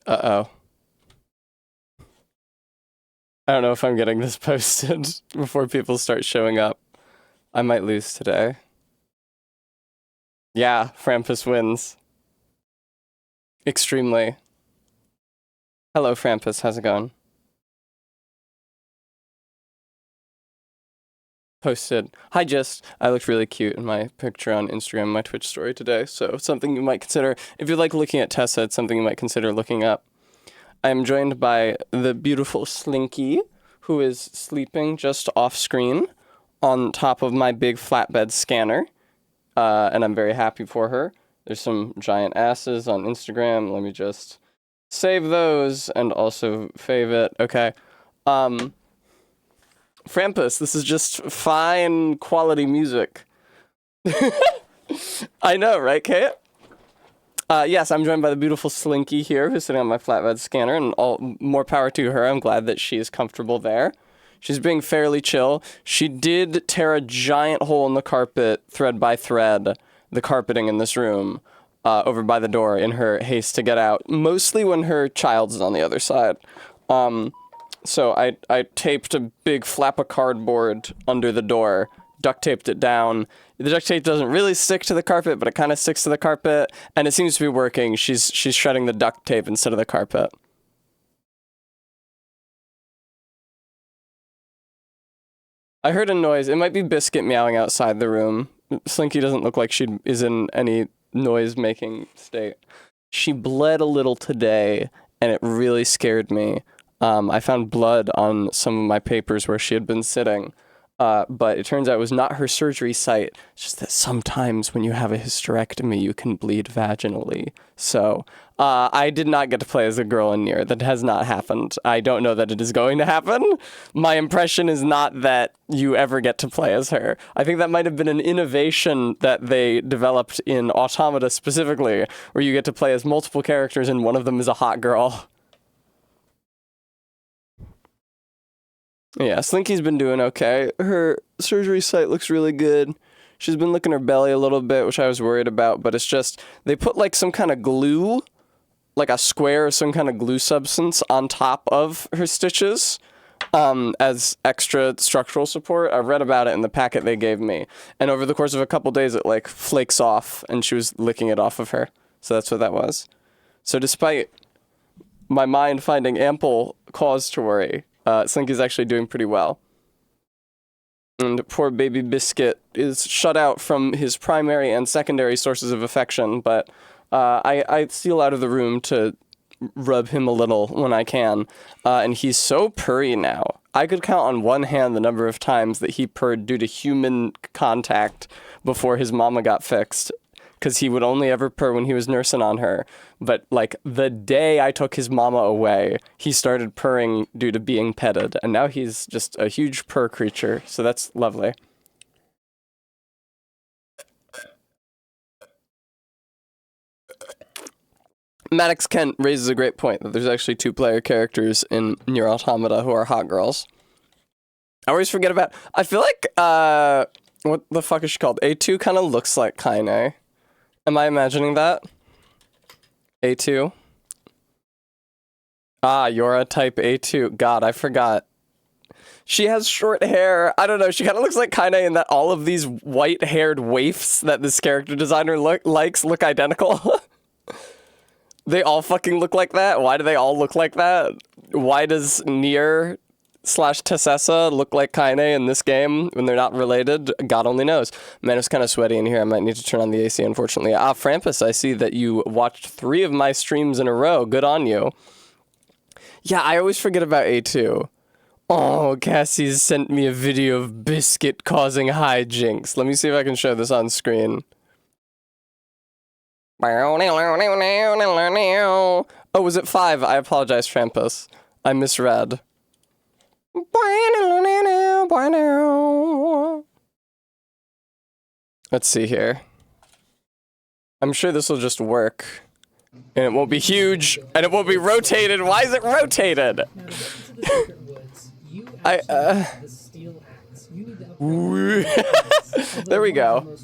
Uh-oh. I don't know if I'm getting this posted before people start showing up. I might lose today. Yeah, Frampus wins. Extremely. Hello, Frampus. How's it going? Posted. Hi, Just. I looked really cute in my picture on Instagram, my Twitch story today, so it's something you might consider. If you like looking at Tessa, it's something you might consider looking up. I am joined by the beautiful Slinky, who is sleeping just off screen on top of my big flatbed scanner, and I'm very happy for her. There's some giant asses on Instagram. Let me just save those and also fave it. Okay. Frampus, this is just fine quality music. I know, right, Kate? Yes, I'm joined by the beautiful Slinky here, who's sitting on my flatbed scanner, and all more power to her. I'm glad that she is comfortable there. She's being fairly chill. She did tear a giant hole in the carpet, thread by thread, the carpeting in this room, over by the door in her haste to get out, mostly when her child's on the other side. So I taped a big flap of cardboard under the door, duct taped it down. The duct tape doesn't really stick to the carpet, but it kind of sticks to the carpet, and it seems to be working. She's shredding the duct tape instead of the carpet. I heard a noise. It might be Biscuit meowing outside the room. Slinky doesn't look like she is in any noise-making state. She bled a little today, and it really scared me. I found blood on some of my papers where she had been sitting. But it turns out it was not her surgery site. It's just that sometimes when you have a hysterectomy, you can bleed vaginally. So I did not get to play as a girl in Nier. That has not happened. I don't know that it is going to happen. My impression is not that you ever get to play as her. I think that might have been an innovation that they developed in Automata specifically, where you get to play as multiple characters and one of them is a hot girl. Yeah, Slinky's been doing okay. Her surgery site looks really good. She's been licking her belly a little bit, which I was worried about, but it's just, they put like some kind of glue, like a square or some kind of glue substance on top of her stitches, as extra structural support. I read about it in the packet they gave me. And over the course of a couple days, it like flakes off and she was licking it off of her. So that's what that was. So despite my mind finding ample cause to worry, Slinky's actually doing pretty well. And poor baby Biscuit is shut out from his primary and secondary sources of affection, but I steal out of the room to rub him a little when I can. And he's so purry now. I could count on one hand the number of times that he purred due to human contact before his mama got fixed. Because he would only ever purr when he was nursing on her. But, like, the day I took his mama away, he started purring due to being petted. And now he's just a huge purr creature, so that's lovely. Maddox Kent raises a great point, that there's actually two-player characters in Nier Automata who are hot girls. I always forget about... I feel like, what the fuck is she called? A2 kind of looks like Kaine. Am I imagining that? A2? Ah, Yora type A2. God, I forgot. She has short hair. I don't know, she kind of looks like Kaine in that all of these white-haired waifs that this character designer likes look identical. They all fucking look like that? Why do they all look like that? Why does Nier / Tessessa look like Kaine in this game when they're not related? God only knows. Man, it's kind of sweaty in here. I might need to turn on the AC, unfortunately. Ah, Frampus, I see that you watched 3 of my streams in a row. Good on you. Yeah, I always forget about A2. Oh, Cassie's sent me a video of Biscuit causing hijinks. Let me see if I can show this on screen. Oh, was it 5? I apologize, Frampus. I misread. Let's see here. I'm sure this will just work. And it won't be huge, and it won't be rotated. Why is it rotated? There we go.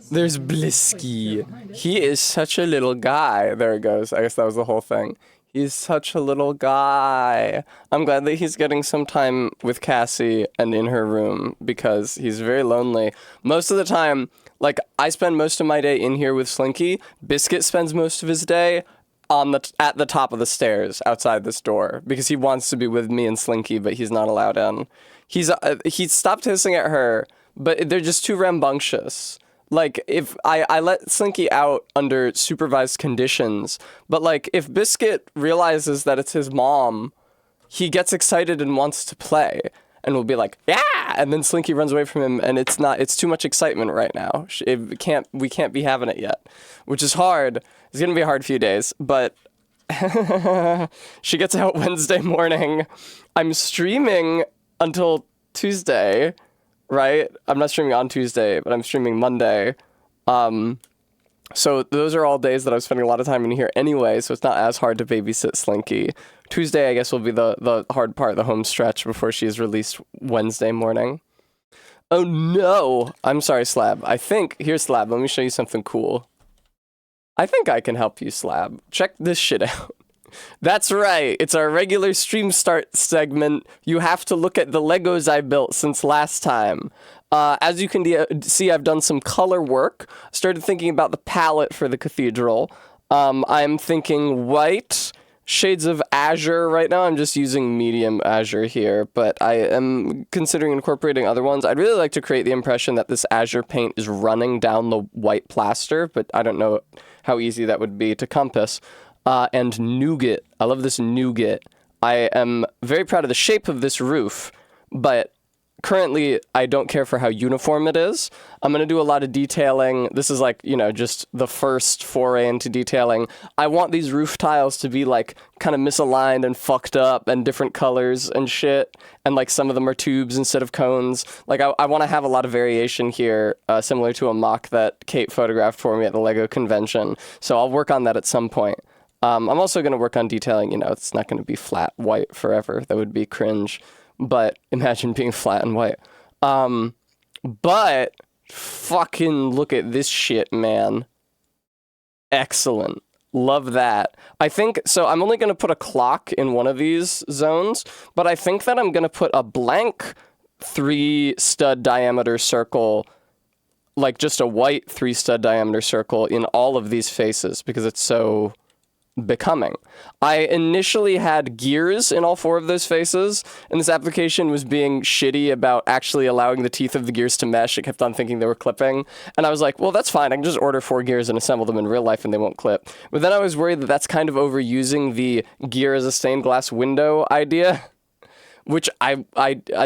There's Blisky. He is such a little guy. There it goes. I guess that was the whole thing. He's such a little guy. I'm glad that he's getting some time with Cassie and in her room because he's very lonely. Most of the time, like, I spend most of my day in here with Slinky. Biscuit spends most of his day at the top of the stairs outside this door because he wants to be with me and Slinky, but he's not allowed in. He stopped hissing at her, but they're just too rambunctious. Like, if I let Slinky out under supervised conditions, but, like, if Biscuit realizes that it's his mom, he gets excited and wants to play, and will be like, yeah! And then Slinky runs away from him, and it's too much excitement right now. We can't be having it yet, which is hard. It's gonna be a hard few days, but she gets out Wednesday morning. I'm streaming until Tuesday. Right? I'm not streaming on Tuesday, but I'm streaming Monday. So those are all days that I'm spending a lot of time in here anyway, so it's not as hard to babysit Slinky. Tuesday, I guess, will be the hard part, the home stretch, before she is released Wednesday morning. Oh no! I'm sorry, Slab. Here's Slab, let me show you something cool. I think I can help you, Slab. Check this shit out. That's right, it's our regular stream start segment. You have to look at the Legos I built since last time. As you can see, I've done some color work. Started thinking about the palette for the cathedral. I'm thinking white, shades of azure. Right now I'm just using medium azure here, but I am considering incorporating other ones. I'd really like to create the impression that this azure paint is running down the white plaster, but I don't know how easy that would be to compass. And nougat. I love this nougat. I am very proud of the shape of this roof, but currently I don't care for how uniform it is. I'm going to do a lot of detailing. This is like, you know, just the first foray into detailing. I want these roof tiles to be like kind of misaligned and fucked up and different colors and shit. And like some of them are tubes instead of cones. Like I want to have a lot of variation here, similar to a mock that Kate photographed for me at the Lego convention. So I'll work on that at some point. I'm also going to work on detailing, you know, it's not going to be flat white forever. That would be cringe. But imagine being flat and white. But fucking look at this shit, man. Excellent. Love that. I think, so I'm only going to put a clock in one of these zones, but I think that I'm going to put a blank 3-stud diameter circle, like just a white 3-stud diameter circle in all of these faces because it's so becoming. I initially had gears in all 4 of those faces, and this application was being shitty about actually allowing the teeth of the gears to mesh. It kept on thinking they were clipping, and I was like, well, that's fine. I can just order 4 gears and assemble them in real life and they won't clip. But then I was worried that that's kind of overusing the gear as a stained glass window idea, which I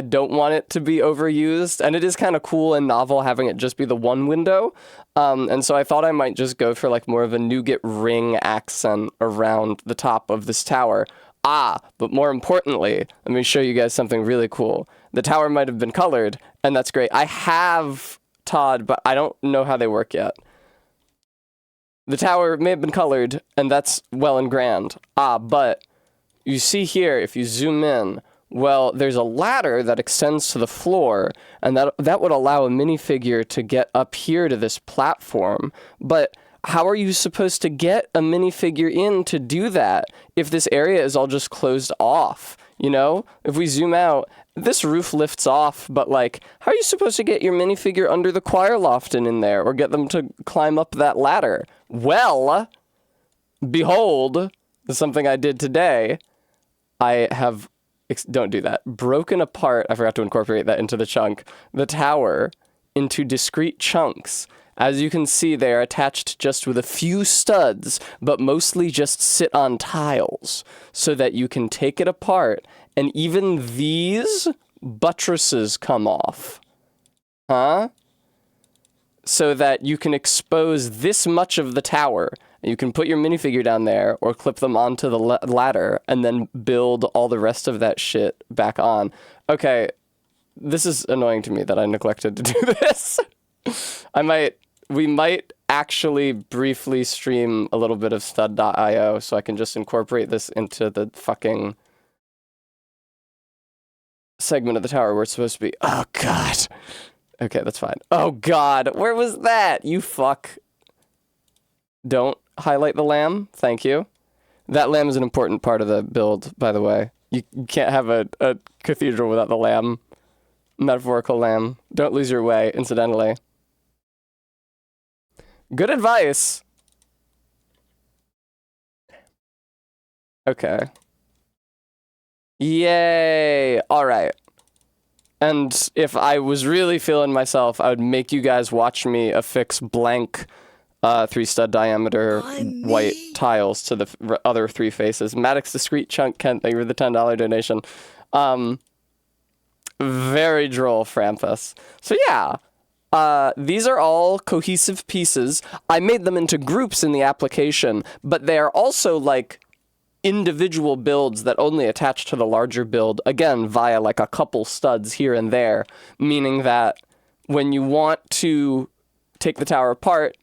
don't want it to be overused, and it is kind of cool and novel having it just be the one window, and so I thought I might just go for like more of a nougat ring accent around the top of this tower. But more importantly, let me show you guys something really cool. The tower might have been colored, and that's great. I have Todd, but I don't know how they work yet. The tower may have been colored, and that's well and grand. But you see here, if you zoom in, well, there's a ladder that extends to the floor, and that would allow a minifigure to get up here to this platform. But how are you supposed to get a minifigure in to do that if this area is all just closed off? You know, if we zoom out, this roof lifts off, but like, how are you supposed to get your minifigure under the choir loft and in there, or get them to climb up that ladder? Well, behold, something I did today. I have, don't do that, broken apart, I forgot to incorporate that into the chunk, the tower into discrete chunks. As you can see, they are attached just with a few studs, but mostly just sit on tiles, so that you can take it apart, and even these buttresses come off. So that you can expose this much of the tower. You can put your minifigure down there, or clip them onto the ladder, and then build all the rest of that shit back on. Okay, this is annoying to me that I neglected to do this. We might actually briefly stream a little bit of stud.io so I can just incorporate this into the fucking segment of the tower where it's supposed to be. Oh, God. Okay, that's fine. Oh god, where was that? You fuck. Don't highlight the lamb. Thank you. That lamb is an important part of the build, by the way. You can't have a cathedral without the lamb. Metaphorical lamb. Don't lose your way, incidentally. Good advice. Okay. Yay! Alright. And if I was really feeling myself, I would make you guys watch me affix blank 3-stud diameter white tiles to the other 3 faces. Maddox Discreet Chunk Kent, thank you for the $10 donation. Very droll, Frampus. So yeah, these are all cohesive pieces. I made them into groups in the application, but they are also like individual builds that only attach to the larger build, again, via like a couple studs here and there, meaning that when you want to take the tower apart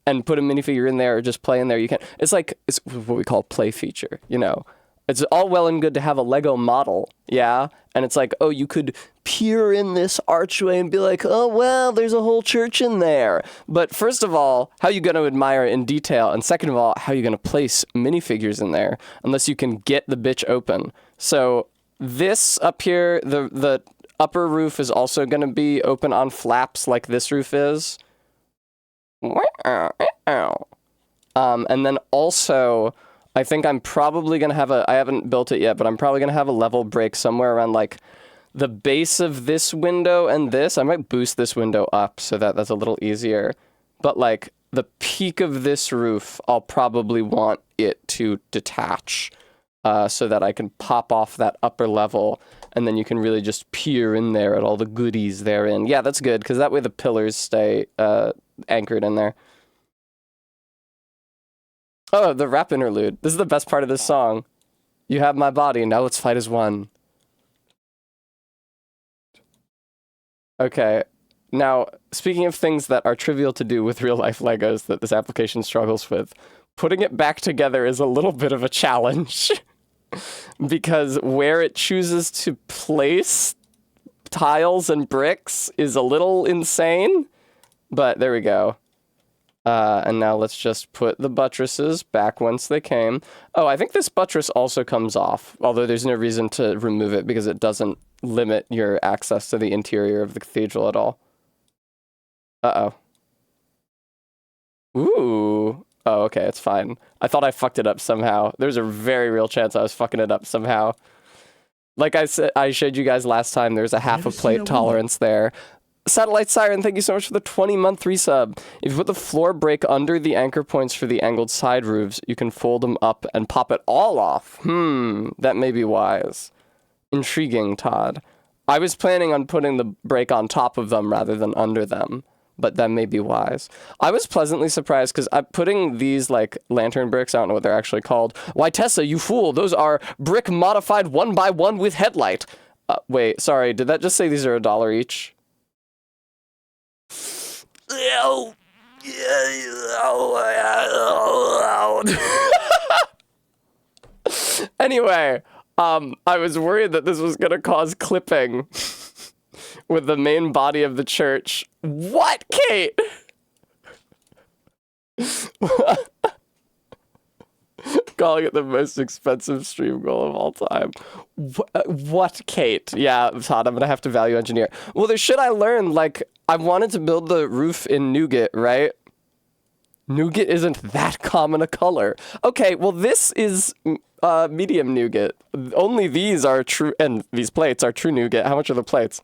and put a minifigure in there or just play in there, you can. It's like, it's what we call play feature, you know? It's all well and good to have a Lego model, yeah? And it's like, oh, you could peer in this archway and be like, oh, well, there's a whole church in there. But first of all, how are you going to admire it in detail? And second of all, how are you going to place minifigures in there unless you can get the bitch open? So this up here, the upper roof is also going to be open on flaps like this roof is. And then also, I think I'm probably going to have I haven't built it yet, but I'm probably going to have a level break somewhere around like the base of this window and this. I might boost this window up so that that's a little easier. But like the peak of this roof, I'll probably want it to detach so that I can pop off that upper level and then you can really just peer in there at all the goodies therein. Yeah, that's good because that way the pillars stay anchored in there. Oh, the rap interlude. This is the best part of this song. You have my body, now let's fight as one. Okay, now, speaking of things that are trivial to do with real-life Legos that this application struggles with, putting it back together is a little bit of a challenge. Because where it chooses to place tiles and bricks is a little insane. But there we go. And now let's just put the buttresses back whence they came. Oh, I think this buttress also comes off, although there's no reason to remove it because it doesn't limit your access to the interior of the cathedral at all. Uh-oh. Ooh. Oh, okay, it's fine. I thought I fucked it up somehow. There's a very real chance I was fucking it up somehow. Like I said, I showed you guys last time, there's a half a plate tolerance there. Satellite Siren, thank you so much for the 20-month resub. If you put the floor break under the anchor points for the angled side roofs, you can fold them up and pop it all off. That may be wise. Intriguing, Todd. I was planning on putting the break on top of them rather than under them, but that may be wise. I was pleasantly surprised because I'm putting these like lantern bricks, I don't know what they're actually called. Why, Tessa, you fool, those are brick modified 1x1 with headlight. Wait, sorry, did that just say these are $1 each? Anyway, I was worried that this was gonna cause clipping with the main body of the church. What, Kate? Calling it the most expensive stream goal of all time. What, Kate? Yeah, Todd, I'm gonna have to value engineer. Well, there should I learn, like, I wanted to build the roof in nougat, right? Nougat isn't that common a color. Okay, well, this is medium nougat. Only these are true, and these plates are true nougat. How much are the plates?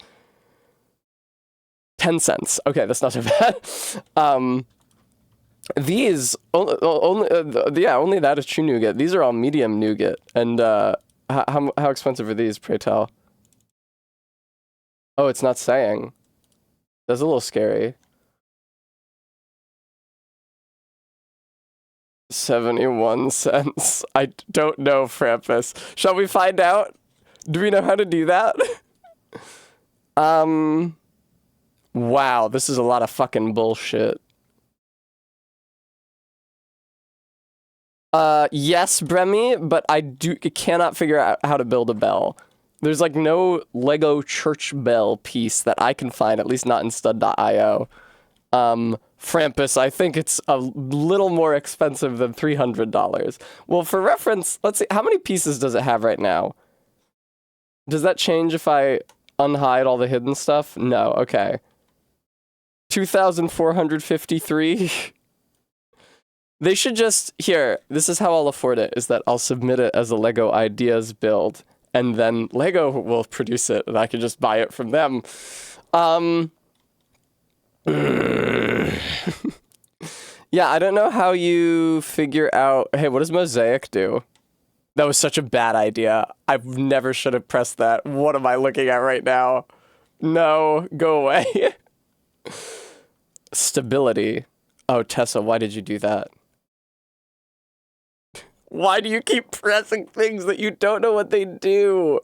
10 cents. Okay, that's not so bad. These, only that is true nougat. These are all medium nougat. And how expensive are these, pray tell? Oh, it's not saying. That's a little scary. 71 cents. I don't know, Frampus. Shall we find out? Do we know how to do that? Wow, this is a lot of fucking bullshit. Yes, Bremy, but I cannot figure out how to build a bell. There's like no Lego church bell piece that I can find, at least not in stud.io. Frampus, I think it's a little more expensive than $300. Well, for reference, let's see, how many pieces does it have right now? Does that change if I unhide all the hidden stuff? No, okay. 2,453. They should just, here, this is how I'll afford it, is that I'll submit it as a Lego Ideas build, and then Lego will produce it, and I can just buy it from them. Yeah, I don't know how you figure out, hey, what does Mosaic do? That was such a bad idea. I never should have pressed that. What am I looking at right now? No, go away. Stability. Oh, Tessa, why did you do that? Why do you keep pressing things that you don't know what they do?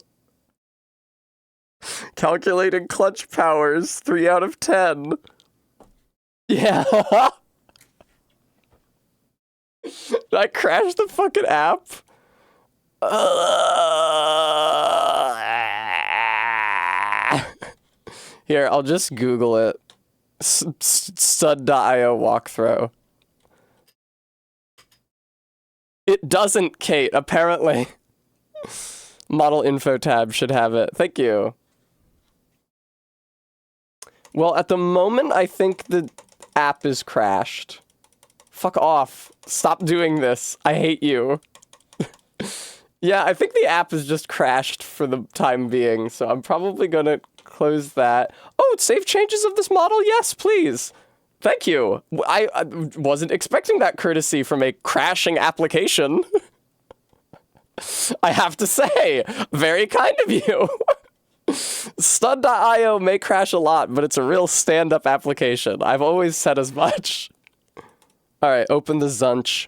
Calculating clutch powers, 3 out of 10. Yeah. Did I crash the fucking app? Here, I'll just Google it. Stud.io walkthrough. It doesn't, Kate, apparently. Model info tab should have it. Thank you. Well, at the moment, I think the app is crashed. Fuck off. Stop doing this. I hate you. Yeah, I think the app is just crashed for the time being, so I'm probably gonna close that. Oh, save changes of this model? Yes, please. Thank you. I wasn't expecting that courtesy from a crashing application. I have to say, very kind of you. Stud.io may crash a lot, but it's a real stand-up application. I've always said as much. All right, open the Zunch.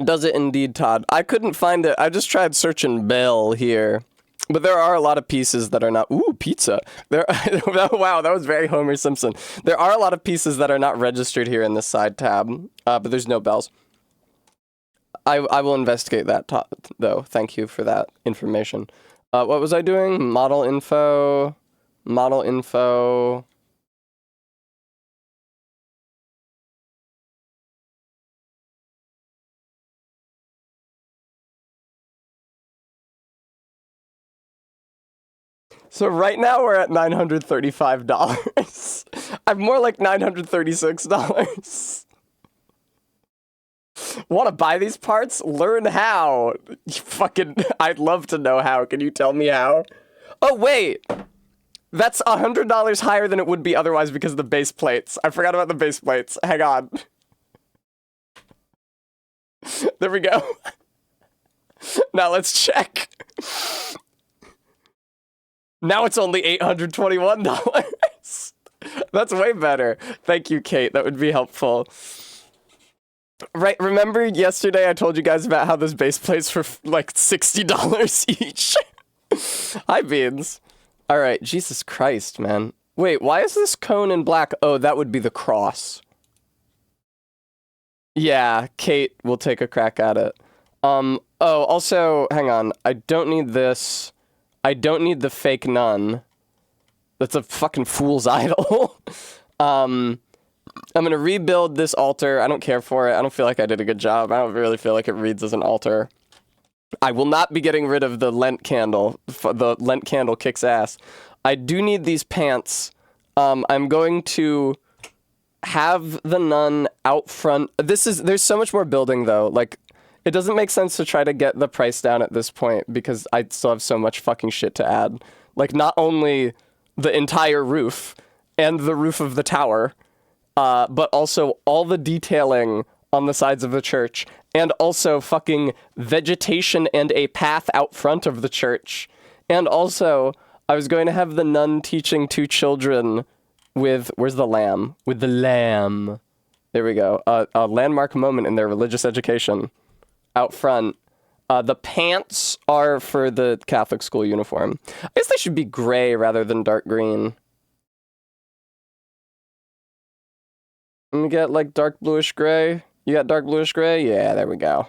Does it indeed, Todd? I couldn't find it. I just tried searching Bell here. But there are a lot of pieces that are not... Ooh, pizza. Wow, that was very Homer Simpson. There are a lot of pieces that are not registered here in this side tab, but there's no bells. I will investigate that, though. Thank you for that information. What was I doing? Model info. Model info. So right now we're at $935. I'm more like $936. Want to buy these parts? Learn how. I'd love to know how. Can you tell me how? Oh, wait. That's $100 higher than it would be otherwise because of the base plates. I forgot about the base plates. Hang on. There we go. Now let's check. Now it's only $821. That's way better. Thank you, Kate. That would be helpful. Right, remember yesterday I told you guys about how those base plates were like $60 each? Hi, Beans. All right, Jesus Christ, man. Wait, why is this cone in black? Oh, that would be the cross. Yeah, Kate will take a crack at it. Oh, also, hang on. I don't need this. I don't need the fake nun. That's a fucking fool's idol. I'm gonna rebuild this altar. I don't care for it. I don't feel like I did a good job. I don't really feel like it reads as an altar. I will not be getting rid of the Lent candle. The Lent candle kicks ass. I do need these pants. I'm going to have the nun out front. There's so much more building though. Like, it doesn't make sense to try to get the price down at this point because I still have so much fucking shit to add. Like, not only the entire roof and the roof of the tower, but also all the detailing on the sides of the church, and also fucking vegetation and a path out front of the church. And also, I was going to have the nun teaching 2 children with, where's the lamb? With the lamb. There we go. A landmark moment in their religious education. Out front. The pants are for the Catholic school uniform. I guess they should be gray rather than dark green. Let me get like dark bluish gray. You got dark bluish gray? Yeah, there we go.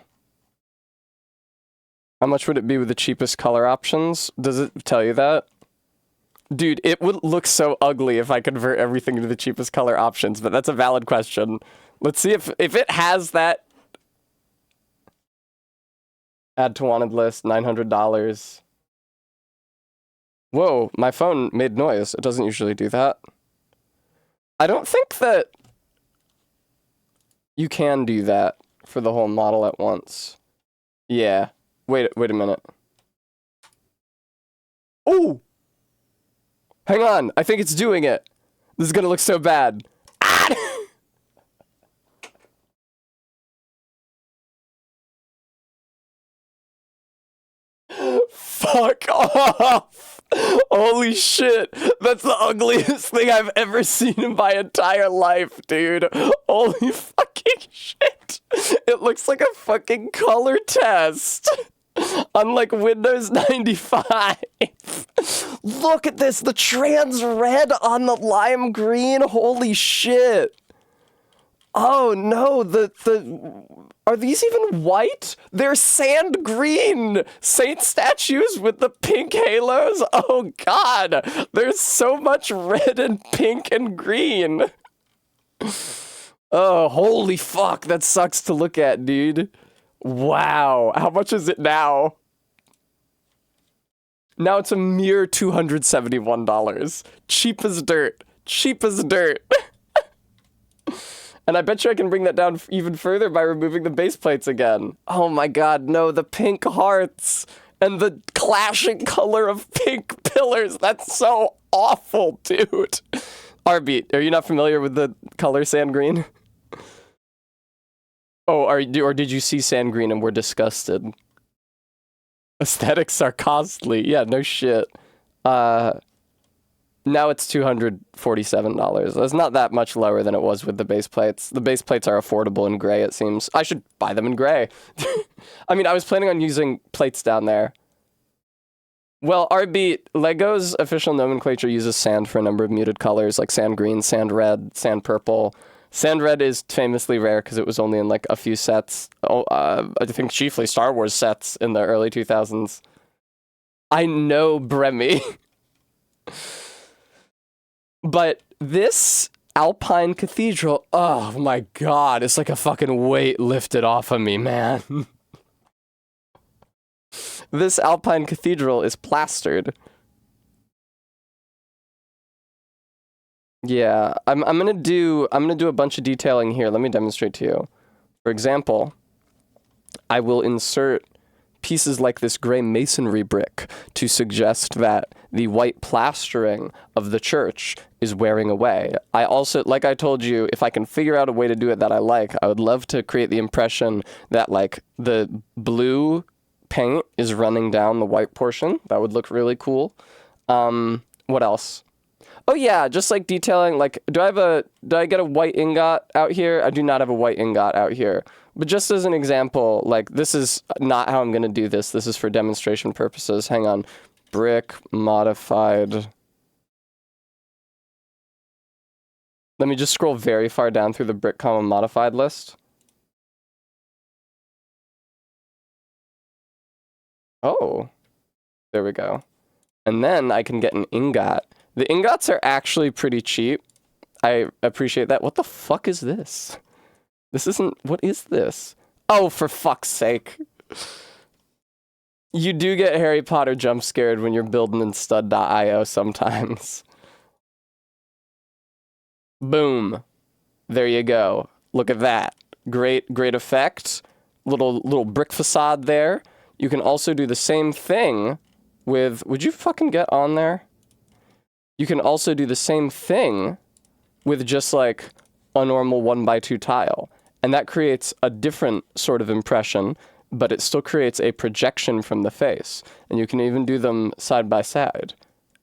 How much would it be with the cheapest color options? Does it tell you that? Dude, it would look so ugly if I convert everything to the cheapest color options, but that's a valid question. Let's see if it has that. Add to wanted list, $900. Whoa, my phone made noise. It doesn't usually do that. I don't think that you can do that for the whole model at once. Yeah. Wait a minute. Oh! Hang on, I think it's doing it. This is gonna look so bad. Ah! Fuck off! Holy shit, that's the ugliest thing I've ever seen in my entire life, dude. Holy fucking shit. It looks like a fucking color test. On like Windows 95. Look at this, the trans red on the lime green. Holy shit. Oh no, are these even white? They're sand green saint statues with the pink halos. Oh god, there's so much red and pink and green. Oh, holy fuck, that sucks to look at, dude. Wow, how much is it now? Now it's a mere $271. Cheap as dirt. Cheap as dirt. And I bet you I can bring that down even further by removing the base plates again. Oh my god, no, the pink hearts and the clashing color of pink pillars. That's so awful, dude. Arbeat, are you not familiar with the color sand green? Oh, or did you see sand green and were disgusted? Aesthetics are costly. Yeah, no shit. Now it's $247. That's not that much lower than it was with the base plates. The base plates are affordable in gray, it seems. I should buy them in gray. I mean, I was planning on using plates down there. Well, RB, Lego's official nomenclature uses sand for a number of muted colors, like sand green, sand red, sand purple. Sand red is famously rare because it was only in like a few sets. I think chiefly Star Wars sets in the early 2000s. I know, Bremy. But this Alpine Cathedral, oh my god, it's like a fucking weight lifted off of me, man. This Alpine Cathedral is plastered. Yeah, I'm gonna do a bunch of detailing here. Let me demonstrate to you. For example, I will insert pieces like this gray masonry brick to suggest that the white plastering of the church is wearing away. I also, like I told you, if I can figure out a way to do it that I like, I would love to create the impression that like the blue paint is running down the white portion. That would look really cool. What else? Oh yeah, just like detailing, like, do I get a white ingot out here? I do not have a white ingot out here. But just as an example, like, this is not how I'm gonna do this. This is for demonstration purposes. Hang on. Brick modified. Let me just scroll very far down through the brick comma modified list. Oh, there we go. And then I can get an ingot. The ingots are actually pretty cheap. I appreciate that. What the fuck is this? This isn't... What is this? Oh, for fuck's sake. You do get Harry Potter jump scared when you're building in stud.io sometimes. Boom. There you go. Look at that. Great effect. Little brick facade there. You can also do the same thing with... Would you fucking get on there? You can also do the same thing with just like a normal 1x2 tile. And that creates a different sort of impression, but it still creates a projection from the face. And you can even do them side by side.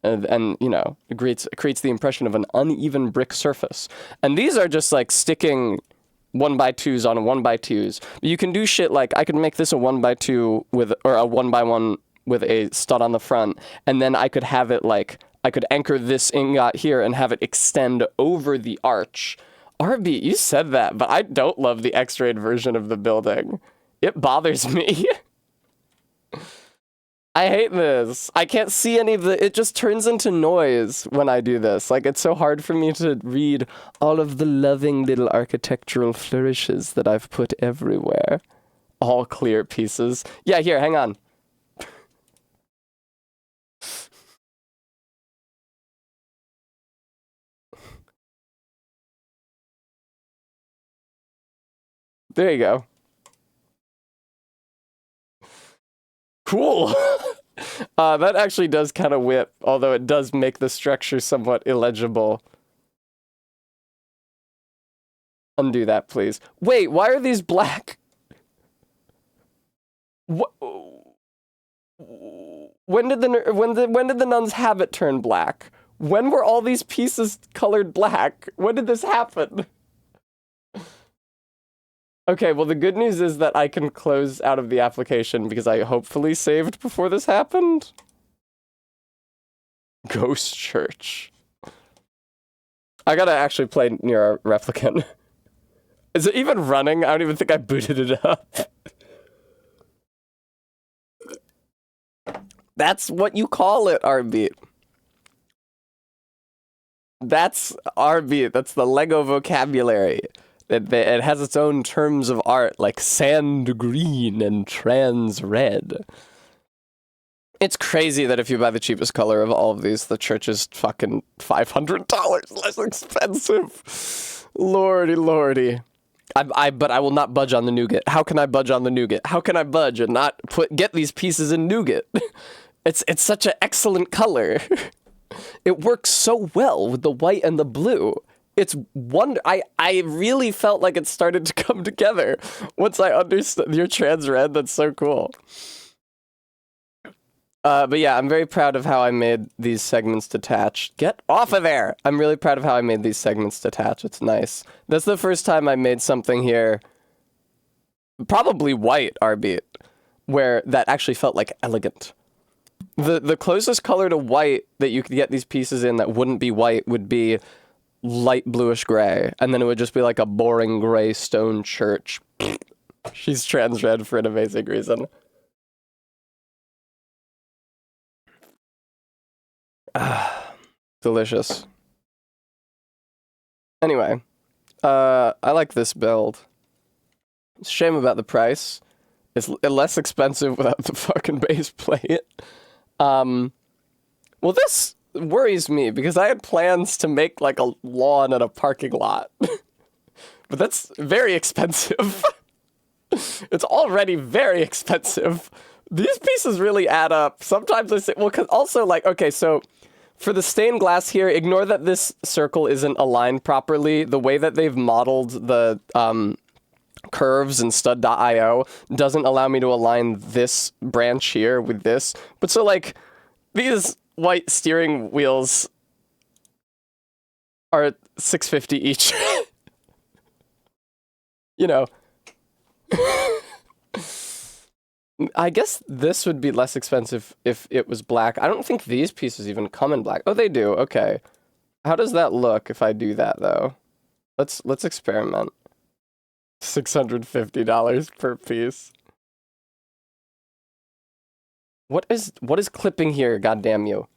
And you know, it creates the impression of an uneven brick surface. And these are just like sticking 1x2s on 1x2s. But you can do shit like, I could make this a 1x2 with, or a 1x1 with a stud on the front, and then I could have it like, I could anchor this ingot here and have it extend over the arch. RB, you said that, but I don't love the X-rayed version of the building. It bothers me. I hate this. I can't see any of the... It just turns into noise when I do this. Like, it's so hard for me to read all of the loving little architectural flourishes that I've put everywhere. All clear pieces. Yeah, here, hang on. There you go. Cool. That actually does kind of whip, although it does make the structure somewhat illegible. Undo that, please. Wait, why are these black? What? When did the nun's habit turn black? When were all these pieces colored black? When did this happen? Okay, well, the good news is that I can close out of the application because I hopefully saved before this happened. Ghost Church. I gotta actually play Nier Replicant. Is it even running? I don't even think I booted it up. That's what you call it, R-Beat. That's R-Beat. That's the Lego vocabulary. It has its own terms of art, like sand green and trans red. It's crazy that if you buy the cheapest color of all of these, the church is fucking $500 less expensive. Lordy, lordy. But I will not budge on the nougat. How can I budge on the nougat? How can I budge and not get these pieces in nougat? It's such an excellent color. It works so well with the white and the blue. It's I really felt like it started to come together once I understood your trans red. That's so cool. But yeah, I'm very proud of how I made these segments detach. Get off of there! I'm really proud of how I made these segments detach. It's nice. That's the first time I made something here, probably white, R-Beat, where that actually felt like elegant. The closest color to white that you could get these pieces in that wouldn't be white would be light bluish gray, and then it would just be like a boring gray stone church. She's trans red for an amazing reason. Delicious. Anyway, I like this build. It's a shame about the price. It's less expensive without the fucking base plate. Well, this worries me because I had plans to make like a lawn and a parking lot. But that's very expensive. It's already very expensive. These pieces really add up. Sometimes I say, well, because also like, okay, so for the stained glass here, ignore that this circle isn't aligned properly. The way that they've modeled the curves and stud.io doesn't allow me to align this branch here with this. But so like these white steering wheels are $650 each. You know. I guess this would be less expensive if it was black. I don't think these pieces even come in black. Oh, they do. Okay. How does that look if I do that though? Let's experiment. $650 per piece. What is clipping here? God damn you.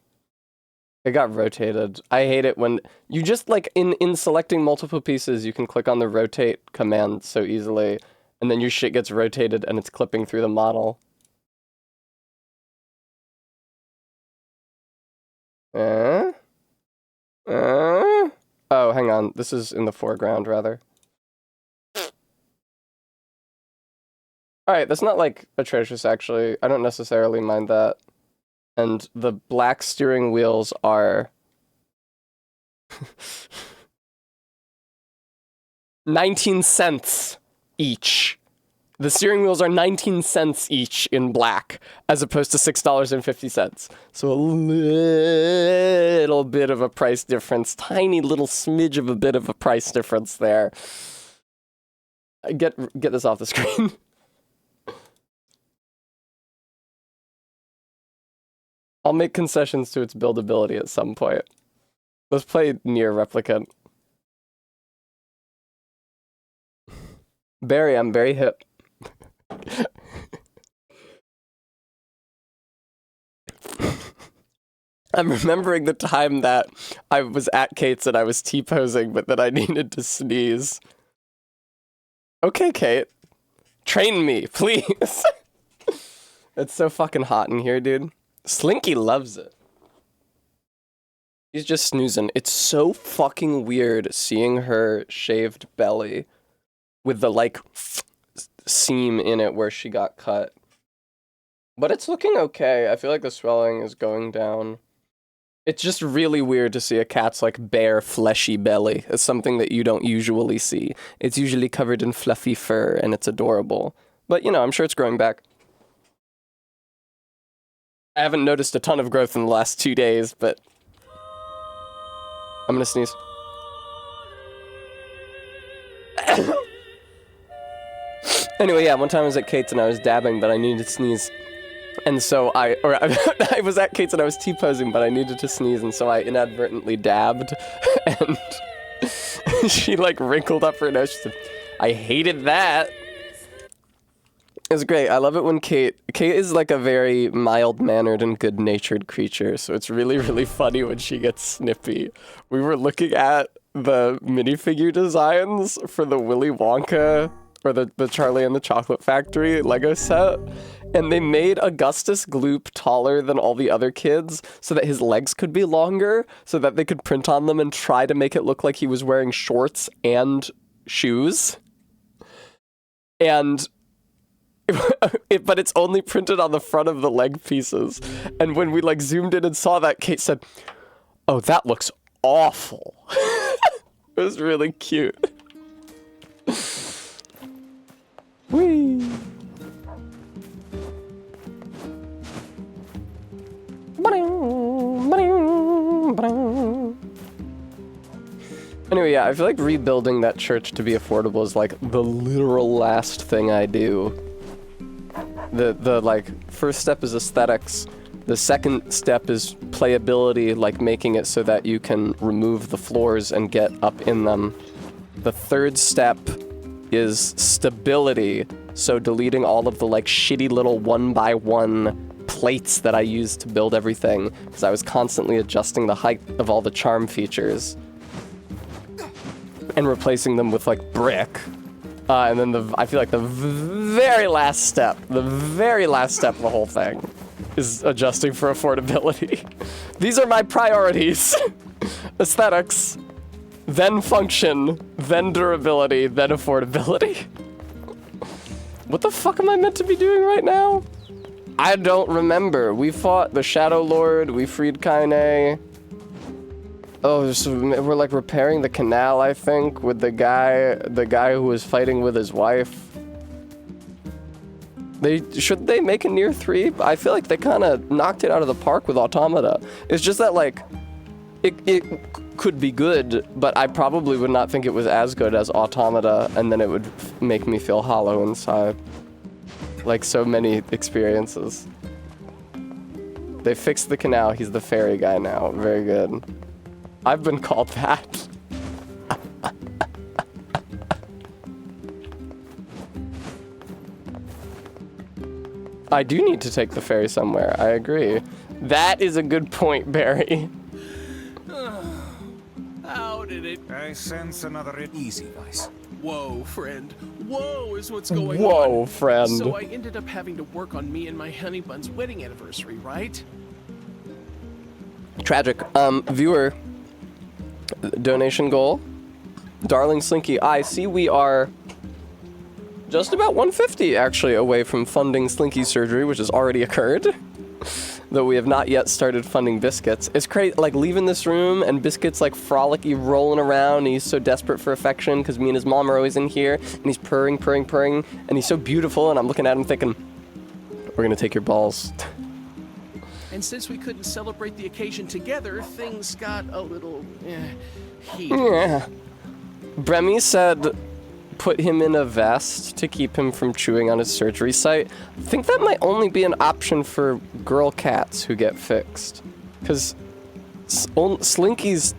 It got rotated. I hate it when you just like in selecting multiple pieces, you can click on the rotate command so easily, and then your shit gets rotated and it's clipping through the model. Oh, hang on. This is in the foreground, rather. Alright, that's not, like, atrocious, actually. I don't necessarily mind that. And the black steering wheels are... 19 cents each. The steering wheels are 19 cents each in black, as opposed to $6.50. So a little bit of a price difference. Tiny little smidge of a bit of a price difference there. Get this off the screen. I'll make concessions to its buildability at some point. Let's play Nier Replicant. Barry, I'm very hip. I'm remembering the time that I was at Kate's and I was T-posing, but then I needed to sneeze. Okay, Kate. Train me, please. It's so fucking hot in here, dude. Slinky loves it. He's just snoozing. It's so fucking weird seeing her shaved belly with the, like, seam in it where she got cut. But it's looking okay. I feel like the swelling is going down. It's just really weird to see a cat's, like, bare, fleshy belly. It's something that you don't usually see. It's usually covered in fluffy fur, and it's adorable. But, you know, I'm sure it's growing back. I haven't noticed a ton of growth in the last 2 days, but... I'm gonna sneeze. Anyway, yeah, one time I was at Kate's and I was dabbing, but I needed to sneeze. And so I was at Kate's and I was T-posing, but I needed to sneeze, and so I inadvertently dabbed, and she, like, wrinkled up her nose. She said, I hated that. It was great. I love it when Kate is, like, a very mild-mannered and good-natured creature, so it's really, really funny when she gets snippy. We were looking at the minifigure designs for the Willy Wonka, or the Charlie and the Chocolate Factory Lego set, and they made Augustus Gloop taller than all the other kids so that his legs could be longer, so that they could print on them and try to make it look like he was wearing shorts and shoes. And... but it's only printed on the front of the leg pieces. And when we, like, zoomed in and saw that, Kate said, oh, that looks awful. It was really cute. Whee! Anyway, yeah, I feel like rebuilding that church to be affordable is, like, the literal last thing I do. The like, first step is aesthetics. The second step is playability, like making it so that you can remove the floors and get up in them. The third step is stability, so deleting all of the, like, shitty little 1x1 plates that I used to build everything, because I was constantly adjusting the height of all the charm features and replacing them with, like, brick. And then I feel like the very last step of the whole thing is adjusting for affordability. These are my priorities. Aesthetics, then function, then durability, then affordability. What the fuck am I meant to be doing right now? I don't remember. We fought the Shadow Lord, we freed Kaine. Oh, so we're, like, repairing the canal, I think, with the guy who was fighting with his wife. Should they make a Nier 3? I feel like they kind of knocked it out of the park with Automata. It's just that, like, it could be good, but I probably would not think it was as good as Automata, and then it would make me feel hollow inside. Like so many experiences. They fixed the canal, he's the fairy guy now. Very good. I've been called that. I do need to take the ferry somewhere, I agree. That is a good point, Barry. How did it... I sense another easy vice. Whoa, friend. Whoa is what's going on. Whoa, friend. So I ended up having to work on me and my honey bun's wedding anniversary, right? Tragic. Viewer... donation goal. Darling Slinky, I see we are just about 150 actually away from funding Slinky's surgery, which has already occurred. Though we have not yet started funding Biscuits. It's crazy, like, leaving this room and Biscuits, like, frolicky rolling around, and he's so desperate for affection because me and his mom are always in here, and he's purring, and he's so beautiful, and I'm looking at him thinking, we're gonna take your balls. And since we couldn't celebrate the occasion together, things got a little, heated. Yeah. Bremy said put him in a vest to keep him from chewing on his surgery site. I think that might only be an option for girl cats who get fixed. Because Slinky's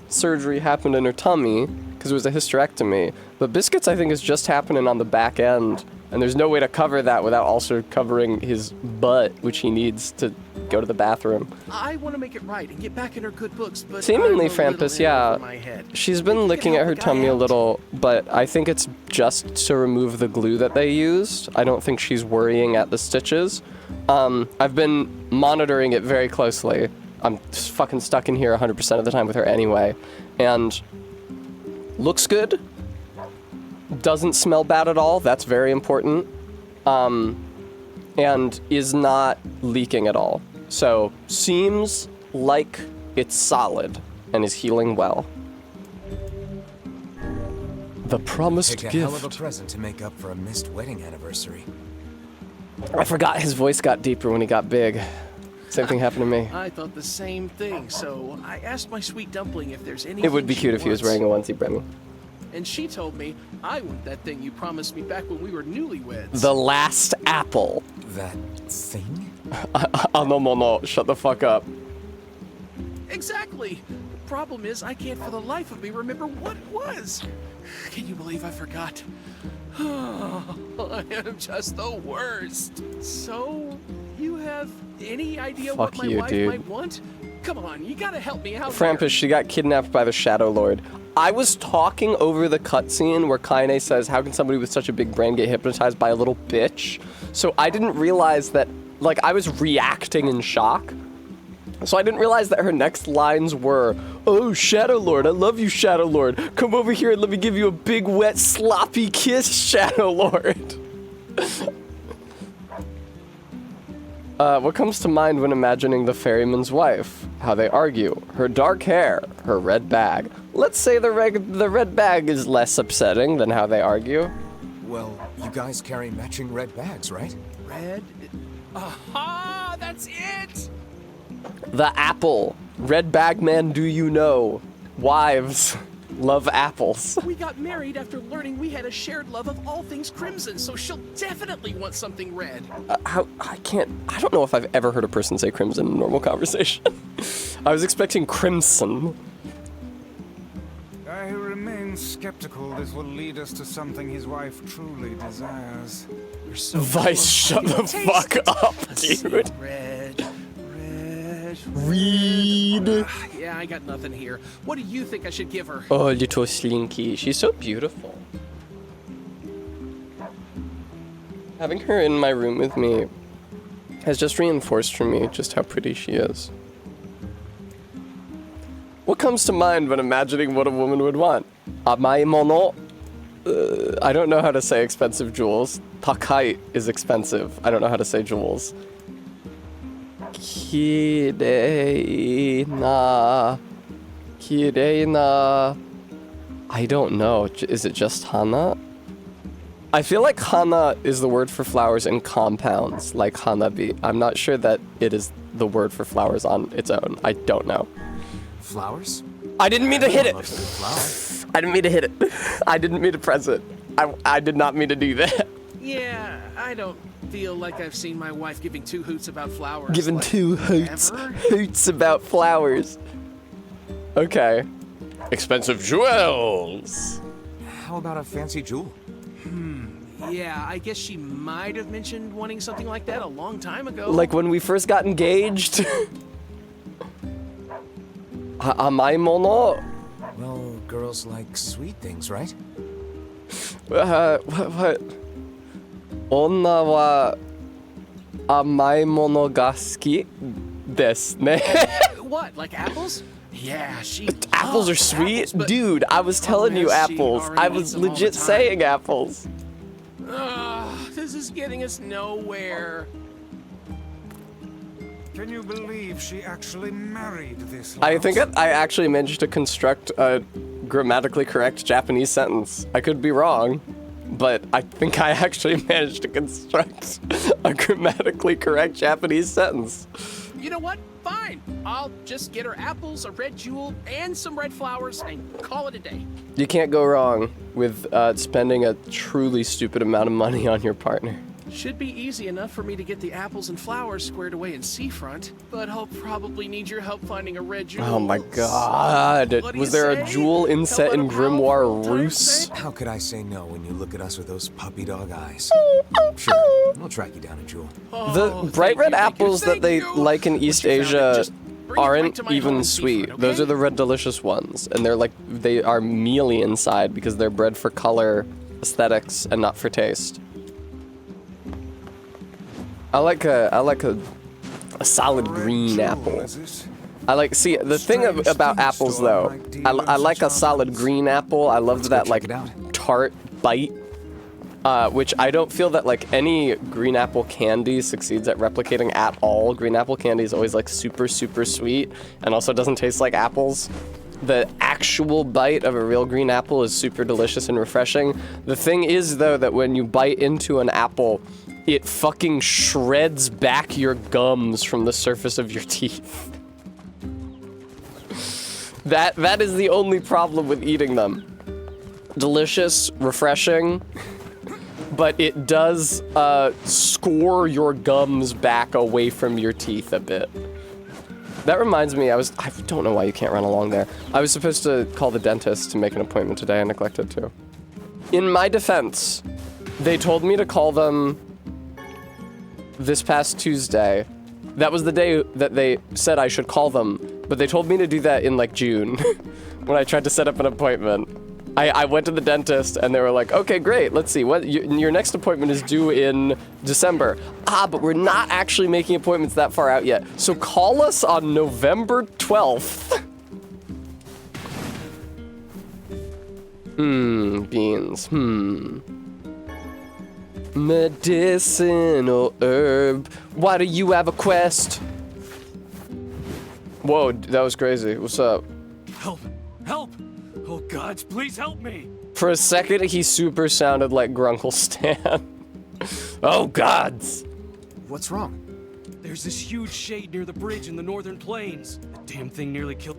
surgery happened in her tummy, because it was a hysterectomy. But Biscuits, I think, is just happening on the back end, And there's no way to cover that without also covering his butt, which he needs to go to the bathroom. I want to make it right and get back in her good books, but Seemingly, I'm a little Frampus, in yeah. over my head. She's been licking at her tummy a little, but I think it's just to remove the glue that they used. I don't think she's worrying at the stitches. I've been monitoring it very closely. I'm just fucking stuck in here 100% of the time with her anyway. And looks good. Doesn't smell bad at all. That's very important. And is not leaking at all. So, seems like it's solid and is healing well. The promised Take a gift. hell of a present to make up for a missed wedding anniversary. I forgot his voice got deeper when he got big. Same thing happened to me. I thought the same thing, so I asked my sweet dumpling if there's anything It would be she cute if he was wants. wearing a onesie, Bremy. And she told me I want that thing you promised me back when we were newlyweds. The last apple. That thing? No, no, shut the fuck up. Exactly. The problem is I can't for the life of me remember what it was. Can you believe I forgot? I am just the worst. So, you have any idea what Fuck my you, wife dude. might want? Come on, you gotta help me out Frampus, here. she got kidnapped by the Shadow Lord. I was talking over the cutscene where Kaine says, how can somebody with such a big brain get hypnotized by a little bitch? So I didn't realize that, like, I was reacting in shock. So I didn't realize that her next lines were, oh, Shadow Lord, I love you, Shadow Lord. Come over here and let me give you a big, wet, sloppy kiss, Shadow Lord. What comes to mind when imagining the ferryman's wife? How they argue. Her dark hair. Her red bag. Let's say the red bag is less upsetting than how they argue. Well, you guys carry matching red bags, right? Red? Aha! That's it! The apple. Red bag man, do you know? Wives love apples. We got married after learning we had a shared love of all things crimson, so she'll definitely want something red. I don't know if I've ever heard a person say crimson in normal conversation. I was expecting crimson. I remain skeptical this will lead us to something his wife truly desires. You're so Vice, shut the fuck up, dude. Red. Read. Yeah, I got nothing here. What do you think I should give her? Oh, little Slinky. She's so beautiful. Having her in my room with me has just reinforced for me just how pretty she is. What comes to mind when imagining what a woman would want? Amai mono. I don't know how to say expensive jewels. Takai is expensive. I don't know how to say jewels. Kirei na. I don't know. Is it just hana? I feel like hana is the word for flowers in compounds, like hanabi. I'm not sure that it is the word for flowers on its own. I don't know. Flowers? I didn't mean to hit it. Loves a good flower. I didn't mean to hit it. I didn't mean to press it. I did not mean to do that. Yeah, I don't feel like I've seen my wife giving two hoots about flowers. Giving like, two hoots. ever. Hoots about flowers. Okay. Expensive jewels. How about a fancy jewel? Yeah, I guess she might have mentioned wanting something like that a long time ago. Like when we first got engaged. Amai mono. Well, girls like sweet things, right? What? Onna wa amai mono ga suki desu ne. What, like apples? Yeah, she Apples are loves sweet? apples, but- Dude, I was telling you yes, she apples. already I eats was them all the legit time. saying apples. This is getting us nowhere. Can you believe she actually married this I louse? think I actually managed to construct a grammatically correct Japanese sentence. I could be wrong, but I think I actually managed to construct a grammatically correct Japanese sentence. You know what? Fine. I'll just get her apples, a red jewel, and some red flowers, and call it a day. You can't go wrong with spending a truly stupid amount of money on your partner. Should be easy enough for me to get the apples and flowers squared away in Seafront, but I'll probably need your help finding a red jewel. Oh my god. What do you Was there a say? jewel inset Help in out a pal for Grimoire old time's Roos? sake? How could I say no when you look at us with those puppy dog eyes? Sure, I'll track you down a jewel. The Oh, bright thank red you, thank you, apples that thank they you. like in East Once you found it, Asia just bring it right aren't to my even home sweet. seafront, Those okay? are the red delicious ones, and they are mealy inside because they're bred for color, aesthetics, and not for taste. I like a solid green apple. I like, see, the thing about apples though, I like a solid green apple. I love that like tart bite, which I don't feel that like any green apple candy succeeds at replicating at all. Green apple candy is always like super, super sweet and also doesn't taste like apples. The actual bite of a real green apple is super delicious and refreshing. The thing is though that when you bite into an apple, it fucking shreds back your gums from the surface of your teeth. That is the only problem with eating them. Delicious, refreshing, but it does score your gums back away from your teeth a bit. That reminds me, I don't know why you can't run along there. I was supposed to call the dentist to make an appointment today. I neglected to. In my defense, they told me to call them this past Tuesday. That was the day that they said I should call them, but they told me to do that in like June when I tried to set up an appointment. I went to the dentist and they were like, okay, great, let's see, what your next appointment is due in December. But we're not actually making appointments that far out yet. So call us on November 12th. Beans, Medicinal herb. Why do you have a quest? Whoa, that was crazy. What's up? Help! Help! Oh gods, please help me! For a second, he super sounded like Grunkle Stan. Oh gods! What's wrong? There's this huge shade near the bridge in the northern plains. The damn thing nearly killed.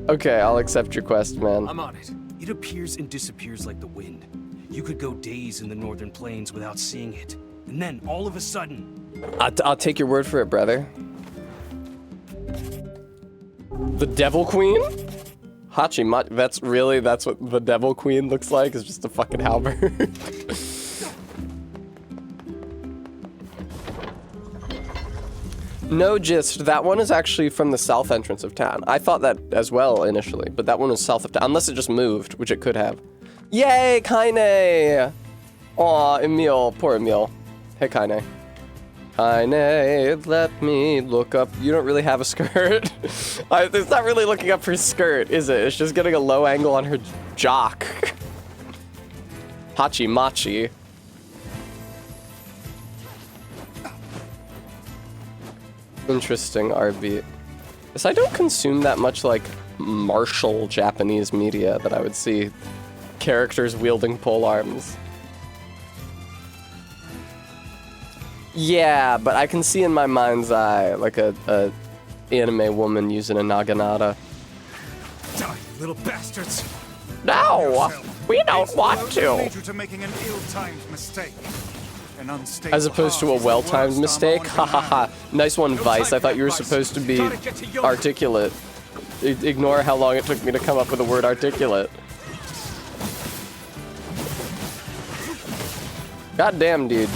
Okay, I'll accept your quest, man. I'm on it. It appears and disappears like the wind. You could go days in the northern plains without seeing it. And then, all of a sudden... I'll take your word for it, brother. The Devil Queen? Hachi, that's what the Devil Queen looks like, is just a fucking halberd. No gist, that one is actually from the south entrance of town. I thought that as well initially, but that one was south of town, unless it just moved, which it could have. Yay, Kaine! Aw, Emil, poor Emil. Hey, Kaine. Kaine, let me look up. You don't really have a skirt. It's not really looking up her skirt, is it? It's just getting a low angle on her jock. Hachi Machi. Interesting, RB. Yes, I don't consume that much, like, martial Japanese media that I would see characters wielding pole arms. Yeah, but I can see in my mind's eye, like, a anime woman using a naginata. Die, you little bastards! No! We don't want to! Lead you to making an ill-timed mistake. An unstable As opposed to a heart is the well-timed worst mistake? arm Ha on ha ha. Nice one, Vice. I thought you were Vice. supposed to be Gotta get to Yoda. articulate. Ignore how long it took me to come up with the word articulate. God damn, dude.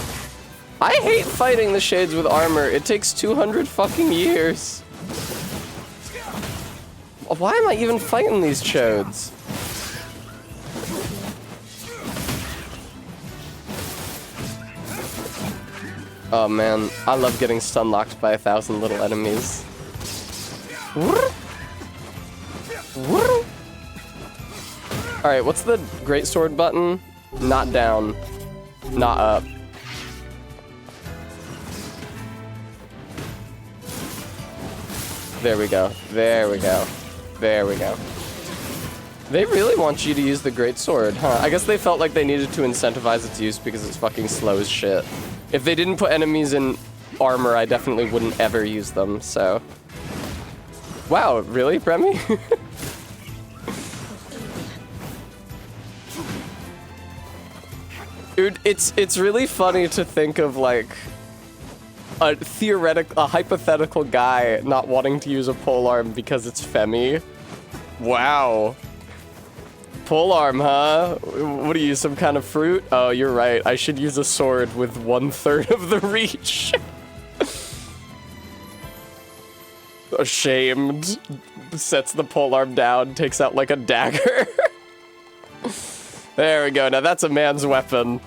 I hate fighting the shades with armor. It takes 200 fucking years. Why am I even fighting these chodes? Oh man, I love getting stun locked by 1,000 little enemies. Alright, what's the greatsword button? Not down. Not up. There we go. There we go. There we go. They really want you to use the greatsword, huh? I guess they felt like they needed to incentivize its use because it's fucking slow as shit. If they didn't put enemies in armor, I definitely wouldn't ever use them, so... Wow, really, Bremy? Dude, it's really funny to think of like a hypothetical guy not wanting to use a polearm because it's femi. Wow. Polearm, huh? What do you use, some kind of fruit? Oh, you're right. I should use a sword with 1/3 of the reach. Ashamed. Sets the polearm down, takes out like a dagger. There we go. Now that's a man's weapon.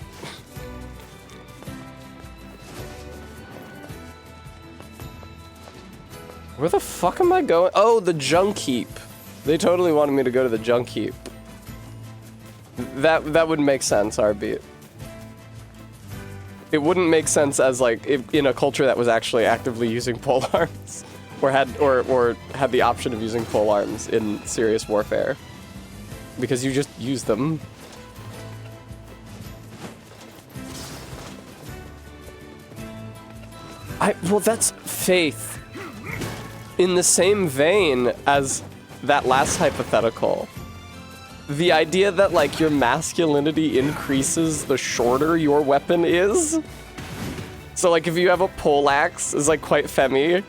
Where the fuck am I going? Oh, the junk heap. They totally wanted me to go to the junk heap. That would make sense, Arby. It wouldn't make sense as like in a culture that was actually actively using polearms, or had the option of using polearms in serious warfare, because you just use them. Well, that's faith. In the same vein as that last hypothetical, the idea that like your masculinity increases the shorter your weapon is. So like if you have a poleaxe is like quite femi,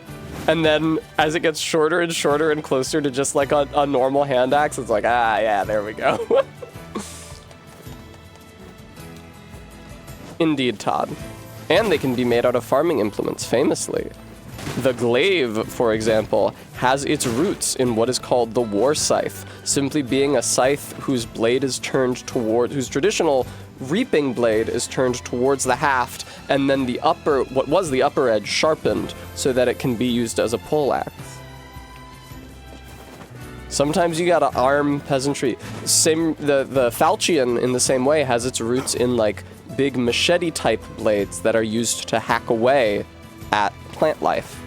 and then as it gets shorter and shorter and closer to just like a normal hand axe, it's like, ah, yeah, there we go. Indeed, Todd. And they can be made out of farming implements, famously. The glaive, for example, has its roots in what is called the war scythe, simply being a scythe whose blade is turned toward, whose traditional reaping blade is turned towards the haft, and then the upper, what was the upper edge, sharpened so that it can be used as a poleaxe. Sometimes you gotta arm peasantry. The falchion in the same way has its roots in like big machete type blades that are used to hack away at plant life.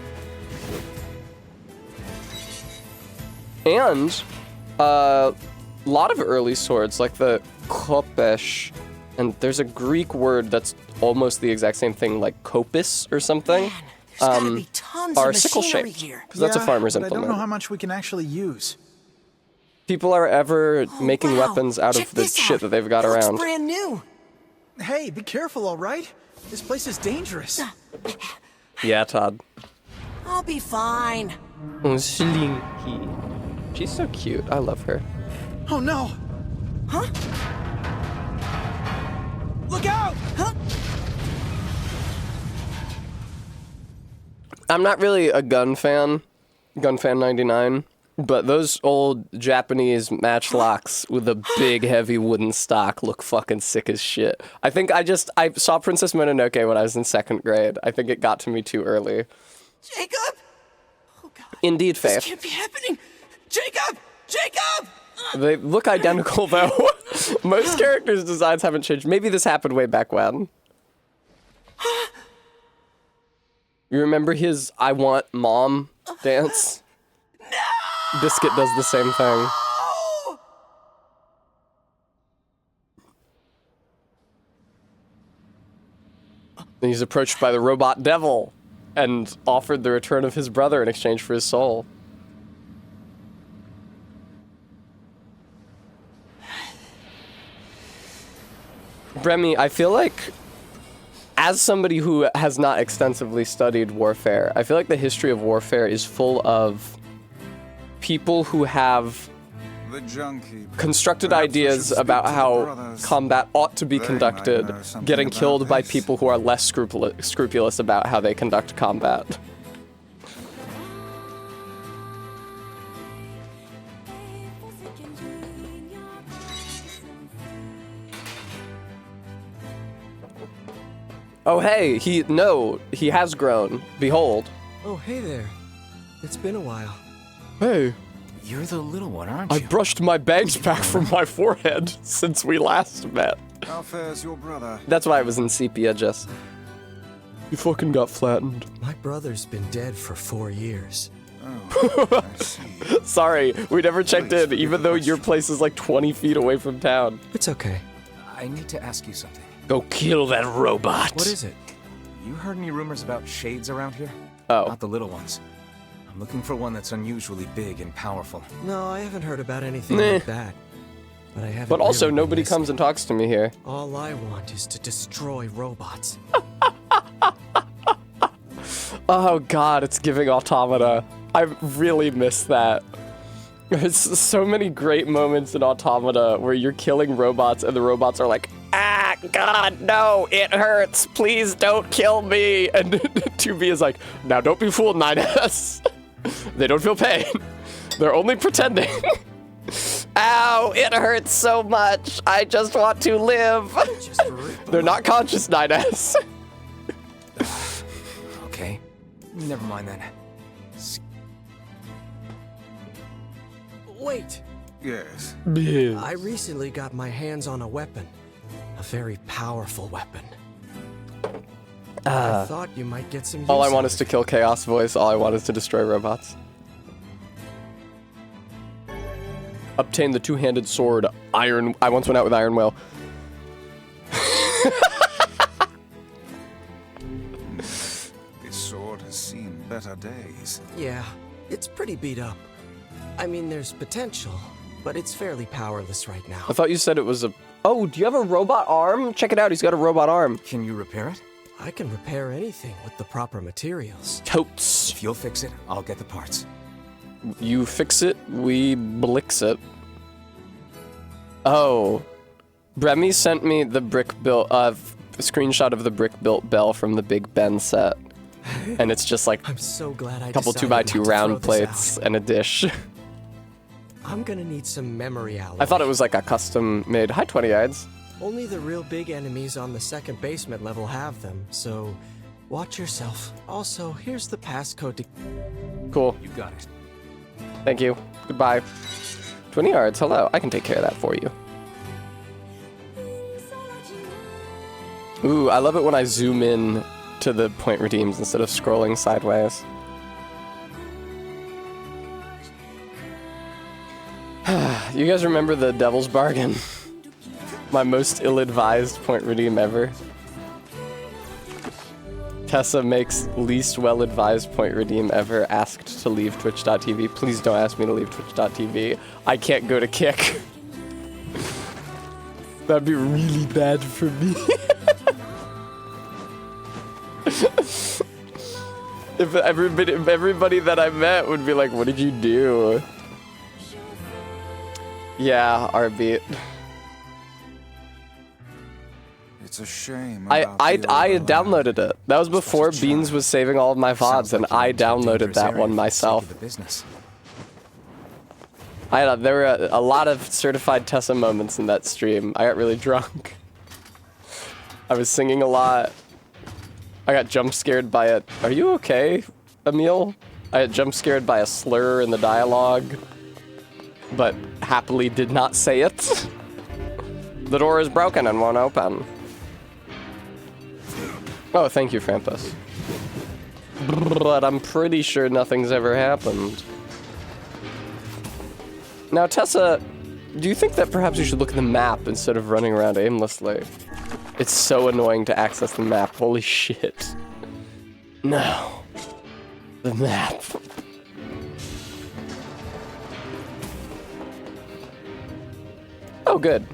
And a lot of early swords, like the kopesh, and there's a Greek word that's almost the exact same thing, like kopis or something, Man, there's gotta be tons are of sickle machinery shaped, here. because that's a farmer's but I don't implement. know how much we can actually use. People are ever making Wow, weapons out check of the this shit out. that they've got That looks around. brand new. Hey, be careful, all right? This place is dangerous. Yeah, Todd. I'll be fine. Oh, Slinky. She's so cute. I love her. Oh no! Huh? Look out! Huh? I'm not really a gun fan 99, but those old Japanese matchlocks with a big heavy wooden stock look fucking sick as shit. I think I saw Princess Mononoke when I was in 2nd grade. I think it got to me too early. Jacob! Oh god. Indeed, This Faith. can't be happening! Jacob! Jacob! They look identical though. Most characters' designs haven't changed. Maybe this happened way back when. You remember his I want mom dance? No! Biscuit does the same thing. Oh! And he's approached by the robot devil and offered the return of his brother in exchange for his soul. Bremy, I feel like, as somebody who has not extensively studied warfare, I feel like the history of warfare is full of people who have The junkie. constructed Perhaps we ideas should speak about to the how brothers. combat ought to be They might conducted, know something getting about killed by this. people who are less scrupulous about how they conduct combat. Oh hey, he has grown. Behold. Oh, hey there. It's been a while. Hey, You're the little one, aren't I you? brushed my bangs back from my forehead since we last met. How fares your brother? That's why I was in sepia, Jess. You fucking got flattened. My brother's been dead for 4 years. Oh, I see. Sorry, we never checked Please in, forgive even the though your question. place is like 20 feet away from town. It's okay. I need to ask you something. Go kill that robot. What is it? You heard any rumors about shades around here? Oh. Not the little ones. I'm looking for one that's unusually big and powerful. No, I haven't heard about anything Meh. like that. but I haven't. But also, really been nobody listening. comes and talks to me here. All I want is to destroy robots. Oh god, it's giving Automata. I really miss that. There's so many great moments in Automata where you're killing robots and the robots are like, ah, god, no, it hurts. Please don't kill me. And 2B is like, now don't be fooled, 9S. They don't feel pain. They're only pretending. Ow, it hurts so much. I just want to live. They're not conscious, 9S. Okay. Never mind then. Wait! Yes. I recently got my hands on a weapon. A very powerful weapon. I thought you might get some use All I out want of is to it. kill Chaos Voice. All I want is to destroy robots. Obtain the two-handed sword, Iron... I once went out with Iron Whale. This sword has seen better days. Yeah, it's pretty beat up. I mean, there's potential, but it's fairly powerless right now. I thought you said it was a... Oh, do you have a robot arm? Check it out, he's got a robot arm. Can you repair it? I can repair anything with the proper materials. Totes. If you'll fix it, I'll get the parts. You fix it, we blix it. Oh. Bremy sent me the brick-built... a screenshot of the brick-built bell from the Big Ben set. And it's just like I'm so glad I a couple decided 2x2 not to round throw this plates out. and a dish. I'm gonna need some memory alloy. I thought it was like a custom-made... Hi, 20 yards. Only the real big enemies on the second basement level have them, so watch yourself. Also, here's the passcode to... Cool. You got it. Thank you. Goodbye. 20 yards, hello. I can take care of that for you. Ooh, I love it when I zoom in to the point redeems instead of scrolling sideways. You guys remember the Devil's Bargain? My most ill-advised point redeem ever. Tessa makes least well-advised point redeem ever, asked to leave Twitch.tv. Please don't ask me to leave Twitch.tv. I can't go to Kick. That'd be really bad for me. If everybody that I met would be like, what did you do? Yeah, R-beat. It's a shame. I about the old downloaded it. That was before Such a Beans child. was saving all of my VODs, Sounds and like you I went to a downloaded dangerous that area one for the sake myself. of the business. There were a lot of certified Tessa moments in that stream. I got really drunk. I was singing a lot. I got jump scared by it. Are you okay, Emil? I got jump scared by a slur in the dialogue, but happily did not say it. The door is broken and won't open. Oh, thank you, Frampus. But I'm pretty sure nothing's ever happened. Now, Tessa, do you think that perhaps you should look at the map instead of running around aimlessly? It's so annoying to access the map. Holy shit. No. The map. Oh, good.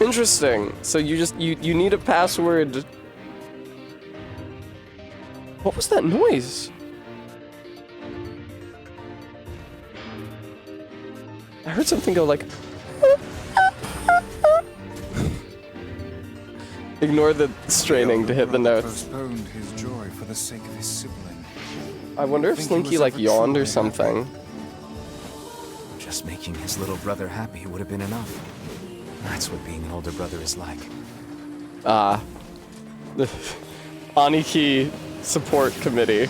Interesting. So you need a password. What was that noise? I heard something go like... Ignore the straining to hit the brother notes. Postponed his joy for the sake of his sibling. I wonder if Think he Slinky was like ever yawned or truly something. Just making his little brother happy would have been enough. That's what being an older brother is like. The Aniki Support Committee.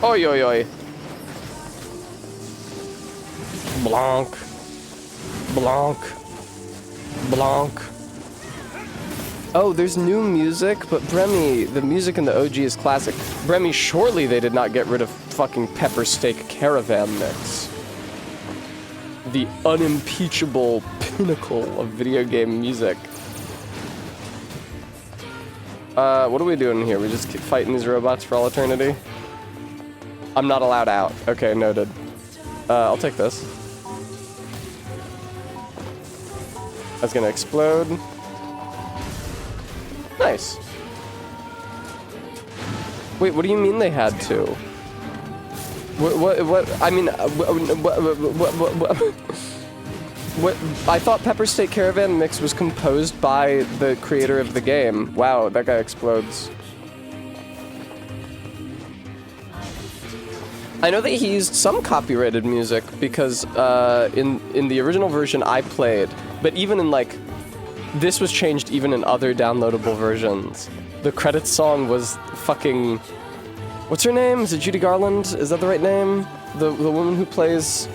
Oi, oi, oi. Blanc. Blanc. Blanc. Oh, there's new music, but Bremy, the music in the OG is classic. Bremy, surely they did not get rid of fucking Pepper Steak Caravan Mix. The unimpeachable pinnacle of video game music. What are we doing here? We just keep fighting these robots for all eternity? I'm not allowed out. Okay, noted. I'll take this. That's gonna explode. Nice. Wait, what do you mean they had to? What, I mean, what, I thought Pepper State Caravan Mix was composed by the creator of the game. Wow, that guy explodes. I know that he used some copyrighted music because in the original version I played, but even in like, this was changed even in other downloadable versions. The credits song was fucking, what's her name? Is it Judy Garland? Is that the right name? The woman who plays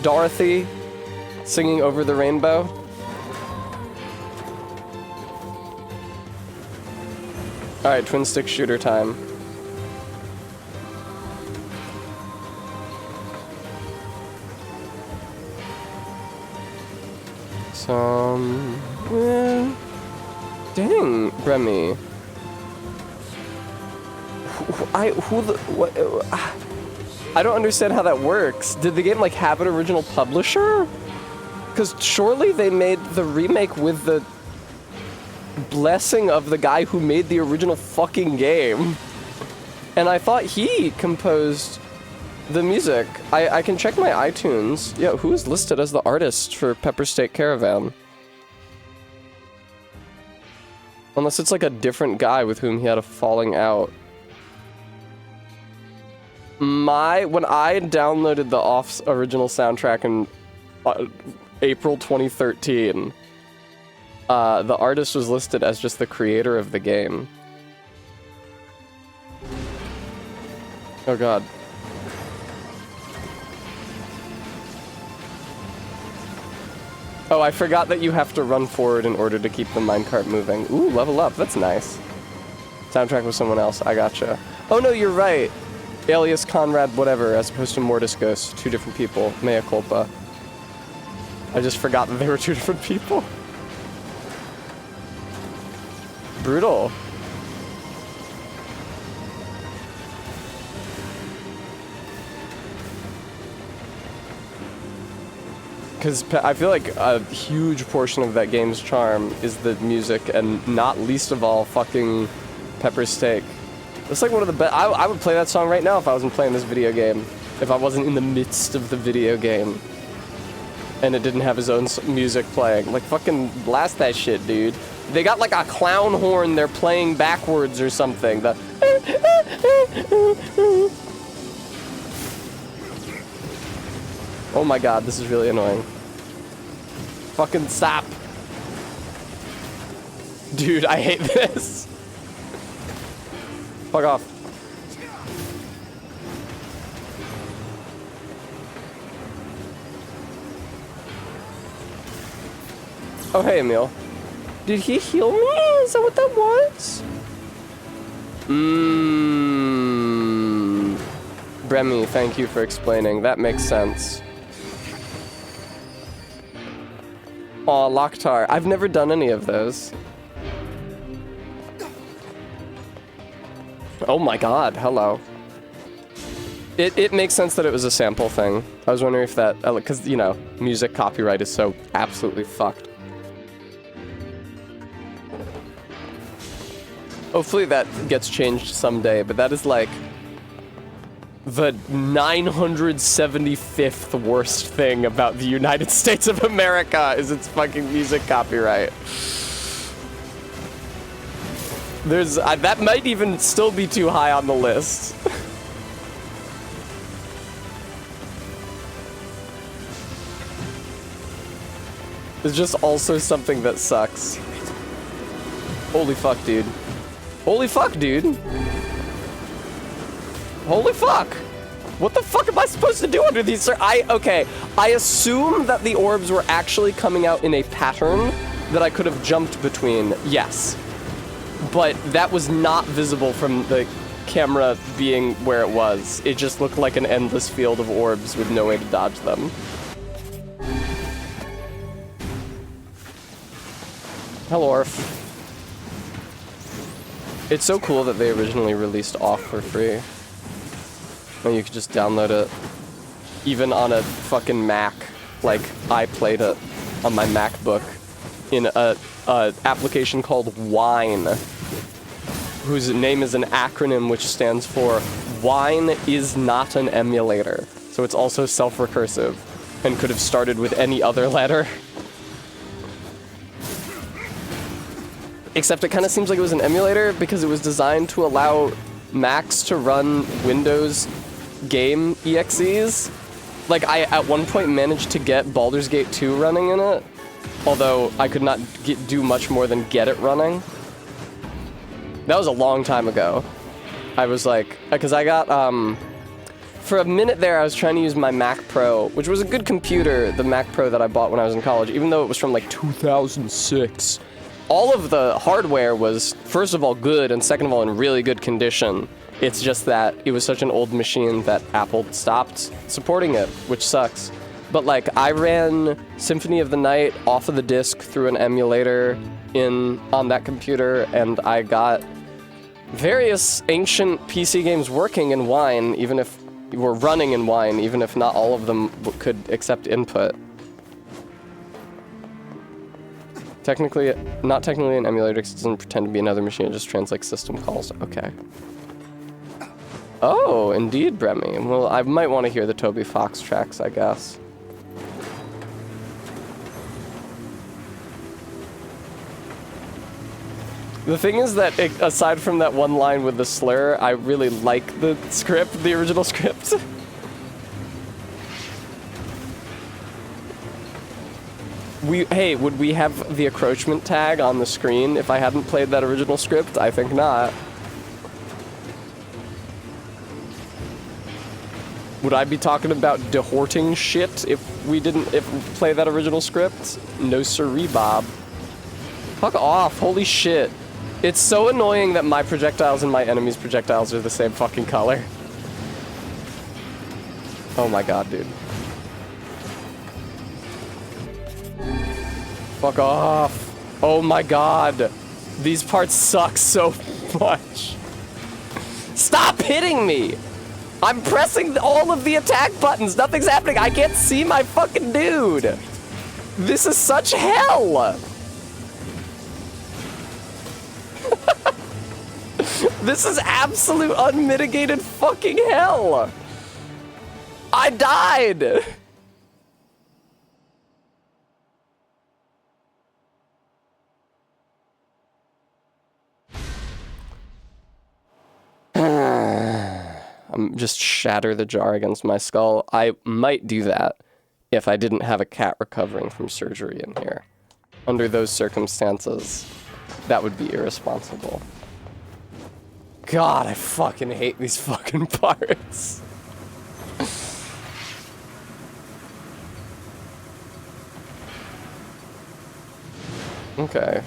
Dorothy singing Over the Rainbow? Alright, twin stick shooter time. Somewhere. Dang, Bremy. I don't understand how that works. Did the game like have an original publisher? Because surely they made the remake with the blessing of the guy who made the original fucking game. And I thought he composed the music. I can check my iTunes. Yeah, who is listed as the artist for Pepper State Caravan? Unless it's like a different guy with whom he had a falling out. When I downloaded the Off's original soundtrack in April 2013, the artist was listed as just the creator of the game. Oh god. Oh, I forgot that you have to run forward in order to keep the minecart moving. Ooh, level up. That's nice. Soundtrack with someone else. I gotcha. Oh no, you're right. Alias Conrad whatever, as opposed to Mortis Ghost. Two different people. Mea culpa. I just forgot that they were two different people. Brutal. Because I feel like a huge portion of that game's charm is the music, and not least of all, fucking Pepper Steak. It's like one of the best. I would play that song right now if I wasn't playing this video game. If I wasn't in the midst of the video game. And it didn't have his own music playing. Like, fucking blast that shit, dude. They got like a clown horn they're playing backwards or something. The oh my god, this is really annoying. Fucking stop. Dude, I hate this. Fuck off. Oh, hey, Emil. Did he heal me? Is that what that was? Bremy, thank you for explaining. That makes sense. Aw, Loktar. I've never done any of those. Oh my god, hello. It makes sense that it was a sample thing. I was wondering if that... Because, you know, music copyright is so absolutely fucked. Hopefully that gets changed someday, but that is like... the 975th worst thing about the United States of America is its fucking music copyright. There's... that might even still be too high on the list. It's just also something that sucks. Holy fuck, dude. Holy fuck, dude. Holy fuck! What the fuck am I supposed to do under these? Okay, I assume that the orbs were actually coming out in a pattern that I could have jumped between, yes. But that was not visible from the camera being where it was. It just looked like an endless field of orbs with no way to dodge them. Hello, Orf. It's so cool that they originally released Off for free. And you could just download it, even on a fucking Mac, like I played it. on my MacBook in a application called Wine, whose name is an acronym which stands for Wine is not an emulator. So it's also self-recursive and could have started with any other letter. Except it kind of seems like it was an emulator because it was designed to allow Macs to run Windows game EXEs. Like, I at one point managed to get Baldur's Gate 2 running in it, although I could not do much more than get it running. That was a long time ago. I was like, because I got, for a minute there I was trying to use my Mac Pro, which was a good computer, the Mac Pro that I bought when I was in college, even though it was from like 2006. All of the hardware was, first of all, good, and second of all, in really good condition. It's just that it was such an old machine that Apple stopped supporting it, which sucks. But like, I ran Symphony of the Night off of the disk through an emulator on that computer, and I got various ancient PC games working in Wine, even if were running in Wine, even if not all of them could accept input. Not technically an emulator, because it doesn't pretend to be another machine, it just translates system calls. Okay. Oh, indeed, Bremy. Well, I might want to hear the Toby Fox tracks, I guess. The thing is that, aside from that one line with the slur, I really like the script, the original script. Hey, would we have the encroachment tag on the screen if I hadn't played that original script? I think not. Would I be talking about dehorting shit if we play that original script? No siree, Bob. Fuck off, holy shit. It's so annoying that my projectiles and my enemy's projectiles are the same fucking color. Oh my god, dude. Fuck off. Oh my god. These parts suck so much. Stop hitting me! I'm pressing all of the attack buttons. Nothing's happening. I can't see my fucking dude. This is such hell. This is absolute unmitigated fucking hell. I died. I'm just shatter the jar against my skull. I might do that if I didn't have a cat recovering from surgery in here. Under those circumstances, that would be irresponsible. God, I fucking hate these fucking parts. Okay.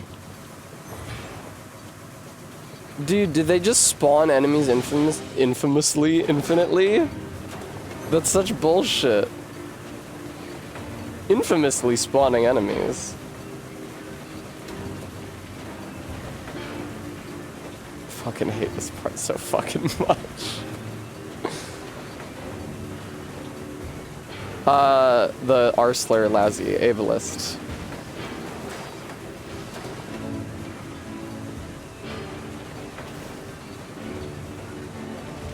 Dude, did they just spawn enemies infamously, infinitely? That's such bullshit. Infamously spawning enemies. Fucking hate this part so fucking much. The Arsler Lazi, Avalist.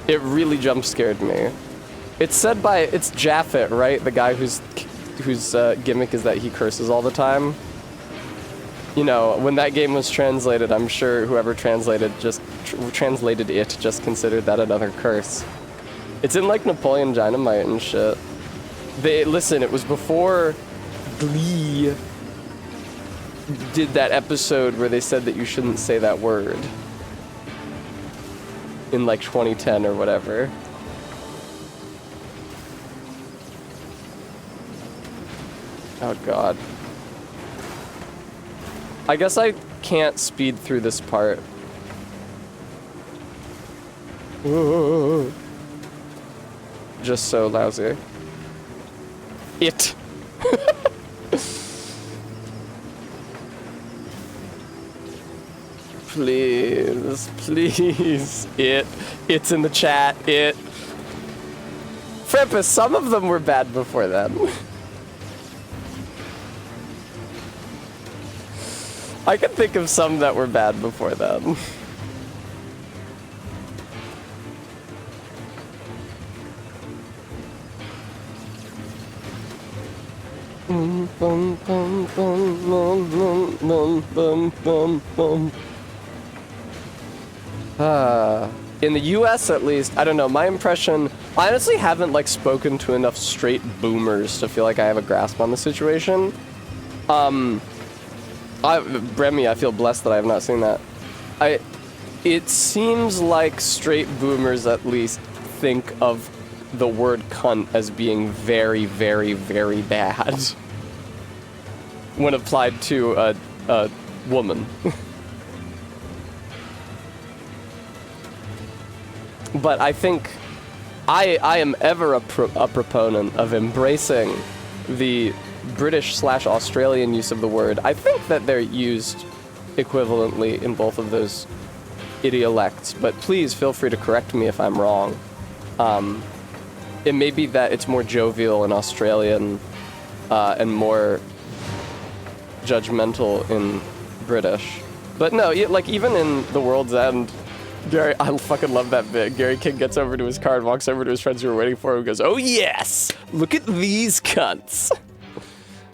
It really jump scared me. It's said by, it's Japheth, right? The guy whose gimmick is that he curses all the time. You know, when that game was translated, I'm sure whoever translated it just considered that another curse. It's in like Napoleon Dynamite and shit. Listen, it was before Glee did that episode where they said that you shouldn't say that word. In like 2010 or whatever. Oh god. I guess I can't speed through this part. Whoa. Just so lousy. It. Please, please. It's in the chat. Frampus, some of them were bad before then. I could think of some that were bad before then. In the US at least, I don't know, my impression, I honestly haven't like spoken to enough straight boomers to feel like I have a grasp on the situation. Bremy, I feel blessed that I have not seen that. It seems like straight boomers at least think of the word cunt as being very, very, very bad when applied to a woman. But I think I am ever a proponent of embracing the British/Australian use of the word. I think that they're used equivalently in both of those idiolects, but please feel free to correct me if I'm wrong. It may be that it's more jovial in Australian and more judgmental in British. But no, like even in The World's End, Gary, I fucking love that bit. Gary King gets over to his car and walks over to his friends who are waiting for him and goes, "Oh yes, look at these cunts."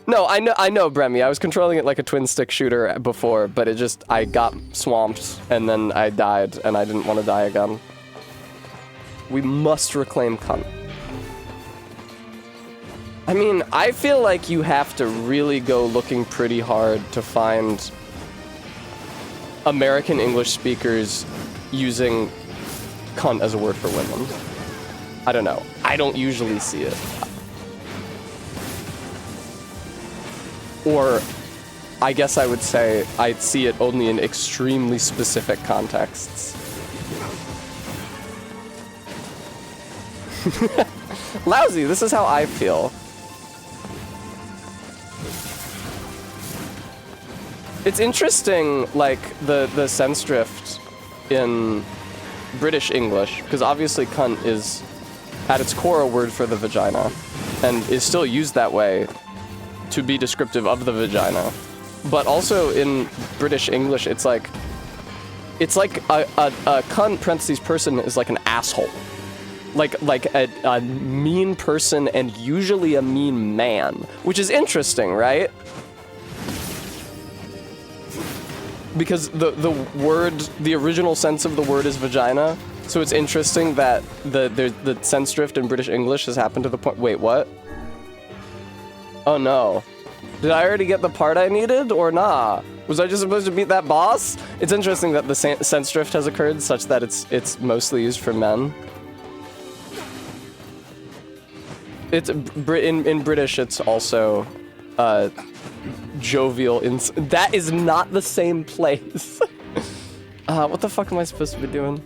No, I know, Bremy. I was controlling it like a twin stick shooter before, but I got swamped and then I died and I didn't want to die again. We must reclaim cunt. I mean, I feel like you have to really go looking pretty hard to find American English speakers using cunt as a word for women. I don't know. I don't usually see it. Or, I guess I would say I'd see it only in extremely specific contexts. Lousy, this is how I feel. It's interesting, like, the sense drift in British English, because obviously cunt is, at its core, a word for the vagina, and is still used that way to be descriptive of the vagina. But also in British English, it's like a cunt, parentheses, person is like an asshole. Like a mean person and usually a mean man, which is interesting, right? Because the original sense of the word is vagina, so it's interesting that the sense drift in British English has happened to the point. Wait, what? Oh no. Did I already get the part I needed, or nah? Was I just supposed to beat that boss? It's interesting that the sense drift has occurred such that it's mostly used for men. It's in British, it's also jovial. That is not the same place. What the fuck am I supposed to be doing?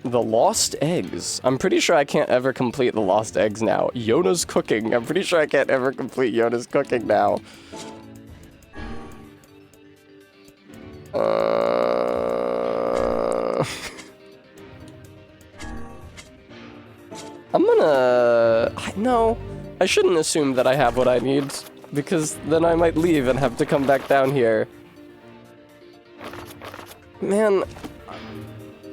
The Lost Eggs. I'm pretty sure I can't ever complete the Lost Eggs now. Yona's cooking. I'm pretty sure I can't ever complete Yona's cooking now. I'm gonna... No, I shouldn't assume that I have what I need, because then I might leave and have to come back down here. Man,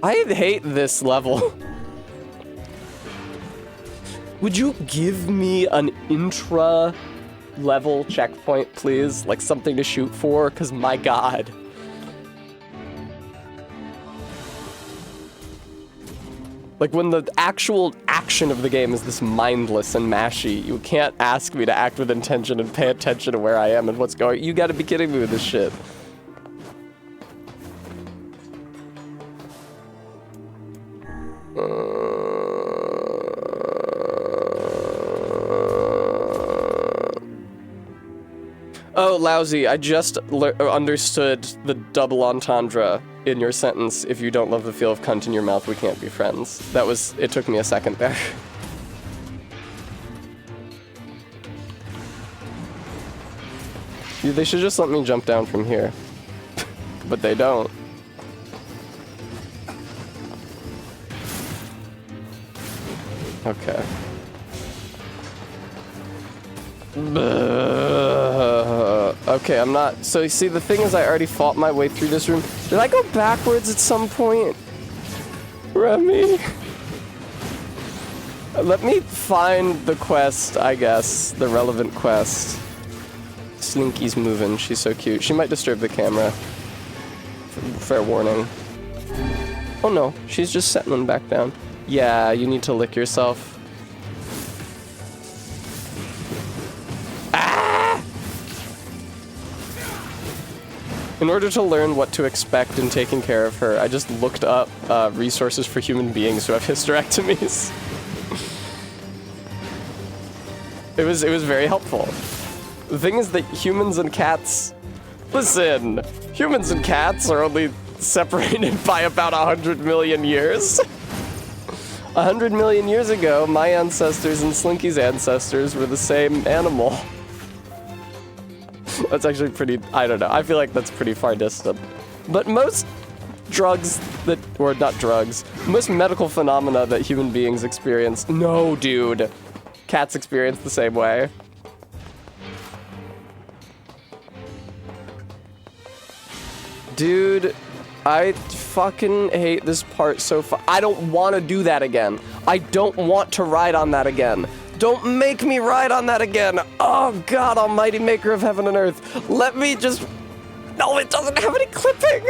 I hate this level. Would you give me an intra-level checkpoint, please? Like something to shoot for? Because my god. Like when the actual action of the game is this mindless and mashy, you can't ask me to act with intention and pay attention to where I am and what's going. You gotta be kidding me with this shit. Oh, Lousy, I just understood the double entendre in your sentence. If you don't love the feel of cunt in your mouth, we can't be friends. It took me a second there. They should just let me jump down from here. But they don't. Okay. Okay, I'm not... So, you see, the thing is I already fought my way through this room. Did I go backwards at some point? Remy? Let me find the quest, I guess. The relevant quest. Slinky's moving. She's so cute. She might disturb the camera. Fair warning. Oh no, she's just settling back down. Yeah, you need to lick yourself. In order to learn what to expect in taking care of her, I just looked up resources for human beings who have hysterectomies. It was very helpful. The thing is that humans and cats... Listen, humans and cats are only separated by about 100 million years. 100 million years ago, my ancestors and Slinky's ancestors were the same animal. That's actually pretty, I don't know, I feel like that's pretty far distant. But most drugs that, or not drugs, most medical phenomena that human beings experience, no dude, cats experience the same way. Dude, I fucking hate this part so far. I don't want to do that again. I don't want to ride on that again. Don't make me ride on that again. Oh, God almighty, maker of heaven and earth. Let me just... No, it doesn't have any clipping.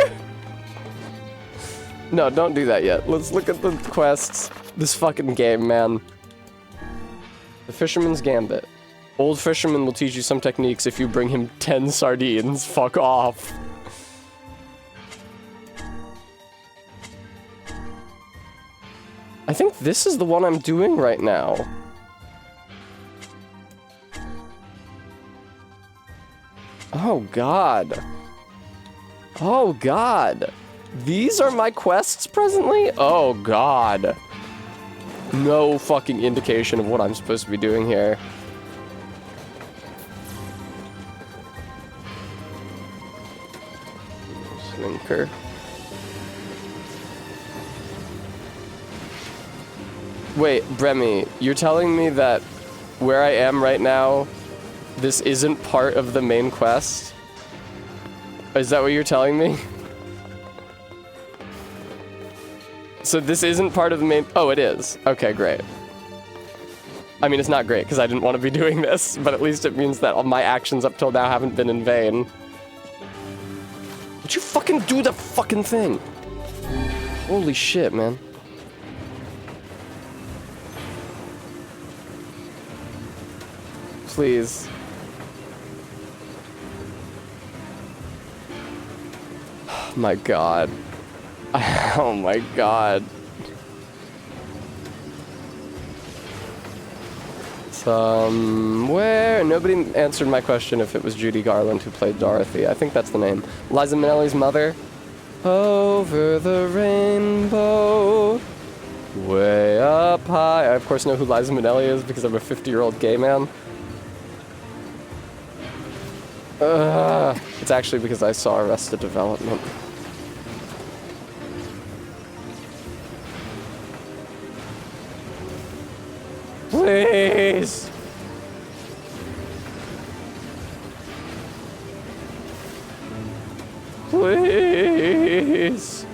No, don't do that yet. Let's look at the quests. This fucking game, man. The Fisherman's Gambit. Old fisherman will teach you some techniques if you bring him 10 sardines. Fuck off. I think this is the one I'm doing right now. Oh, God. Oh, God. These are my quests presently? Oh, God. No fucking indication of what I'm supposed to be doing here. Slinker. Wait, Bremy, you're telling me that where I am right now, this isn't part of the main quest? Is that what you're telling me? So this isn't part of the main... Oh, it is. Okay, great. I mean, it's not great, because I didn't want to be doing this, but at least it means that all my actions up till now haven't been in vain. Would you fucking do the fucking thing? Holy shit, man. Please. Oh my God. Oh my God. Somewhere. Nobody answered my question if it was Judy Garland who played Dorothy. I think that's the name. Liza Minnelli's mother. Over the rainbow. Way up high. I, of course, know who Liza Minnelli is because I'm a 50-year-old gay man. It's actually because I saw Arrested Development. Please! Please!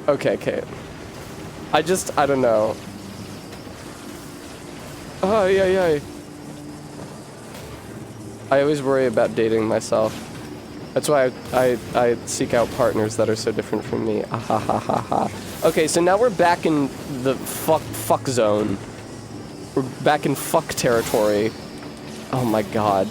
Okay, Kate. I don't know. Oh, yeah. I always worry about dating myself. That's why I seek out partners that are so different from me. Ah, ha, ha, ha, ha. Okay, so now we're back in the fuck zone. We're back in fuck territory. Oh my God.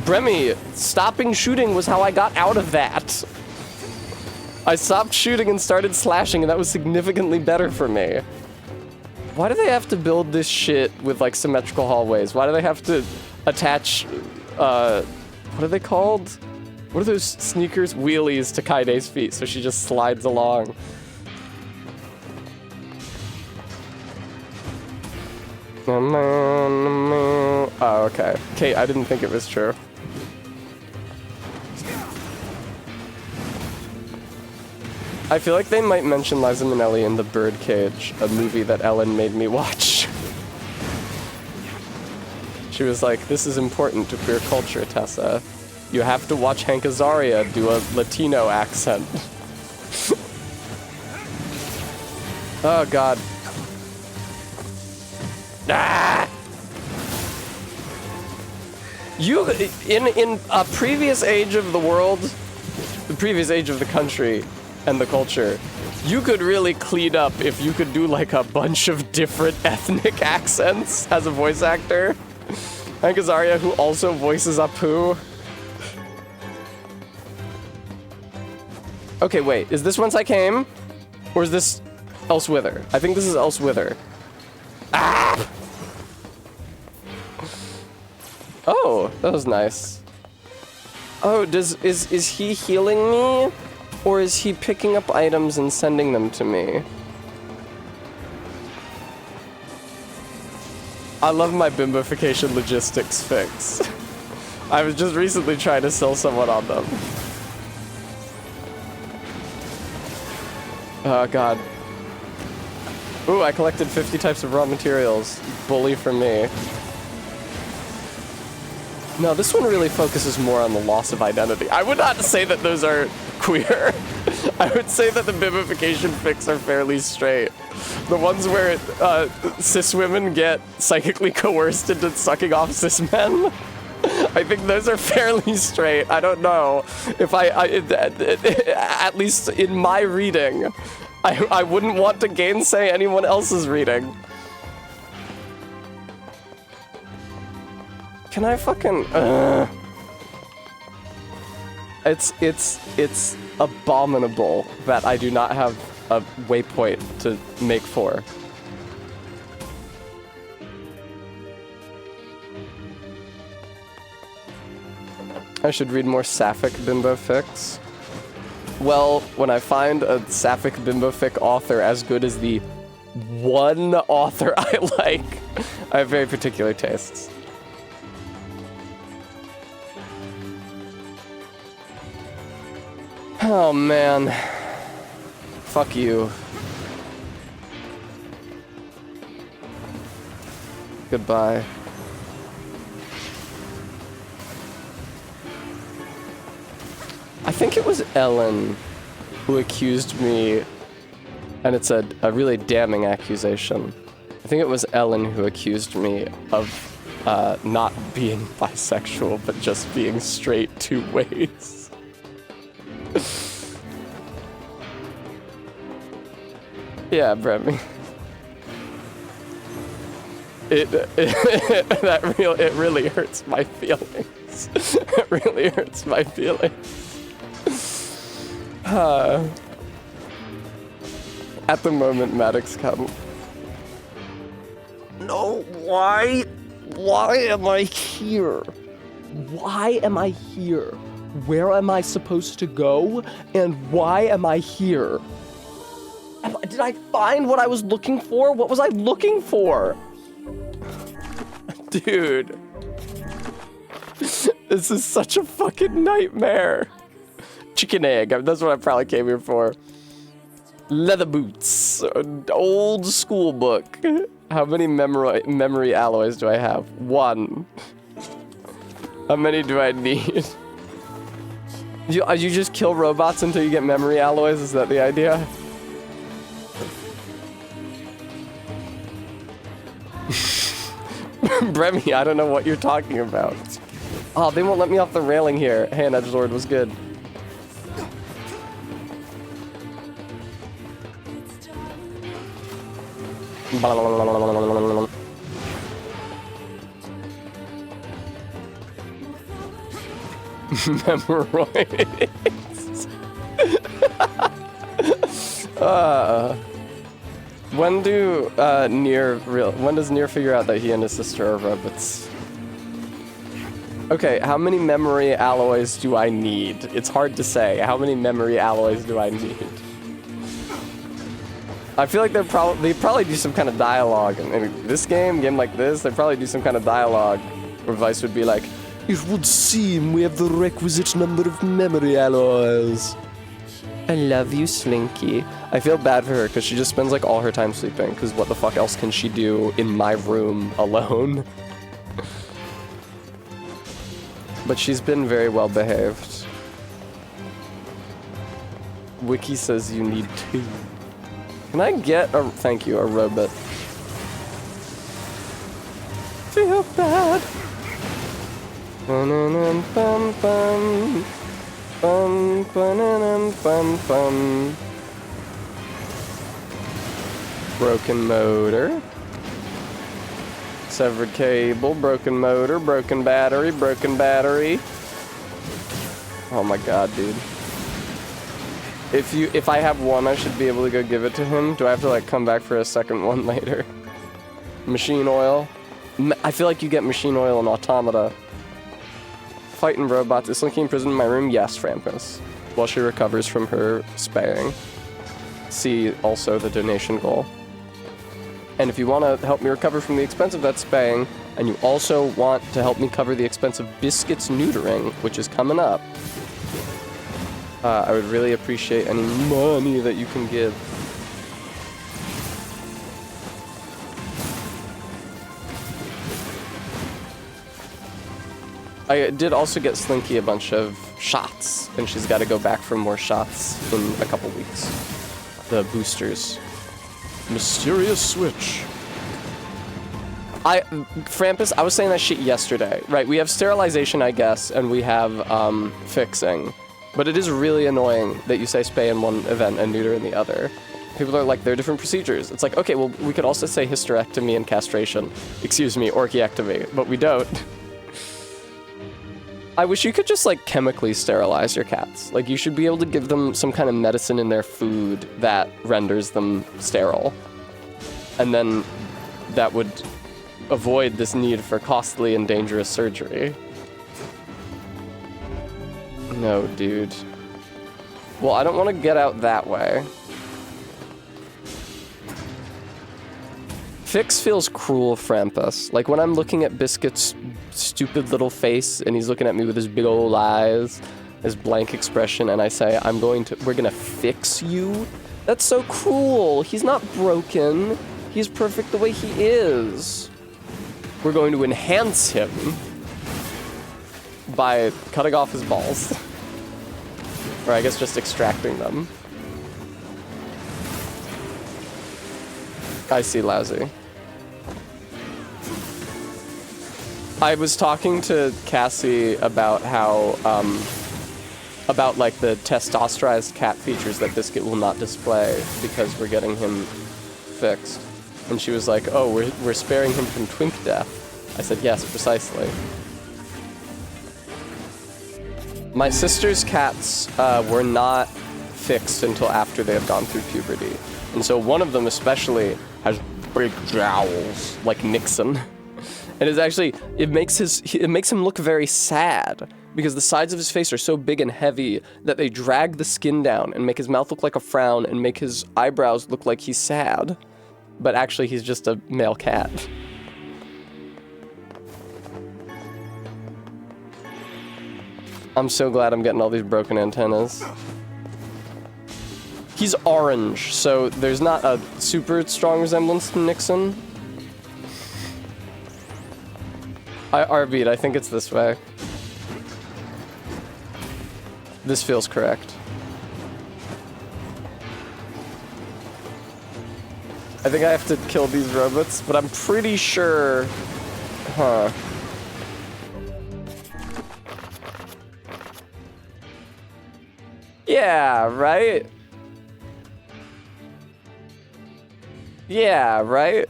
Bremy, stopping shooting was how I got out of that. I stopped shooting and started slashing, and that was significantly better for me. Why do they have to build this shit with, like, symmetrical hallways? Why do they have to attach, what are they called? What are those sneakers? Wheelies to Kaide's feet, so she just slides along. Oh, okay. Kate, I didn't think it was true. I feel like they might mention Liza Minnelli in The Birdcage, a movie that Ellen made me watch. She was like, this is important to queer culture, Tessa. You have to watch Hank Azaria do a Latino accent. Oh, God. Ah! You, in a previous age of the world, the previous age of the country and the culture, you could really clean up if you could do like a bunch of different ethnic accents as a voice actor. Hank Azaria, who also voices Apu. Okay, wait, is this Whence I Came? Or is this Elsewhither? I think this is Elsewhither. Ah! Oh, that was nice. Oh, is he healing me? Or is he picking up items and sending them to me? I love my bimbofication logistics fix. I was just recently trying to sell someone on them. Oh, God. Ooh, I collected 50 types of raw materials. Bully for me. No, this one really focuses more on the loss of identity. I would not say that those are queer. I would say that the bimbofication fics are fairly straight. The ones where cis women get psychically coerced into sucking off cis men, I think those are fairly straight. I don't know if at least in my reading, I wouldn't want to gainsay anyone else's reading. Can I fucking, It's abominable that I do not have a waypoint to make for. I should read more sapphic bimbo fics. Well, when I find a sapphic bimbo fic author as good as the one author I like, I have very particular tastes. Oh, man. Fuck you. Goodbye. I think it was Ellen who accused me, and it's a really damning accusation. I think it was Ellen who accused me of not being bisexual, but just being straight two ways. Yeah, Bremy. It really hurts my feelings. It really hurts my feelings. At the moment, Maddox come. No, why? Why am I here? Why am I here? Where am I supposed to go? And why am I here? Did I find what I was looking for? What was I looking for? Dude. This is such a fucking nightmare. Chicken egg, that's what I probably came here for. Leather boots, an old school book. How many memory alloys do I have? 1. How many do I need? You just kill robots until you get memory alloys? Is that the idea? Bremy, I don't know what you're talking about. Oh, they won't let me off the railing here. Hey, Edgelord was good. Memoroids. When does Nier figure out that he and his sister are robots? Okay, how many memory alloys do I need? It's hard to say. How many memory alloys do I need? I feel like they probably do some kind of dialogue. In this game like this, they probably do some kind of dialogue where Vice would be like, "It would seem we have the requisite number of memory alloys." I love you, Slinky. I feel bad for her because she just spends like all her time sleeping, because what the fuck else can she do in my room alone? But she's been very well behaved. Wiki says you need 2. Can I get a, thank you, a robot? Feel bad. Bum, bum, bum. Bum, bum, bum, bum. Broken motor. Severed cable, broken motor, broken battery, broken battery. Oh my god, dude. If I have one, I should be able to go give it to him. Do I have to like come back for a second one later? Machine oil. I feel like you get machine oil in Automata. Fighting robots. Is Slinky in prison in my room? Yes, Frampus. While she recovers from her spaying. See also the donation goal. And if you want to help me recover from the expense of that spaying, and you also want to help me cover the expense of Biscuit's neutering, which is coming up, I would really appreciate any money that you can give. I did also get Slinky a bunch of shots, and she's got to go back for more shots in a couple weeks. The boosters. Mysterious switch. Frampus, I was saying that shit yesterday. Right, we have sterilization, I guess, and we have fixing. But it is really annoying that you say spay in one event and neuter in the other. People are like, they're different procedures. It's like, okay, well, we could also say hysterectomy and castration. Excuse me, orchiectomy, but we don't. I wish you could just, like, chemically sterilize your cats. Like, you should be able to give them some kind of medicine in their food that renders them sterile. And then that would avoid this need for costly and dangerous surgery. No, dude. Well, I don't want to get out that way. Fix feels cruel, Frampus. Like, when I'm looking at Biscuit's stupid little face, and he's looking at me with his big old eyes, his blank expression, and I say, we're gonna fix you? That's so cruel. He's not broken. He's perfect the way he is. We're going to enhance him by cutting off his balls. Or I guess just extracting them. I see, Lousy. I was talking to Cassie about how, about like the testosterized cat features that Biscuit will not display because we're getting him fixed. And she was like, oh, we're sparing him from twink death. I said, yes, precisely. My sister's cats were not fixed until after they have gone through puberty. And so one of them especially has big jowls, like Nixon. And it's actually, it makes him look very sad, because the sides of his face are so big and heavy that they drag the skin down and make his mouth look like a frown and make his eyebrows look like he's sad. But actually, he's just a male cat. I'm so glad I'm getting all these broken antennas. He's orange, so there's not a super strong resemblance to Nixon. I think it's this way. This feels correct. I think I have to kill these robots, but I'm pretty sure... Huh. Yeah, right? Yeah, right?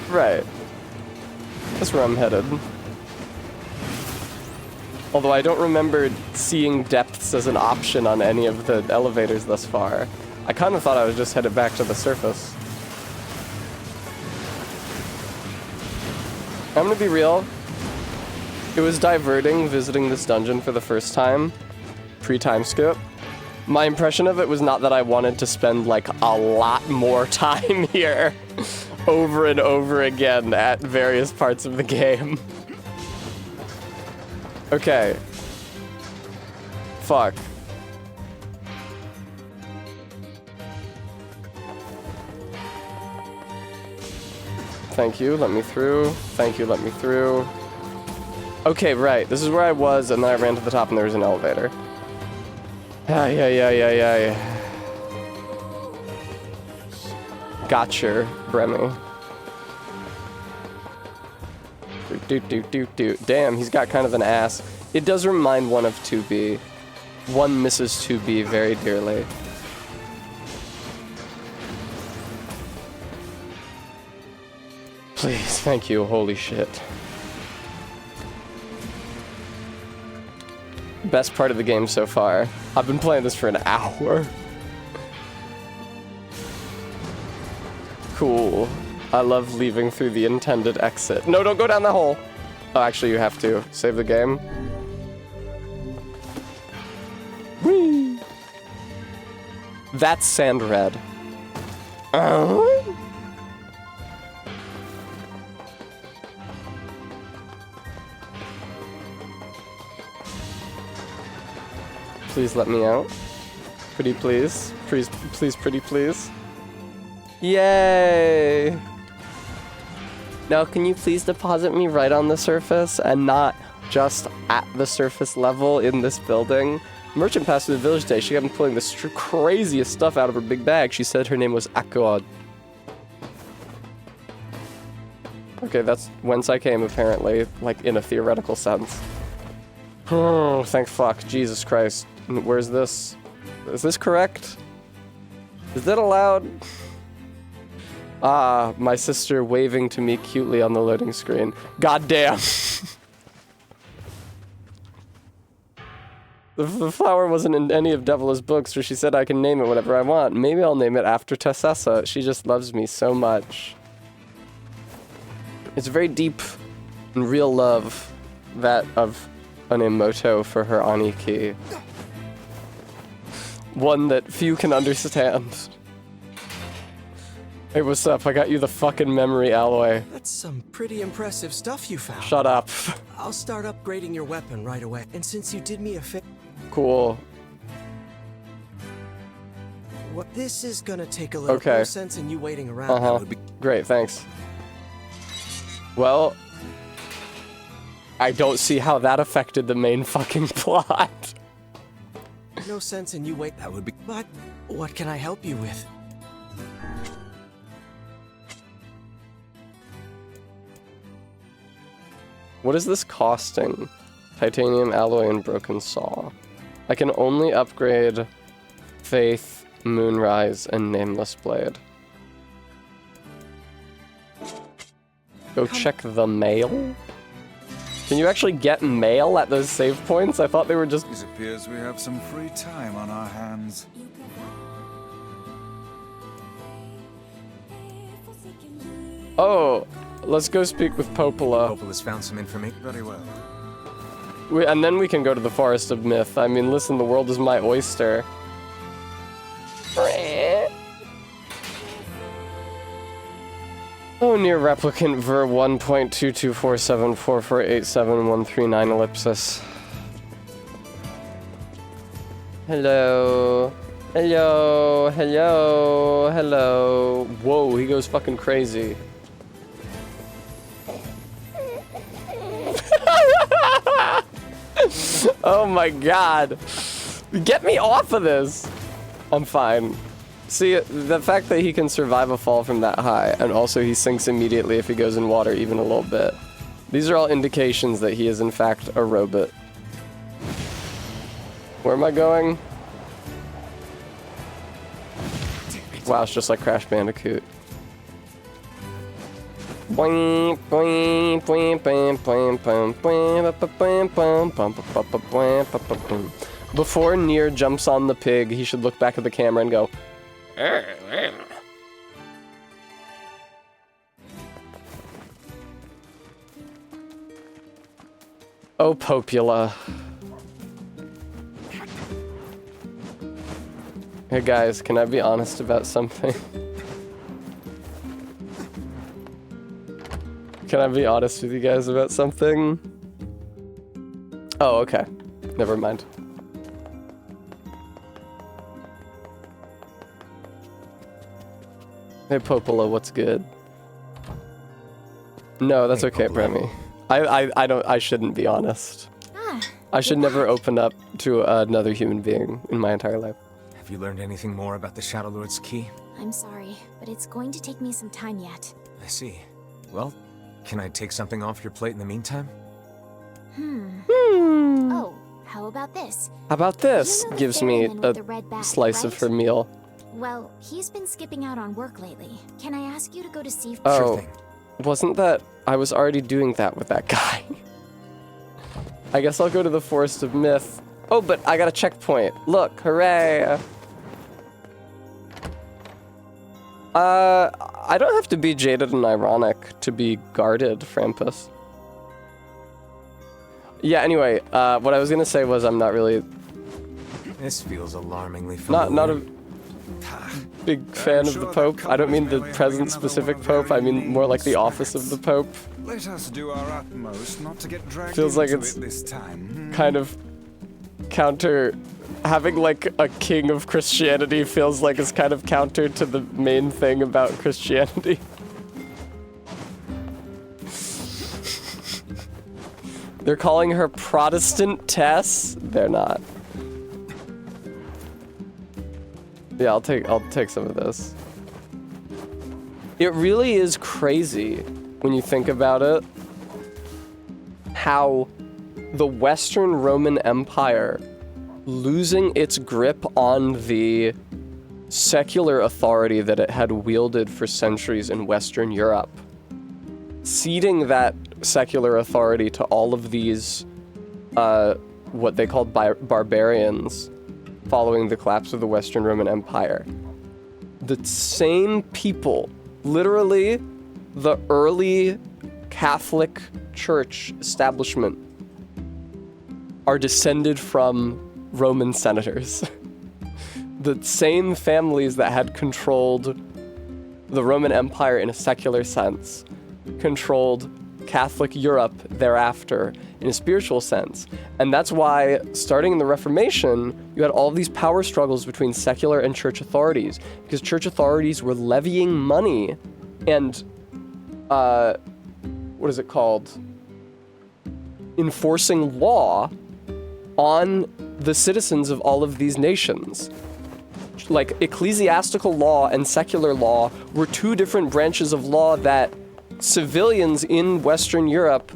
Right. That's where I'm headed. Although I don't remember seeing depths as an option on any of the elevators thus far. I kind of thought I was just headed back to the surface. I'm gonna be real. It was diverting visiting this dungeon for the first time, pre-time skip, My impression of it was not that I wanted to spend like a lot more time here over and over again at various parts of the game. Okay. Fuck. Thank you, let me through. Thank you, let me through. Okay, right. This is where I was, and then I ran to the top and there was an elevator. Yeah. Gotcha, Bremy. Damn, he's got kind of an ass. It does remind one of 2B. One misses 2B very dearly. Please, thank you, holy shit. Best part of the game so far. I've been playing this for an hour. Cool. I love leaving through the intended exit. No, don't go down the hole. Oh, actually, you have to. Save the game. Whee! That's sand red. Please let me out. Pretty please. Please, pretty please. Yay! Now, can you please deposit me right on the surface and not just at the surface level in this building? Merchant passed through the village today. She kept pulling the craziest stuff out of her big bag. She said her name was Akod. Okay, that's whence I came, apparently, like in a theoretical sense. Oh, thank fuck. Jesus Christ. Where's this? Is this correct? Is that allowed? Ah, my sister waving to me cutely on the loading screen. God damn. The flower wasn't in any of Devola's books where she said I can name it whatever I want. Maybe I'll name it after Tessessa. She just loves me so much. It's very deep and real love, that of an emoto for her Aniki. One that few can understand. Hey, what's up? I got you the fucking memory alloy. That's some pretty impressive stuff you found. Shut up. I'll start upgrading your weapon right away. And since you did me a Cool. what this is gonna take a little Okay. more sense in you waiting around. That would be Great, thanks. Well, I don't see how that affected the main fucking plot. no sense in you wait. That would be. But what can I help you with? What is this costing? Titanium alloy and broken saw. I can only upgrade Faith, Moonrise, and Nameless Blade. Go check the mail? Can you actually get mail at those save points? I thought they were just... It appears we have some free time on our hands. Oh, let's go speak with Popola. Popola's found some information. Very well. And then we can go to the Forest of Myth. I mean, listen, the world is my oyster. Oh, Nier Replicant ver 1.22474487139 ellipsis. Hello. Hello. Hello. Hello. Whoa, he goes fucking crazy. Oh my god. Get me off of this. I'm fine. See, the fact that he can survive a fall from that high, and also he sinks immediately if he goes in water even a little bit. These are all indications that he is in fact a robot. Where am I going? Wow, it's just like Crash Bandicoot. Before Nier jumps on the pig, he should look back at the camera and go, oh, Popula. Hey guys, can I be honest about something? Can I be honest with you guys about something? Oh, okay. Never mind. Hey Popola, what's good? No, that's okay, Bremy. I shouldn't be honest. I should never open up to another human being in my entire life. Have you learned anything more about the Shadow Lord's key? I'm sorry, but it's going to take me some time yet. I see. Well, can I take something off your plate in the meantime? Oh, how about this? How about this? You know the Gives me ferryman with the red a bag, slice of right? her meal. Well, he's been skipping out on work lately. Can I ask you to go to see if... Oh, Sure thing. wasn't that... I was already doing that with that guy. I guess I'll go to the Forest of Myth. Oh, but I got a checkpoint. Look, hooray! I don't have to be jaded and ironic to be guarded, Frampus. Yeah, anyway, what I was gonna say was I'm not really... This feels alarmingly familiar. Not a big fan of the Pope. I don't mean the present specific Pope, I mean more like the office of the Pope. Let us do our utmost not to get dragged Feels like into it's it this time. kind of counter... Having like a king of Christianity feels like it's kind of counter to the main thing about Christianity. They're calling her Protestant Tess? They're not. Yeah, I'll take some of this. It really is crazy when you think about it how the Western Roman Empire losing its grip on the secular authority that it had wielded for centuries in Western Europe, ceding that secular authority to all of these, what they called barbarians, following the collapse of the Western Roman Empire. The same people, literally the early Catholic Church establishment, are descended from Roman senators. The same families that had controlled the Roman Empire in a secular sense controlled Catholic Europe thereafter in a spiritual sense. And that's why, starting in the Reformation, you had all of these power struggles between secular and church authorities, because church authorities were levying money and, what is it called? Enforcing law on the citizens of all of these nations. Like, ecclesiastical law and secular law were two different branches of law that civilians in Western Europe,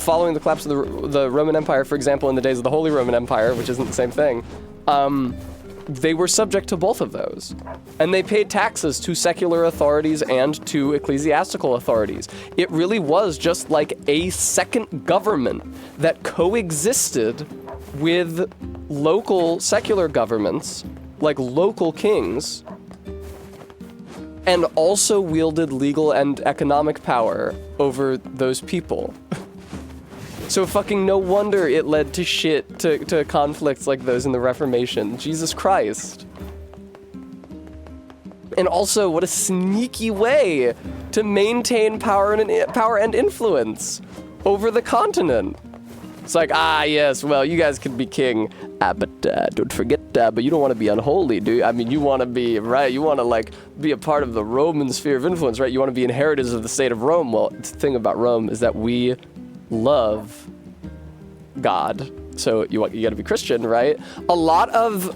following the collapse of the Roman Empire, for example, in the days of the Holy Roman Empire, which isn't the same thing, they were subject to both of those. And they paid taxes to secular authorities and to ecclesiastical authorities. It really was just like a second government that coexisted with local secular governments, like local kings, and also wielded legal and economic power over those people. So fucking no wonder it led to shit, to conflicts like those in the Reformation. Jesus Christ. And also, what a sneaky way to maintain power and influence over the continent. It's like, yes, well, you guys could be king, but don't forget, but you don't want to be unholy, do you? I mean, you want to be, right, you want to, like, be a part of the Roman sphere of influence, right? You want to be inheritors of the state of Rome. Well, the thing about Rome is that we love God, so you gotta be Christian, right? A lot of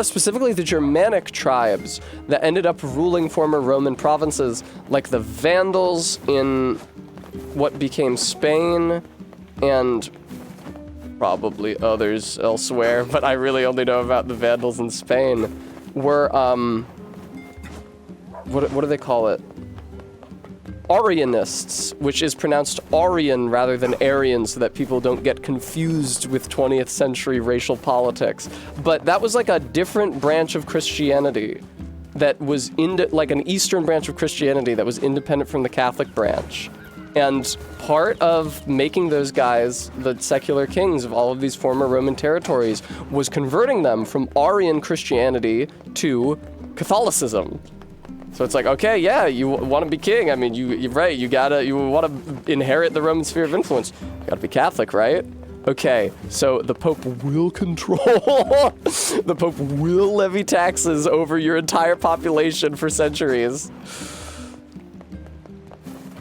specifically the Germanic tribes that ended up ruling former Roman provinces, like the Vandals in what became Spain, and probably others elsewhere, but I really only know about the Vandals in Spain, were, what do they call it? Arianists, which is pronounced Aryan rather than Aryan so that people don't get confused with 20th century racial politics. But that was like a different branch of Christianity that was like an Eastern branch of Christianity that was independent from the Catholic branch. And part of making those guys the secular kings of all of these former Roman territories was converting them from Arian Christianity to Catholicism. So it's like, okay, yeah, you want to be king. I mean, you're right. You want to inherit the Roman sphere of influence. You gotta be Catholic, right? Okay, so the Pope will control. The Pope will levy taxes over your entire population for centuries.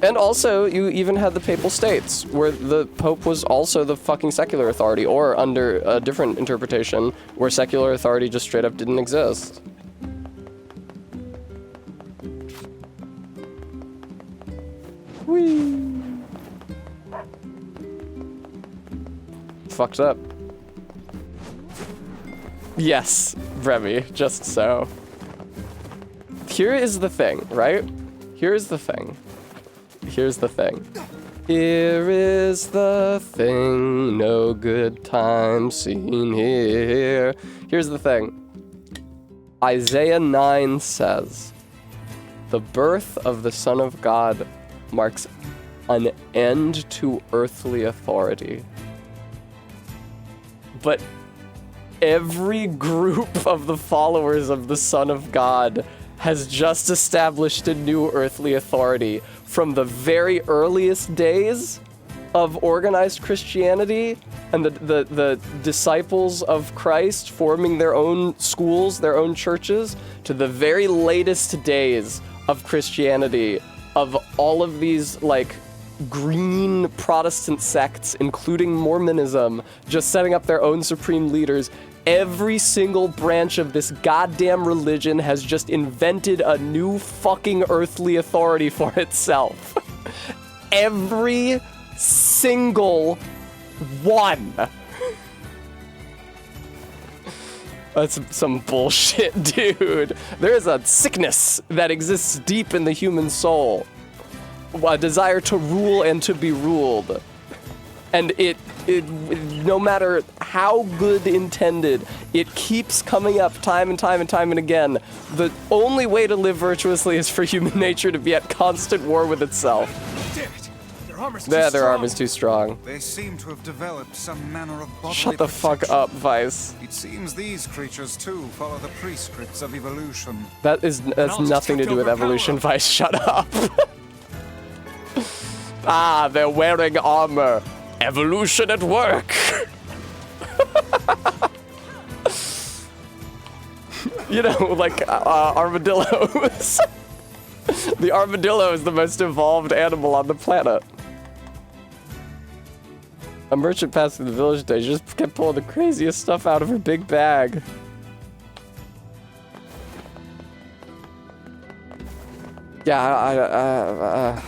And also, you even had the Papal States, where the Pope was also the fucking secular authority, or under a different interpretation, where secular authority just straight up didn't exist. Whee! Fucked up. Yes, Remy, just so. Here is the thing, right? Here's the thing. Here's the thing. Here is the thing, no good time seen here. Here's the thing. Isaiah 9 says, the birth of the Son of God marks an end to earthly authority. But every group of the followers of the Son of God has just established a new earthly authority. From the very earliest days of organized Christianity and the disciples of Christ forming their own schools, their own churches, to the very latest days of Christianity, of all of these, like, green Protestant sects, including Mormonism, just setting up their own supreme leaders. Every single branch of this goddamn religion has just invented a new fucking earthly authority for itself. Every single one. That's some bullshit, dude. There is a sickness that exists deep in the human soul. A desire to rule and to be ruled. And it no matter how good intended, it keeps coming up time and time and time and again. The only way to live virtuously is for human nature to be at constant war with itself. Damn it! Their armor's too strong. Their arm is too strong. They seem to have developed some manner of bodily Shut the fuck protection. up, Vice. It seems these creatures too follow the prescripts of evolution. That's nothing to do with evolution, Vice. Shut up. Ah, they're wearing armor. Evolution at work. You know, like armadillos. The armadillo is the most evolved animal on the planet. A merchant passed through the village today. She just kept pulling the craziest stuff out of her big bag. Yeah,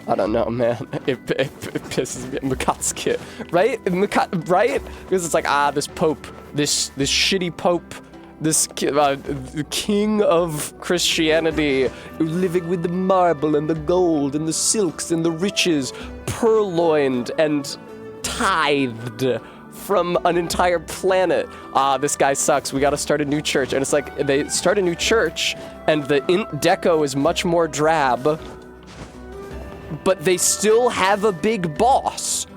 I don't know, man. It pisses me. Mikatsuki, right? Right? Because it's like, this pope, this shitty pope, this king of Christianity, living with the marble and the gold and the silks and the riches, purloined and tithed from an entire planet. This guy sucks. We gotta start a new church. And it's like, they start a new church, and the deco is much more drab, but they still have a big boss.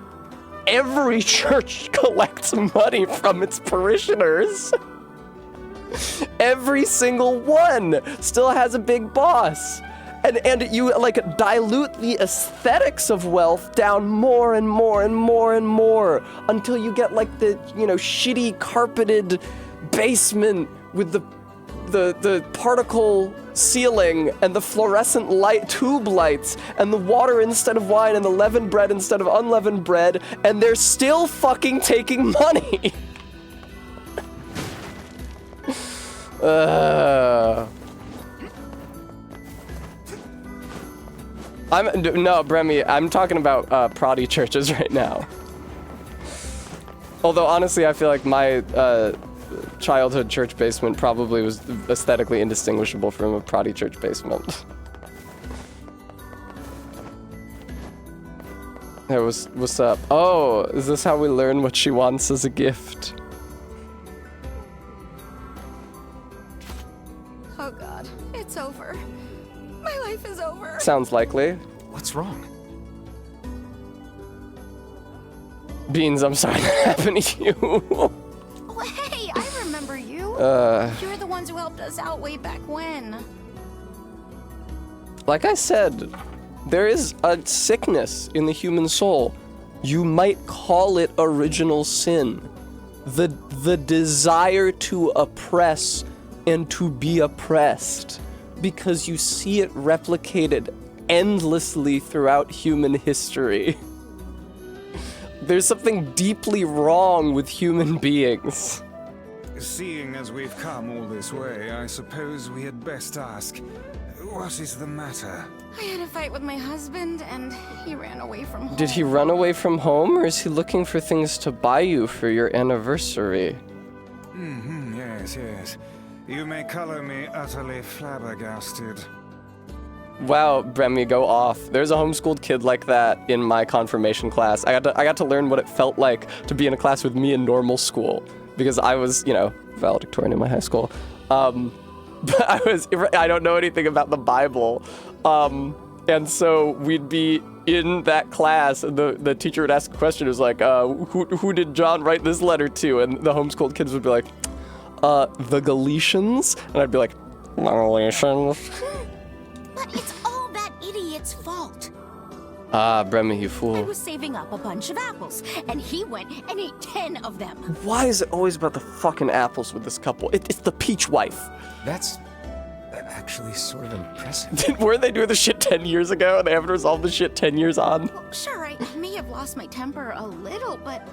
Every church collects money from its parishioners. Every single one still has a big boss. And you, like, dilute the aesthetics of wealth down more and more and more and more until you get, like, the, shitty carpeted basement with the particle ceiling and the fluorescent light tube lights and the water instead of wine and the leavened bread instead of unleavened bread, and they're still fucking taking money. No, Bremy, I'm talking about Protty churches right now. Although honestly, I feel like my childhood church basement probably was aesthetically indistinguishable from a Protty church basement. Hey, what's up? Oh, is this how we learn what she wants as a gift? Oh god, it's over. My life is over. Sounds likely. What's wrong? Beans, I'm sorry that happened to you. Oh, hey, I remember you. You're the ones who helped us out way back when. Like I said, there is a sickness in the human soul. You might call it original sin. The desire to oppress and to be oppressed, because you see it replicated endlessly throughout human history. There's something deeply wrong with human beings. Seeing as we've come all this way, I suppose we had best ask, what is the matter? I had a fight with my husband, and he ran away from home. Did he run away from home, or is he looking for things to buy you for your anniversary? Yes. You may color me utterly flabbergasted. Wow, Bremy, go off. There's a homeschooled kid like that in my confirmation class. I got to learn what it felt like to be in a class with me in normal school, because I was, valedictorian in my high school. But I don't know anything about the Bible. And so we'd be in that class, and the teacher would ask a question. It was like, who did John write this letter to? And the homeschooled kids would be like, the Galatians? And I'd be like, Galatians? But it's all that idiot's fault. Ah, Bremy, you I fool. was saving up a bunch of apples, and he went and ate 10 of them. Why is it always about the fucking apples with this couple? It's the peach wife. That's actually sort of impressive. Weren't they doing the shit 10 years ago, and they haven't resolved the shit 10 years on? Well, sure, I may have lost my temper a little, but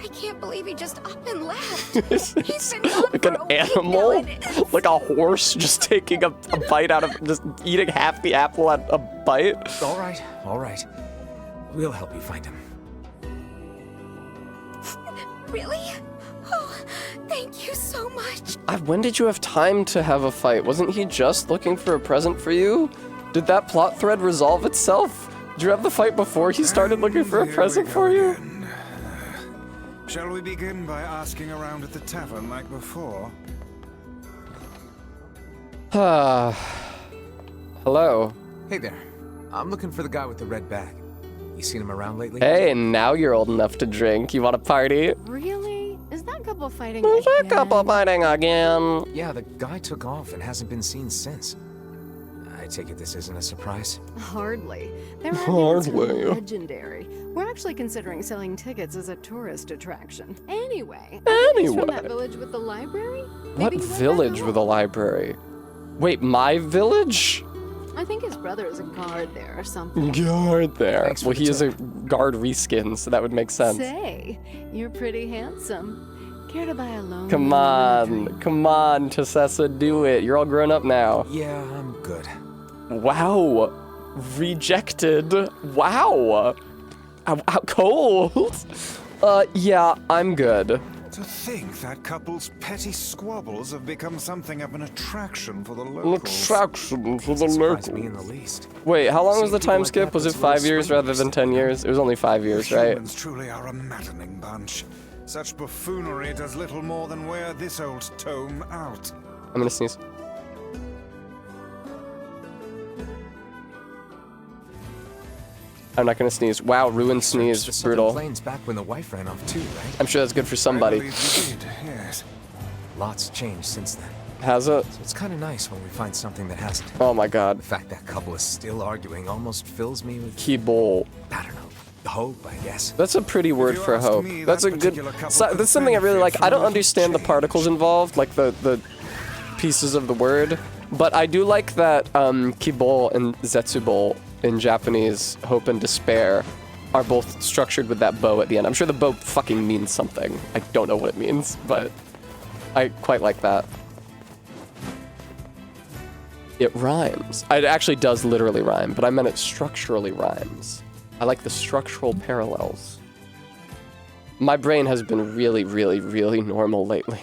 I can't believe he just up and left. He's been gone Like for an a week animal? now, and it's- Like a horse just taking a bite out of, just eating half the apple at a bite? All right. We'll help you find him. Really? Oh, thank you so much. When did you have time to have a fight? Wasn't he just looking for a present for you? Did that plot thread resolve itself? Did you have the fight before he started looking for a Here present we go for you? again. Shall we begin by asking around at the tavern like before? Hello. Hey there. I'm looking for the guy with the red bag. You seen him around lately? Hey, now you're old enough to drink. You want to party? Really? Is that couple fighting There's a again? couple fighting again. Yeah, the guy took off and hasn't been seen since. I take it this isn't a surprise? Hardly. Their Hardly. Hardly. Legendary. We're actually considering selling tickets as a tourist attraction. Anyway. From that village with the library? What Maybe you went village back with a home? library? Wait, my village? I think his brother is a guard there or something. Guard there. Thanks for Well, the he is a tip. guard reskin, so that would make sense. Say, you're pretty handsome. Care to buy a loan? Come on, Tessessa, do it. You're all grown up now. Yeah, I'm good. Wow. Rejected. Wow. How cold. Yeah, I'm good. To think that couple's petty squabbles have become something of an attraction for the An locals. attraction for the Surprised me locals. in the least. Wait, how long was the Seeing people time like skip? that Was it puts a little 5 years spring in rather your than step, 10 years? It was only 5 years, right? Humans truly are a maddening bunch. Such buffoonery does little more than wear this old tome out. I'm gonna sneeze. I'm not gonna sneeze. Wow, ruined Searched the sneeze. Southern Brutal. Plains back when the wife ran off too, right? I'm sure that's good for I somebody. believe you did, yes. Lots changed since then. Has it? So it's kind of nice when we find something that hasn't. Oh my god. The fact that couple is still arguing almost fills me with, Keybolt. I don't know, hope, I guess. That's a pretty word you for ask hope. me, That's that a good. particular couple So, could that's something I really benefit like. I from a don't little understand the change. particles involved, like the pieces of the word, but I do like that kibol and zetsubol in Japanese, hope and despair, are both structured with that bow at the end. I'm sure the bow fucking means something. I don't know what it means, but I quite like that. It rhymes. It actually does literally rhyme, but I meant it structurally rhymes. I like the structural parallels. My brain has been really, really, really normal lately.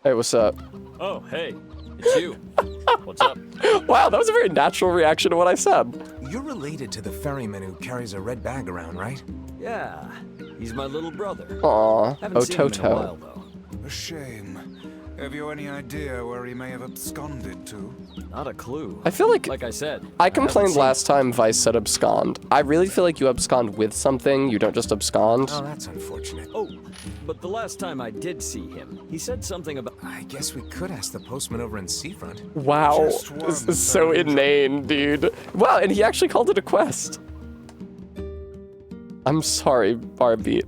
Hey, what's up? Oh, hey, it's you. What's up? Wow, that was a very natural reaction to what I said. You're related to the ferryman who carries a red bag around, right? Yeah, he's my little brother. Aw, Haven't seen him in a while, Ototo. though. A shame. Have you any idea where he may have absconded to? Not a clue. I feel like I said, I complained last time Vice said abscond. I really feel like you abscond with something, you don't just abscond. Oh, that's unfortunate. Oh, but the last time I did see him, he said something about... I guess we could ask the postman over in Seafront. Wow, Just this once, is so inane, dude. Wow, and he actually called it a quest. I'm sorry, Barbie.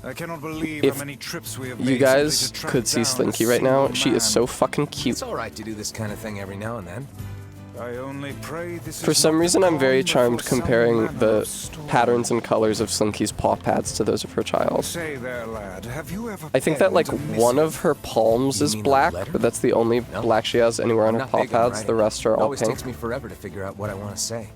I cannot believe If how many trips we have made you guys simply to track could see down a Slinky right now, single she is man. so fucking cute. It's alright to do this kind of thing every now and then. I only pray this For is some not reason, the I'm very calm charmed before some comparing manner the of storm. patterns and colors of Slinky's paw pads to those of her child. Say there, lad, have you ever I think that like penned a one missive? of her palms You is mean a black, letter? but that's the only No. black she has anywhere on I'm her not paw big on pads. writing. The rest are It all always pink. takes me forever to figure out what I want to say.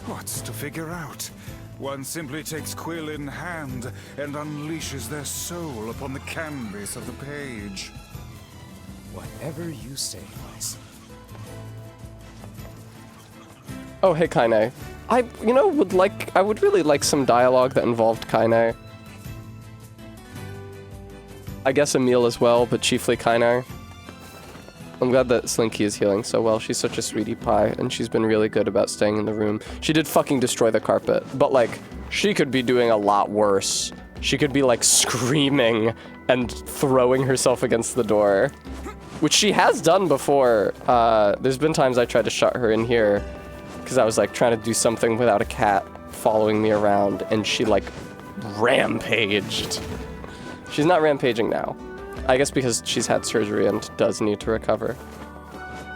What's to figure out? One simply takes quill in hand and unleashes their soul upon the canvas of the page. Whatever you say, Vice. Oh, hey, Kaine. I would really like some dialogue that involved Kaine. I guess Emil as well, but chiefly Kaine. I'm glad that Slinky is healing so well. She's such a sweetie pie, and she's been really good about staying in the room. She did fucking destroy the carpet, but like, she could be doing a lot worse. She could be like screaming and throwing herself against the door, which she has done before. There's been times I tried to shut her in here because I was like trying to do something without a cat following me around, and she like rampaged. She's not rampaging now. I guess because she's had surgery and does need to recover.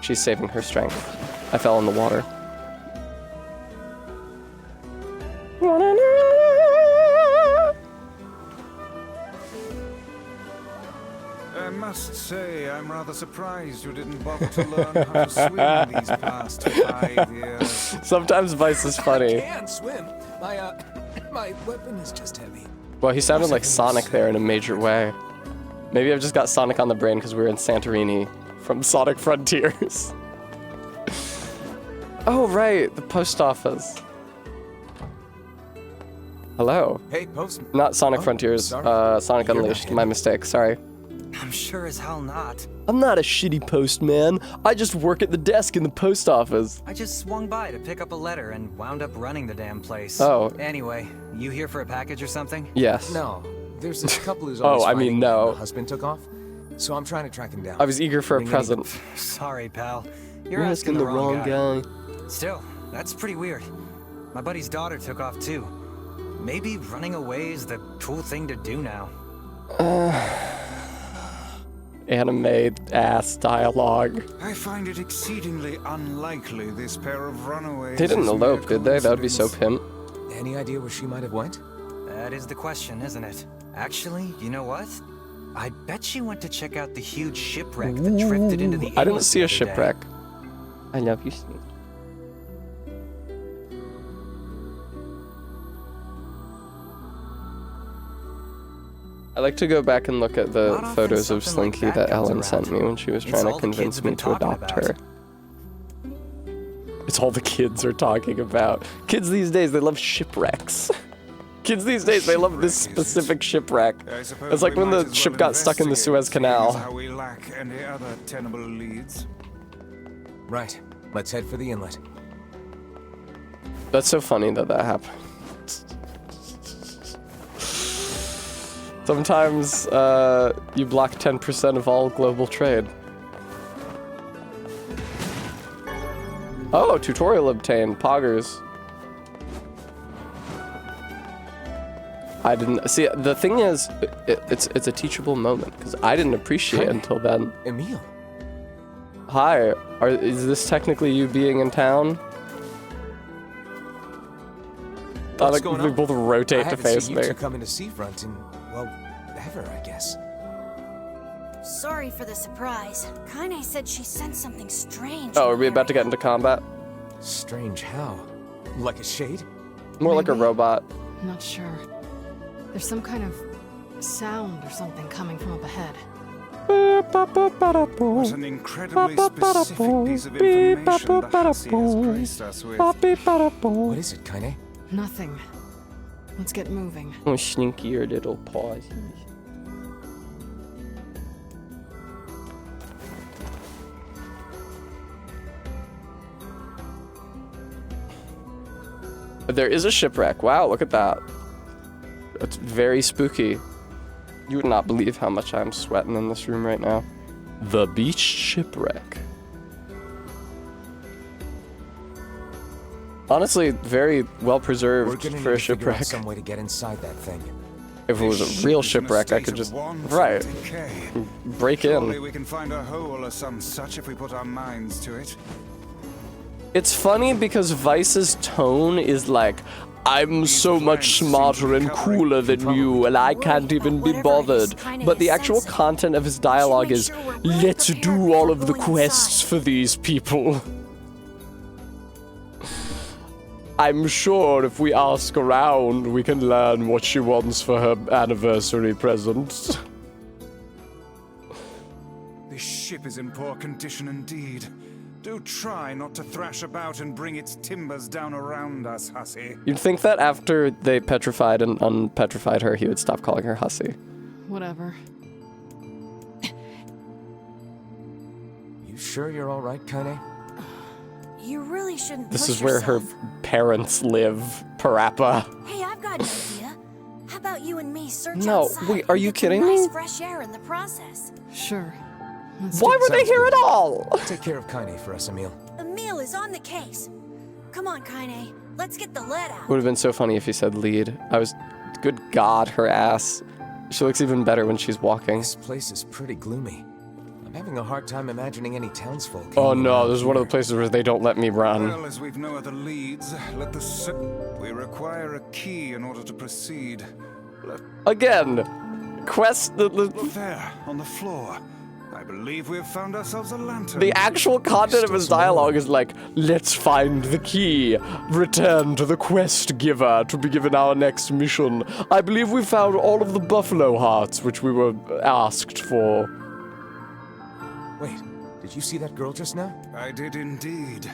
She's saving her strength. I fell in the water. I must say, I'm rather surprised you didn't bother to learn how to swim these past 5 years. Sometimes Vice is funny. I can swim. My weapon is just heavy. Well, he sounded like Sonic there in a major way. Maybe I've just got Sonic on the brain because we were in Santorini from Sonic Frontiers. Oh, right, the post office. Hello. Hey, post. Not Sonic Oh, Frontiers, sorry. Sonic You're Unleashed. back in. My mistake, sorry. I'm sure as hell not. I'm not a shitty postman. I just work at the desk in the post office. I just swung by to pick up a letter and wound up running the damn place. Oh. Anyway, you here for a package or something? Yes. No, there's this couple who's Oh, always I mean, fighting no. and the husband took off. So I'm trying to track him down. I was eager for a Ring any- present. Sorry, pal. You're asking the wrong guy. Still, that's pretty weird. My buddy's daughter took off too. Maybe running away is the cool thing to do now. Anime ass dialogue. I find it exceedingly unlikely this pair of runaways. They didn't is mere elope, did they? That would be so coincidence. pimp. Any idea where she might have went? That is the question, isn't it? Actually, you know what? I bet she went to check out the huge shipwreck that drifted into the I didn't inlet see the a other day. shipwreck. I love you, Sneak. I like to go back and look at the Not often photos of something like Slinky that that comes Ellen sent around. me when she was It's trying all to the kids convince have me been to talking adopt about. her. It's all the kids are talking about. Kids these days, they love shipwrecks. Kids these days, they love this Shipwreck, is it? specific shipwreck. I suppose It's like we when might the as ship well got stuck in the investigate, Suez Canal. seeing as how we lack any other tenable leads. Right. Let's head for the inlet. That's so funny that that happened. Sometimes you block 10% of all global trade. Oh, tutorial obtained. Poggers. I didn't see. The thing is, it's a teachable moment because I didn't appreciate it until then. Emil. Hi, is this technically you being in town? What's Like, going we on? both I rotate to haven't face seen me. you two come into Seafront in, well, ever, I guess. Sorry for the surprise. Kaine said she sensed something strange. Oh, are we about to get into combat? Strange how? Like a shade? More like a Maybe. robot. Not sure. There's some kind of sound or something coming from up ahead. What an incredibly specific piece of information the hussy has graced us with. What is it, Kaine? Nothing. Let's get moving. Oh, sneaky your little paws. There is a shipwreck. Wow, look at that. It's very spooky. You would not believe how much I'm sweating in this room right now. The beach shipwreck. Honestly, very well preserved for a shipwreck. Some way to get inside that thing. If it was a real shipwreck, I could just break in. Surely we can find a hole or some such if we put our minds to it. It's funny because Vice's tone is like, I'm so much smarter and cooler than you, and I can't even be bothered. But the actual content of his dialogue is, let's do all of the quests for these people. I'm sure if we ask around, we can learn what she wants for her anniversary present. This ship is in poor condition indeed. Do try not to thrash about and bring its timbers down around us, hussy. You'd think that after they petrified and unpetrified her, he would stop calling her hussy. Whatever. You sure you're all right, Kaine? You really shouldn't This push is where yourself. her parents live, Parappa. Hey, I've got an idea. How about you and me search No, outside wait, are and you get some kidding nice me? fresh air in the process? Sure. Why were they here at all? Take care of Kaine for us, Emil. Emil is on the case. Come on, Kaine. Let's get the lead out. Would have been so funny if he said lead. Good God, her ass. She looks even better when she's walking. This place is pretty gloomy. I'm having a hard time imagining any townsfolk. Oh no, this is one of the places where they don't let me run. Well, as we've no other leads, let the we require a key in order to proceed. Again, quest Look there, on the floor. I believe we have found ourselves a lantern. The actual content of his dialogue is like, let's find the key, return to the quest giver to be given our next mission. I believe we found all of the buffalo hearts which we were asked for. Wait, did you see that girl just now? I did indeed.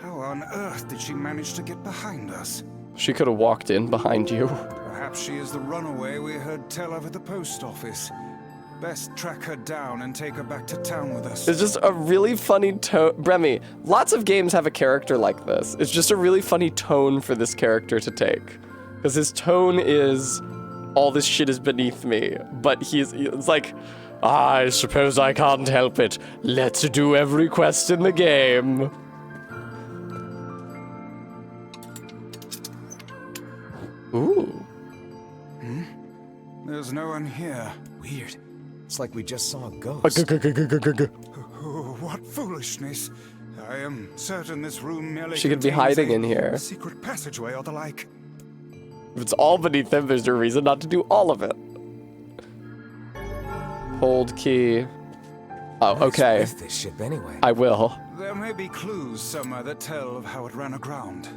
How on earth did she manage to get behind us? She could have walked in behind you. Perhaps she is the runaway we heard tell of at the post office. Best track her down and take her back to town with us. It's just a really funny tone. Bremy, lots of games have a character like this. It's just a really funny tone for this character to take. Because his tone is, all this shit is beneath me. But it's like, I suppose I can't help it. Let's do every quest in the game. Ooh. There's no one here. Weird. It's like we just saw a ghost. Oh, what foolishness. I am certain this room merely She could be contains hiding a in here. secret passageway or the like. If it's all beneath him, there's no reason not to do all of it. Hold key. Oh, okay. What's with this ship anyway? I will. There may be clues somewhere that tell of how it ran aground.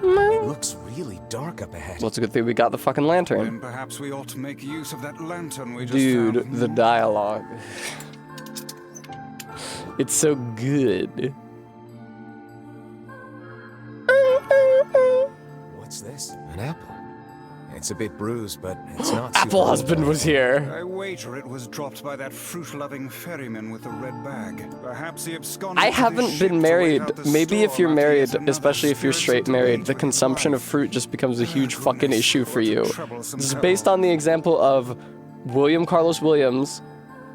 It looks really dark up ahead. Well, it's a good thing we got the fucking lantern. Then perhaps we ought to make use of that lantern we just Dude, found. the dialogue. It's so good. What's this? An apple. It's a bit bruised, but it's not super Apple husband old. was here. I wager it was dropped by that fruit-loving ferryman with the red bag. Perhaps he absconded I to this haven't ship been to married. wait out the Maybe if storm you're after married, yet another especially if you're straight spirited married, date the with his consumption of wife. fruit just becomes a huge fucking Goodness, issue for what a you. troublesome This is fellow. based on the example of William Carlos Williams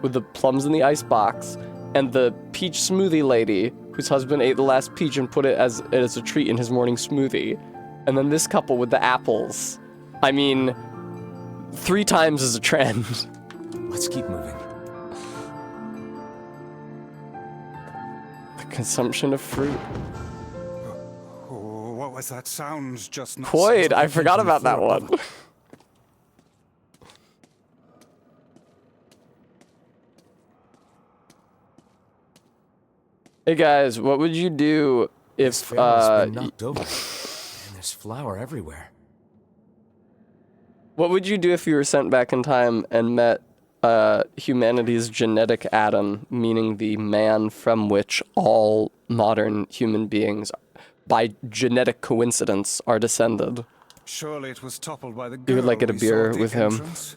with the plums in the icebox and the peach smoothie lady whose husband ate the last peach and put it as a treat in his morning smoothie. And then this couple with the apples. I mean, 3 times is a trend. Let's keep moving. The consumption of fruit. Oh, what was that sound just now? Quaid, I forgot about that one. Hey guys, what would you do if Pharaoh's been knocked over, and there's flour everywhere. what would you do if you were sent back in time and met humanity's genetic Adam, meaning the man from which all modern human beings, by genetic coincidence, are descended? Surely it was toppled by the girl You would like get a we beer saw at the with him. entrance?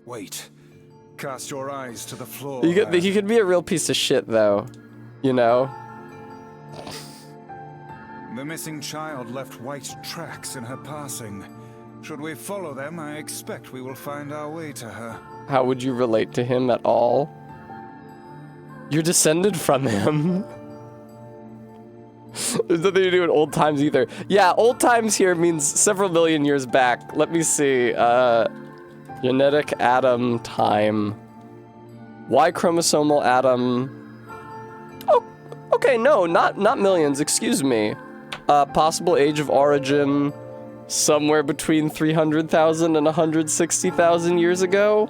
Wait. Cast your eyes to the floor. He could be a real piece of shit, though. You know? The missing child left white tracks in her passing. Should we follow them, I expect we will find our way to her. How would you relate to him at all? You're descended from him. There's nothing to do in old times either. Yeah, old times here means several million years back. Let me see. Genetic atom time. Y chromosomal atom. Oh, okay, no, not millions, excuse me. Possible age of origin, somewhere between 300,000 and 160,000 years ago.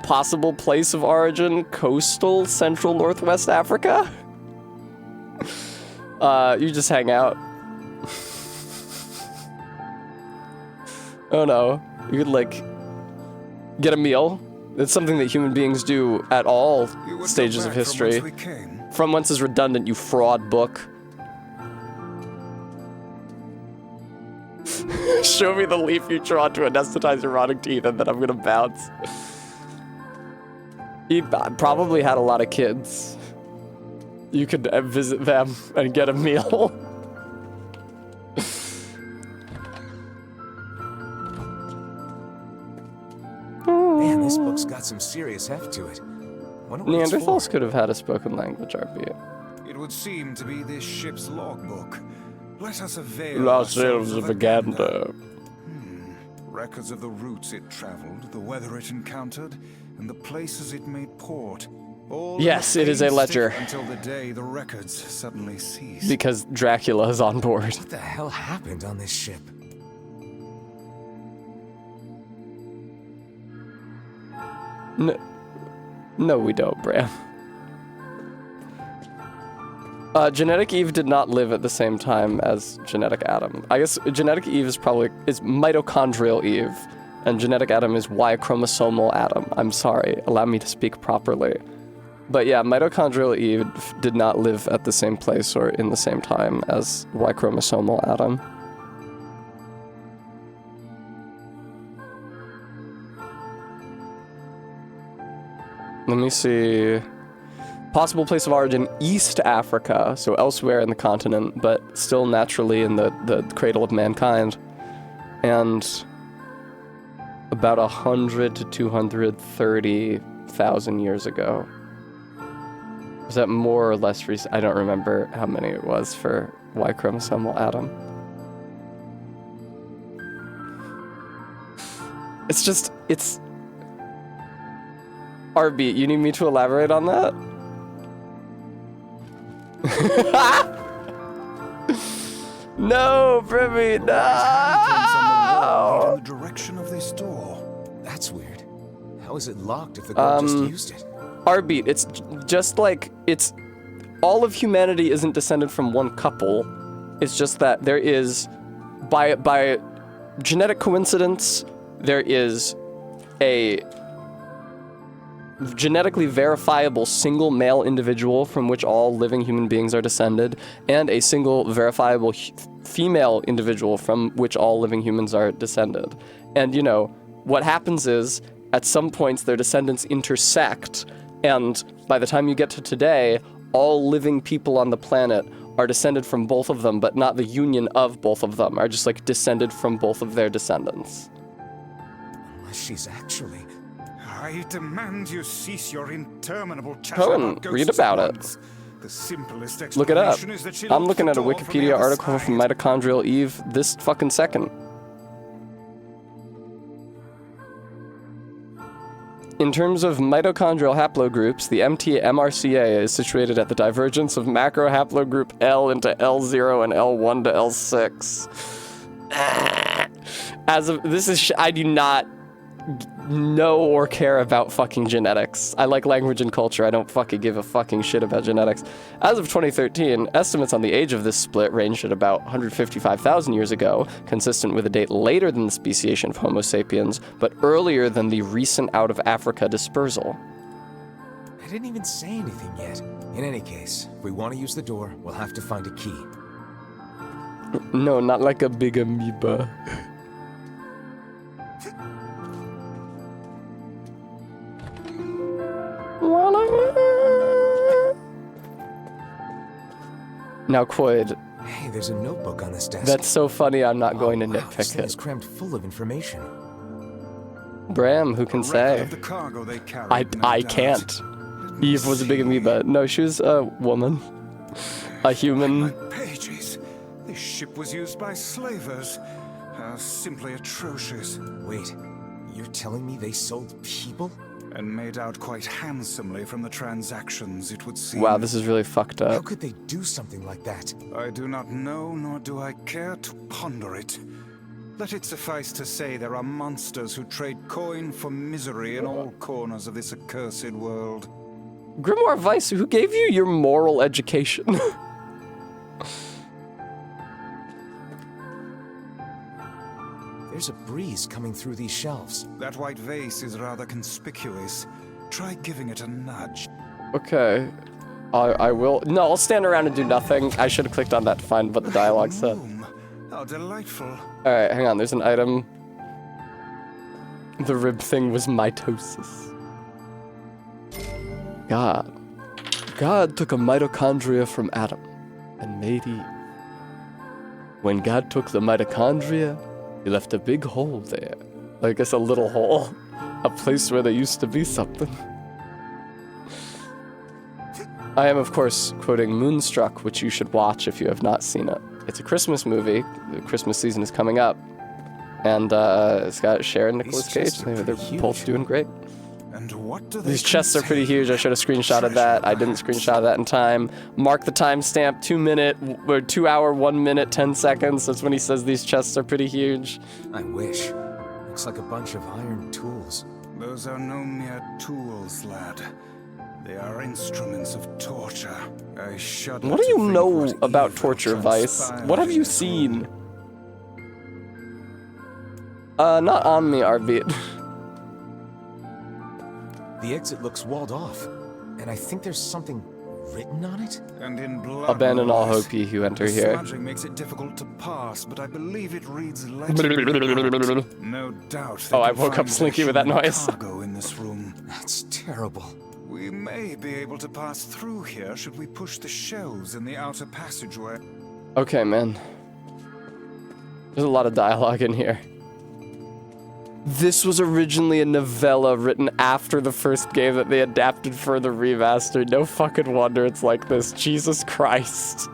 Possible place of origin, coastal Central Northwest Africa. You just hang out. Oh no, you could like get a meal. It's something that human beings do at all stages of history. From whence is redundant, you fraud book. Show me the leaf you draw to anesthetize your rotting teeth and then I'm gonna bounce. He probably had a lot of kids. You could visit them and get a meal. Man, this book's got some serious heft to it. Wonder what it's Neanderthals for. could have had a spoken language, albeit. It would seem to be this ship's logbook. Let us avail Lost ourselves Elves of Aganda. Records of the routes it traveled, the weather it encountered, and the places it made port. All Yes, it is a ledger. Until the day the records suddenly ceased. Because Dracula is on board. What the hell happened on this ship? No, we don't, Bram. Genetic Eve did not live at the same time as Genetic Adam. I guess Genetic Eve is mitochondrial Eve, and Genetic Adam is Y chromosomal Adam. I'm sorry, allow me to speak properly. But yeah, mitochondrial Eve did not live at the same place or in the same time as Y chromosomal Adam. Let me see. Possible place of origin, East Africa, so elsewhere in the continent, but still naturally in the cradle of mankind. And about 100 to 230,000 years ago. Was that more or less recent? I don't remember how many it was for Y chromosomal Adam. It's RB, you need me to elaborate on that? No, Brimmy, no! In the direction of this door. That's weird. How is it locked if the girl just used it? Arbeat, it's just like, it's... All of humanity isn't descended from one couple. It's just that there is, by genetic coincidence, there is a genetically verifiable single male individual from which all living human beings are descended, and a single verifiable female individual from which all living humans are descended. And, you know, what happens is, at some points their descendants intersect, and by the time you get to today, all living people on the planet are descended from both of them, but not the union of both of them, are just like descended from both of their descendants. Unless she's actually... I demand you cease your interminable chat Cohen, about read ghosts about at it. once. The simplest Look it up. explanation is that she I'm locked looking the at a door from the Wikipedia other article side. from Mitochondrial Eve this fucking second. In terms of mitochondrial haplogroups, the MT-MRCA is situated at the divergence of macrohaplogroup L into L0 and L1 to L6. As of this is, I do not know or care about fucking genetics. I like language and culture. I don't fucking give a fucking shit about genetics. As of 2013, estimates on the age of this split ranged at about 155,000 years ago, consistent with a date later than the speciation of Homo sapiens, but earlier than the recent out of Africa dispersal. I didn't even say anything yet. In any case, if we want to use the door, we'll have to find a key. No, not like a big amoeba. Now, Quoid, Hey, there's a notebook on this desk. that's so funny I'm not going to This nitpick thing is it. crammed full of information. Bram, who can A record say? of the cargo they carried, no I doubt. can't. Let me Eve was a big see. amoeba. No, she was a woman. A human. My pages. This ship was used by slavers. Simply atrocious. Wait, you're telling me they sold people? And made out quite handsomely from the transactions, it would seem. Wow, this is really fucked How up. could they do something like that? I do not know, nor do I care to ponder it. Let it suffice to say there are monsters who trade coin for misery in all corners of this accursed world. Grimoire Weiss, who gave you your moral education? There's a breeze coming through these shelves. That white vase is rather conspicuous. Try giving it a nudge. Okay. I will. No, I'll stand around and do nothing. I should have clicked on that to find what the dialogue said. Room. How delightful. Alright, hang on. There's an item. The rib thing was mitosis. God took a mitochondria from Adam and made Eve. When God took the mitochondria, he left a big hole there. I guess a little hole. A place where there used to be something. I am, of course, quoting Moonstruck, which you should watch if you have not seen it. It's a Christmas movie. The Christmas season is coming up. And it's got Cher and Nicolas Cage. They're both doing great. And what do they These chests are pretty huge. I should have screenshotted that. I didn't screenshot that in time. Mark the timestamp, 2 hour, 1 minute, 10 seconds. That's when he says these chests are pretty huge. I wish. Looks like a bunch of iron tools. Those are no mere tools, lad. They are instruments of torture. I shudder. What do to you think know what about evil torture, Vice? transpired What have in you this seen? room. Not on me, Arvid. The exit looks walled off, and I think there's something written on it? And in blood. Abandon all no less. hope, ye who enter The here. smudging makes it difficult to pass, but I believe it reads legible. No doubt. Oh, I woke up Slinky with that noise. Cargo in this room. That's terrible. We may be able to pass through here should we push the shelves in the outer passageway. Okay, man. There's a lot of dialogue in here. This was originally a novella written after the first game that they adapted for the remaster. No fucking wonder it's like this. Jesus Christ.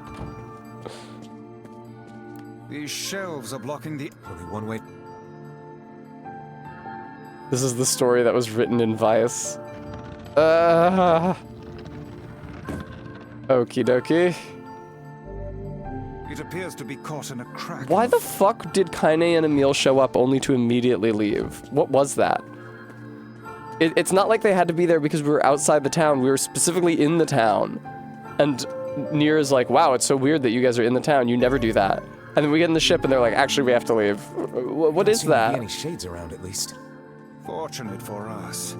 These shelves are blocking the... Only one way. This is the story that was written in Vice. Okie dokie. It appears to be caught in a crack. Why the fuck did Kaine and Emil show up only to immediately leave? What was that? It's not like they had to be there because we were outside the town. We were specifically in the town. And Nier is like, wow, it's so weird that you guys are in the town. You never do that. And then we get in the ship and they're like, actually, we have to leave. What is Seem to be that? any shades around at least. Fortunate for us.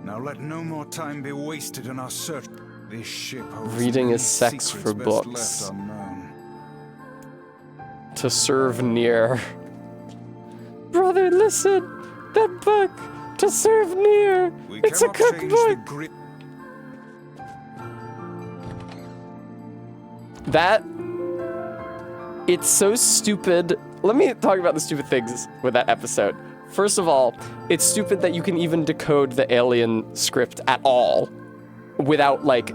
Now let no more time be wasted in our search. This ship holds Reading many is sex secrets for best books. left unknown. To serve Nier. Brother, listen! That book! To serve Nier! We It's a cannot change the cookbook! grit. That... It's so stupid. Let me talk about the stupid things with that episode. First of all, it's stupid that you can even decode the alien script at all without, like,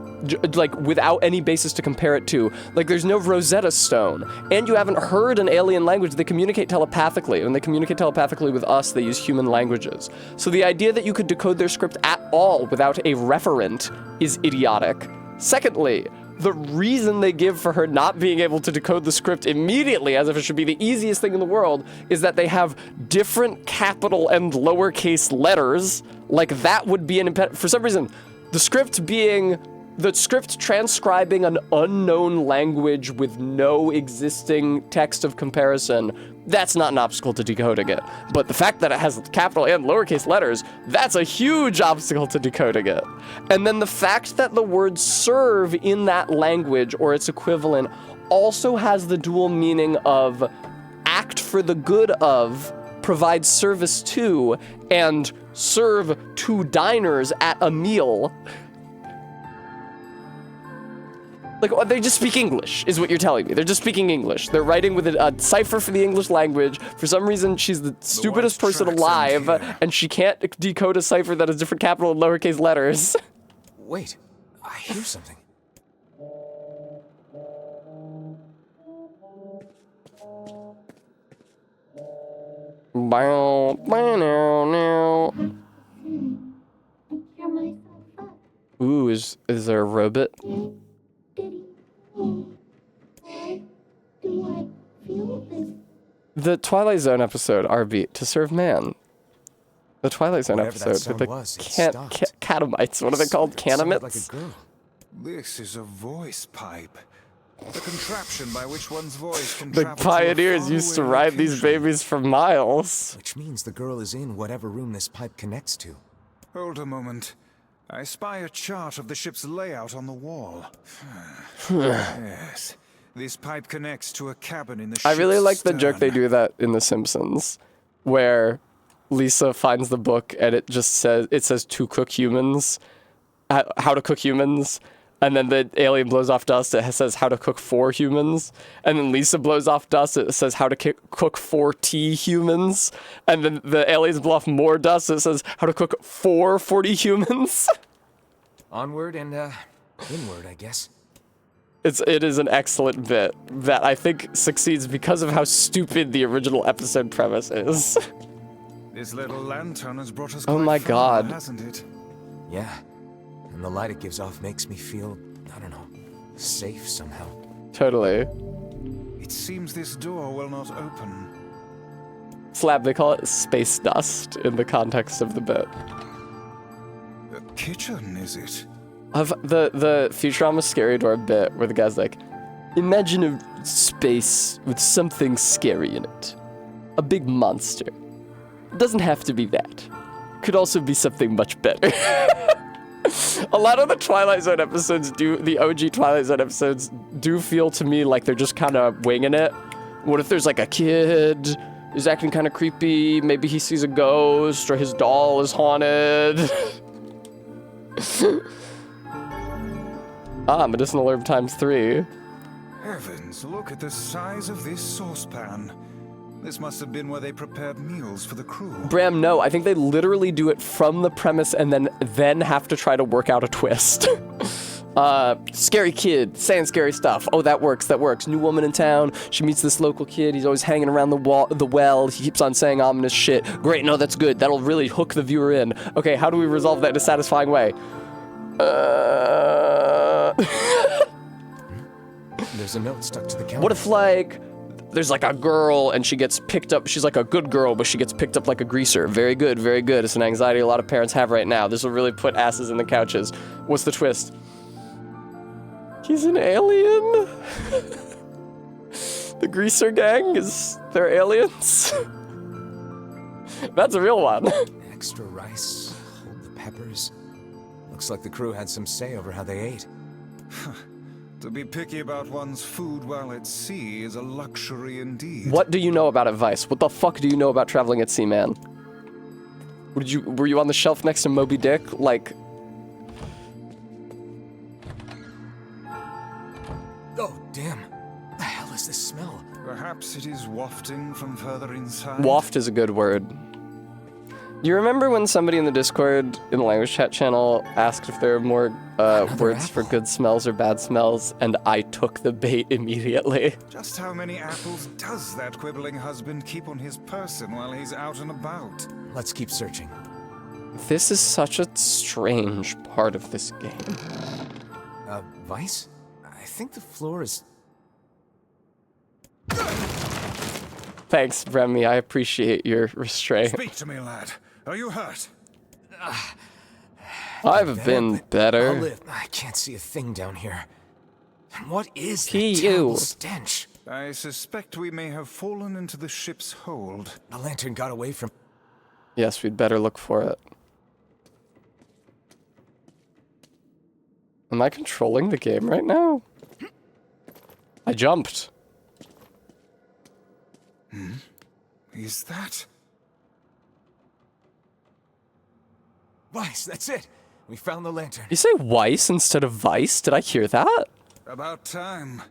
without any basis to compare it to. Like, there's no Rosetta Stone. And you haven't heard an alien language. They communicate telepathically. When they communicate telepathically with us, they use human languages. So the idea that you could decode their script at all without a referent is idiotic. Secondly, the reason they give for her not being able to decode the script immediately, as if it should be the easiest thing in the world, is that they have different capital and lowercase letters. Like, that would be an impediment. For some reason, the script transcribing an unknown language with no existing text of comparison, that's not an obstacle to decoding it. But the fact that it has capital and lowercase letters, that's a huge obstacle to decoding it. And then the fact that the word serve in that language, or its equivalent, also has the dual meaning of act for the good of, provide service to, and serve to diners at a meal. Like, they just speak English, is what you're telling me. They're just speaking English. They're writing with a cipher for the English language. For some reason, she's the stupidest person alive, and she can't decode a cipher that has different capital and lowercase letters. Wait, I hear something. Ooh, is there a robot? The Twilight Zone episode, R-Beat, to serve man. The Twilight Zone episode with the catamites. What are they called? Canamites? Like a girl. This is a voice pipe. The contraption by which one's voice can The travel to a pioneers used to faraway ride these location. babies for miles. Which means the girl is in whatever room this pipe connects to. Hold a moment. I spy a chart of the ship's layout on the wall. Yes. This pipe connects to a cabin in the ship's I really like the joke they stern. do that in The Simpsons, where Lisa finds the book and it says to cook humans, how to cook humans, and then the alien blows off dust. It says how to cook for humans, and then Lisa blows off dust. It says how to cook for humans, and then the aliens blow off more dust. It says how to cook for 40 humans. Onward and inward, I guess. It is an excellent bit that I think succeeds because of how stupid the original episode premise is. This little lantern has brought us Oh quite my far, God. hasn't it? Yeah. And the light it gives off makes me feel, I don't know, safe somehow. Totally. It seems this door will not open. Slab, they call it space dust in the context of the bit. A kitchen, is it? Of the Futurama Scary Door bit where the guy's like, imagine a space with something scary in it. A big monster. It doesn't have to be that. Could also be something much better. A lot of the Twilight Zone episodes the OG Twilight Zone episodes do feel to me like they're just kind of winging it. What if there's like a kid who's acting kind of creepy? Maybe he sees a ghost or his doll is haunted. Medicinal herb ×3. Heavens, look at the size of this saucepan. This must have been where they prepared meals for the crew. Bram, no, I think they literally do it from the premise and then have to try to work out a twist. Scary kid, saying scary stuff. Oh, that works. New woman in town. She meets this local kid. He's always hanging around the well. He keeps on saying ominous shit. Great, no, that's good. That'll really hook the viewer in. Okay, how do we resolve that in a satisfying way? There's a note stuck to the counter. What if, like, there's like a girl and she gets picked up. She's like a good girl, but she gets picked up like a greaser. Very good, very good. It's an anxiety a lot of parents have right now. This will really put asses in the couches. What's the twist? He's an alien? The greaser gang they're aliens? That's a real one. Extra rice, hold the peppers. Looks like the crew had some say over how they ate. To be picky about one's food while at sea is a luxury indeed. What do you know about advice? What the fuck do you know about traveling at sea, man? Were you on the shelf next to Moby Dick? Like... Oh, damn. The hell is this smell? Perhaps it is wafting from further inside. Waft is a good word. Do you remember when somebody in the Discord, in the language chat channel, asked if there were more words for good smells or bad smells, and I took the bait immediately? Just how many apples does that quibbling husband keep on his person while he's out and about? Let's keep searching. This is such a strange part of this game. Vice? I think the floor is... Thanks, Remy. I appreciate your restraint. Speak to me, lad. Are you hurt? I've been better. I'll live. I can't see a thing down here. What is that P.U. terrible stench? I suspect we may have fallen into the ship's hold. The lantern got away from... Yes, we'd better look for it. Am I controlling the game right now? I jumped. Is that... Vice, that's it. We found the lantern. You say Weiss instead of Vice? Did I hear that? About time.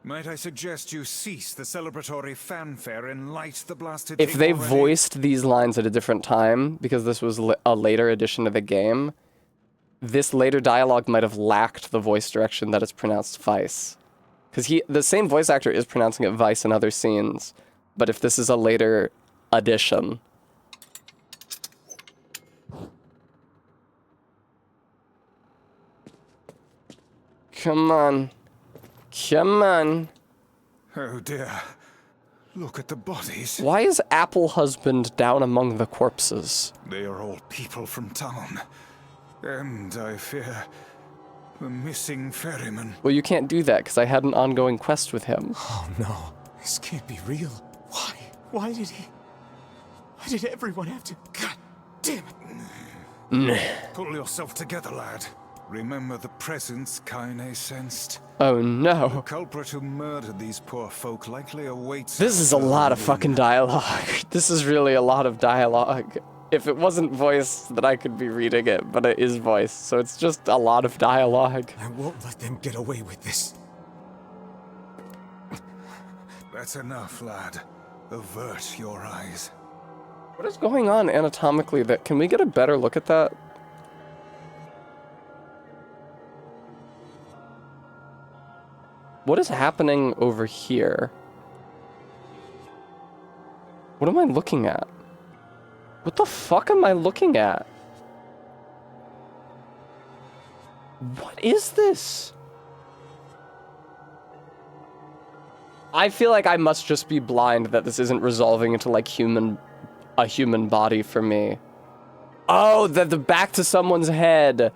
Might I suggest you cease the celebratory fanfare and light the blasted If thing they already? voiced these lines at a different time, because this was a later edition of the game, this later dialogue might have lacked the voice direction that it's pronounced Vice. Because the same voice actor is pronouncing it Vice in other scenes, but if this is a later edition... Come on. Come on. Oh dear. Look at the bodies. Why is Apple Husband down among the corpses? They are all people from town. And I fear the missing ferryman. Well, you can't do that because I had an ongoing quest with him. Oh no, this can't be real. Why? Why did everyone have to? God damn it. Pull yourself together, lad. Remember the presence Kaine sensed. Oh The no. culprit who murdered these poor folk likely awaits... This is a lot of fucking dialogue. This is really a lot of dialogue. If it wasn't voice, then I could be reading it, but it is voice, so it's just a lot of dialogue. I won't let them get away with this. That's enough, lad. Avert your eyes. What is going on anatomically that... Can we get a better look at that? What is happening over here? What am I looking at? What the fuck am I looking at? What is this? I feel like I must just be blind that this isn't resolving into like a human body for me. Oh, the back to someone's head.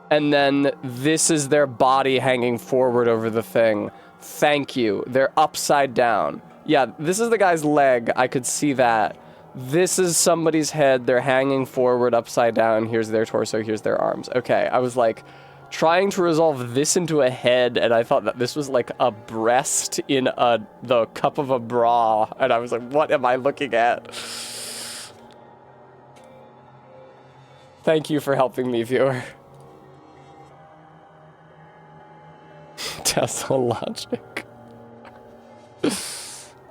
And then this is their body hanging forward over the thing. Thank you. They're upside down. Yeah, this is the guy's leg. I could see that. This is somebody's head. They're hanging forward upside down. Here's their torso. Here's their arms. Okay, I was like trying to resolve this into a head, and I thought that this was like a breast in the cup of a bra. And I was like, what am I looking at? Thank you for helping me, viewer. Tesla logic.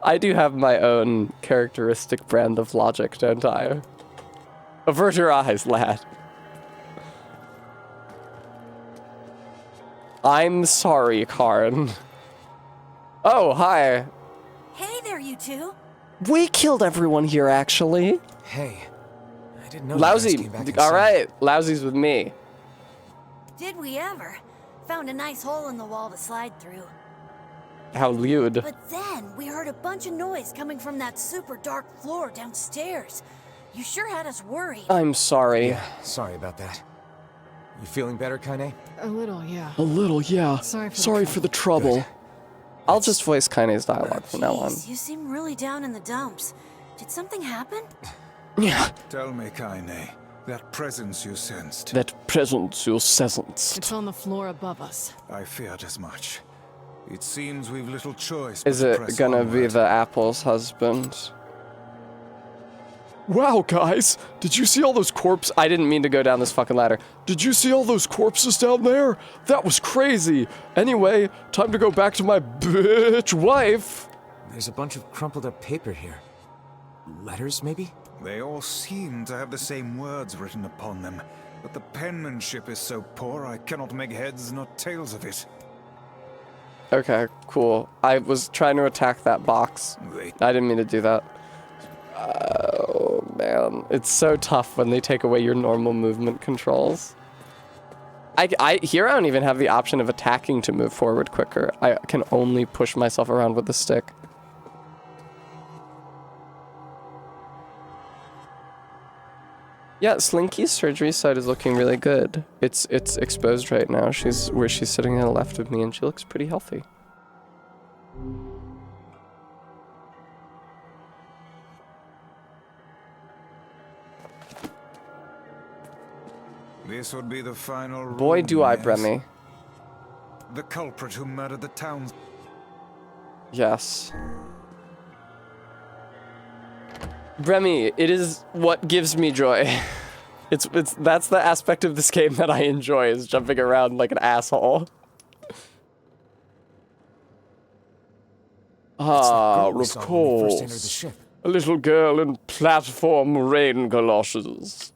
I do have my own characteristic brand of logic, don't I? Avert your eyes, lad. I'm sorry, Karn. Oh, hi. Hey there, you two. We killed everyone here, actually. Hey, I didn't know Lousy. you guys came back All inside. right, Lousy's with me. Did we ever? Found a nice hole in the wall to slide through. How lewd. But then we heard a bunch of noise coming from that super dark floor downstairs. You sure had us worried. I'm sorry. Yeah, sorry about that. You feeling better, Kaine? A little, yeah. A little, yeah. Sorry for the trouble. Good. I'll just voice Kaine's dialogue from now on. Jeez, you seem really down in the dumps. Did something happen? Yeah. Tell me, Kaine, that presence you sensed. That presence you sensed. It's on the floor above us. I feared as much. It seems we've little choice. Is but to it press gonna be onward. the Apple's husband? Wow, guys! Did you see all those corpses? I didn't mean to go down this fucking ladder. Did you see all those corpses down there? That was crazy! Anyway, time to go back to my bitch wife! There's a bunch of crumpled up paper here. Letters, maybe? They all seem to have the same words written upon them, but the penmanship is so poor I cannot make heads nor tails of it. Okay, cool. I was trying to attack that box. I didn't mean to do that. Oh, man. It's so tough when they take away your normal movement controls. Here I don't even have the option of attacking to move forward quicker. I can only push myself around with the stick. Yeah, Slinky's surgery site is looking really good. It's exposed right now. She's sitting to the left of me, and she looks pretty healthy. This would be the final Boy, room, do I, yes? Bremy. The culprit who murdered the town. Yes. Bremy, it is what gives me joy. That's the aspect of this game that I enjoy, is jumping around like an asshole. Ah, girl we of saw when we first entered the course. ship. A little girl in platform rain galoshes.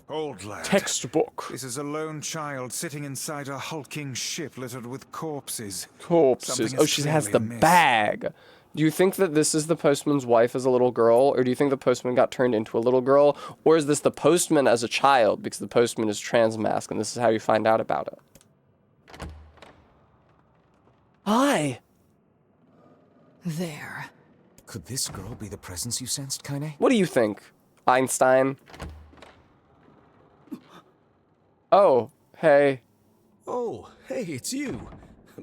Old lad. Textbook. This is a lone child sitting inside a hulking ship littered with corpses. Corpses. Something Oh, is she has clearly the amiss. bag. Do you think that this is the postman's wife as a little girl, or do you think the postman got turned into a little girl, or is this the postman as a child because the postman is transmask and this is how you find out about it? Hi. There. Could this girl be the presence you sensed, Kaine? What do you think, Einstein? Oh, hey. Oh, hey, it's you.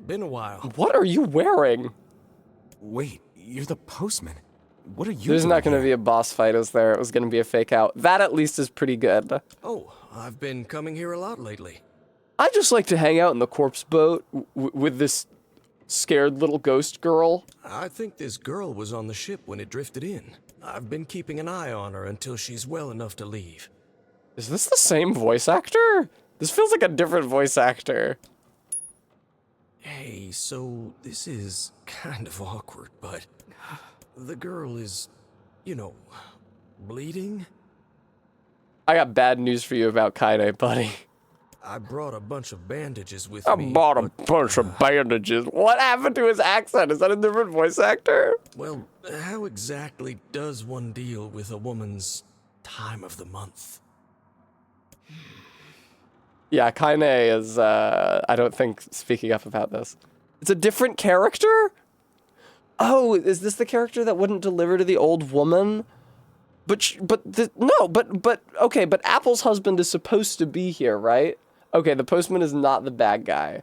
Been a while. What are you wearing? Wait, you're the postman. What are you There's doing not going to here? be a boss fight, is there? It was going to be a fake out. That at least is pretty good. Oh, I've been coming here a lot lately. I just like to hang out in the corpse boat with this scared little ghost girl. I think this girl was on the ship when it drifted in. I've been keeping an eye on her until she's well enough to leave. Is this the same voice actor? This feels like a different voice actor. Hey, so this is kind of awkward, but the girl is, you know, bleeding? I got bad news for you about Kaine, buddy. I brought a bunch of bandages with I me. bought a but, bunch of bandages. What happened to his accent? Is that a different voice actor? Well, how exactly does one deal with a woman's time of the month? Yeah, Kaine is, I don't think, speaking up about this. It's a different character? Oh, is this the character that wouldn't deliver to the old woman? But Apple's husband is supposed to be here, right? Okay, the postman is not the bad guy.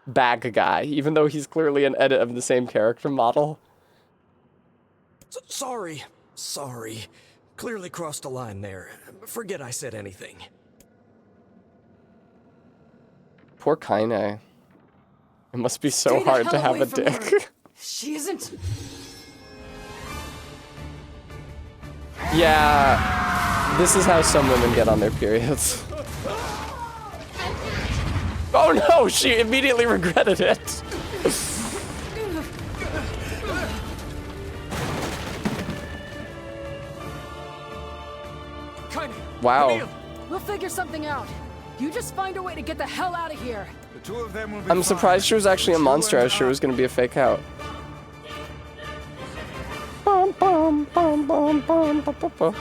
Bag guy, even though he's clearly an edit of the same character model. Sorry. Clearly crossed a line there. Forget I said anything. Poor Kaine. It must be so hard to have a dick. She isn't. Yeah, this is how some women get on their periods. Oh no, she immediately regretted it. Wow. We'll figure something out. You just find a way to get the hell out of here. The two of them will be I'm fine. surprised she was actually a monster. I was sure it was going to be a fake out.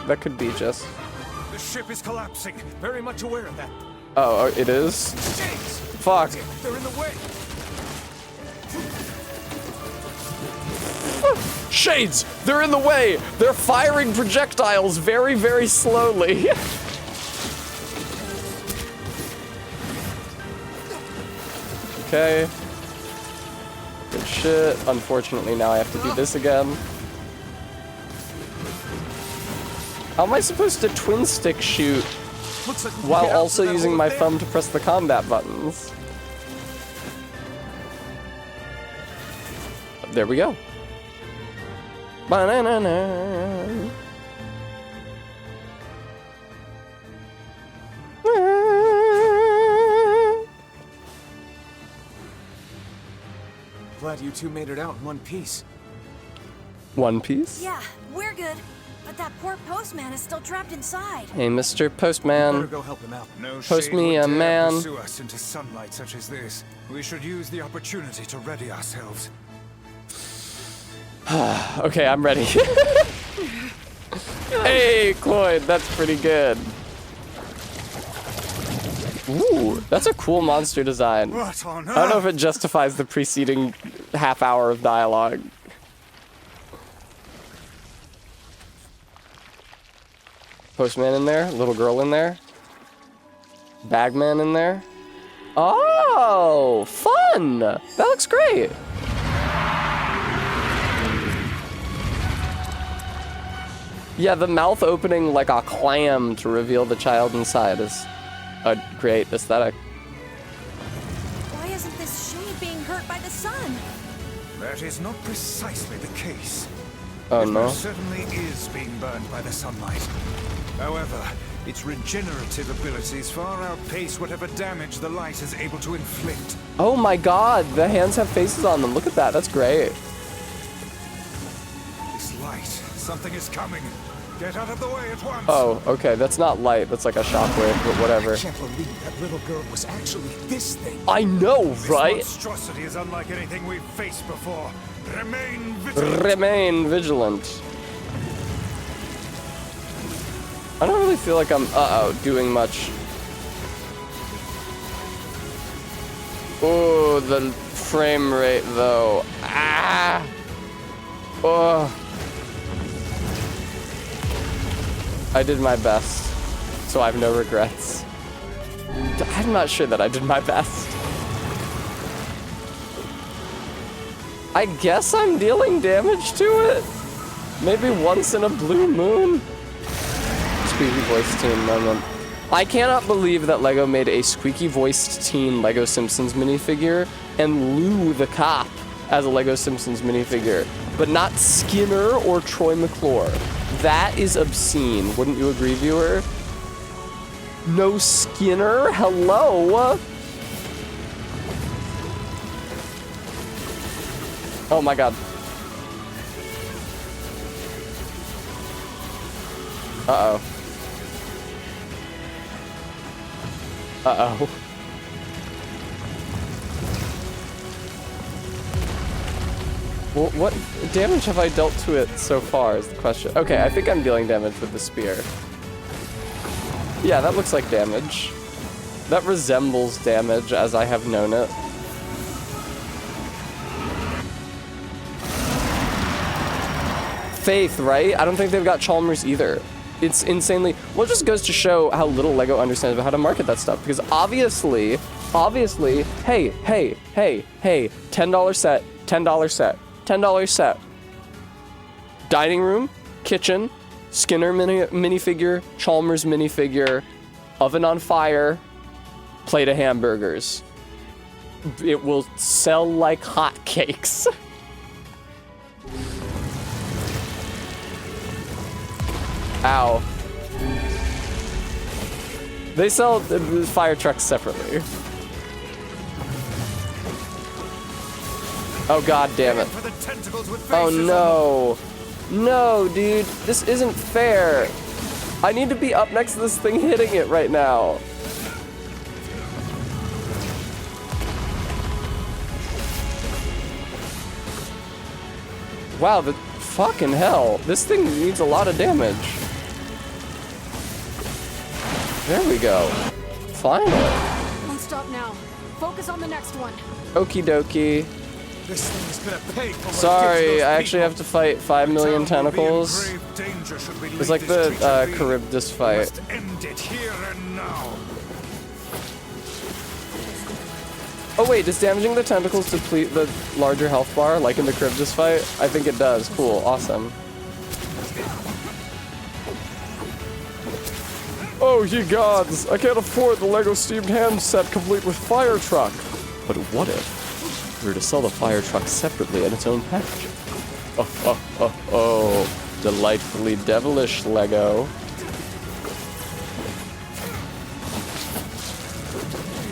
That could be just. The ship is collapsing. Very much aware of that. Oh, it is? James! Fuck. They're in the way. Shades! They're in the way! They're firing projectiles very, very slowly. Okay. Good shit. Unfortunately, now I have to do this again. How am I supposed to twin stick shoot while also using my thumb to press the combat buttons? There we go. Ba-na-na-na. Glad you two made it out in one piece. One Piece? Yeah, we're good. But that poor postman is still trapped inside. Hey, Mr. Better Postman. go help him out. No Post shade me would a dare man. pursue us into sunlight such as this. We should use the opportunity to ready ourselves. Okay, I'm ready. Hey, Cloyd, that's pretty good. Ooh, that's a cool monster design. What on I don't know if earth? it justifies the preceding half hour of dialogue. Postman in there, little girl in there, bagman in there. Oh, fun! That looks great. Yeah, the mouth opening like a clam to reveal the child inside is a great aesthetic. Why isn't this shade being hurt by the sun? That is not precisely the case. Oh It no. most certainly is being burned by the sunlight. However, its regenerative abilities far outpace whatever damage the light is able to inflict. Oh my god, the hands have faces on them. Look at that, that's great. Something is coming. Get out of the way at once. Oh, okay. That's not light. That's like a shockwave, but whatever. I can't believe that little girl was actually this thing. I know, right? This monstrosity is unlike anything we've faced before. Remain vigilant. Remain vigilant. I don't really feel like I'm, doing much. Oh, the frame rate, though. Ah! Oh. I did my best, so I have no regrets. I'm not sure that I did my best. I guess I'm dealing damage to it. Maybe once in a blue moon. Squeaky voiced teen moment. I cannot believe that LEGO made a squeaky voiced teen LEGO Simpsons minifigure and Lou the cop as a LEGO Simpsons minifigure, but not Skinner or Troy McClure. That is obscene, wouldn't you agree, viewer? No Skinner? Hello? Oh my god. Uh-oh. Uh-oh. Well, what damage have I dealt to it so far is the question. Okay, I think I'm dealing damage with the spear. Yeah, that looks like damage. That resembles damage as I have known it. Faith, right? I don't think they've got Chalmers either. It's insanely... Well, it just goes to show how little LEGO understands about how to market that stuff. Because obviously, hey, $10 set, $10 set. $10 set. Dining room, kitchen, Skinner minifigure, Chalmers minifigure, oven on fire, plate of hamburgers. It will sell like hotcakes. Ow. They sell the fire trucks separately. Oh god damn it. Oh no. No, dude. This isn't fair. I need to be up next to this thing hitting it right now. Wow, the fucking hell. This thing needs a lot of damage. There we go. Finally. Don't stop now. Focus on the next one. Okie dokie. This thing is gonna pay for what Sorry, I actually have to fight 5 million tentacles. It's like the Charybdis fight. End it here and now. Oh wait, does damaging the tentacles deplete the larger health bar, like in the Charybdis fight? I think it does. Cool, awesome. Oh ye gods, I can't afford the LEGO Steamed Ham set complete with fire truck. But what if we were to sell the fire truck separately in its own package? Oh, delightfully devilish, LEGO.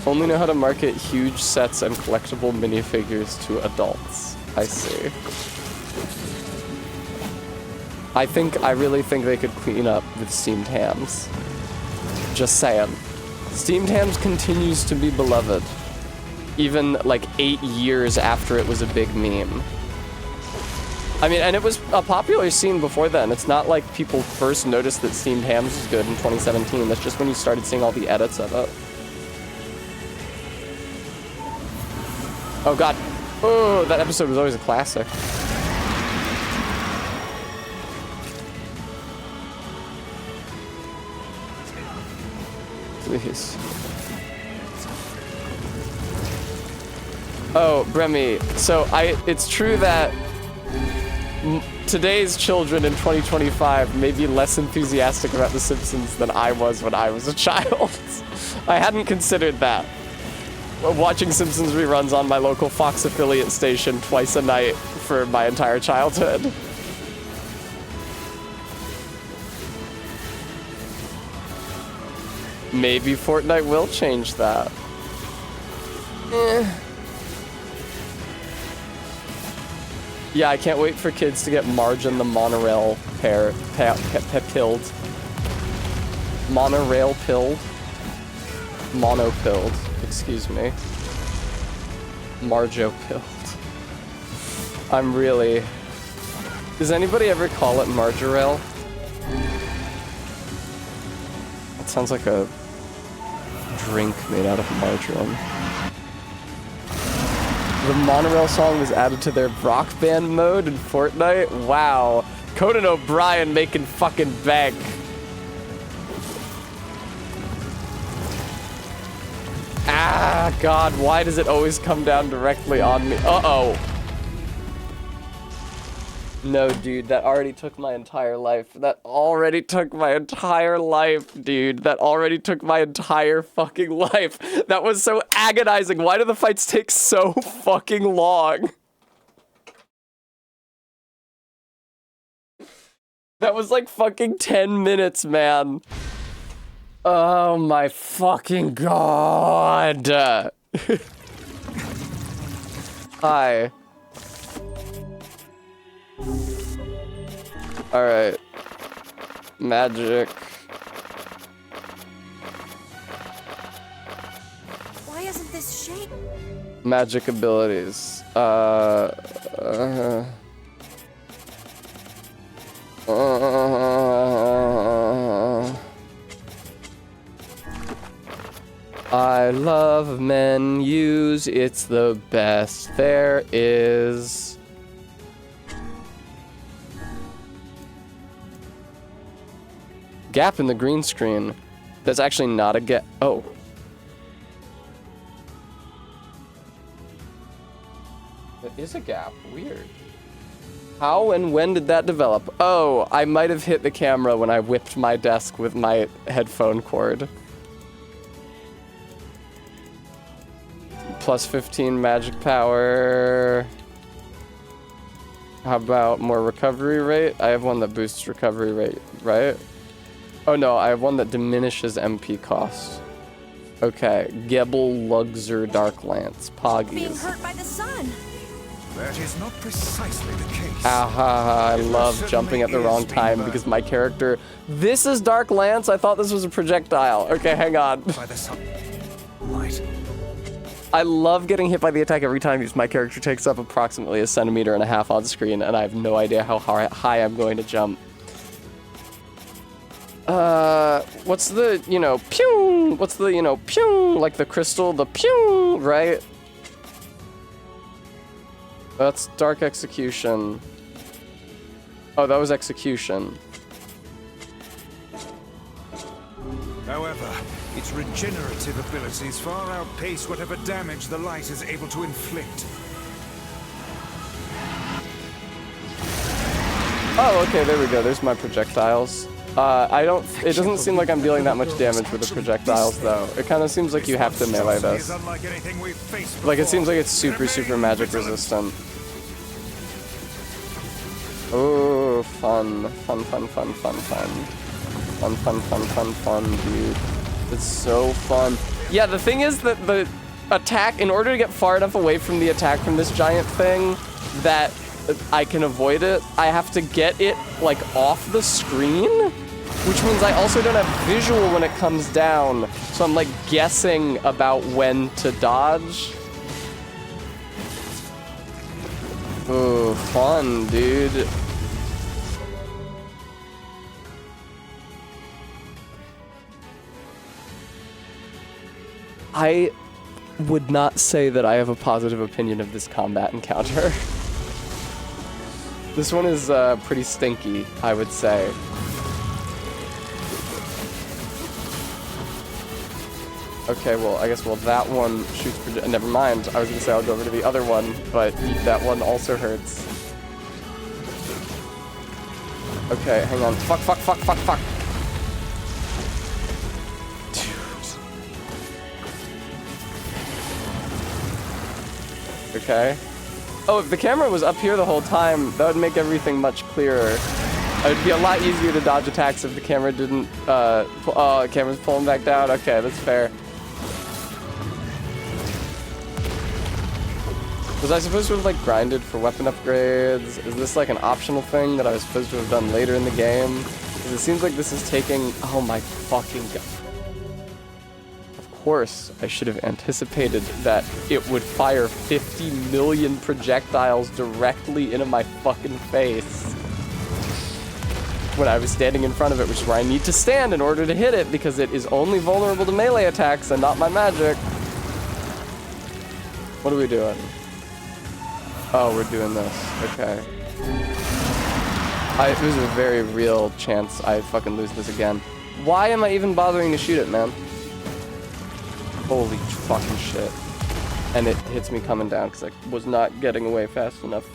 Only know how to market huge sets and collectible minifigures to adults. I see. I really think they could clean up with steamed hams. Just saying. Steamed hams continues to be beloved. Even like 8 years after it was a big meme. I mean, and it was a popular scene before then. It's not like people first noticed that steamed hams was good in 2017. That's just when you started seeing all the edits of it. Oh god. Oh, that episode was always a classic. Please. Oh, Bremy. So it's true that today's children in 2025 may be less enthusiastic about The Simpsons than I was when I was a child. I hadn't considered that. Watching Simpsons reruns on my local Fox affiliate station twice a night for my entire childhood. Maybe Fortnite will change that. Yeah, I can't wait for kids to get Marge and the monorail pilled. Monorail pilled? Mono-pilled. Excuse me. Marjo pilled. I'm really... Does anybody ever call it Marjorail? It sounds like a drink made out of margarine. The monorail song was added to their rock band mode in Fortnite? Wow. Conan O'Brien making fucking bank. Ah, God, why does it always come down directly on me? Uh-oh. No, dude, that already took my entire life. That already took my entire life, dude. That already took my entire fucking life. That was so agonizing. Why do the fights take so fucking long? That was like fucking 10 minutes, man. Oh my fucking God. Hi. Alright. Magic. Why isn't this shape? Magic abilities. I love menus, it's the best there is. Gap in the green screen. That's actually not a gap. Oh. It is a gap. Weird. How and when did that develop? Oh, I might have hit the camera when I whipped my desk with my headphone cord. Plus 15 magic power. How about more recovery rate? I have one that boosts recovery rate, right? Oh no, I have one that diminishes MP cost. Okay, Gebel Luxor Dark Lance, Poggies. Being hurt by the sun. That is not precisely the case. I love jumping at the wrong time because my character... This is Dark Lance? I thought this was a projectile. Okay, hang on. By the sunlight. I love getting hit by the attack every time because my character takes up approximately 1.5 centimeters on screen and I have no idea how high I'm going to jump. What's the, you know, pew? What's the, you know, pew? Like the crystal, the pew, right? That's Dark Execution. Oh, that was Execution. However, its regenerative abilities far outpace whatever damage the light is able to inflict. Oh, okay, there we go. There's my projectiles. It doesn't seem like I'm dealing that much damage with the projectiles, though. It kind of seems like you have to melee this. Like, it seems like it's super, super magic resistant. Oh, fun. Fun, fun, fun, fun, fun. Fun, fun, fun, fun, fun, dude. It's so fun. Yeah, the thing is that the attack, in order to get far enough away from the attack from this giant thing that I can avoid it, I have to get it, like, off the screen, which means I also don't have visual when it comes down, so I'm, like, guessing about when to dodge. Ooh, fun, dude. I would not say that I have a positive opinion of this combat encounter. This one is pretty stinky, I would say. Okay, well, I guess, that one shoots never mind. I was gonna say I'll go over to the other one, but that one also hurts. Okay, hang on. Fuck, fuck, fuck, fuck, fuck. Dude. Okay. Oh, if the camera was up here the whole time, that would make everything much clearer. It would be a lot easier to dodge attacks if the camera didn't, oh, the camera's pulling back down. Okay, that's fair. Was I supposed to have, like, grinded for weapon upgrades? Is this, like, an optional thing that I was supposed to have done later in the game? Because it seems like this is taking... Oh my fucking god. Of course, I should have anticipated that it would fire 50 million projectiles directly into my fucking face when I was standing in front of it, which is where I need to stand in order to hit it, because it is only vulnerable to melee attacks and not my magic. What are we doing? Oh, we're doing this. Okay. There's a very real chance I fucking lose this again. Why am I even bothering to shoot it, man? Holy fucking shit. And it hits me coming down because I was not getting away fast enough.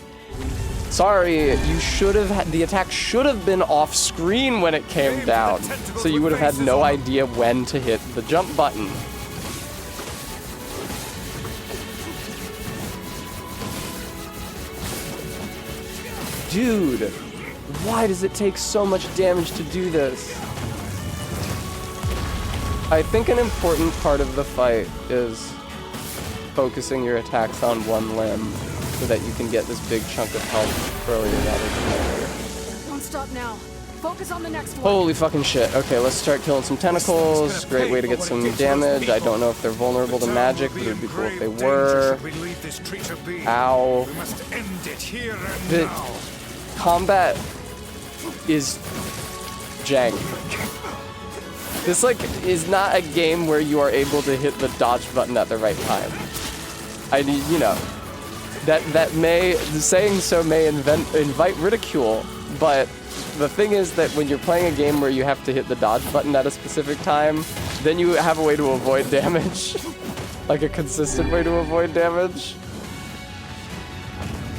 Sorry, you should have had... The attack should have been off screen when it came down. So you would have had no idea when to hit the jump button. Dude, why does it take so much damage to do this? I think an important part of the fight is focusing your attacks on one limb so that you can get this big chunk of health earlier rather than later. Don't stop now. Focus on the next one. Holy fucking shit. Okay, let's start killing some tentacles. Great way to get some damage. I don't know if they're vulnerable to magic, but it would be cool if they were. Ow. The combat is jank. This, like, is not a game where you are able to hit the dodge button at the right time. I need, you know, saying so may invite ridicule, but the thing is that when you're playing a game where you have to hit the dodge button at a specific time, then you have a way to avoid damage. Like a consistent way to avoid damage.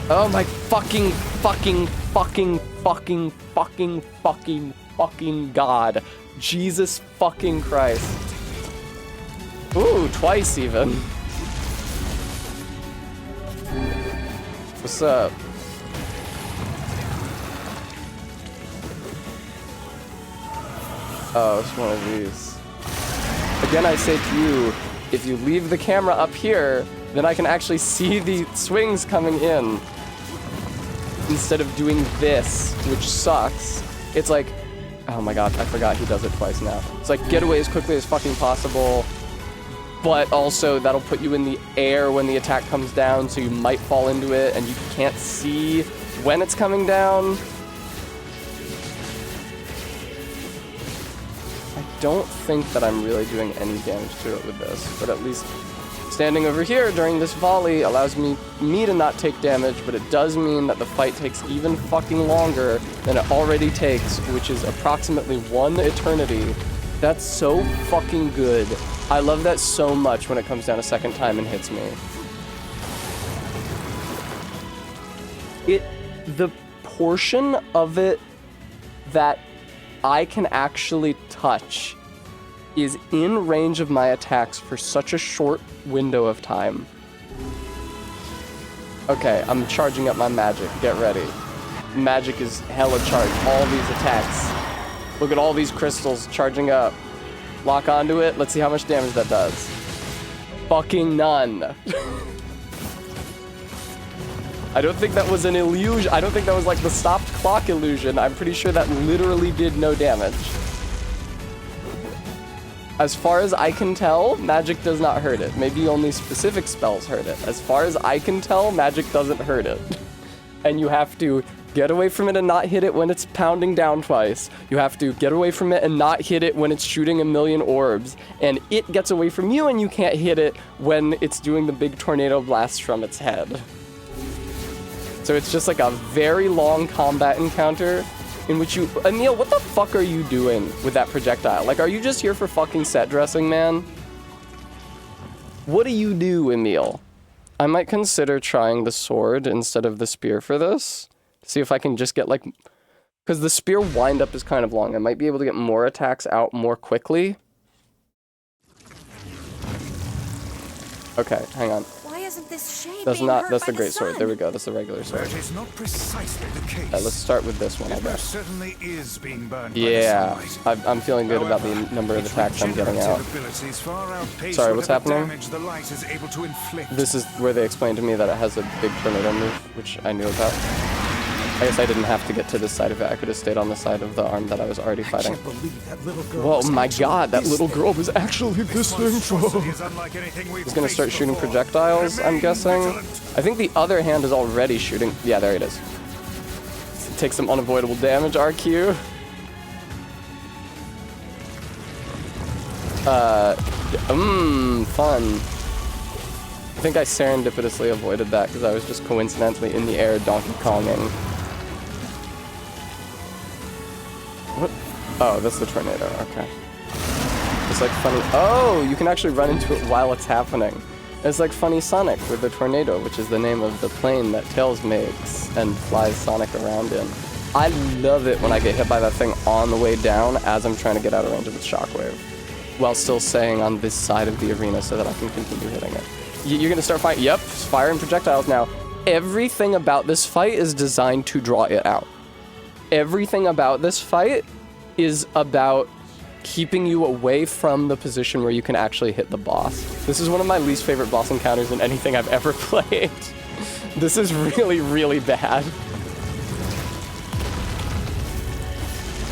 Oh my fucking god. Jesus fucking Christ. Ooh, twice even. What's up? Oh, it's one of these. Again, I say to you, if you leave the camera up here, then I can actually see the swings coming in. Instead of doing this, which sucks. It's like, oh my god, I forgot he does it twice now. It's like, get away as quickly as fucking possible, but also that'll put you in the air when the attack comes down, so you might fall into it, and you can't see when it's coming down. I don't think that I'm really doing any damage to it with this, but at least standing over here during this volley allows me to not take damage, but it does mean that the fight takes even fucking longer than it already takes, which is approximately 1 eternity. That's so fucking good. I love that so much when it comes down a second time and hits me. The portion of it that I can actually touch is in range of my attacks for such a short window of time. Okay, I'm charging up my magic. Get ready. Magic is hella charged. All these attacks. Look at all these crystals charging up. Lock onto it. Let's see how much damage that does. Fucking none. I don't think that was an illusion. I don't think that was like the stopped clock illusion. I'm pretty sure that literally did no damage. As far as I can tell, magic does not hurt it. Maybe only specific spells hurt it. As far as I can tell, magic doesn't hurt it. And you have to get away from it and not hit it when it's pounding down twice. You have to get away from it and not hit it when it's shooting a million orbs. And it gets away from you and you can't hit it when it's doing the big tornado blast from its head. So it's just like a very long combat encounter in which you... Emil, what the fuck are you doing with that projectile? Like, are you just here for fucking set dressing, man? What do you do, Emil? I might consider trying the sword instead of the spear for this. See if I can just get, like... Because the spear wind-up is kind of long. I might be able to get more attacks out more quickly. Okay, hang on. Why isn't this shade That's being not. hurt That's by the great sword. sun? There we go. That's the regular sword. That is not precisely the case. Let's start with this one, I It most guess. certainly is being burned by Yeah, the sunlight. I'm feeling good about the However, number of its attacks I'm getting out. regenerative abilities far outpace Sorry, what's whatever happening? damage the light is able to inflict. This is where they explained to me that it has a big tornado move, which I knew about. I guess I didn't have to get to this side of it. I could have stayed on the side of the arm that I was already fighting. Can't believe that little girl. Well, was my actually god, that this little thing. girl was actually this thing. Monstrosity is unlike anything we've He's gonna start faced shooting before. projectiles, I'm Remain guessing. vigilant. I think the other hand is already shooting. Yeah, there it is. Take some unavoidable damage, RQ. Fun. I think I serendipitously avoided that because I was just coincidentally in the air Donkey Konging. What? Oh, that's the tornado, okay. It's like funny. Oh, you can actually run into it while it's happening. It's like Funny Sonic with the tornado, which is the name of the plane that Tails makes and flies Sonic around in. I love it when I get hit by that thing on the way down as I'm trying to get out of range of its shockwave, while still staying on this side of the arena so that I can continue hitting it. You're gonna start fighting. Yep, firing projectiles now. Everything about this fight is designed to draw it out. Everything about this fight is about keeping you away from the position where you can actually hit the boss. This is one of my least favorite boss encounters in anything I've ever played. This is really, really bad.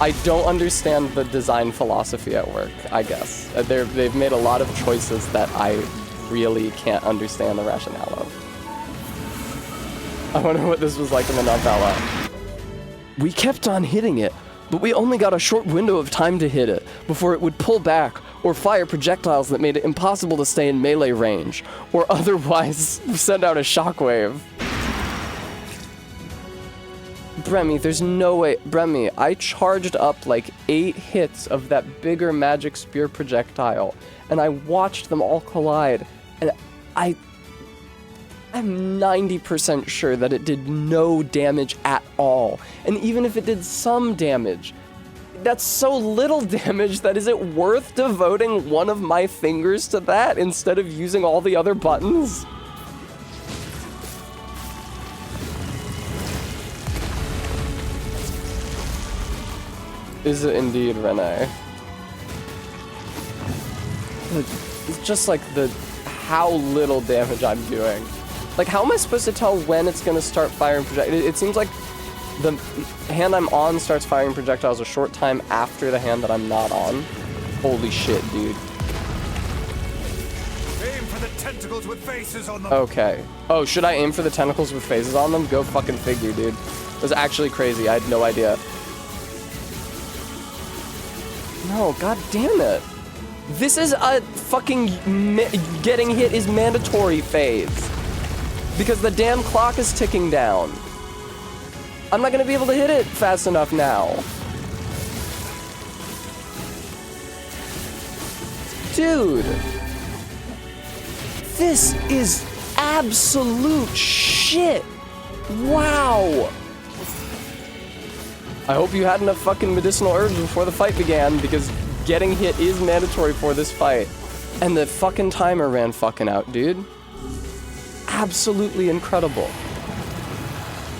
I don't understand the design philosophy at work, I guess. They've made a lot of choices that I really can't understand the rationale of. I wonder what this was like in the novella. We kept on hitting it, but we only got a short window of time to hit it before it would pull back or fire projectiles that made it impossible to stay in melee range or otherwise send out a shockwave. Bremy, there's no way. Bremy, I charged up like 8 hits of that bigger magic spear projectile, and I watched them all collide, and I'm 90% sure that it did no damage at all. And even if it did some damage, that's so little damage that is it worth devoting one of my fingers to that instead of using all the other buttons? Is it indeed Renee? It's just like how little damage I'm doing. Like, how am I supposed to tell when it's gonna start firing projectiles? It seems like the hand I'm on starts firing projectiles a short time after the hand that I'm not on. Holy shit, dude. Aim for the tentacles with faces on them. Okay. Oh, should I aim for the tentacles with faces on them? Go fucking figure, dude. It was actually crazy. I had no idea. No, god damn it. This is a fucking getting hit is mandatory phase. Because the damn clock is ticking down. I'm not gonna be able to hit it fast enough now. Dude. This is absolute shit. Wow. I hope you had enough fucking medicinal herbs before the fight began, because getting hit is mandatory for this fight. And the fucking timer ran fucking out, dude. Absolutely incredible.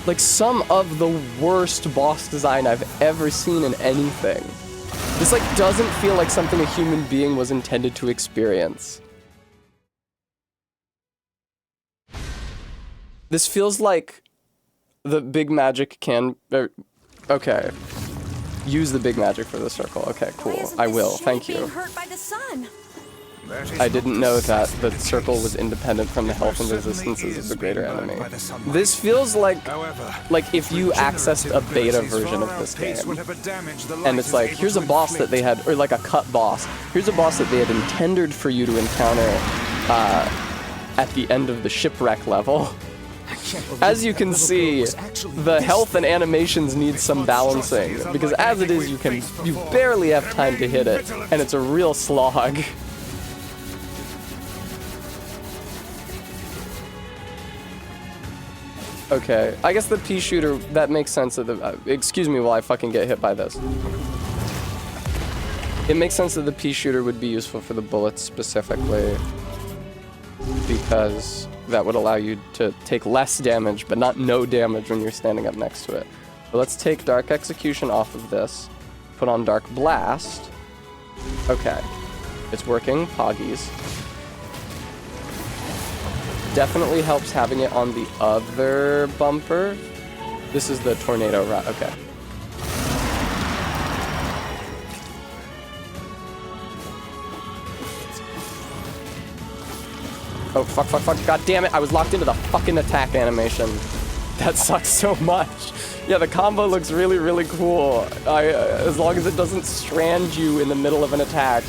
Like some of the worst boss design I've ever seen in anything. This like doesn't feel like something a human being was intended to experience. This feels like the big magic can... Okay. Use the big magic for the circle. Okay, cool. I will. Thank you. Hurt by the sun? I didn't know that the circle was independent from the health and resistances of the greater enemy. This feels like if you accessed a beta version of this game, and it's like, here's a boss that they had, or like a cut boss. Here's a boss that they had intended for you to encounter at the end of the shipwreck level. As you can see, the health and animations need some balancing, because as it is, you barely have time to hit it, and it's a real slog. Okay, I guess the pea shooter, that makes sense. Excuse me while I fucking get hit by this. It makes sense that the pea shooter would be useful for the bullets specifically. because that would allow you to take less damage, but not no damage when you're standing up next to it. So let's take Dark Execution off of this, put on Dark Blast. Okay, it's working, Poggies. Definitely helps having it on the other bumper. This is the tornado route, okay. Oh, fuck, fuck, fuck, god damn it, I was locked into the fucking attack animation. That sucks so much. Yeah, the combo looks really, really cool. As long as it doesn't strand you in the middle of an attack.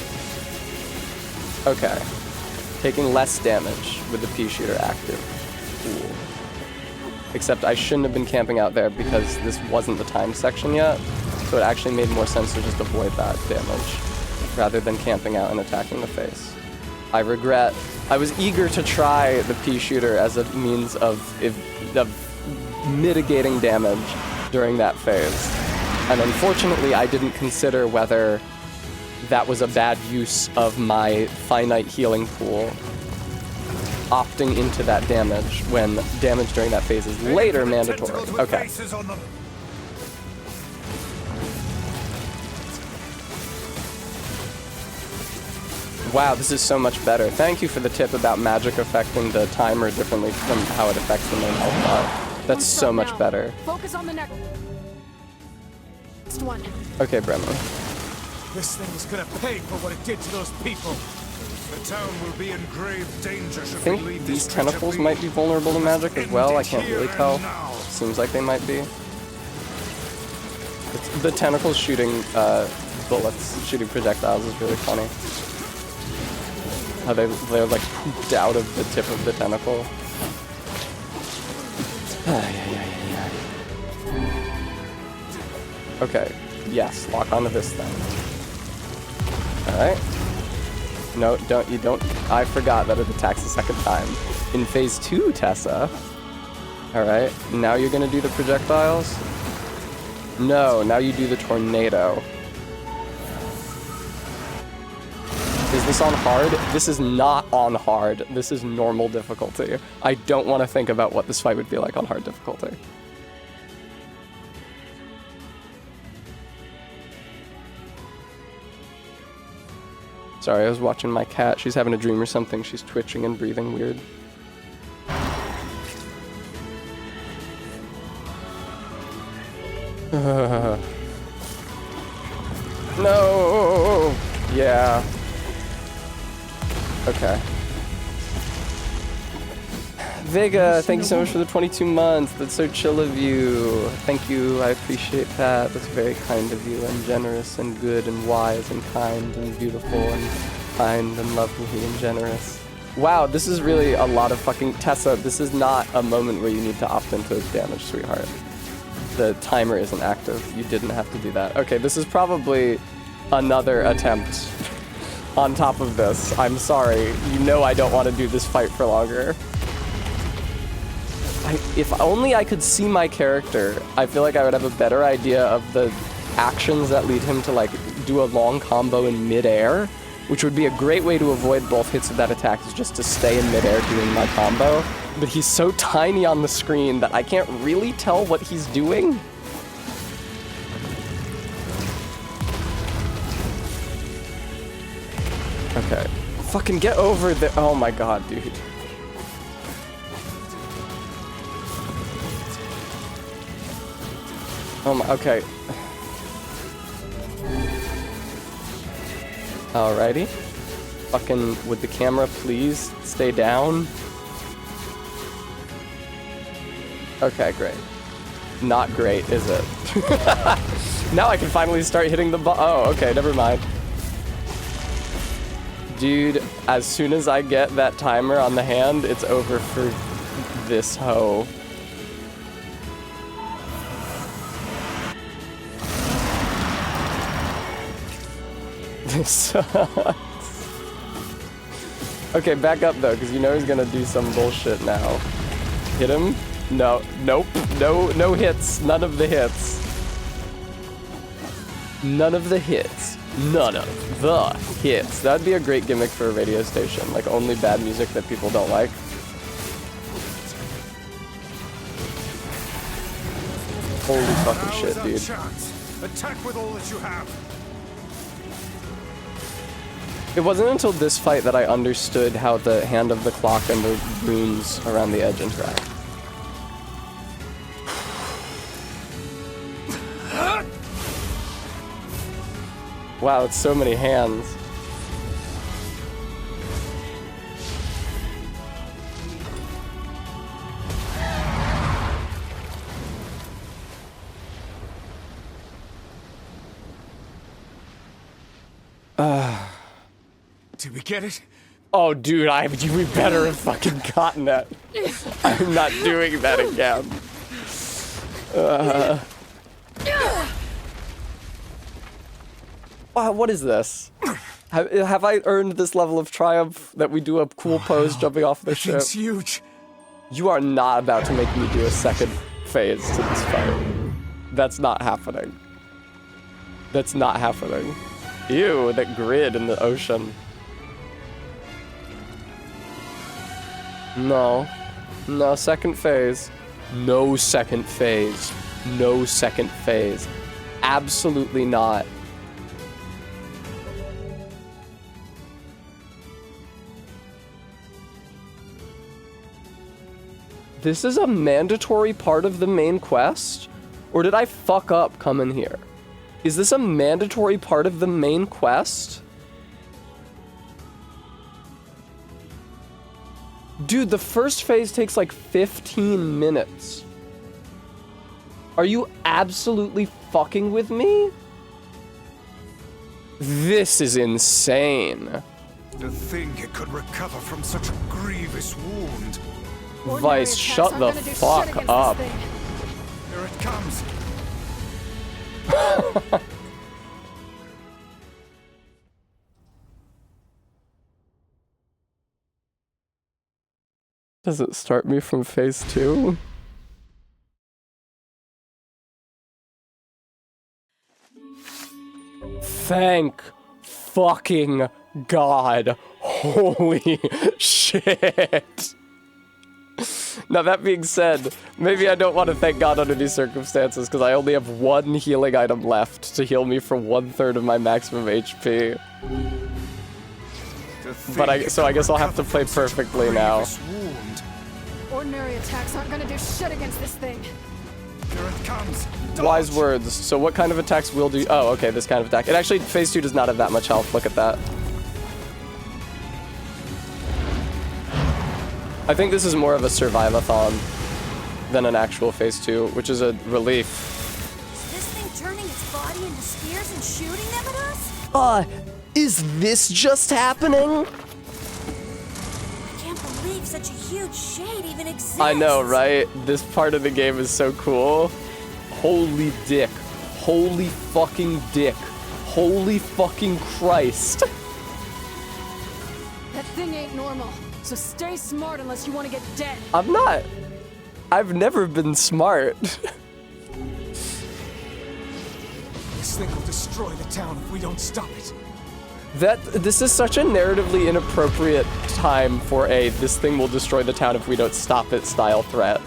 Okay. Taking less damage with the pea shooter active. Cool. Except I shouldn't have been camping out there because this wasn't the time section yet. So it actually made more sense to just avoid that damage rather than camping out and attacking the face. I regret. I was eager to try the pea shooter as a means of mitigating damage during that phase. And unfortunately, I didn't consider whether that was a bad use of my finite healing pool, opting into that damage when damage during that phase is later mandatory. Okay. Wow, this is so much better. Thank you for the tip about magic affecting the timer differently from how it affects the main health bar. That's so much better. Focus on the next one. Okay, Bremer. This thing is gonna pay for what it did to those people. The town will be in grave danger should I think these tentacles might be vulnerable to magic as well. I can't really tell. Seems like they might be. The tentacles shooting bullets, shooting projectiles is really funny. How they're like pooped out of the tip of the tentacle. Okay, yes, lock onto this thing. Alright. No, don't. I forgot that it attacks the second time. In phase 2, Tessa. Alright, now you're gonna do the projectiles? No, now you do the tornado. Is this on hard? This is not on hard. This is normal difficulty. I don't want to think about what this fight would be like on hard difficulty. Sorry, I was watching my cat. She's having a dream or something. She's twitching and breathing weird. No! Yeah. Okay. Vega, thank you so much for the 22 months. That's so chill of you. Thank you, I appreciate that. That's very kind of you, and generous, and good, and wise, and kind, and beautiful, and kind, and lovely, and generous. Wow, this is really a lot of fucking... Tessa, this is not a moment where you need to opt into damage, sweetheart. The timer isn't active. You didn't have to do that. Okay, this is probably another attempt on top of this. I'm sorry. You know I don't want to do this fight for longer. If only I could see my character, I feel like I would have a better idea of the actions that lead him to like do a long combo in midair, which would be a great way to avoid both hits of that attack, is just to stay in midair doing my combo. But he's so tiny on the screen that I can't really tell what he's doing. Okay. Fucking get over the... Oh my god, dude. Oh my... Okay. Alrighty. Fucking... Would the camera please stay down? Okay, great. Not great, is it? Now I can finally start hitting the ball. Oh, okay, never mind. Dude, as soon as I get that timer on the hand, it's over for this hoe. This sucks. Okay, back up though, because you know he's gonna do some bullshit now. Hit him? No, nope, no hits, none of the hits. None of the hits. None of the hits. That'd be a great gimmick for a radio station. Like, only bad music that people don't like. Holy fucking shit, dude. Attack with all that you have. It wasn't until this fight that I understood how the hand of the clock and the runes around the edge interact. Wow, it's so many hands. Did we get it? Oh, dude, we better have fucking gotten that. I'm not doing that again. Wow, what is this? Have I earned this level of triumph that we do a cool pose jumping off the ship? It's huge. You are not about to make me do a second phase to this fight. That's not happening. That's not happening. Ew, that grid in the ocean. No. No second phase. No second phase. No second phase. Absolutely not. This is a mandatory part of the main quest? Or did I fuck up coming here? Is this a mandatory part of the main quest? Dude, the first phase takes like 15 minutes. Are you absolutely fucking with me? This is insane. To think it could recover from such a grievous wound. Vice, shut the fuck up. Here it comes. Does it start me from phase 2? Thank fucking God. Holy shit. Now, that being said, maybe I don't want to thank God under these circumstances, because I only have one healing item left to heal me for 1/3 of my maximum HP. But so I guess I'll have to play perfectly now. Ordinary attacks aren't gonna do shit against this thing. Here it comes. Wise words. So what kind of attacks will do? Oh, okay, this kind of attack. It actually, phase 2 does not have that much health. Look at that. I think this is more of a survive-a-thon than an actual phase 2, which is a relief. Is this thing turning its body into spears and shooting them at us? Is this just happening? I can't believe such a huge shade even exists. I know, right? This part of the game is so cool. Holy dick. Holy fucking dick. Holy fucking Christ. That thing ain't normal, so stay smart unless you want to get dead. I'm not. I've never been smart. This thing will destroy the town if we don't stop it. This is such a narratively inappropriate time for a "this thing will destroy the town if we don't stop it" style threat.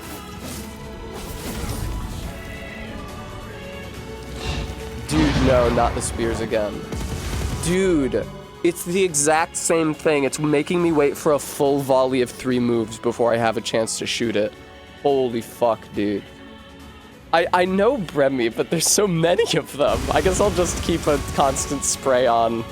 Dude, no, not the spears again. Dude, it's the exact same thing. It's making me wait for a full volley of 3 moves before I have a chance to shoot it. Holy fuck, dude. I know Bremy, but there's so many of them. I guess I'll just keep a constant spray on,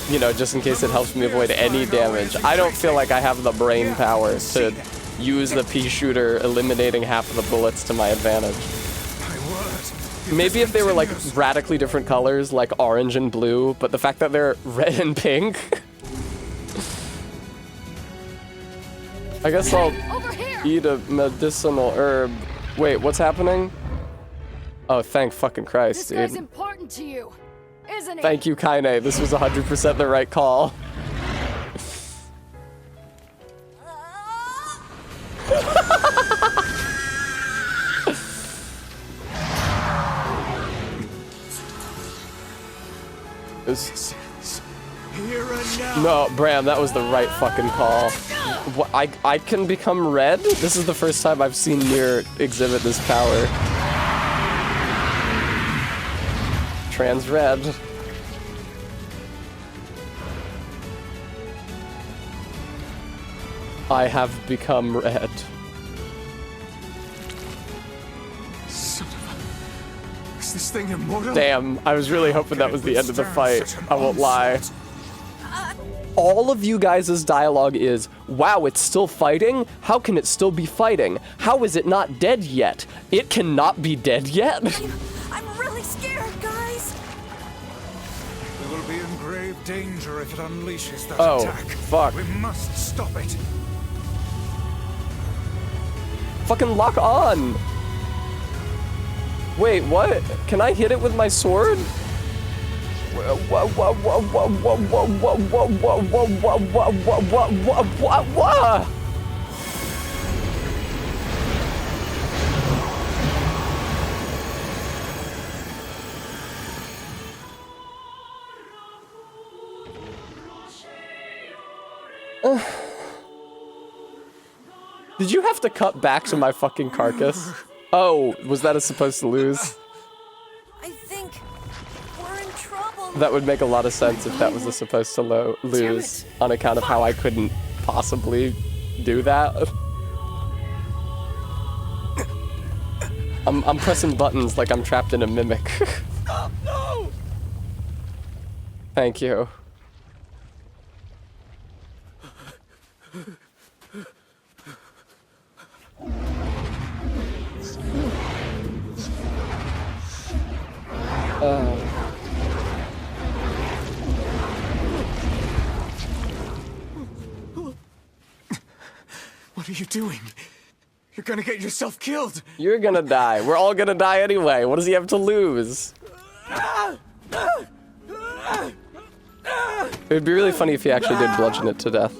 you know, just in case it helps me avoid any damage. I don't feel like I have the brain power to use the pea shooter eliminating half of the bullets to my advantage. Maybe if they were like radically different colors, like orange and blue, but the fact that they're red and pink. I guess I'll eat a medicinal herb. Wait, what's happening? Oh, thank fucking Christ, This guy's dude. important to you, isn't he? Thank you, Kaine. This was 100% the right call. Here and now. No, Bram, that was the right fucking call. What, I can become red? This is the first time I've seen Nier exhibit this power. Trans red. I have become red. Son of a... Is this thing immortal? Damn, I was really hoping that was the end of the fight. I won't lie. All of you guys' dialogue is, wow, it's still fighting? How can it still be fighting? How is it not dead yet? It cannot be dead yet? I'm really scared, guys. We will be in grave danger if it unleashes that Oh, attack. fuck. We must stop it. Fucking lock on! Wait, what? Can I hit it with my sword? What? Did you have to cut back to my fucking carcass? Oh, was that supposed to lose? I think we're in trouble. That would make a lot of sense if that was supposed to lose on account of how I couldn't possibly do that. I'm pressing buttons like I'm trapped in a mimic. No! Thank you. What are you doing? You're gonna get yourself killed. You're gonna die. We're all gonna die anyway. What does he have to lose? It would be really funny if he actually did bludgeon it to death.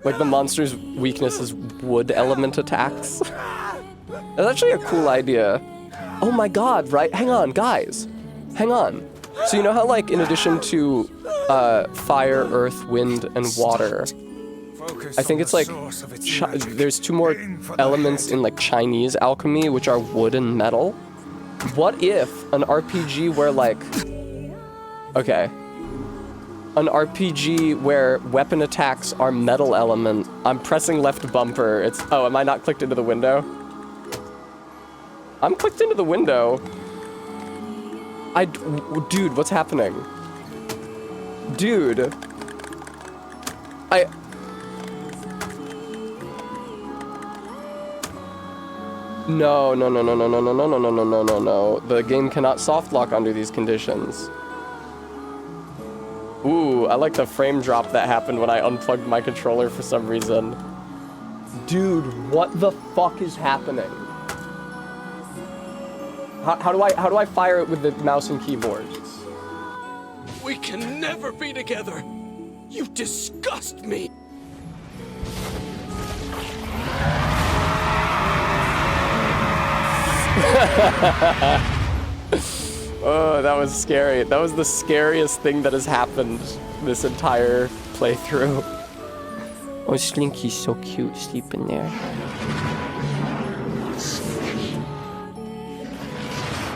Like the monster's weakness is wood element attacks. That's actually a cool idea. Oh my god, right? Hang on, guys. Hang on. So you know how, like, in addition to fire, earth, wind, and water, I think it's like there's two more elements in like Chinese alchemy, which are wood and metal. What if an RPG where like, okay, an RPG where weapon attacks are metal element? I'm pressing left bumper. It's, oh, am I not clicked into the window? I'm clicked into the window. Dude, what's happening? Dude. No. The game cannot soft lock under these conditions. Ooh, I like the frame drop that happened when I unplugged my controller for some reason. Dude, what the fuck is happening? How do I fire it with the mouse and keyboard? We can never be together. You disgust me. Oh, that was scary. That was the scariest thing that has happened this entire playthrough. Oh, Slinky's so cute sleeping there.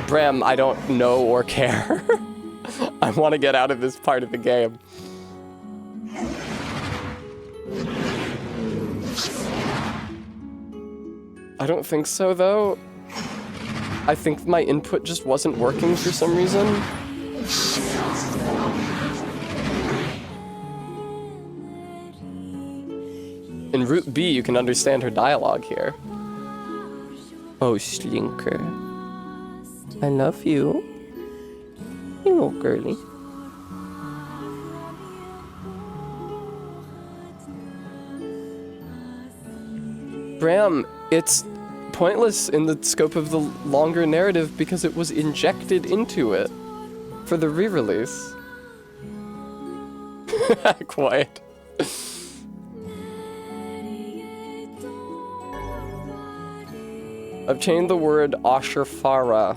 Bram, I don't know or care. I want to get out of this part of the game. I don't think so, though. I think my input just wasn't working for some reason. In Route B, you can understand her dialogue here. Oh, Slinker. I love you. You little girly. Bram, it's pointless in the scope of the longer narrative because it was injected into it for the re-release. Quiet. Obtain the word Ashurfara.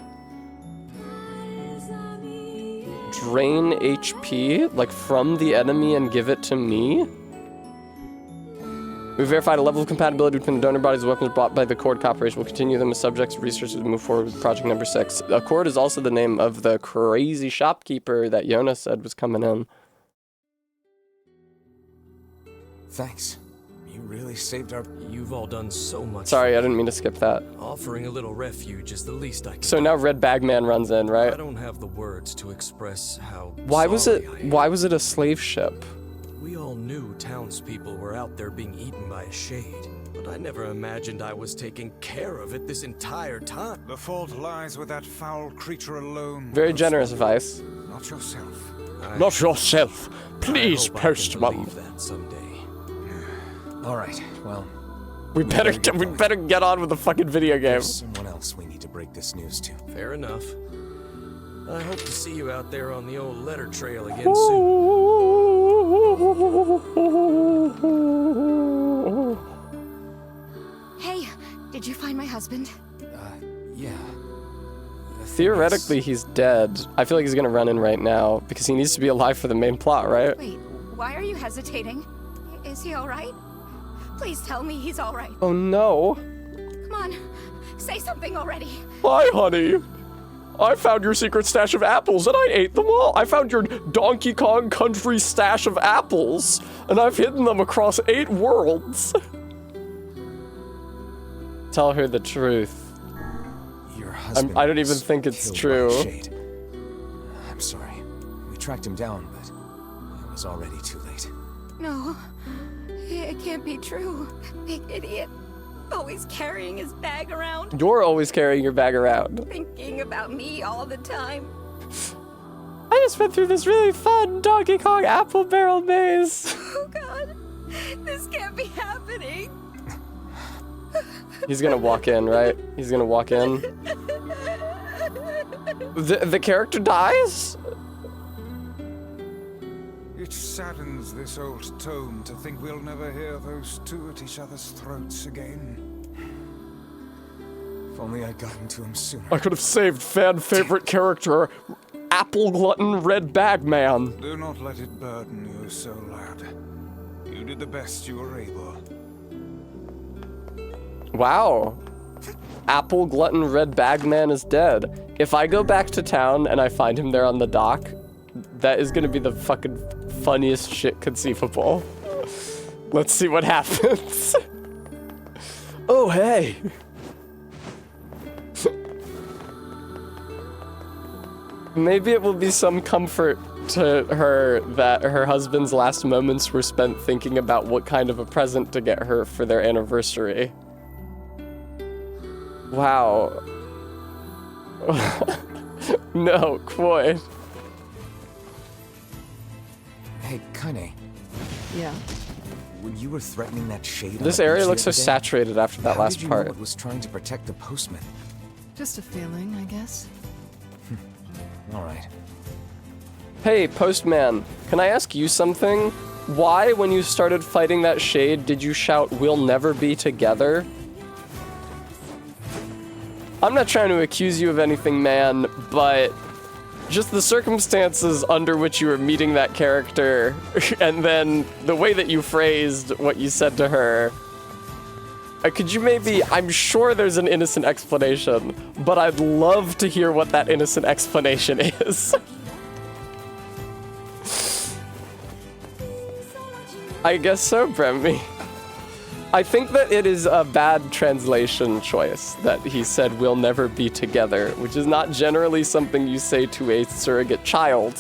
drain HP, like from the enemy and give it to me? We verified a level of compatibility between the donor bodies and weapons bought by the Accord Corporation. We'll continue them as subjects of research as we move forward with project number 6. Accord is also the name of the crazy shopkeeper that Yona said was coming in. Thanks. You really saved our... You've all done so much. Sorry, I didn't mean to skip that. Offering a little refuge is the least I can So now Red Bagman runs in, right? I don't have the words to express how Why was sorry I am. it a slave ship? We all knew townspeople were out there being eaten by a shade, but I never imagined I was taking care of it this entire time. The fault lies with that foul creature alone. Very generous advice. Not yourself. Not yourself. Please, postman. That someday. All right, well... We better get on with the fucking video game. There's someone else we need to break this news to. Fair enough. I hope to see you out there on the old letter trail again soon. Hey, did you find my husband? Yeah. Theoretically, he's dead. I feel like he's gonna run in right now because he needs to be alive for the main plot, right? Wait, why are you hesitating? Is he alright? Please tell me he's alright. Oh no. Come on, say something already. Hi, honey. I found your secret stash of apples and I ate them all. I found your Donkey Kong Country stash of apples and I've hidden them across 8 worlds. Tell her the truth. Your husband I don't even think it's true. I'm sorry. We tracked him down, but it was already too late. No, it can't be true. That big idiot. Always carrying his bag around. You're always carrying your bag around. Thinking about me all the time. I just went through this really fun Donkey Kong apple barrel maze. Oh god, this can't be happening. He's gonna walk in, right? He's gonna walk in. The character dies? It saddens this old tome to think we'll never hear those two at each other's throats again. If only I'd gotten to him sooner. I could have saved fan favorite character, Apple Glutton Red Bagman. Do not let it burden you so, lad. You did the best you were able. Wow. Apple Glutton Red Bagman is dead. If I go back to town and I find him there on the dock, that is gonna be the fucking funniest shit conceivable. Let's see what happens. Oh, hey. Maybe it will be some comfort to her that her husband's last moments were spent thinking about what kind of a present to get her for their anniversary. Wow. No, Quoy. Hey, Kane. Yeah. When you were threatening that shade, This on the area beach looks so the other day, saturated after that how last did you part. know it was trying to protect the postman? Just a feeling, I guess. All right. Hey, Postman, can I ask you something? Why, when you started fighting that shade, did you shout, "We'll never be together"? I'm not trying to accuse you of anything, man, but just the circumstances under which you were meeting that character, and then the way that you phrased what you said to her. Could you maybe, I'm sure there's an innocent explanation, but I'd love to hear what that innocent explanation is. I guess so, Bremby. I think that it is a bad translation choice that he said we'll never be together, which is not generally something you say to a surrogate child.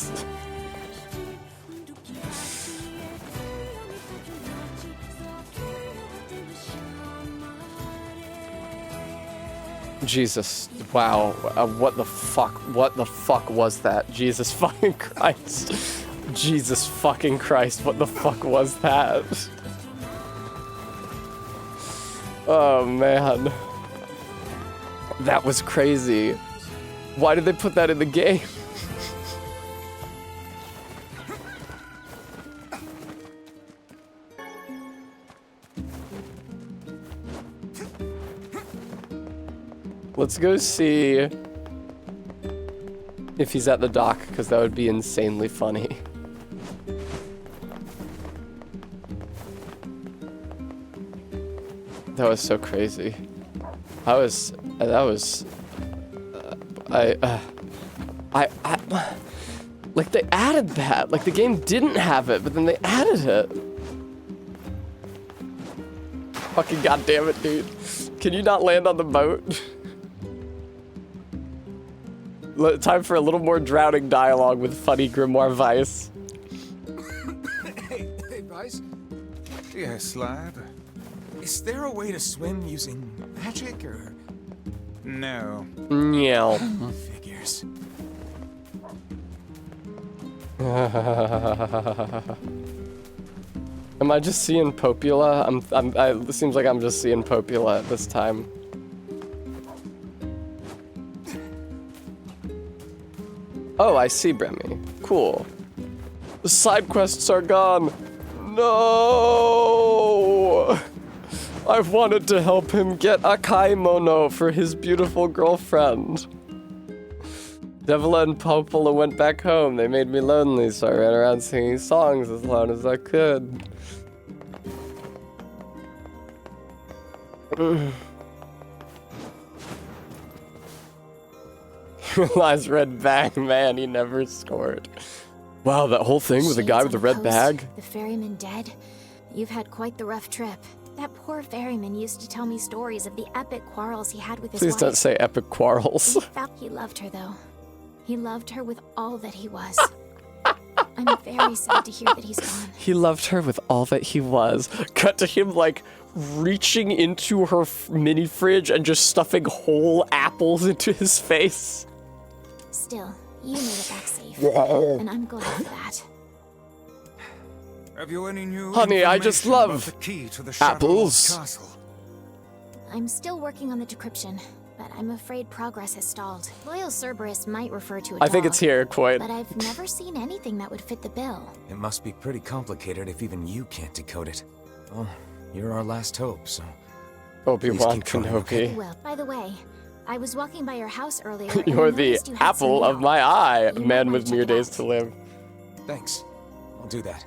Jesus, wow, what the fuck was that? Jesus fucking Christ. Jesus fucking Christ, what the fuck was that? Oh man. That was crazy. Why did they put that in the game? Let's go see If he's at the dock, because that would be insanely funny. That was so crazy. Like they added that. Like the game didn't have it, but then they added it. Fucking goddamn it, dude. Can you not land on the boat? Time for a little more drowning dialogue with funny Grimoire Vice. Hey, Vice? Yes, lad? Is there a way to swim using magic, or...? No. Meow. Figures. Am I just seeing Popula? It seems like I'm just seeing Popula at this time. Oh, I see Bremy. Cool. The side quests are gone. No! I've wanted to help him get a kaimono for his beautiful girlfriend. Devila and Popula went back home. They made me lonely, so I ran around singing songs as loud as I could. Realized red bag, man, he never scored. Wow, that whole thing with the guy with the red bag? The ferryman dead? You've had quite the rough trip. That poor ferryman used to tell me stories of the epic quarrels he had with his wife. Please don't say epic quarrels. He loved her, though. He loved her with all that he was. I'm very sad to hear that he's gone. He loved her with all that he was. Cut to him, like, reaching into her mini fridge and just stuffing whole apples into his face. Still, you made it back safe. And I'm glad for that. Have you any new Honey, I just information love about the key to the apples. Castle? I'm still working on the decryption, but I'm afraid progress has stalled. Loyal Cerberus might refer to a I think dog, it's here, Quoit. but I've never seen anything that would fit the bill. It must be pretty complicated if even you can't decode it. Well, you're our last hope, so... Obi-Wan Kenobi. Well, by the way, I was walking by your house earlier. and You're I the noticed you had apple some of mail. my eye, You might man wanna with check mere it days out. to live. Thanks. I'll do that.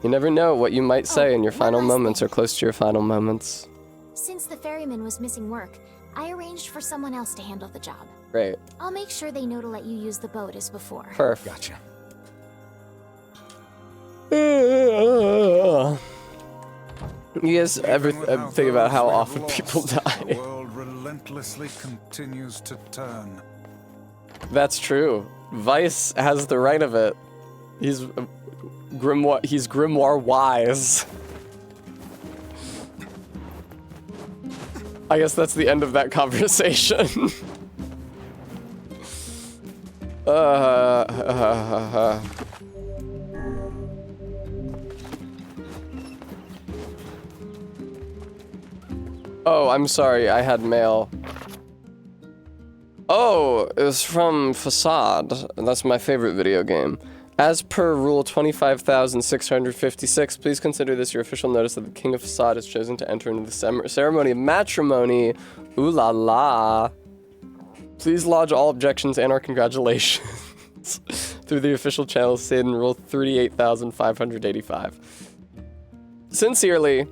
You never know what you might say in your one final last moments thing. or close to your final moments. Since the ferryman was missing work, I arranged for someone else to handle the job. Great. I'll make sure they know to let you use the boat as before. Perf. Gotcha. You guys ever think about how often people The die? world relentlessly continues to turn. That's true. Vice has the right of it. He's grimoire wise. I guess that's the end of that conversation. Oh, I'm sorry, I had mail. Oh, it was from Facade. That's my favorite video game. As per Rule 25,656, please consider this your official notice that the King of Facade is chosen to enter into the ceremony of matrimony. Ooh la la. Please lodge all objections and our congratulations through the official channel stated in Rule 38,585. Sincerely,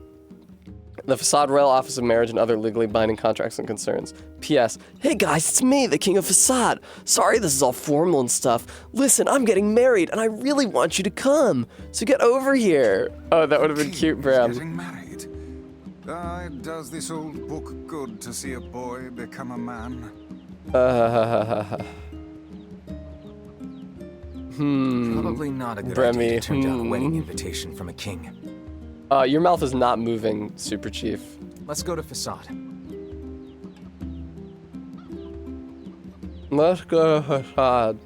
the Facade Royal Office of Marriage and other legally binding contracts and concerns. P.S. Hey guys, it's me, the King of Facade. Sorry this is all formal and stuff. Listen, I'm getting married and I really want you to come. So get over here. Oh, that would have been cute, Bram. Getting married. Does this old book good to see a boy become a man? Probably not a good idea to turn down a wedding invitation from a king. Your mouth is not moving, Super Chief. Let's go to Facade. Let's go to Facade.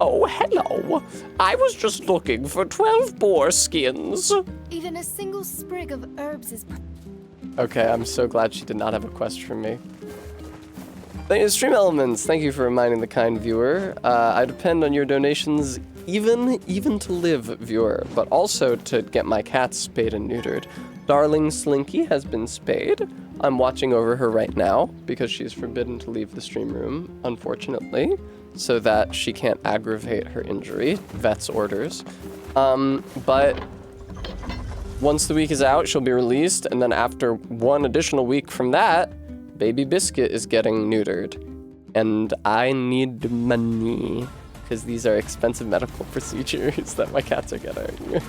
Oh, hello. I was just looking for 12 boar skins. Even a single sprig of herbs is... Okay, I'm so glad she did not have a quest for me. Stream Elements, thank you for reminding the kind viewer. I depend on your donations even to live, viewer, but also to get my cats spayed and neutered. Darling Slinky has been spayed. I'm watching over her right now because she's forbidden to leave the stream room, unfortunately, so that she can't aggravate her injury. Vet's orders. But once the week is out, she'll be released, and then after one additional week from that, Baby Biscuit is getting neutered. And I need money, because these are expensive medical procedures that my cats are getting.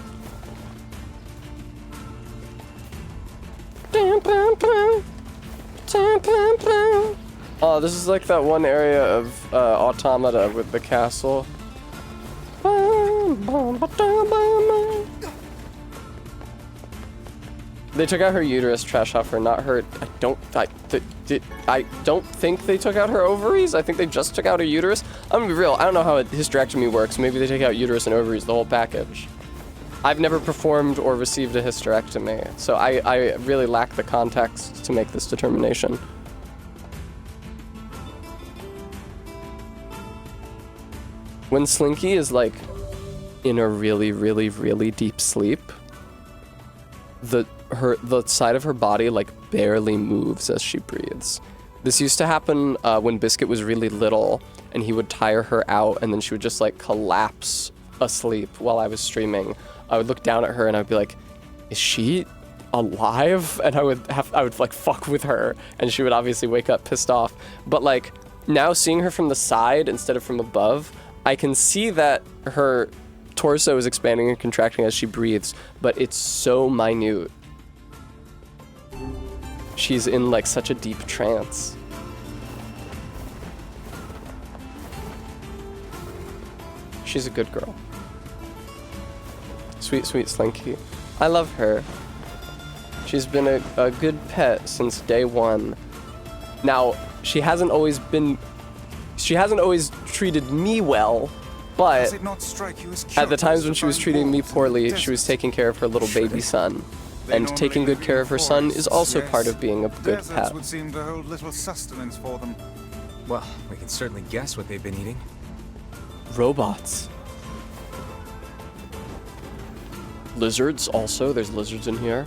Oh, this is like that one area of Automata with the castle. They took out her uterus, trash off her, not her. I don't think they took out her ovaries. I think they just took out her uterus. I'm gonna be real. I don't know how a hysterectomy works. Maybe they take out uterus and ovaries, the whole package. I've never performed or received a hysterectomy, so I really lack the context to make this determination. When Slinky is like in a really, really, really deep sleep, the side of her body like barely moves as she breathes. This used to happen when Biscuit was really little, and he would tire her out, and then she would just like collapse asleep while I was streaming. I would look down at her and I'd be like, is she alive? And I would like fuck with her, and she would obviously wake up pissed off. But like now seeing her from the side instead of from above, I can see that her torso is expanding and contracting as she breathes, but it's so minute. She's in like such a deep trance. She's a good girl. Sweet, sweet Slinky. I love her. She's been a good pet since day one. Now, she hasn't always treated me well, but at the times when she was treating me poorly, she was taking care of her little baby son. And taking good care of her son is also part of being a good pet. Would seem to hold little sustenance for them. Well, we can certainly guess what they've been eating. Robots. Lizards also, there's lizards in here.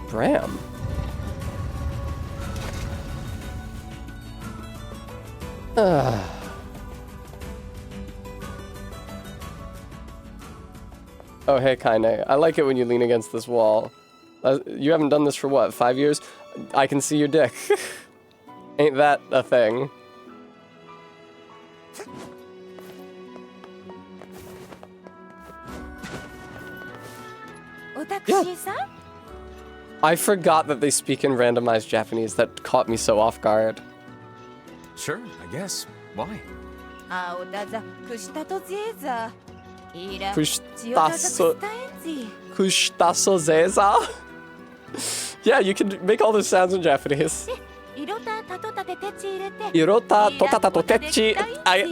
Bram. Oh, hey, Kaine. I like it when you lean against this wall. You haven't done this for what, 5 years? I can see your dick. Ain't that a thing? Yeah. I forgot that they speak in randomized Japanese. That caught me so off guard. Sure, I guess. Why? Kushitaso zeza? Yeah, you can make all those sounds in Japanese. Irota totata totechi.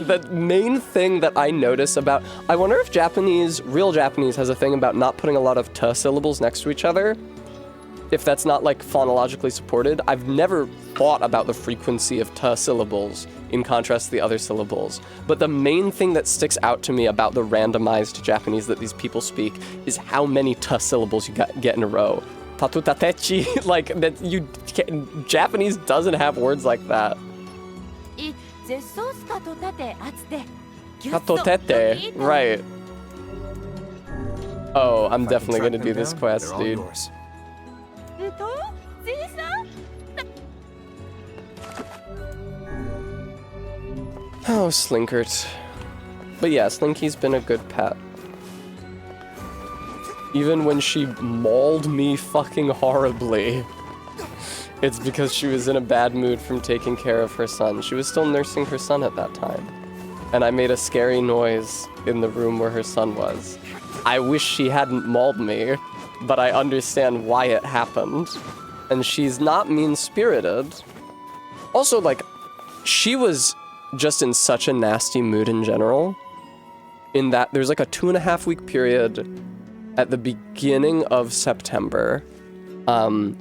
The main thing that I notice about... I wonder if real Japanese has a thing about not putting a lot of ta syllables next to each other. If that's not like phonologically supported. I've never thought about the frequency of ta syllables in contrast to the other syllables. But the main thing that sticks out to me about the randomized Japanese that these people speak is how many ta syllables you get in a row. Tatutatechi, like that Japanese doesn't have words like that. Tatotete, right. Oh, I'm definitely gonna do this quest, dude. Oh, Slinkert. But yeah, Slinky's been a good pet. Even when she mauled me fucking horribly, it's because she was in a bad mood from taking care of her son. She was still nursing her son at that time. And I made a scary noise in the room where her son was. I wish she hadn't mauled me, but I understand why it happened. And she's not mean-spirited. Also, like, she was just in such a nasty mood in general, in that there's like a 2.5-week period at the beginning of September,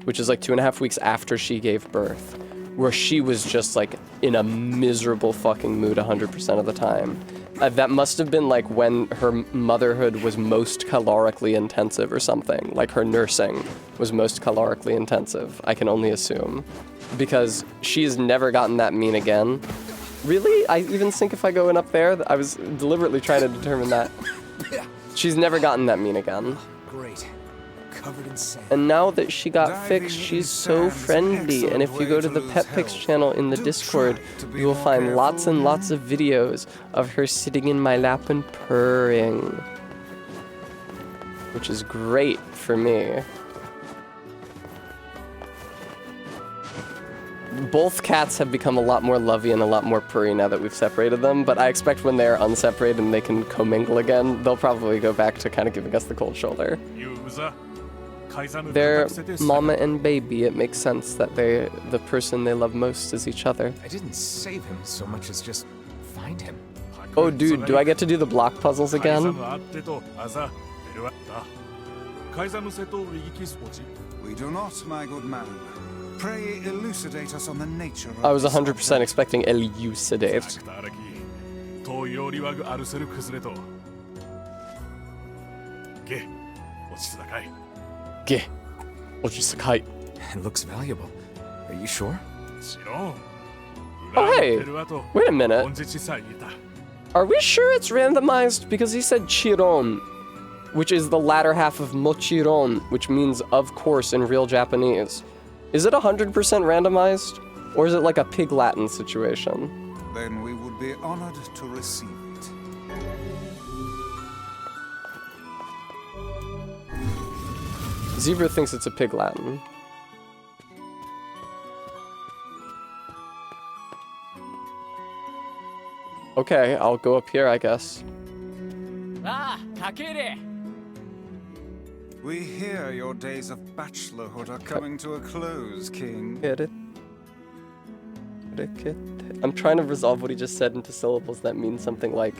which is like 2.5 weeks after she gave birth, where she was just like in a miserable fucking mood 100% of the time. That must have been like when her motherhood was most calorically intensive or something. Like her nursing was most calorically intensive, I can only assume. Because she's never gotten that mean again. Really? I even think if I go in up there, I was deliberately trying to determine that. She's never gotten that mean again. Great. Covered in sand. And now that she got fixed, she's so friendly. And if you go to the Pet Pics channel in the Discord, you will find lots and lots of videos of her sitting in my lap and purring. Which is great for me. Both cats have become a lot more lovey and a lot more purry now that we've separated them, but I expect when they're unseparated and they can commingle again, they'll probably go back to kind of giving us the cold shoulder. They're mama and baby. It makes sense that the person they love most is each other. I didn't save him so much as just find him. Oh, dude, do I get to do the block puzzles again? We do not, my good man. Pray elucidate us on the nature of I was 100% expecting elucidate. It looks valuable. Are you sure? Oh, hey! Wait a minute. Are we sure it's randomized? Because he said chiron, which is the latter half of mochiron, which means of course in real Japanese. Is it 100% randomized? Or is it like a pig Latin situation? Then we would be honored to receive it. Zebra thinks it's a pig Latin. Okay, I'll go up here, I guess. Ah, Kakere! We hear your days of bachelorhood are coming to a close, King. I'm trying to resolve what he just said into syllables that mean something like,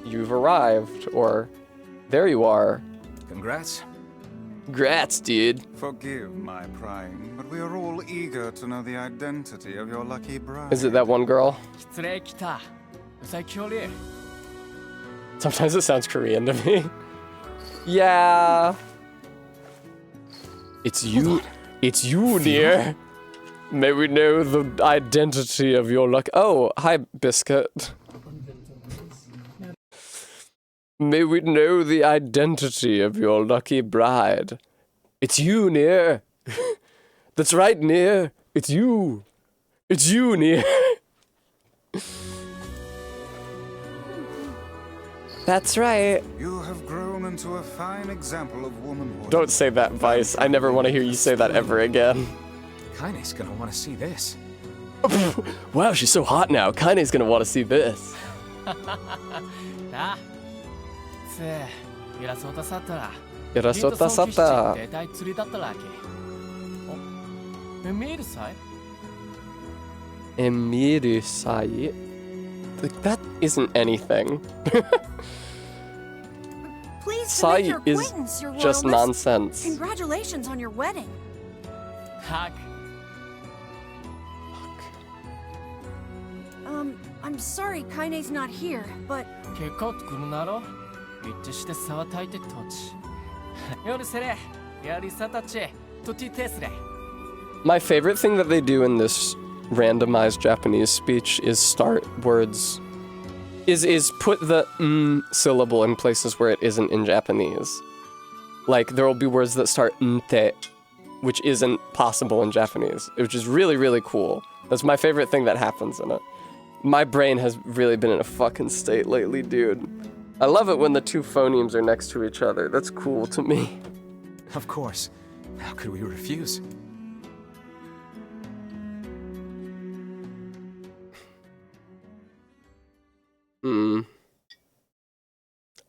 you've arrived, or there you are. Congrats. Grats, dude. Forgive my prying, but we are all eager to know the identity of your lucky bride. Is it that one girl? Sometimes it sounds Korean to me. Yeah. It's you. It's you, Nier. May we know the identity of your luck. Oh, hi, Biscuit. May we know the identity of your lucky bride. It's you, Nier. That's right, Nier. It's you. It's you, Nier. That's right. You have grown into a fine example of womanhood. Don't say that, Vice. I never want to hear you say that ever again. Kaine's gonna want to see this. Wow, she's so hot now. Kaine's gonna want to see this. Irasota Sata. Emiru-sai? That isn't anything. Pleased to Sai make your is acquaintance, Your just Royalness. nonsense. Congratulations on your wedding. I'm sorry Kaine's not here, but my favorite thing that they do in this randomized Japanese speech is start words. Is put the syllable in places where it isn't in Japanese. Like, there will be words that start nte, which isn't possible in Japanese, which is really, really cool. That's my favorite thing that happens in it. My brain has really been in a fucking state lately, dude. I love it when the two phonemes are next to each other. That's cool to me. Of course. How could we refuse?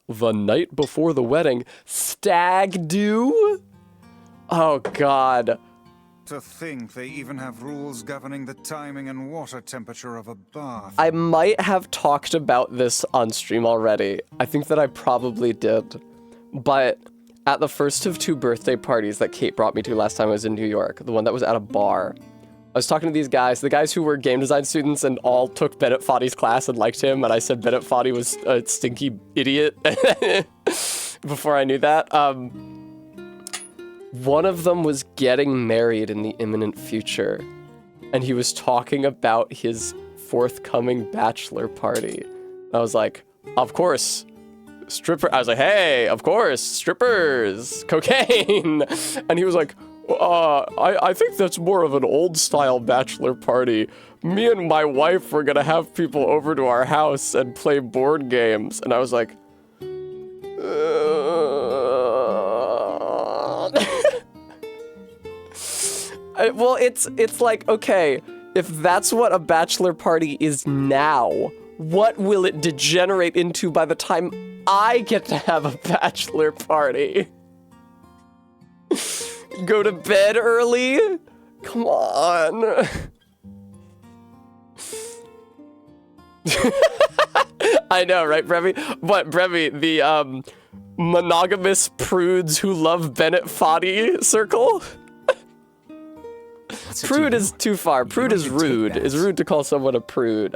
The night before the wedding. Stag do? Oh, God. To think they even have rules governing the timing and water temperature of a bath. I might have talked about this on stream already. I think that I probably did. But at the first of two birthday parties that Kate brought me to last time I was in New York, the one that was at a bar, I was talking to these guys, the guys who were game design students and all took Bennett Foddy's class and liked him, and I said Bennett Foddy was a stinky idiot before I knew that. One of them was getting married in the imminent future, and he was talking about his forthcoming bachelor party. I was like, of course, I was like, hey, of course, strippers, cocaine. And he was like, I think that's more of an old style bachelor party. Me and my wife were gonna have people over to our house and play board games. And I was like, well, it's like, okay, if that's what a bachelor party is now, what will it degenerate into by the time I get to have a bachelor party? Go to bed early? Come on. I know, right, Brevi? What, Brevi, the monogamous prudes who love Bennett Foddy circle? Prude is too far. Prude is rude. It's rude to call someone a prude.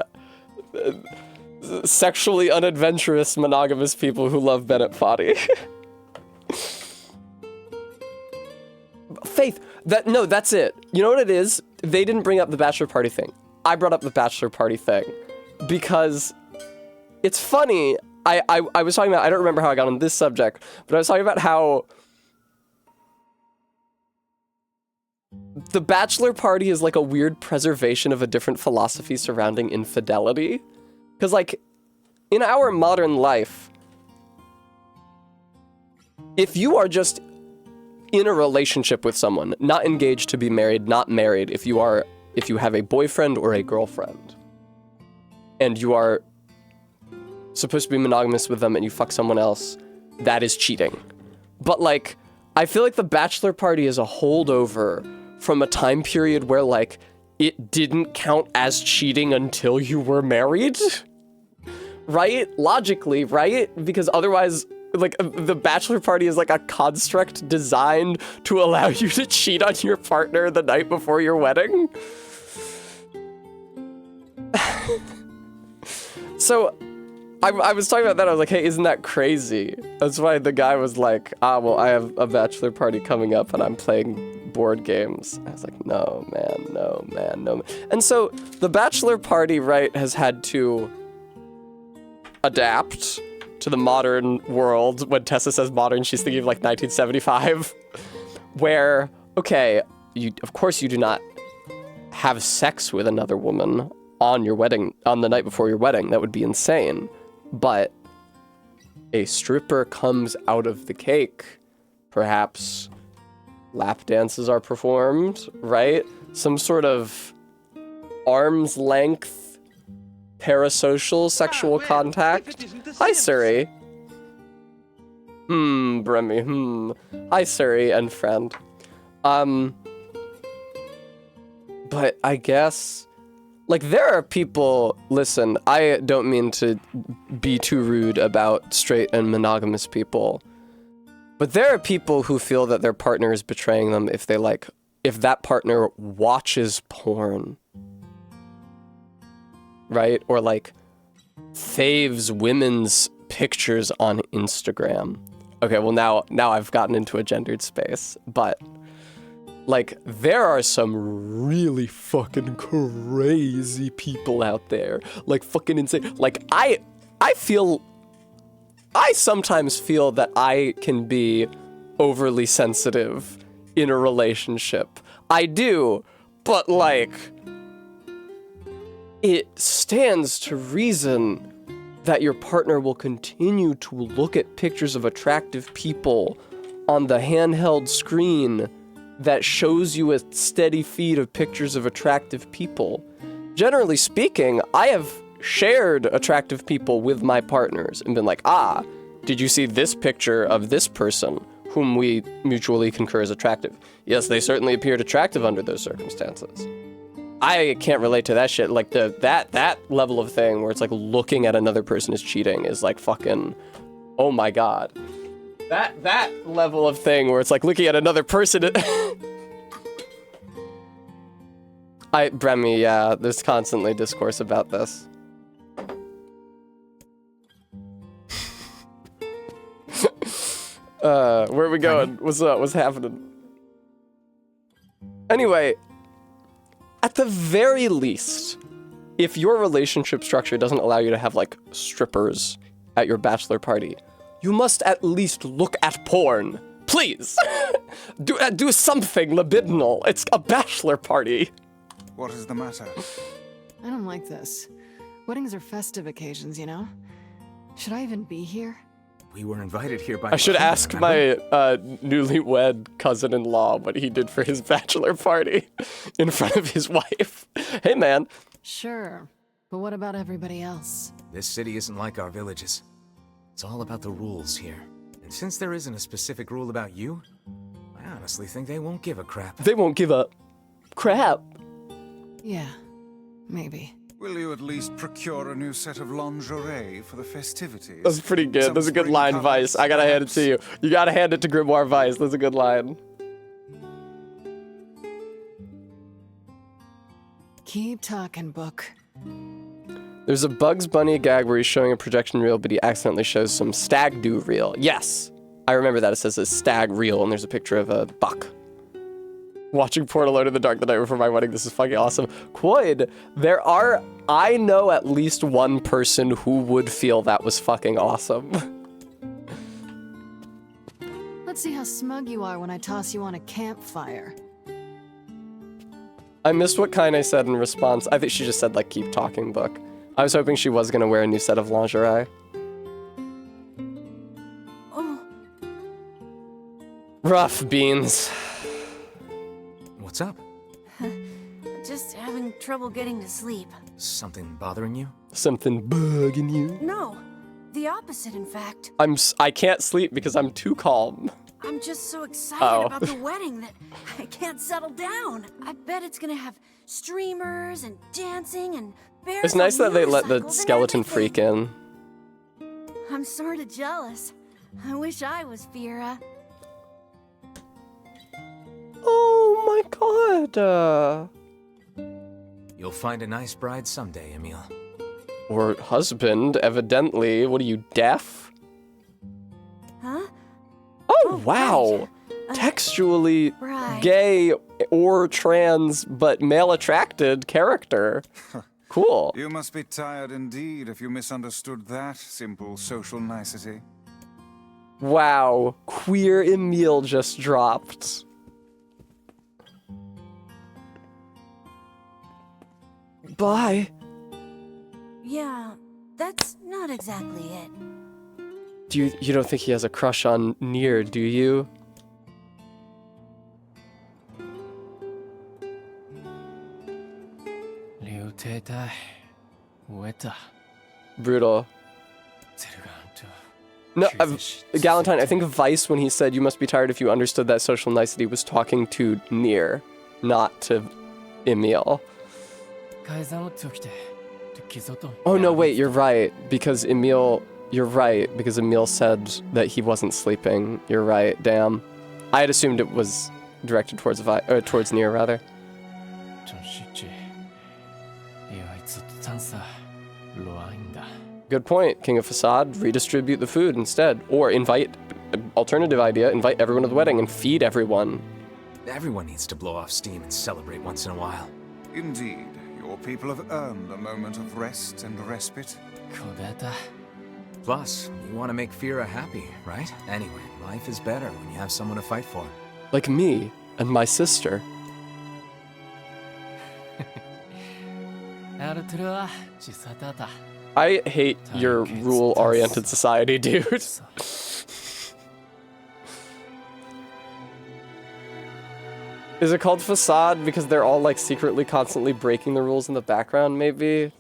Sexually unadventurous monogamous people who love Bennett Foddy. Faith, that's it. You know what it is? They didn't bring up the bachelor party thing. I brought up the bachelor party thing because it's funny. I was talking about, I don't remember how I got on this subject, but I was talking about how the bachelor party is like a weird preservation of a different philosophy surrounding infidelity. Because, like, in our modern life, if you are just in a relationship with someone, not engaged to be married, not married, if you have a boyfriend or a girlfriend, and you are supposed to be monogamous with them and you fuck someone else, that is cheating. But, like, I feel like the bachelor party is a holdover from a time period where, like, it didn't count as cheating until you were married. Right? Logically, right? Because otherwise, like, the bachelor party is like a construct designed to allow you to cheat on your partner the night before your wedding. So, I was talking about that, I was like, hey, isn't that crazy? That's why the guy was like, well, I have a bachelor party coming up and I'm playing board games. I was like, no, man. And so, the bachelor party, right, has had to adapt to the modern world. When Tessa says modern, she's thinking of like 1975, where, okay, of course you do not have sex with another woman on your wedding, on the night before your wedding. That would be insane. But a stripper comes out of the cake. Perhaps lap dances are performed, right? Some sort of arm's length parasocial sexual contact. Hi, Suri. Bremy, Hi, Suri and friend. But I guess, like, there are people, listen, I don't mean to be too rude about straight and monogamous people, but there are people who feel that their partner is betraying them if that partner watches porn. Right? Or, like, faves women's pictures on Instagram. Okay, well, now I've gotten into a gendered space, but, like, there are some really fucking crazy people out there. Like, fucking insane. Like, I sometimes feel that I can be overly sensitive in a relationship. I do, but, like, it stands to reason that your partner will continue to look at pictures of attractive people on the handheld screen that shows you a steady feed of pictures of attractive people. Generally speaking, I have shared attractive people with my partners and been like, did you see this picture of this person whom we mutually concur is attractive? Yes, they certainly appeared attractive under those circumstances. I can't relate to that shit. Like, that level of thing where it's like looking at another person as cheating is like fucking, oh my god. That level of thing where it's like looking at another person. Bremy, yeah, there's constantly discourse about this. Where are we going? What's up? What's happening? Anyway, at the very least, if your relationship structure doesn't allow you to have, like, strippers at your bachelor party, you must at least look at porn. Please! do something libidinal. It's a bachelor party. What is the matter? I don't like this. Weddings are festive occasions, you know? Should I even be here? We were invited here by... I should ask my newlywed cousin-in-law what he did for his bachelor party in front of his wife. Hey, man. Sure, but what about everybody else? This city isn't like our villages. It's all about the rules here. And since there isn't a specific rule about you, I honestly think they won't give a crap. They won't give a crap. Yeah, maybe. Will you at least procure a new set of lingerie for the festivities? That's pretty good. That's a good line, Vice. I gotta hand it to you. You gotta hand it to Grimoire Vice. That's a good line. Keep talking, book. There's a Bugs Bunny gag where he's showing a projection reel, but he accidentally shows some stag do reel. Yes, I remember that. It says a stag reel, and there's a picture of a buck. Watching porn alone in the dark the night before my wedding. This is fucking awesome. Quoid, I know at least one person who would feel that was fucking awesome. Let's see how smug you are when I toss you on a campfire. I missed what Kaine said in response. I think she just said, like, keep talking, book. I was hoping she was gonna wear a new set of lingerie. Oh. Rough beans. What's up? Just having trouble getting to sleep. Something bothering you? Something bugging you? No, the opposite, in fact. I can't sleep because I'm too calm. I'm just so excited about the wedding that I can't settle down. I bet it's gonna have streamers and dancing and bears. It's nice that they let the motorcycles and skeleton freak in. I'm sort of jealous. I wish I was Fira. Oh my god. You'll find a nice bride someday, Emil. Or husband, evidently. What are you, deaf? Huh? Oh, wow. Textually right. gay or trans, but male-attracted character. Cool. You must be tired indeed if you misunderstood that simple social nicety. Wow. Queer Emil just dropped. Bye. Yeah, that's not exactly it. You don't think he has a crush on Nier, do you? Brutal. No, Galentine, I think Vice, when he said you must be tired if you understood that social nicety, was talking to Nier, not to Emil. Oh no, wait, you're right, because Emil said that he wasn't sleeping. You're right, damn. I had assumed it was directed towards towards Nier, rather. Good point, King of Facade. Redistribute the food instead. Or invite, alternative idea, invite everyone to the wedding and feed everyone. Everyone needs to blow off steam and celebrate once in a while. Indeed, your people have earned a moment of rest and respite. Plus, you want to make Fira happy, right? Anyway, life is better when you have someone to fight for. Like me and my sister. I hate your rule-oriented society, dude. Is it called Facade because they're all, like, secretly constantly breaking the rules in the background, maybe?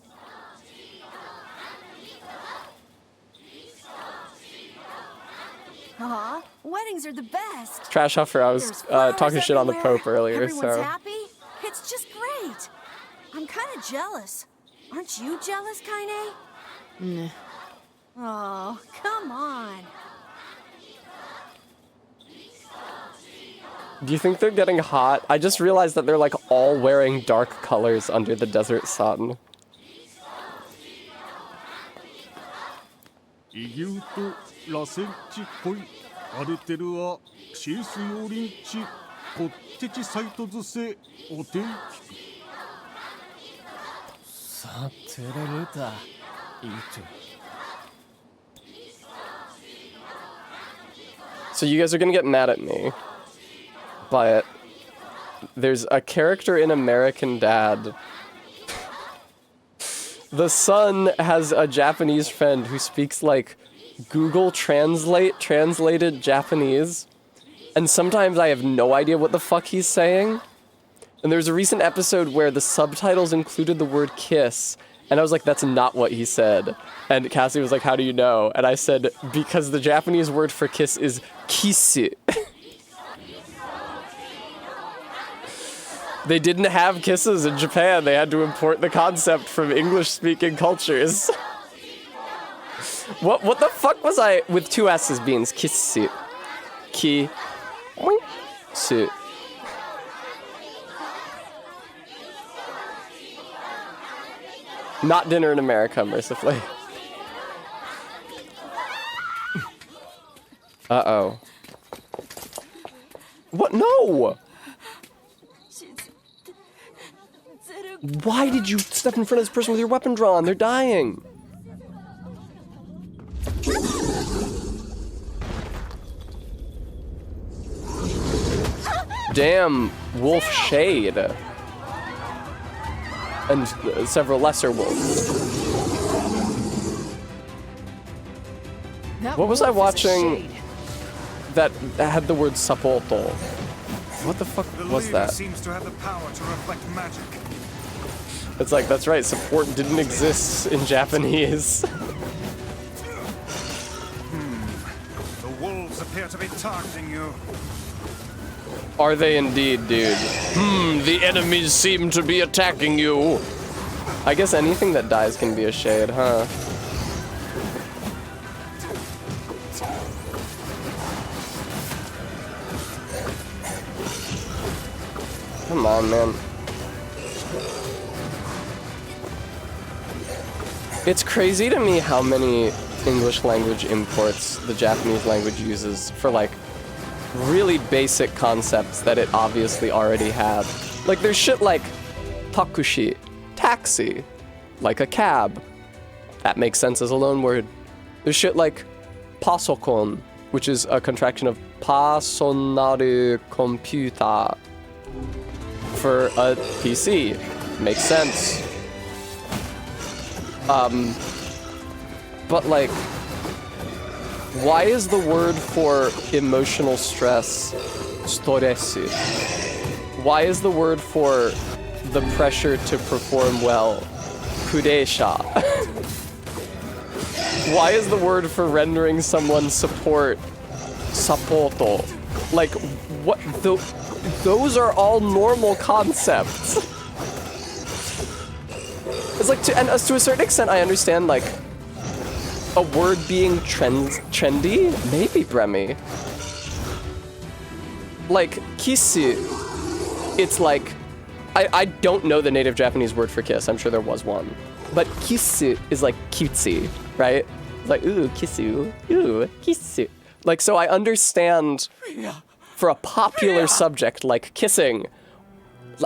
Aw, weddings are the best. Trash Huffer, I was talking shit on the Pope earlier, Everyone's so... happy? It's just great. I'm kind of jealous. Aren't you jealous, Kaine? Nah. Oh, come on. Do you think they're getting hot? I just realized that they're like all wearing dark colors under the desert sun. 異牛と螺旋地恋荒れてるわシース用林地こってちサイト図せお天気さてれるたいいと So you guys are gonna get mad at me, but there's a character in American Dad. The son has a Japanese friend who speaks like Google Translate translated Japanese, and sometimes I have no idea what the fuck he's saying. And there's a recent episode where the subtitles included the word kiss, and I was like, that's not what he said. And Cassie was like, how do you know? And I said, because the Japanese word for kiss is kisu. They didn't have kisses in Japan. They had to import the concept from English-speaking cultures. What the fuck was I with two S's beans? Kissu. Ki-su. Not dinner in America, mercifully. Uh-oh. What? No! Why did you step in front of this person with your weapon drawn? They're dying. Damn, wolf shade. And several lesser wolves. What was I watching that had the word Sapoto? What the fuck was that? Seems to have the power to reflect magic. It's like, that's right, support didn't exist in Japanese. The wolves appear to be targeting you. Are they indeed, dude? The enemies seem to be attacking you. I guess anything that dies can be a shade, huh? Come on, man. It's crazy to me how many English language imports the Japanese language uses for, like, really basic concepts that it obviously already had. Like, there's shit like takushi, taxi, like a cab. That makes sense as a loan word. There's shit like pasokon, which is a contraction of personal computer for a PC. Makes sense. But like, why is the word for emotional stress storesu? Why is the word for the pressure to perform well kureisha? Why is the word for rendering someone support sapoto? Like, what? Those are all normal concepts. It's like, to a certain extent, I understand, like, a word being trendy? Maybe, Bremy. Like, kissu, it's like, I don't know the native Japanese word for kiss. I'm sure there was one. But kissu is like cutesy, right? Like, ooh, kissu, ooh, kissu. Like, so I understand for a popular subject like kissing,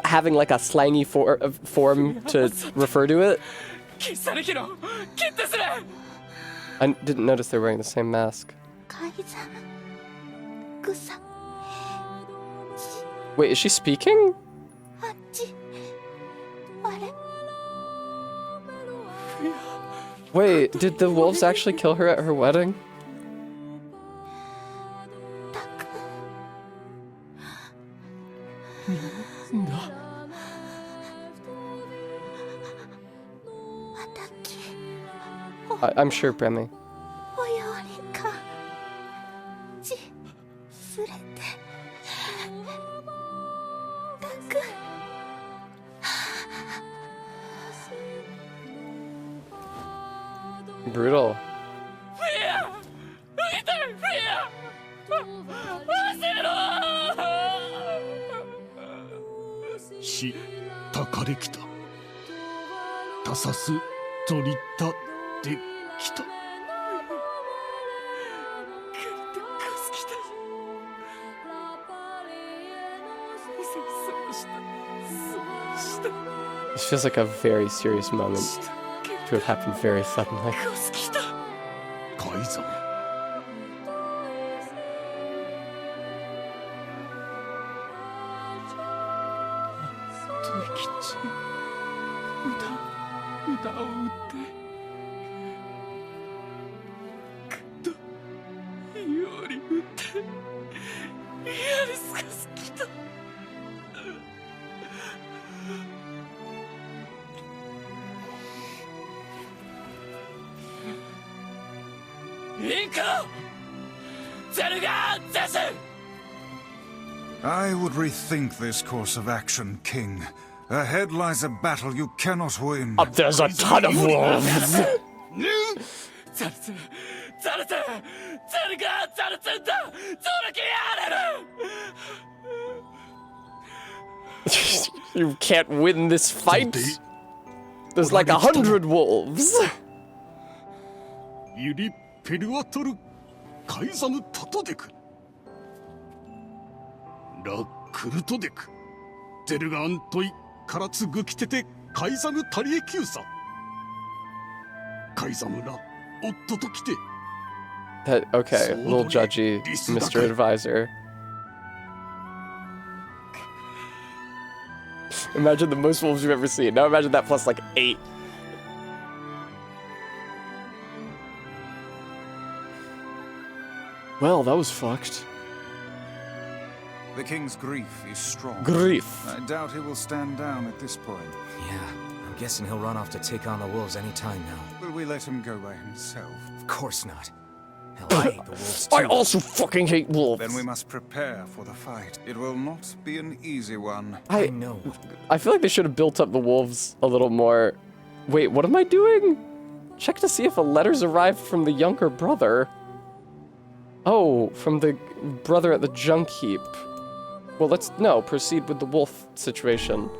having like a slangy form to refer to it. I didn't notice they're wearing the same mask. Wait, is she speaking? Wait, did the wolves actually kill her at her wedding? I'm sure, Bremy. Brutal. ちたかれきたたさすとりたできたThis feels like a very serious moment to have happened very suddenly. 海山I would rethink this course of action, King. Ahead lies a battle you cannot win. Up there's a ton of wolves! You can't win this fight! There's like 100 wolves! ユリ・ペルアトル・カイザム・タトデクラ・クルトデクゼルガアントイ・カラツグキテテ・カイザム・タリエキューサカイザムラ・オットときて Okay, a little judgy, Mr. Advisor. Imagine the most wolves you've ever seen. Now imagine that plus like 8. Well, that was fucked. The king's grief is strong. Grief. I doubt he will stand down at this point. Yeah, I'm guessing he'll run off to take on the wolves any time now. Will we let him go by himself? Of course not. Hell, I hate the wolves too. I also fucking hate wolves. Then we must prepare for the fight. It will not be an easy one. I know. I feel like they should have built up the wolves a little more. Wait, what am I doing? Check to see if a letter's arrived from the younger brother. Oh, from the brother at the junk heap. Well, no, proceed with the wolf situation.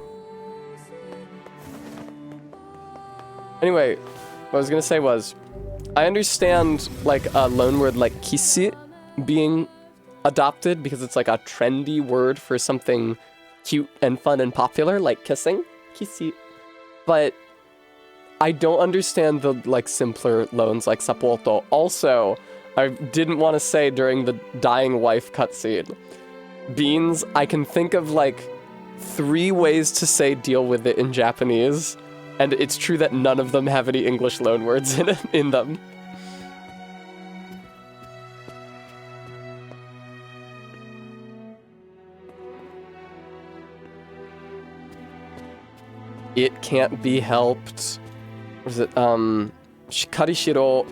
Anyway, what I was gonna say was, I understand like a loan word like kisi being adopted because it's like a trendy word for something cute and fun and popular, like kissing. Kisi. But I don't understand the like simpler loans like sapoto. Also, I didn't want to say during the dying wife cutscene. Beans, I can think of like 3 ways to say deal with it in Japanese, and it's true that none of them have any English loan words in them. It can't be helped. What is it? Shikarishiro.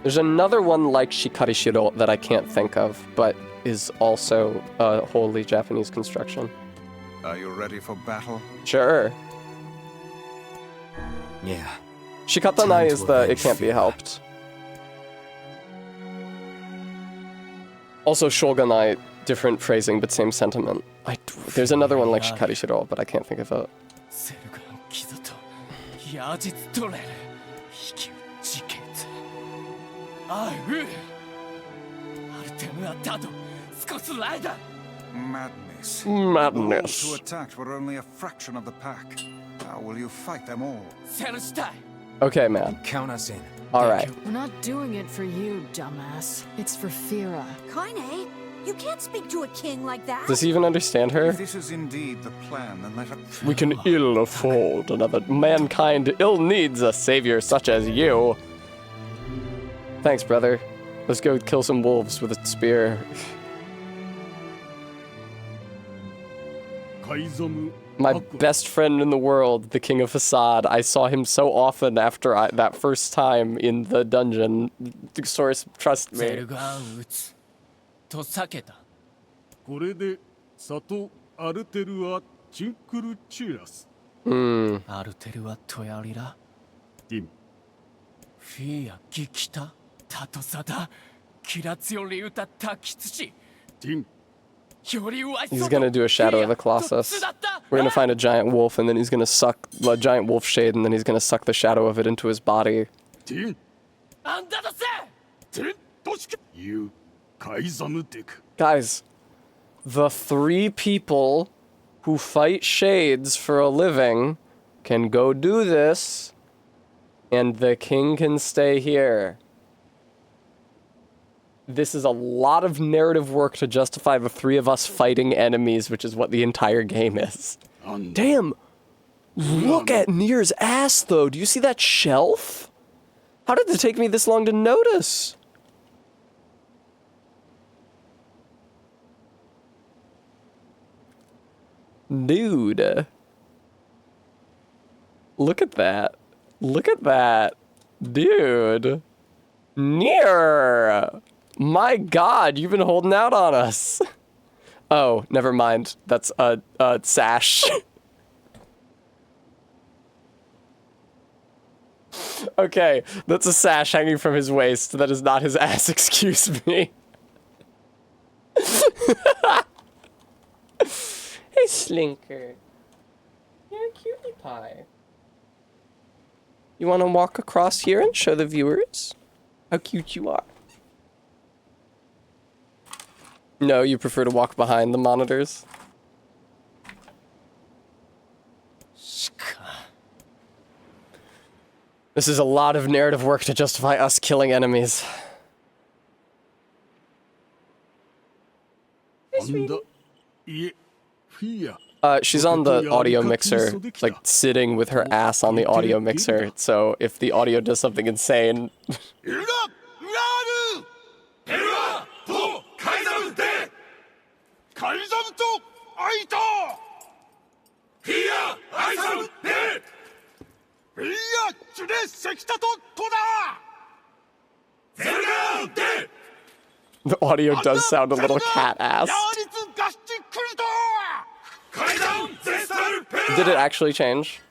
There's another one like Shikarishiro that I can't think of, but is also a wholly Japanese construction. Are you ready for battle? Sure. Yeah. Shikatanai is the it can't be helped. Also Shogunai, different phrasing, but same sentiment. There's another one like Shikarishiro, but I can't think of it. Madness. Madness. The wolves who attacked were only a fraction of the pack. How will you fight them all? Okay, man. Count us in. Alright. We're not doing it for you, dumbass. It's for Fira. Kaine, you can't speak to a king like that. Does he even understand her? If this is indeed the plan, then let us... We can ill afford another. Mankind ill needs a savior such as you. Thanks, brother. Let's go kill some wolves with a spear. My best friend in the world, the King of Facade. I saw him so often after that first time in the dungeon. Source, trust me. これで里アルテルアチンクルチュラス。アルテルはトヤリラ。ディム。フィアギキタタトサダキラツヨリウタタキツチ。ディム。 He's gonna do a Shadow of the Colossus. We're gonna find a giant wolf, and then he's gonna suck a giant wolf shade, and then he's gonna suck the shadow of it into his body. Guys, the 3 people who fight shades for a living can go do this, and the king can stay here. This is a lot of narrative work to justify the 3 of us fighting enemies, which is what the entire game is. Damn! Look at Nier's ass, though. Do you see that shelf? How did it take me this long to notice? Dude. Look at that. Look at that. Dude. Nier! My god, you've been holding out on us. Oh, never mind. That's a sash. Okay, that's a sash hanging from his waist. That is not his ass, excuse me. Hey, Slinker. You're a cutie pie. You want to walk across here and show the viewers how cute you are? No, you prefer to walk behind the monitors? This is a lot of narrative work to justify us killing enemies. She's on the audio mixer, like sitting with her ass on the audio mixer, so if the audio does something insane... The audio does sound a little cat-assed. Did it actually change?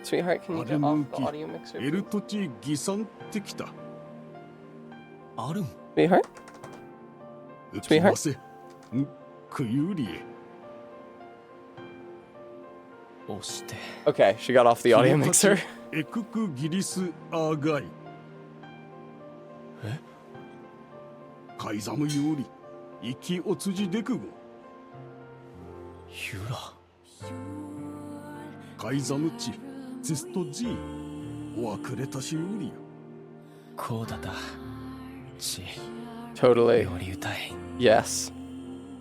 Sweetheart, can you get off the audio mixer? Sweetheart? Sweetheart? Okay, she got off the audio mixer. Totally. Yes.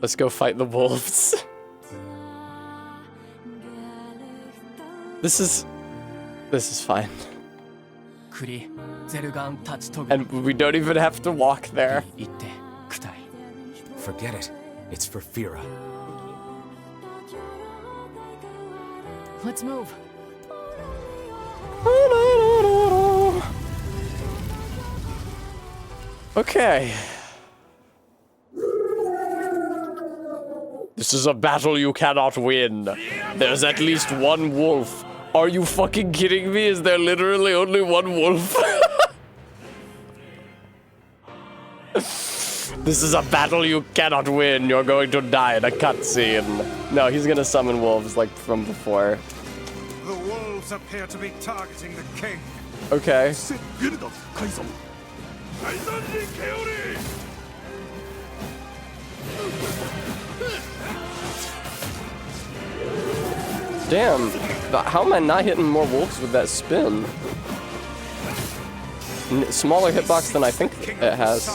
Let's go fight the wolves. This is fine. And we don't even have to walk there. Forget it. It's for Fira. Let's move. Okay. This is a battle you cannot win. There's at least one wolf. Are you fucking kidding me? Is there literally only one wolf? This is a battle you cannot win. You're going to die in a cutscene. No, he's gonna summon wolves like from before. The wolves appear to be targeting the king. Okay. Damn, how am I not hitting more wolves with that spin? Smaller hitbox than I think it has.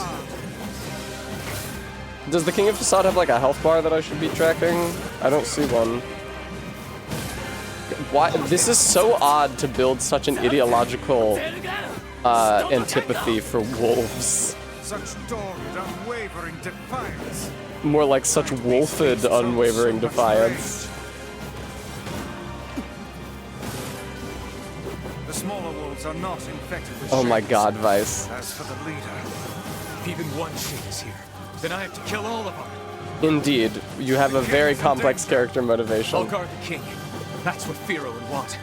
Does the King of Facade have like a health bar that I should be tracking? I don't see one. Why? This is so odd to build such an ideological antipathy for wolves. Such dogged, unwavering defiance. More like such wolfed, unwavering defiance. The smaller wolves are not infected with Oh my shades. god, Vice. As for the leader, If even one shade is here, then I have to kill all of them. Indeed, you have a very complex character motivation. I'll guard the king. That's what Fira would want.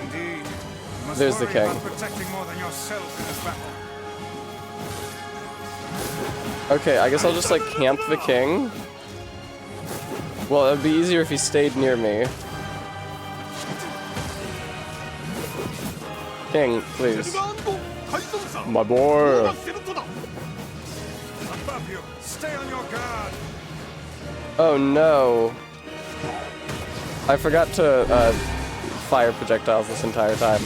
indeed, you must There's the worry king. about protecting more than yourself in this battle. Okay, I guess I'll just like camp the king. Well, it'd be easier if he stayed near me. King, please. My boy. Stay on your guard. Oh no. I forgot to fire projectiles this entire time.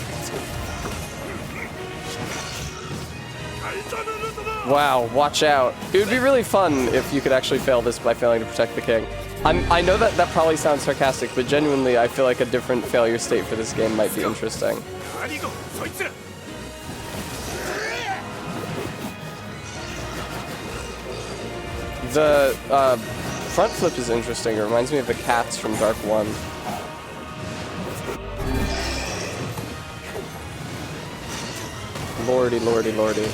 Wow, watch out. It would be really fun if you could actually fail this by failing to protect the king. I know that probably sounds sarcastic, but genuinely I feel like a different failure state for this game might be interesting. The front flip is interesting. It reminds me of the cats from Dark 1. Lordy, lordy, lordy.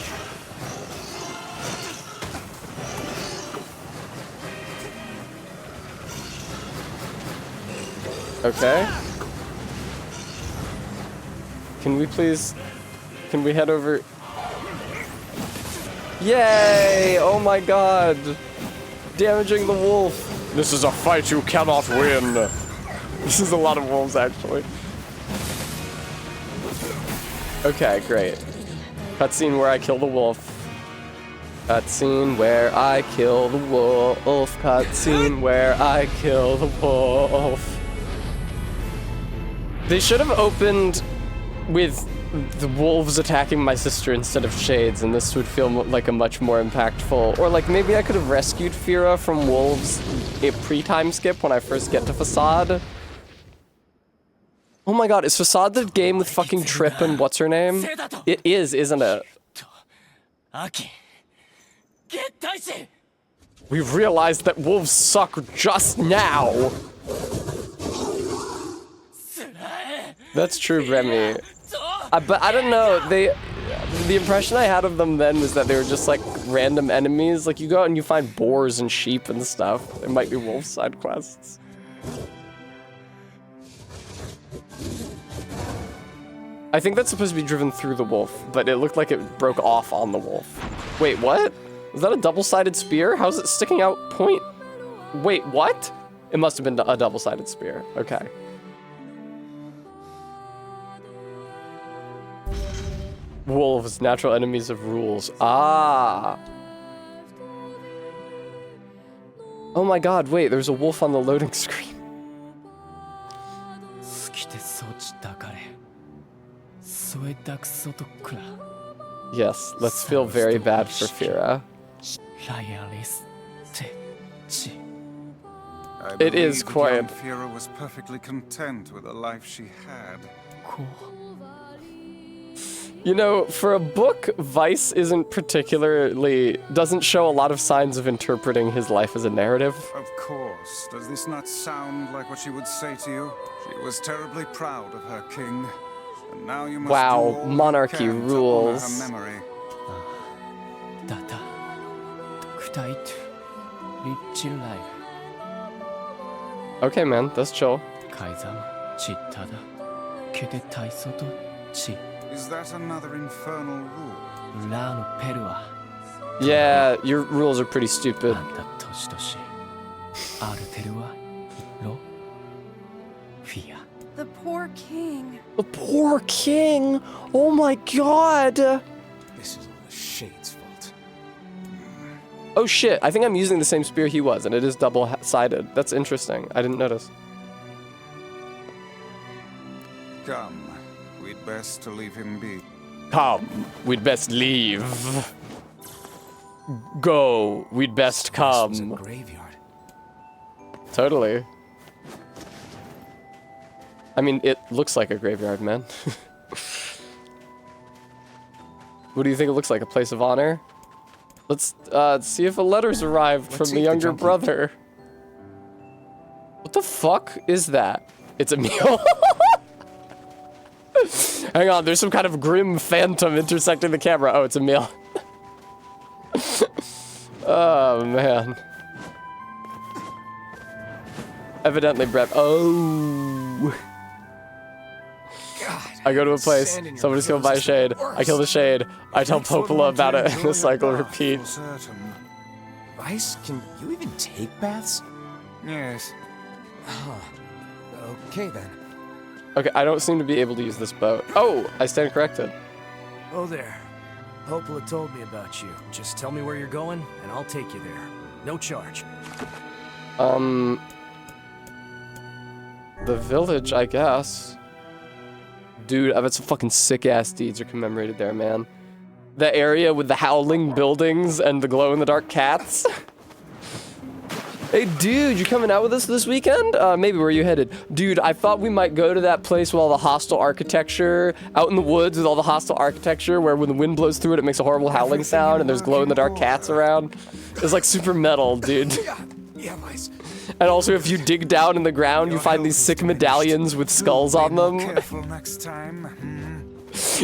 Okay. Can we head over? Yay! Oh my god! Damaging the wolf! This is a fight you cannot win! This is a lot of wolves, actually. Okay, great. Cutscene where I kill the wolf. Cutscene where I kill the wolf. Cutscene where I kill the wolf. They should have opened with the wolves attacking my sister instead of shades, and this would feel like a much more impactful. Or like maybe I could have rescued Fira from wolves pre-time skip when I first get to Facade. Oh my god, is Facade the game with fucking Trip and what's her name? It is, isn't it? We realized that wolves suck just now. That's true, Remy. But I don't know, the impression I had of them then was that they were just like random enemies. Like you go out and you find boars and sheep and stuff. It might be wolf side quests. I think that's supposed to be driven through the wolf, but it looked like it broke off on the wolf. Wait, what? Is that a double-sided spear? How's it sticking out point? Wait, what? It must have been a double-sided spear. Okay. Wolves, natural enemies of rules. Ah. Oh my god, wait, there's a wolf on the loading screen. Yes, let's feel very bad for Fira. It is quiet. Fira was perfectly content with the life she had. You know, for a book, Vice doesn't show a lot of signs of interpreting his life as a narrative. Of course. Does this not sound like what she would say to you? She was terribly proud of her king. And now you must do all monarchy you can rules. To honor her memory. Okay, man, that's chill. Is that another infernal rule? Yeah, your rules are pretty stupid. The poor king. The poor king! Oh my god! This is all the Shade's fault. Oh shit, I think I'm using the same spear he was, and it is double-sided. That's interesting. I didn't notice. Come. We'd best to leave him be. Come, we'd best leave. Go, we'd best come. This was a graveyard. Totally. I mean, it looks like a graveyard, man. What do you think it looks like? A place of honor? Let's see if a letter's arrived from the younger brother. What the fuck is that? It's a meal. Hang on, there's some kind of grim phantom intersecting the camera. Oh, it's a meal. Oh, man. Evidently, Brett. Oh. God, I go to a place, somebody's killed by a shade. I kill the shade. I tell Popola about it, and the cycle repeats. Vice, can you even take baths? Yes. Okay then. Okay, I don't seem to be able to use this boat. Oh, I stand corrected. Oh there. Popola told me about you. Just tell me where you're going, and I'll take you there. No charge. The village, I guess. Dude, I bet some fucking sick-ass deeds are commemorated there, man. The area with the howling buildings and the glow-in-the-dark cats. Hey, dude, you coming out with us this weekend? Maybe. Where are you headed? Dude, I thought we might go to that place with all the hostile architecture, out in the woods with all the hostile architecture, where when the wind blows through it, it makes a horrible howling sound, and there's glow-in-the-dark cats around. It's like super metal, dude. Yeah, Vice. And also, if you dig down in the ground, you find these sick medallions with skulls on them. Careful next time.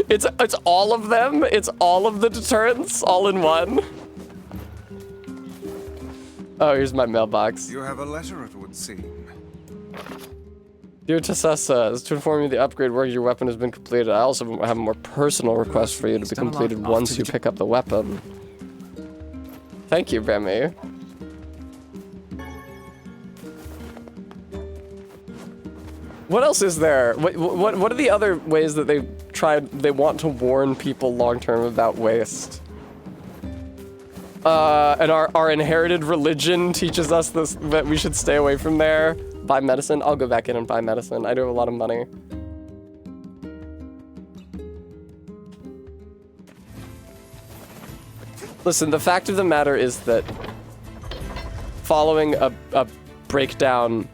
It's all of them. It's all of the deterrents, all in one. Oh, here's my mailbox. You have a letter, it would seem. Dear Tessessa, is to inform you the upgrade work of your weapon has been completed. I also have a more personal request for you to be completed once you pick up the weapon. Thank you, Remy. What else is there? What are the other ways that they want to warn people long term about waste? And our inherited religion teaches us this, that we should stay away from there. Buy medicine. I'll go back in and buy medicine. I do have a lot of money. Listen, the fact of the matter is that following a breakdown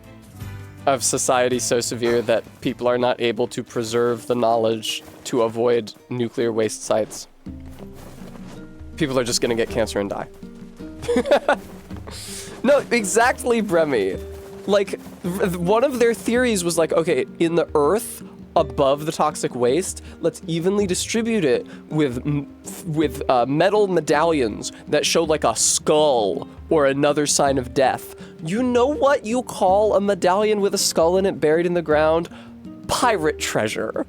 of society so severe that people are not able to preserve the knowledge to avoid nuclear waste sites, people are just gonna get cancer and die. No, exactly, Bremy. Like, one of their theories was like, okay, in the earth, above the toxic waste, let's evenly distribute it with metal medallions that show like a skull or another sign of death. You know what you call a medallion with a skull in it buried in the ground? Pirate treasure.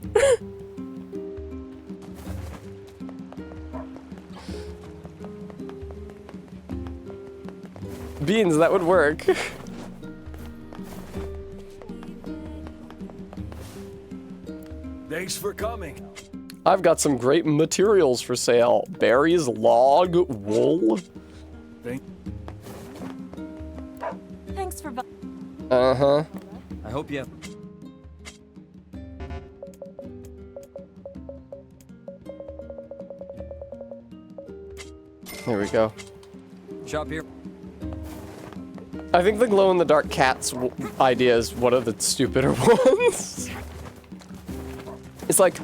Beans, that would work. Thanks for coming. I've got some great materials for sale. Berries, log, wool. Thanks for... Uh-huh. I hope you have... There we go. Shop here. I think the glow-in-the-dark cats idea is one of the stupider ones. It's like,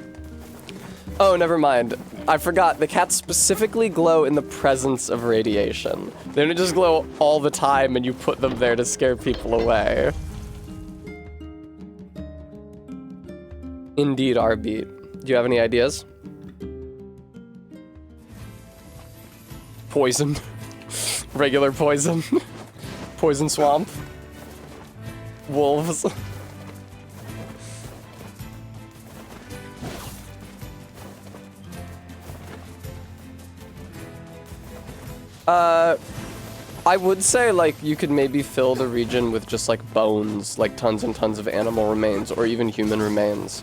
oh, never mind. I forgot, the cats specifically glow in the presence of radiation. They don't just glow all the time and you put them there to scare people away. Indeed, R-Beat. Do you have any ideas? Poison. Regular poison. Poison swamp. Wolves. I would say, like, you could maybe fill the region with just, like, bones, like tons and tons of animal remains, or even human remains.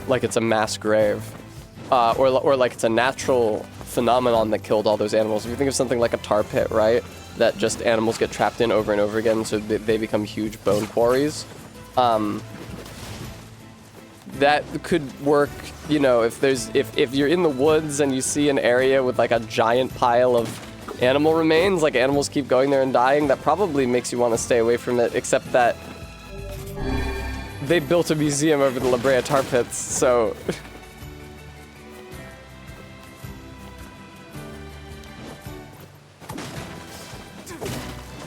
Like it's a mass grave. Or like it's a natural phenomenon that killed all those animals. If you think of something like a tar pit, right? That just animals get trapped in over and over again, so they become huge bone quarries. That could work, you know, if you're in the woods and you see an area with like a giant pile of animal remains, like animals keep going there and dying, that probably makes you want to stay away from it, except that they built a museum over the La Brea tar pits, so...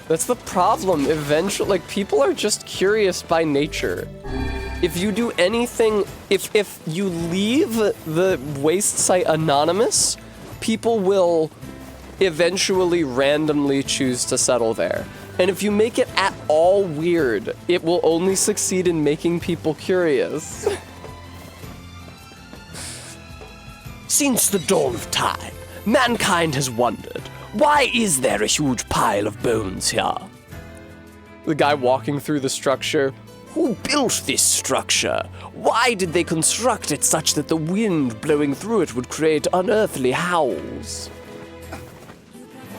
That's the problem. Eventually, like, people are just curious by nature. If you do anything, if you leave the waste site anonymous, people will eventually randomly choose to settle there. And if you make it at all weird, it will only succeed in making people curious. Since the dawn of time, mankind has wondered, Why is there a huge pile of bones here? The guy walking through the structure. Who built this structure? Why did they construct it such that the wind blowing through it would create unearthly howls?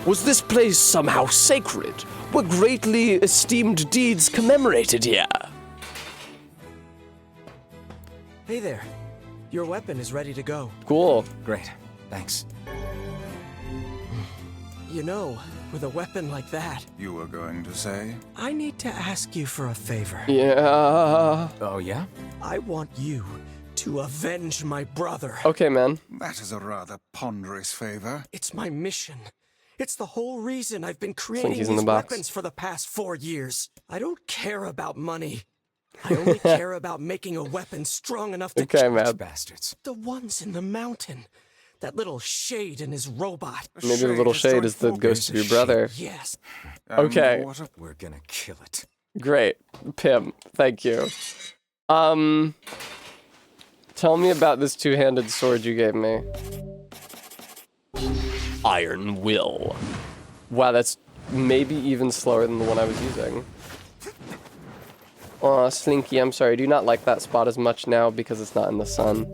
Was this place somehow sacred? Were greatly esteemed deeds commemorated here? Hey there. Your weapon is ready to go. Cool. Great. Thanks. You know, with a weapon like that, You were going to say? I need to ask you for a favor. Yeah. Oh, yeah? I want you to avenge my brother. Okay, man. That is a rather ponderous favor. It's my mission. It's the whole reason I've been creating Slinky's these in the box. weapons for the past 4 years. I don't care about money. I only care about making a weapon strong enough to Okay, kill man. Bastards. the ones in the mountain. That little shade in his robot. Maybe the little shade is the ghost of your brother. Yes. Okay. We're gonna kill it. Great. Pim, thank you. Tell me about this two-handed sword you gave me. Iron Will. Wow, that's maybe even slower than the one I was using. Aw, Slinky, I'm sorry. I do not like that spot as much now because it's not in the sun.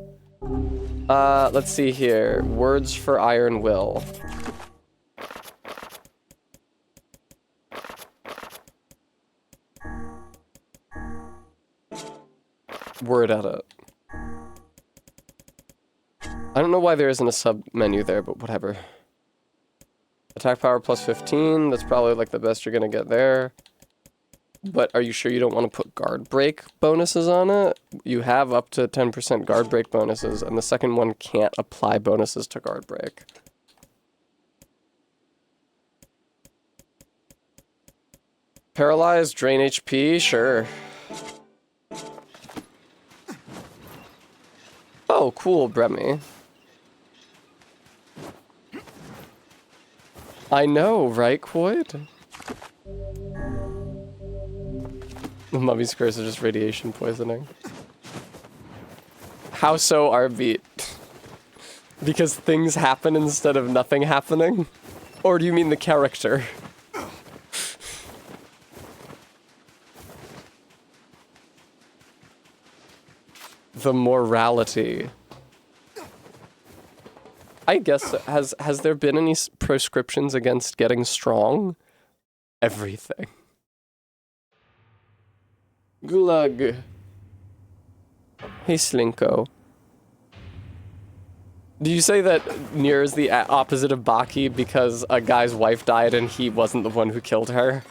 Let's see here. Words for Iron Will. Word edit. I don't know why there isn't a sub-menu there, but whatever. Attack power plus 15. That's probably like the best you're gonna get there. But are you sure you don't want to put guard break bonuses on it? You have up to 10% guard break bonuses, and the second one can't apply bonuses to guard break. Paralyzed, drain HP, sure. Oh, cool, Bremy. I know, right, Quoid? The mummy's curse is just radiation poisoning. How so, Arbeat? Because things happen instead of nothing happening? Or do you mean the character? The morality. I guess, has there been any prescriptions against getting strong? Everything. Glug. Hey, Slinko. Do you say that Nier is the opposite of Baki because a guy's wife died and he wasn't the one who killed her?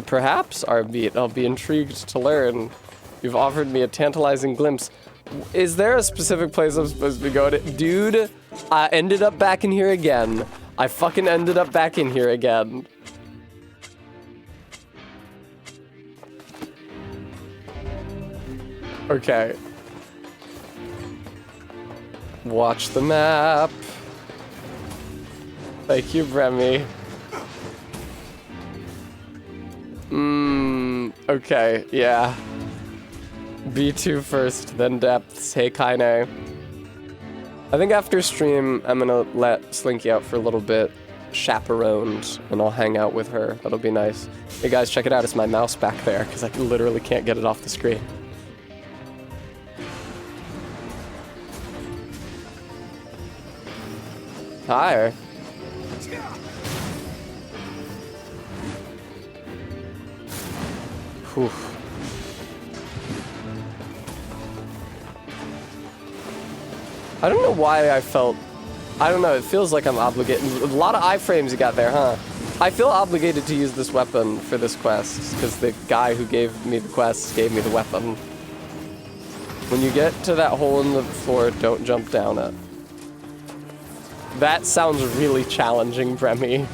Perhaps, Arbeat. I'll be intrigued to learn. You've offered me a tantalizing glimpse. Is there a specific place I'm supposed to go to? Dude, I ended up back in here again. I fucking ended up back in here again. Okay. Watch the map. Thank you, Bremy. Okay, yeah. B2 first, then depths. Hey, Kaine. I think after stream, I'm gonna let Slinky out for a little bit, chaperoned, and I'll hang out with her. That'll be nice. Hey guys, check it out. It's my mouse back there, because I literally can't get it off the screen. Hi. Whew. I don't know why I felt... I don't know, it feels like I'm obligated. A lot of iframes you got there, huh? I feel obligated to use this weapon for this quest, because the guy who gave me the quest gave me the weapon. When you get to that hole in the floor, don't jump down it. That sounds really challenging, Bremy.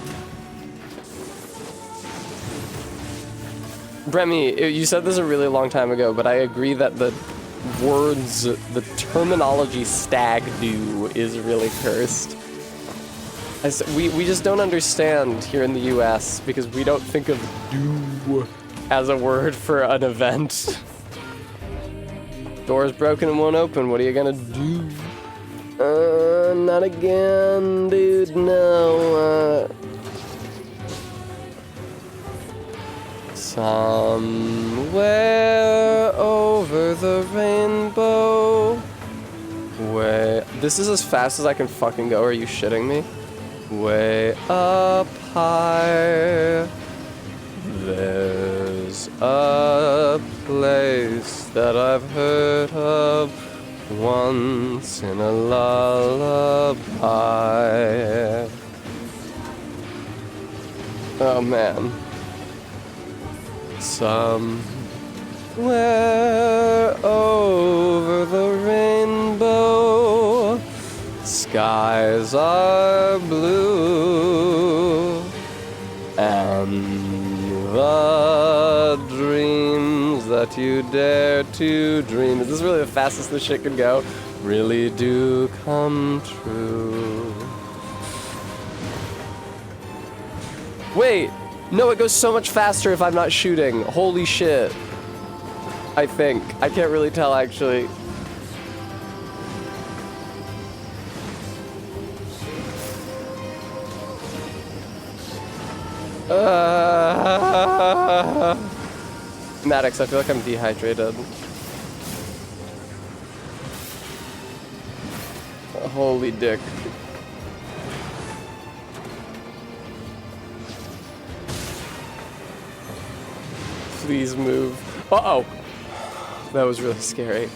Bremy, you said this a really long time ago, but I agree that the words, the terminology stag do is really cursed. We just don't understand here in the US because we don't think of do as a word for an event. Door's broken and won't open, what are you gonna do? Not again, dude, no. Somewhere over the rainbow. Way. This is as fast as I can fucking go. Are you shitting me? Way up high. There's a place that I've heard of once in a lullaby. Oh man. Somewhere over the rainbow, skies are blue, and the dreams that you dare to dream. Is this really the fastest this shit can go? Really do come true. Wait, no, it goes so much faster if I'm not shooting. Holy shit. I think. I can't really tell, actually. Maddox, I feel like I'm dehydrated. Holy dick. Please move. Uh-oh. That was really scary.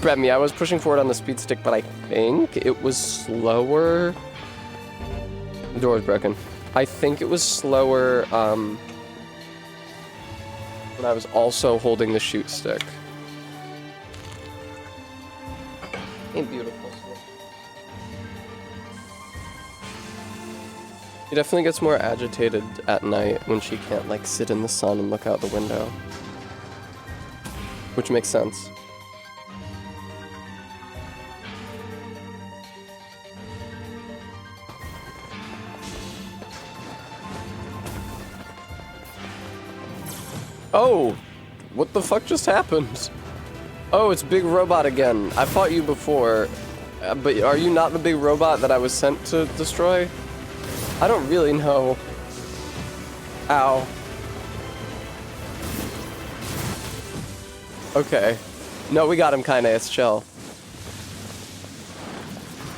Bremy, I was pushing forward on the speed stick, but I think it was slower. The door is broken. I think it was slower, when I was also holding the shoot stick. Ain't beautiful. She definitely gets more agitated at night when she can't, like, sit in the sun and look out the window. Which makes sense. Oh! What the fuck just happened? Oh, it's Big Robot again. I fought you before, but are you not the big robot that I was sent to destroy? I don't really know. Ow. Okay. No, we got him kinda, it's chill.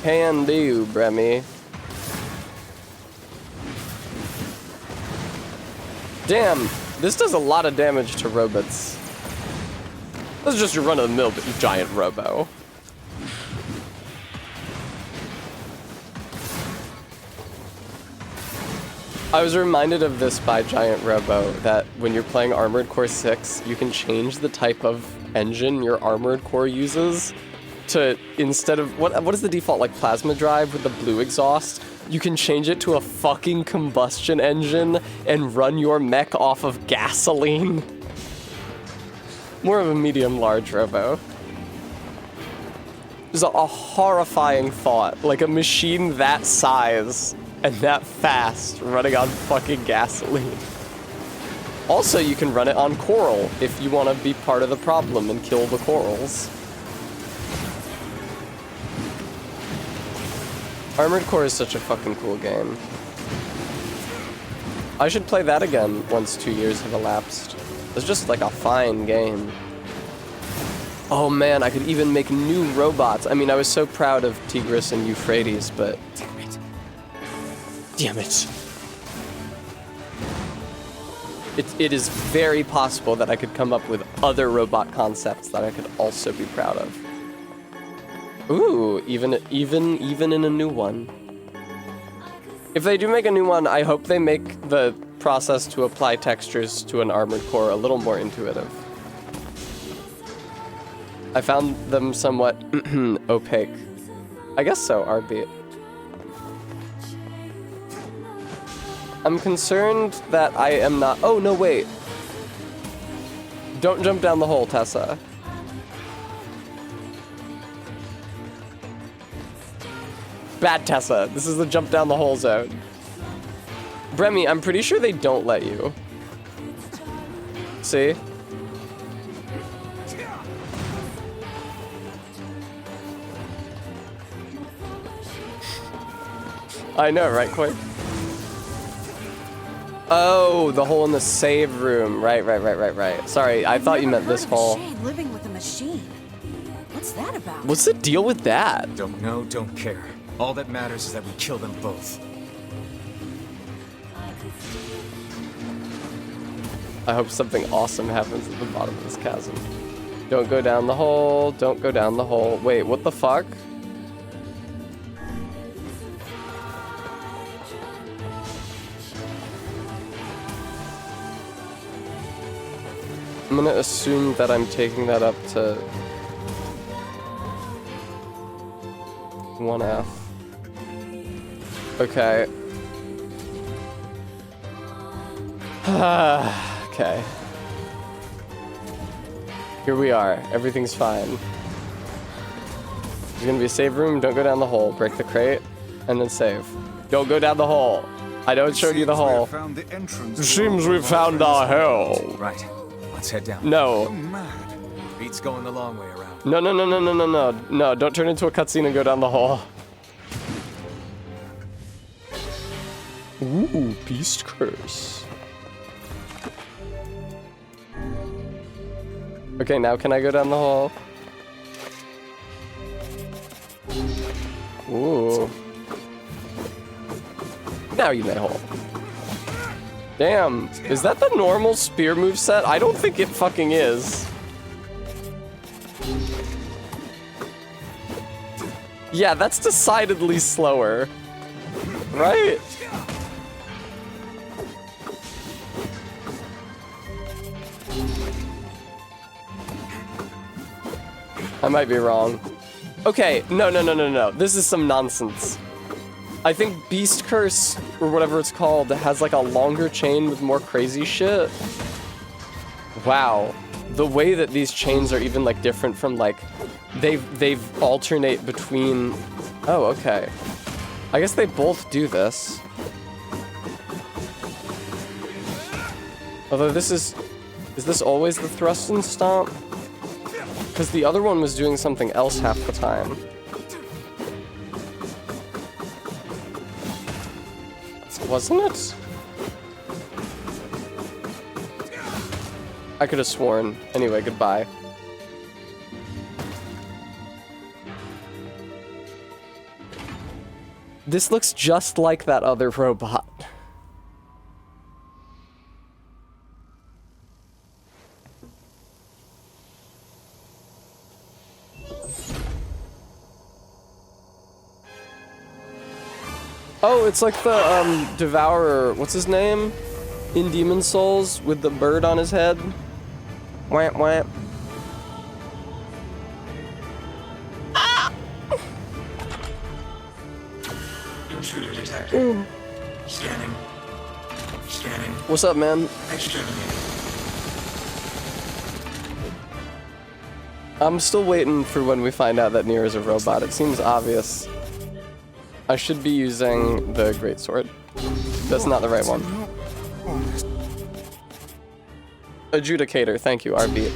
Can do, Bremy. Damn, this does a lot of damage to robots. This is just your run-of-the-mill giant robo. I was reminded of this by Giant Robo, that when you're playing Armored Core 6, you can change the type of engine your Armored Core uses to, instead of, what is the default, like plasma drive with the blue exhaust? You can change it to a fucking combustion engine and run your mech off of gasoline. More of a medium-large Robo. It's a horrifying thought, like a machine that size and that fast running on fucking gasoline. Also, you can run it on coral if you want to be part of the problem and kill the corals. Armored Core is such a fucking cool game. I should play that again once 2 years have elapsed. It's just like a fine game. Oh man, I could even make new robots. I mean, I was so proud of Tigris and Euphrates, but... Damn it. Damn it. It is very possible that I could come up with other robot concepts that I could also be proud of. Ooh, even in a new one. If they do make a new one, I hope they make the process to apply textures to an Armored Core a little more intuitive. I found them somewhat opaque. I guess so, RB. I'm concerned that I am not... Oh, no, wait. Don't jump down the hole, Tessa. Bad Tessa. This is the jump down the hole zone. Bremy, I'm pretty sure they don't let you. See? I know, right, Koi? Oh, the hole in the save room. Right. Sorry, I thought you meant this hole. Shade living with a machine. What's that about? What's the deal with that? Don't know, don't care. All that matters is that we kill them both. I hope something awesome happens at the bottom of this chasm. Don't go down the hole. Don't go down the hole. Wait, what the fuck? I'm gonna assume that I'm taking that up to 1F. Okay. Okay. Here we are. Everything's fine. There's gonna be a save room. Don't go down the hole. Break the crate, and then save. Don't go down the hole. I know it showed you the hole. Seems we've found our hell. Right. Let's head down. No. Beat's going the long way around. No, don't turn into a cutscene and go down the hole. Ooh, Beast Curse. Okay, now can I go down the hole? Ooh. Now you may hole. Damn, is that the normal spear moveset? I don't think it fucking is. Yeah, that's decidedly slower. Right? I might be wrong. Okay, no. This is some nonsense. I think Beast Curse, or whatever it's called, has like a longer chain with more crazy shit. Wow. The way that these chains are even like different from like, they've alternate between, oh, okay. I guess they both do this. Although this is this always the thrust and stomp? Because the other one was doing something else half the time. Wasn't it? I could have sworn. Anyway, goodbye. This looks just like that other robot. Oh, it's like the Devourer. What's his name? In Demon Souls with the bird on his head. Wamp wamp. Ah! Intruder detected. Scanning. Scanning. What's up, man? Exterminating. I'm still waiting for when we find out that Nier is a robot. It seems obvious. I should be using the greatsword. That's not the right one. Adjudicator, thank you, RB.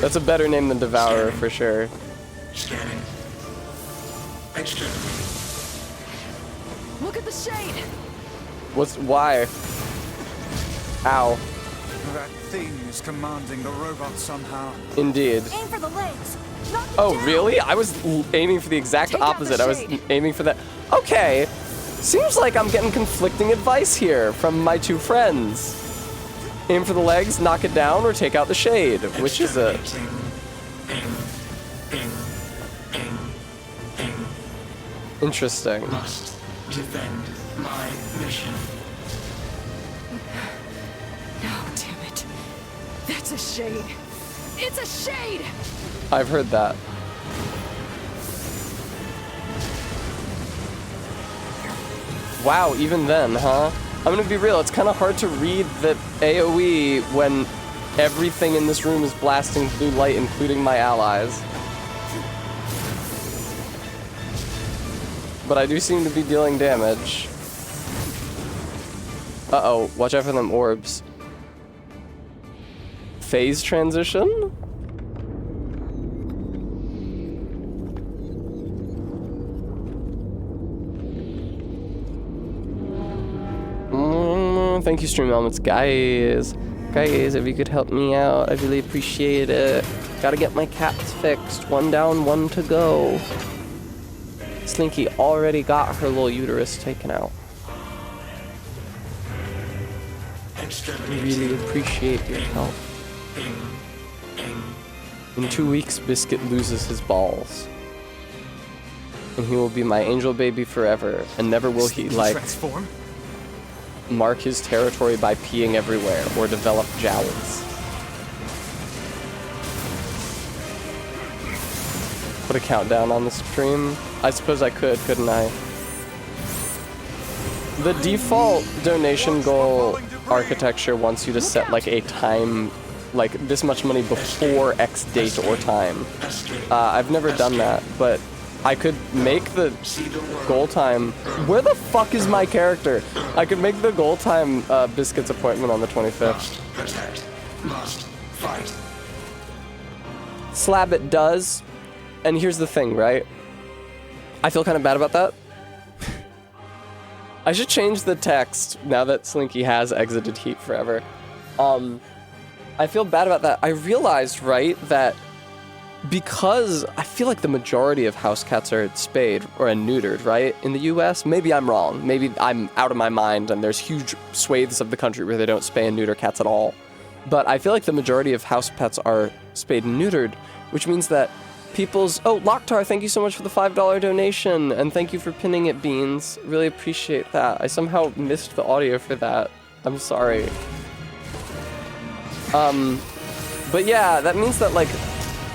That's a better name than Devourer for sure. Scanning. Exterminating. Look at the shade. Why? Ow. That thing is commanding the robot somehow. Indeed. Aim for the legs. Oh, really? I was aiming for the exact opposite. I was aiming for that. Okay. Seems like I'm getting conflicting advice here from my two friends. Aim for the legs, knock it down, or take out the shade. Which is it? Interesting. Must defend my mission. No, damn it. That's a shade. It's a shade! I've heard that. Wow, even then, huh? I'm gonna be real, it's kind of hard to read that AoE when everything in this room is blasting blue light, including my allies. But I do seem to be dealing damage. Uh-oh, watch out for them orbs. Phase transition? thank you, Stream Elements. Guys, if you could help me out, I'd really appreciate it. Gotta get my cats fixed. One down, one to go. Slinky already got her little uterus taken out. Really appreciate your help. In 2 weeks, Biscuit loses his balls. And he will be my angel baby forever, and never will he, like, transform? Mark his territory by peeing everywhere, or develop jowls. Put a countdown on the stream? I suppose I could, couldn't I? The default donation goal architecture wants you to set like a time, like this much money before X date or time. I've never done that, but I could make the goal time. Where the fuck is my character? I could make the goal time Biscuit's appointment on the 25th. Must fight. Slab it does. And here's the thing, right? I feel kind of bad about that. I should change the text now that Slinky has exited Heat forever. I feel bad about that. I realized, right, that because I feel like the majority of house cats are spayed or neutered, right, in the US. Maybe I'm wrong. Maybe I'm out of my mind and there's huge swathes of the country where they don't spay and neuter cats at all. But I feel like the majority of house pets are spayed and neutered, which means that people's... Oh, Locktar, thank you so much for the $5 donation, and thank you for pinning it, Beans. Really appreciate that. I somehow missed the audio for that. I'm sorry. But yeah, that means that, like,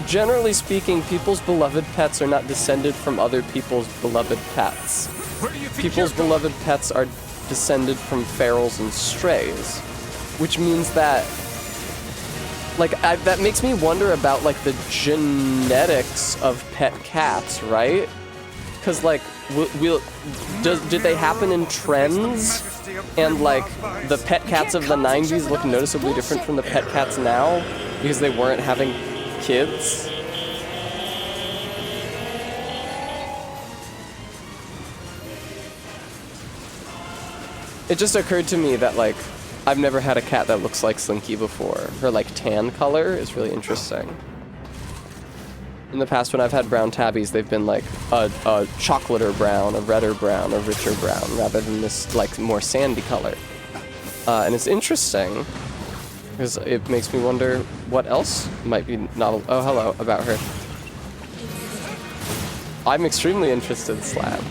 generally speaking, people's beloved pets are not descended from other people's beloved pets. People's beloved pets are descended from ferals and strays, which means that, like, that makes me wonder about, like, the genetics of pet cats, right? Because, like, did they happen in trends? And, like, the pet cats of the 90s look noticeably different from the pet cats now because they weren't having kids? It just occurred to me that, like, I've never had a cat that looks like Slinky before. Her, like, tan color is really interesting. In the past, when I've had brown tabbies, they've been, like, a chocolate brown, a redder brown, a richer brown, rather than this, like, more sandy color. And it's interesting, because it makes me wonder what else might be novel. Oh, hello, about her. I'm extremely interested, Slab.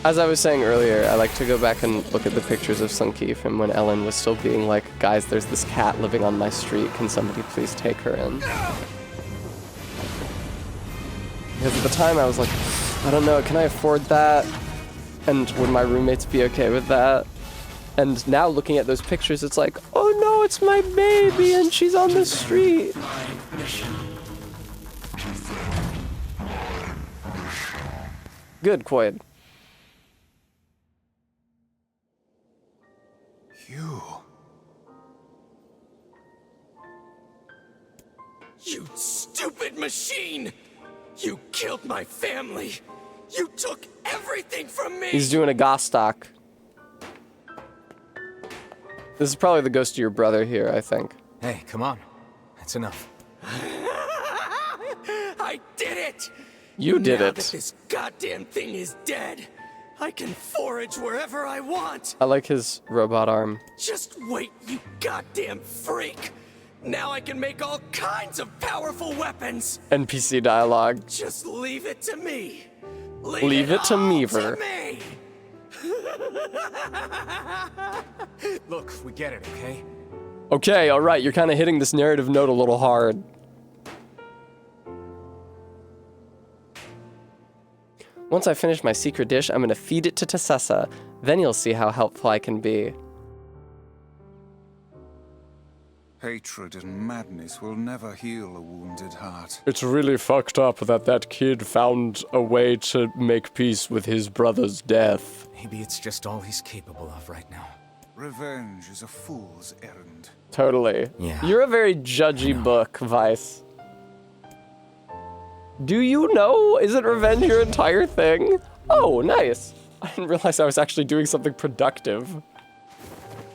As I was saying earlier, I like to go back and look at the pictures of Slinky from when Ellen was still being like, guys, there's this cat living on my street, can somebody please take her in? Because at the time I was like, I don't know, can I afford that? And would my roommates be okay with that? And now looking at those pictures, it's like, oh no, it's my baby and she's on the street. Good, Quaid. You stupid machine! You killed my family! You took everything from me! He's doing a Gostock. This is probably the ghost of your brother here, I think. Hey, come on. That's enough. I did it! You did now it. That this goddamn thing is dead, I can forage wherever I want! I like his robot arm. Just wait, you goddamn freak! Now I can make all kinds of powerful weapons! NPC dialogue. Just leave it to me! Leave it to Meaver. Look, we get it, okay? Okay, alright, you're kind of hitting this narrative note a little hard. Once I finish my secret dish, I'm gonna feed it to Tessessa. Then you'll see how helpful I can be. Hatred and madness will never heal a wounded heart. It's really fucked up that that kid found a way to make peace with his brother's death. Maybe it's just all he's capable of right now. Revenge is a fool's errand. Totally. Yeah. You're a very judgy book, Vice. Do you know? Isn't revenge your entire thing? Oh, nice. I didn't realize I was actually doing something productive.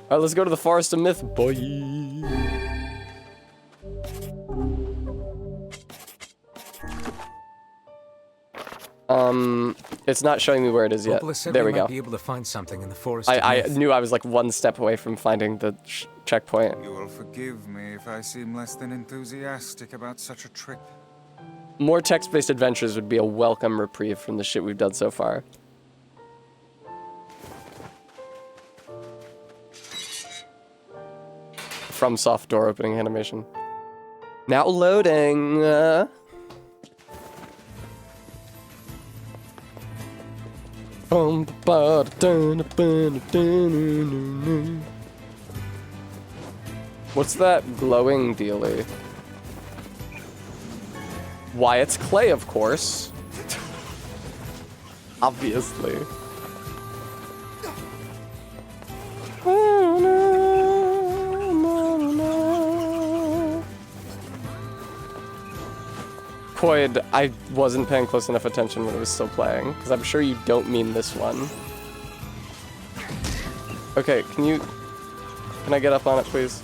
Alright, let's go to the Forest of Myth, boy. It's not showing me where it is yet. There we go. Might be able to find something in the forest. I knew I was like one step away from finding the checkpoint. You will forgive me if I seem less than enthusiastic about such a trip. More text-based adventures would be a welcome reprieve from the shit we've done so far. From soft door opening animation. Now loading. What's that glowing dealy? Why, it's clay, of course. Obviously. Quoid, I wasn't paying close enough attention when it was still playing, because I'm sure you don't mean this one. Okay, can I get up on it, please?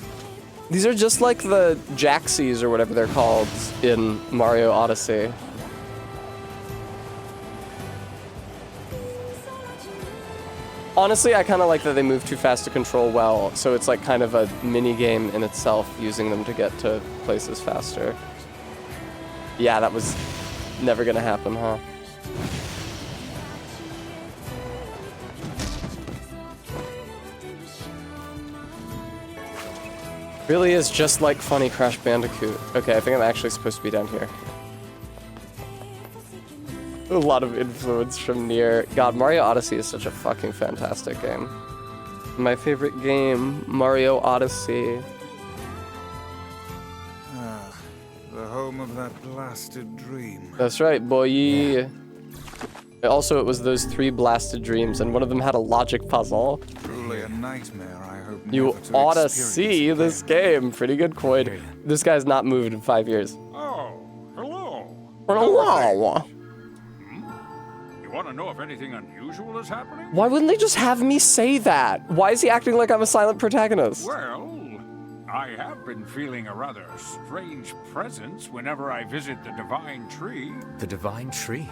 These are just like the Jaxies or whatever they're called in Mario Odyssey. Honestly, I kind of like that they move too fast to control well, so it's like kind of a mini game in itself, using them to get to places faster. Yeah, that was never gonna happen, huh? Really is just like funny Crash Bandicoot. Okay, I think I'm actually supposed to be down here. A lot of influence from Nier. God, Mario Odyssey is such a fucking fantastic game. My favorite game, Mario Odyssey. The home of that blasted dream. That's right, boy. Yeah. Also, it was those 3 blasted dreams, and one of them had a logic puzzle. Truly a nightmare, I hope you never to ought to experience see again. this game. Pretty good, Quaid. This guy's not moved in 5 years. Oh, hello. Hello. You want to know if anything unusual is happening? Why wouldn't they just have me say that? Why is he acting like I'm a silent protagonist? Well, I have been feeling a rather strange presence whenever I visit the Divine Tree. The Divine Tree?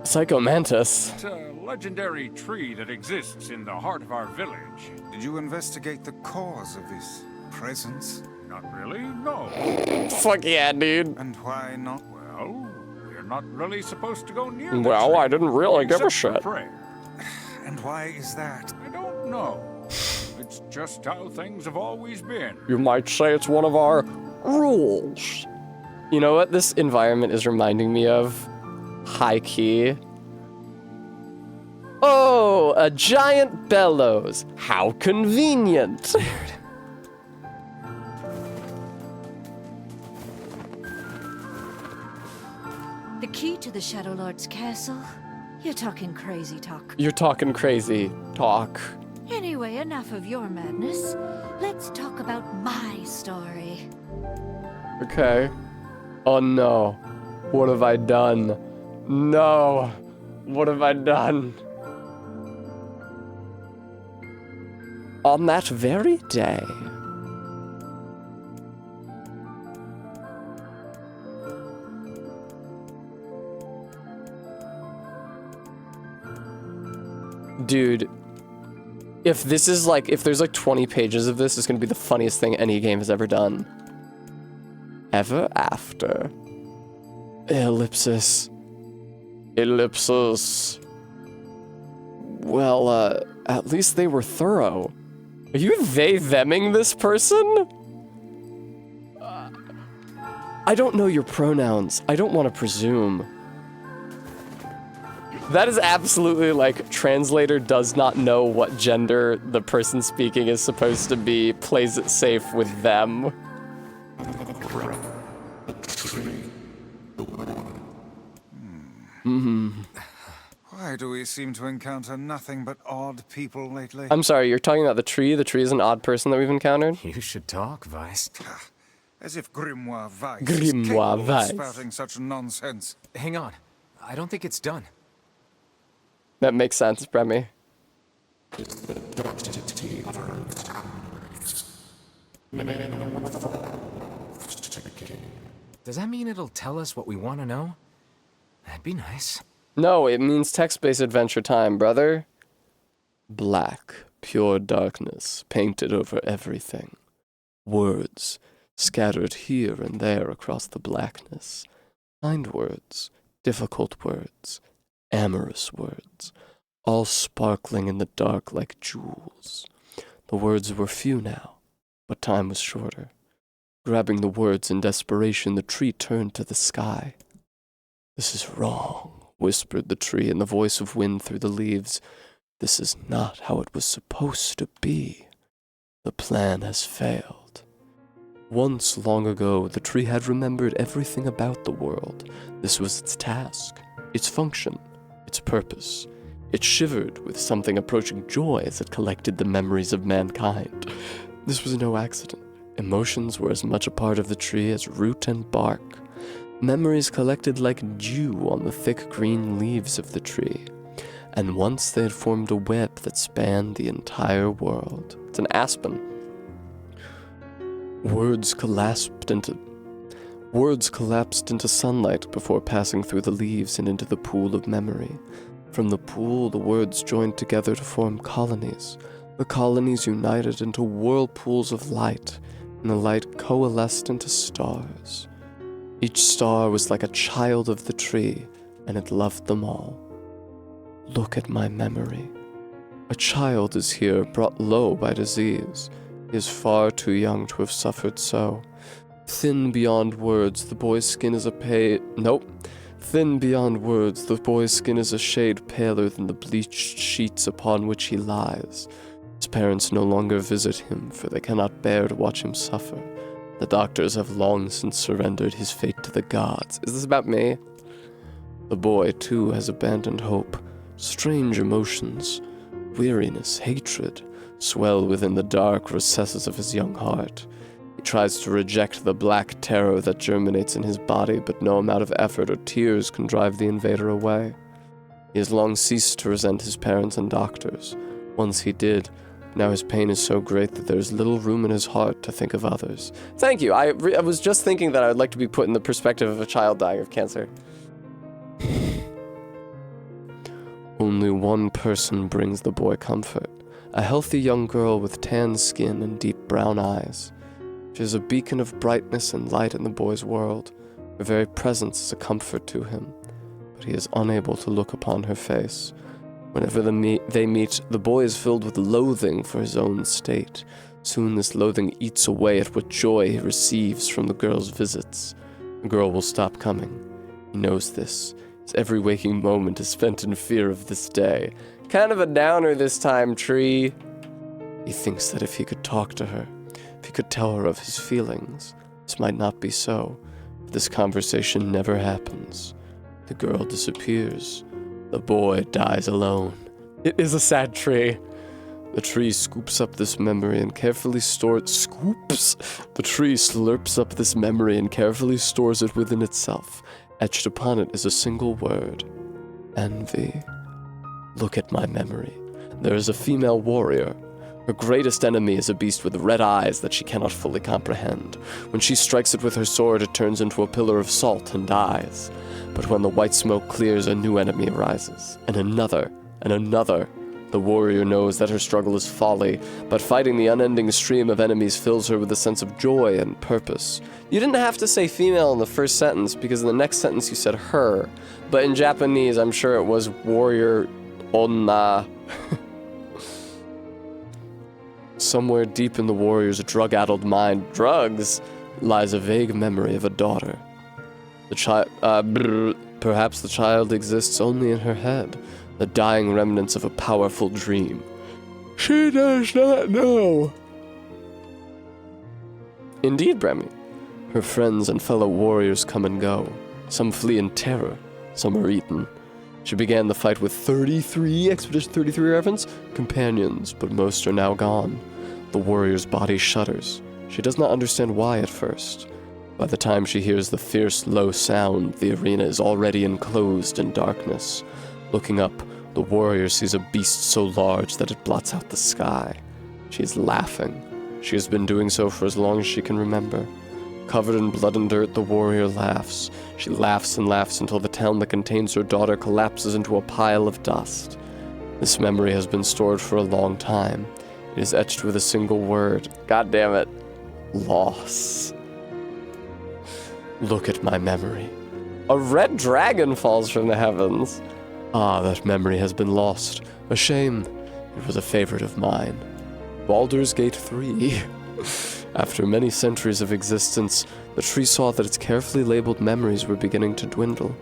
Psycho Mantis. It's a legendary tree that exists in the heart of our village. Did you investigate the cause of this presence? Not really, no. Fuck yeah, dude. And why not? Well, we're not really supposed to go near the Well, tree, I didn't really give a except for shit. prayer. And why is that? I don't know. It's just how things have always been. You might say it's one of our rules. You know what this environment is reminding me of? High key. Oh, a giant bellows. How convenient. The key to the Shadow Lord's castle? You're talking crazy talk. You're talking crazy talk. Anyway, enough of your madness. Let's talk about my story. Okay. Oh no. What have I done? No. What have I done? On that very day. Dude, if this is like, if there's like 20 pages of this, it's gonna be the funniest thing any game has ever done. Ever after. Ellipsis. Ellipsis. Well, at least they were thorough. Are you they-theming this person? I don't know your pronouns. I don't want to presume. That is absolutely like, translator does not know what gender the person speaking is supposed to be, plays it safe with them. Why do we seem to encounter nothing but odd people lately? I'm sorry, you're talking about the tree? The tree is an odd person that we've encountered? You should talk, Weiss. As if Grimoire Weiss Grimoire is capable of Weiss. spouting such nonsense. Hang on. I don't think it's done. That makes sense, Bremy. Does that mean it'll tell us what we want to know? That'd be nice. No, it means text-based adventure time, brother. Black, pure darkness, painted over everything. Words, scattered here and there across the blackness. Kind words, difficult words, amorous words, all sparkling in the dark like jewels. The words were few now, but time was shorter. Grabbing the words in desperation, the tree turned to the sky. "This is wrong," whispered the tree in the voice of wind through the leaves. "This is not how it was supposed to be. The plan has failed." Once, long ago, the tree had remembered everything about the world. This was its task, its function, its purpose. It shivered with something approaching joy as it collected the memories of mankind. This was no accident. Emotions were as much a part of the tree as root and bark. Memories collected like dew on the thick green leaves of the tree. And once they had formed a web that spanned the entire world. It's an aspen. Words collapsed into sunlight before passing through the leaves and into the pool of memory. From the pool, the words joined together to form colonies. The colonies united into whirlpools of light, and the light coalesced into stars. Each star was like a child of the tree, and it loved them all. Look at my memory. A child is here, brought low by disease. He is far too young to have suffered so. Thin beyond words, the boy's skin is Thin beyond words, the boy's skin is a shade paler than the bleached sheets upon which he lies. His parents no longer visit him, for they cannot bear to watch him suffer. The doctors have long since surrendered his fate to the gods. Is this about me? The boy, too, has abandoned hope. Strange emotions, weariness, hatred, swell within the dark recesses of his young heart. He tries to reject the black terror that germinates in his body, but no amount of effort or tears can drive the invader away. He has long ceased to resent his parents and doctors. Once he did. Now his pain is so great that there is little room in his heart to think of others. Thank you. I was just thinking that I would like to be put in the perspective of a child dying of cancer. Only one person brings the boy comfort. A healthy young girl with tan skin and deep brown eyes. She is a beacon of brightness and light in the boy's world. Her very presence is a comfort to him, but he is unable to look upon her face. Whenever they meet, the boy is filled with loathing for his own state. Soon this loathing eats away at what joy he receives from the girl's visits. The girl will stop coming. He knows this. His every waking moment is spent in fear of this day. Kind of a downer this time, tree. He thinks that if he could talk to her, if he could tell her of his feelings, this might not be so. But this conversation never happens. The girl disappears. The boy dies alone. It is a sad tree. The tree scoops up this memory and carefully The tree slurps up this memory and carefully stores it within itself. Etched upon it is a single word. Envy. Look at my memory. There is a female warrior. Her greatest enemy is a beast with red eyes that she cannot fully comprehend. When she strikes it with her sword, it turns into a pillar of salt and dies. But when the white smoke clears, a new enemy arises, and another, and another. The warrior knows that her struggle is folly, but fighting the unending stream of enemies fills her with a sense of joy and purpose. You didn't have to say female in the first sentence, because in the next sentence you said her. But in Japanese, I'm sure it was warrior onna. Somewhere deep in the warrior's drug-addled mind, drugs, lies a vague memory of a daughter. Perhaps the child exists only in her head, the dying remnants of a powerful dream. She does not know. Indeed, Bremy. Her friends and fellow warriors come and go. Some flee in terror, some are eaten. She began the fight with 33, Expedition 33 reference, companions, but most are now gone. The warrior's body shudders. She does not understand why at first. By the time she hears the fierce, low sound, the arena is already enclosed in darkness. Looking up, The warrior sees a beast so large that it blots out the sky. She is laughing. She has been doing so for as long as she can remember. Covered in blood and dirt, the warrior laughs. She laughs and laughs until the town that contains her daughter collapses into a pile of dust. This memory has been stored for a long time. It is etched with a single word. God damn it. Loss. Look at my memory. A red dragon falls from the heavens. Ah, that memory has been lost. A shame. It was a favorite of mine. Baldur's Gate 3. After many centuries of existence, the tree saw that its carefully labeled memories were beginning to dwindle.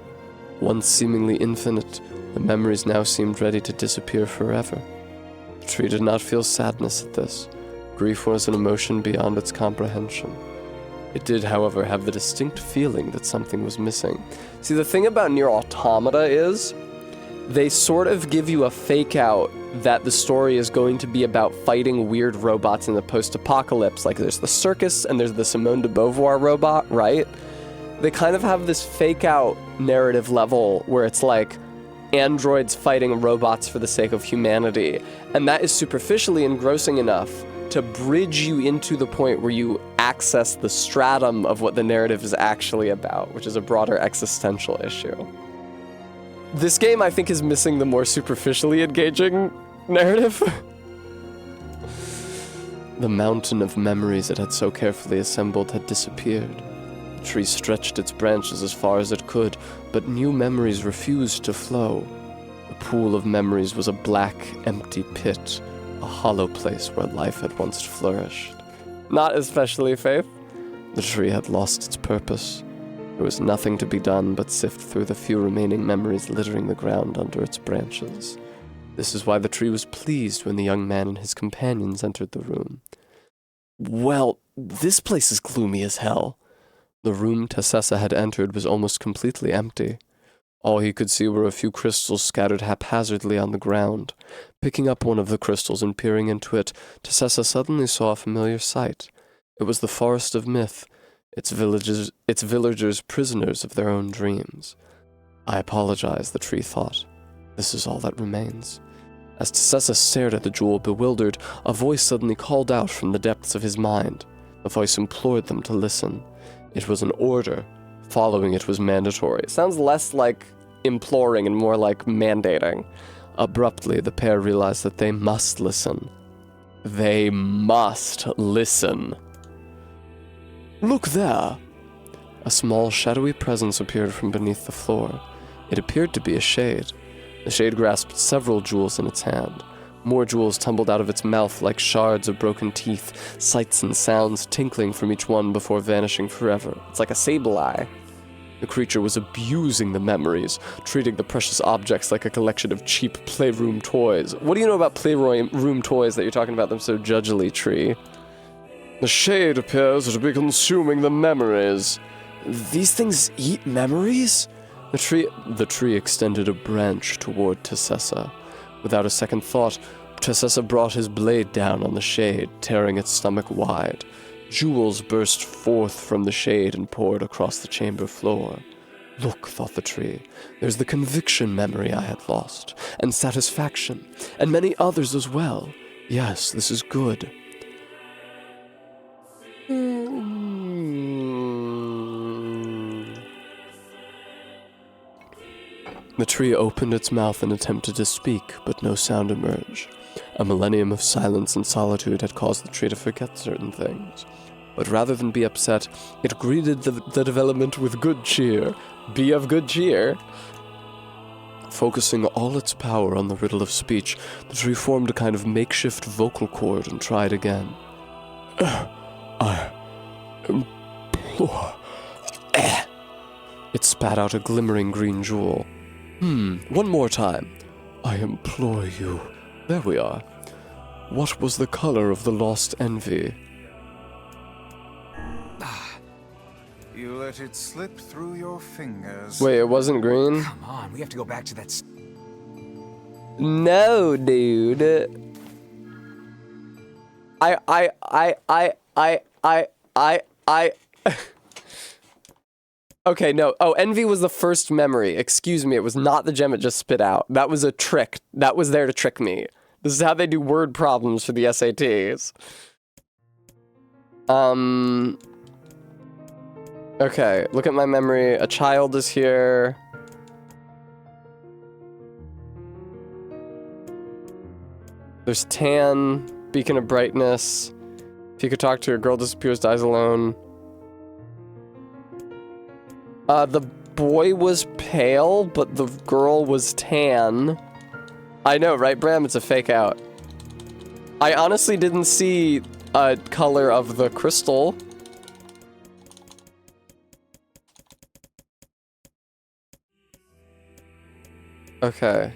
Once seemingly infinite, the memories now seemed ready to disappear forever. The tree did not feel sadness at this. Grief was an emotion beyond its comprehension. It did, however, have the distinct feeling that something was missing. See, the thing about Nier Automata is, they sort of give you a fake out that the story is going to be about fighting weird robots in the post-apocalypse. Like, there's the circus and there's the Simone de Beauvoir robot, right? They kind of have this fake out narrative level where it's like androids fighting robots for the sake of humanity. And that is superficially engrossing enough to bridge you into the point where you access the stratum of what the narrative is actually about, which is a broader existential issue. This game, I think, is missing the more superficially engaging narrative. The mountain of memories it had so carefully assembled had disappeared. The tree stretched its branches as far as it could, but new memories refused to flow. The pool of memories was a black, empty pit, a hollow place where life had once flourished. Not especially, Faith. The tree had lost its purpose. There was nothing to be done but sift through the few remaining memories littering the ground under its branches. This is why the tree was pleased when the young man and his companions entered the room. Well, this place is gloomy as hell. The room Tessessa had entered was almost completely empty. All he could see were a few crystals scattered haphazardly on the ground. Picking up one of the crystals and peering into it, Tessessa suddenly saw a familiar sight. It was the Forest of Myth, its villagers prisoners of their own dreams. I apologize, the tree thought. This is all that remains. As Tessessa stared at the jewel bewildered, a voice suddenly called out from the depths of his mind. The voice implored them to listen. It was an order. Following it was mandatory. It sounds less like imploring and more like mandating. Abruptly, the pair realized that they must listen. They must listen. Look there! A small, shadowy presence appeared from beneath the floor. It appeared to be a shade. The shade grasped several jewels in its hand. More jewels tumbled out of its mouth like shards of broken teeth, sights and sounds tinkling from each one before vanishing forever. It's like a Sableye. The creature was abusing the memories, treating the precious objects like a collection of cheap playroom toys. What do you know about playroom toys that you're talking about them so judgily, tree? The shade appears to be consuming the memories. These things eat memories? The tree extended a branch toward Tessessa. Without a second thought, Tessessa brought his blade down on the shade, tearing its stomach wide. Jewels burst forth from the shade and poured across the chamber floor. Look, thought the tree, there's the conviction memory I had lost, and satisfaction, and many others as well. Yes, this is good. The tree opened its mouth and attempted to speak, but no sound emerged. A millennium of silence and solitude had caused the tree to forget certain things. But rather than be upset, it greeted the development with good cheer. Be of good cheer. Focusing all its power on the riddle of speech, the tree formed a kind of makeshift vocal cord and tried again. I implore. It spat out a glimmering green jewel. One more time. I implore you. There we are. What was the color of the lost envy? You let it slip through your fingers. Wait, it wasn't green? Come on, we have to go back to that. No, dude. I Okay, no. Oh, envy was the first memory. Excuse me, it was not the gem it just spit out. That was a trick. That was there to trick me. This is how they do word problems for the SATs. Okay, look at my memory. A child is here. There's tan, beacon of brightness. If you could talk to her, girl disappears, dies alone. The boy was pale, but the girl was tan. I know, right, Bram? It's a fake out. I honestly didn't see a color of the crystal. Okay.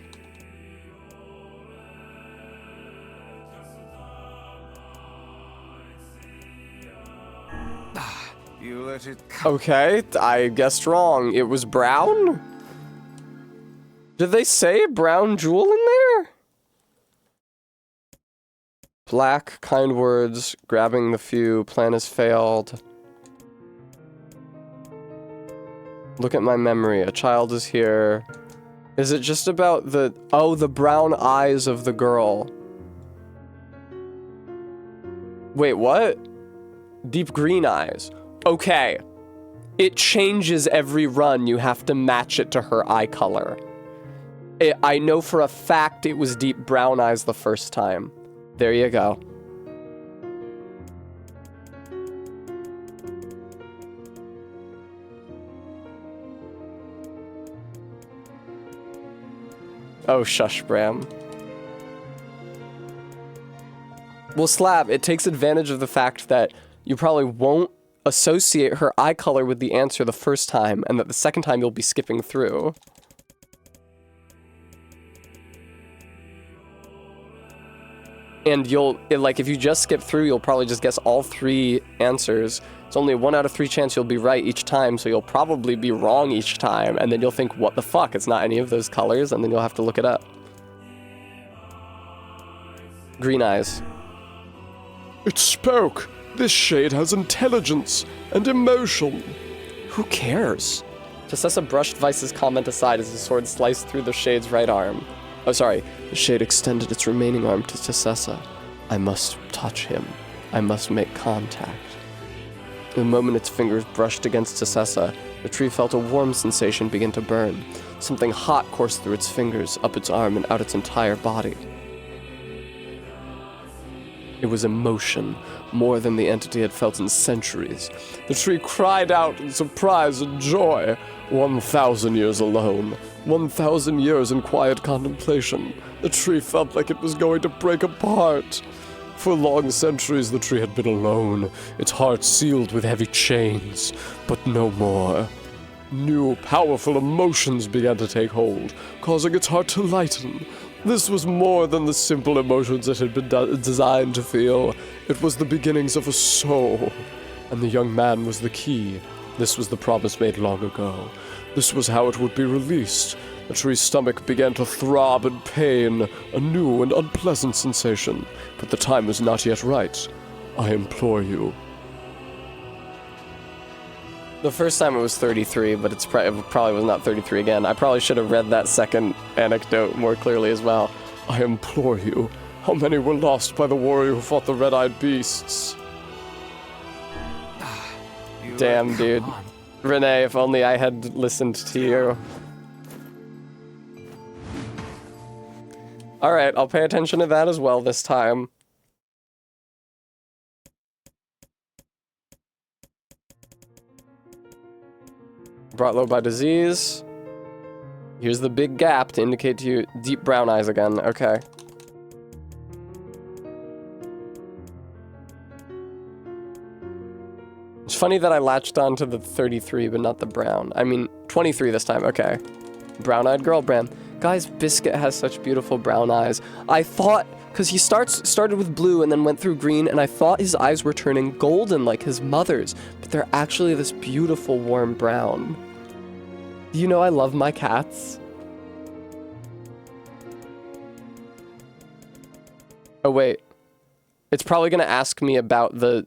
You let it Okay, I guessed wrong. It was brown? Did they say brown jewel in there? Black, kind words, grabbing the few, plan has failed. Look at my memory, a child is here. Is it just about the, oh, the brown eyes of the girl? Wait, what? Deep green eyes. Okay. It changes every run. You have to match it to her eye color. I know for a fact it was deep brown eyes the first time. There you go. Oh, shush, Bram. Well, Slab, it takes advantage of the fact that you probably won't associate her eye color with the answer the first time, and that the second time you'll be skipping through. And if you just skip through, you'll probably just guess all 3 answers. It's only a 1 out of 3 chance you'll be right each time, so you'll probably be wrong each time, and then you'll think, what the fuck, it's not any of those colors, and then you'll have to look it up. Green eyes. It spoke. This shade has intelligence and emotion. Who cares? Tessessa brushed Vice's comment aside as his sword sliced through the shade's right arm. Oh, sorry. The shade extended its remaining arm to Tessessa. I must touch him. I must make contact. The moment its fingers brushed against Tessessa, the tree felt a warm sensation begin to burn. Something hot coursed through its fingers, up its arm, and out its entire body. It was emotion, more than the entity had felt in centuries. The tree cried out in surprise and joy. 1,000 years alone. 1,000 years in quiet contemplation. The tree felt like it was going to break apart. For long centuries the tree had been alone, its heart sealed with heavy chains, but no more. New, powerful emotions began to take hold, causing its heart to lighten. This was more than the simple emotions it had been designed to feel. It was the beginnings of a soul, and the young man was the key. This was the promise made long ago. This was how it would be released. The tree's stomach began to throb in pain, a new and unpleasant sensation, but the time was not yet right. I implore you. The first time it was 33, but it probably was not 33 again. I probably should have read that second anecdote more clearly as well. I implore you. How many were lost by the warrior who fought the red-eyed beasts? Damn, dude. Renee, if only I had listened to you. Alright, I'll pay attention to that as well this time. Brought low by disease. Here's the big gap to indicate to you deep brown eyes again. Okay. It's funny that I latched on to the 33, but not the brown. I mean, 23 this time. Okay. Brown-eyed girl, Bram. Guys, Biscuit has such beautiful brown eyes. I thought, because he started with blue and then went through green, and I thought his eyes were turning golden like his mother's, but they're actually this beautiful warm brown. You know I love my cats. Oh wait, it's probably gonna ask me about the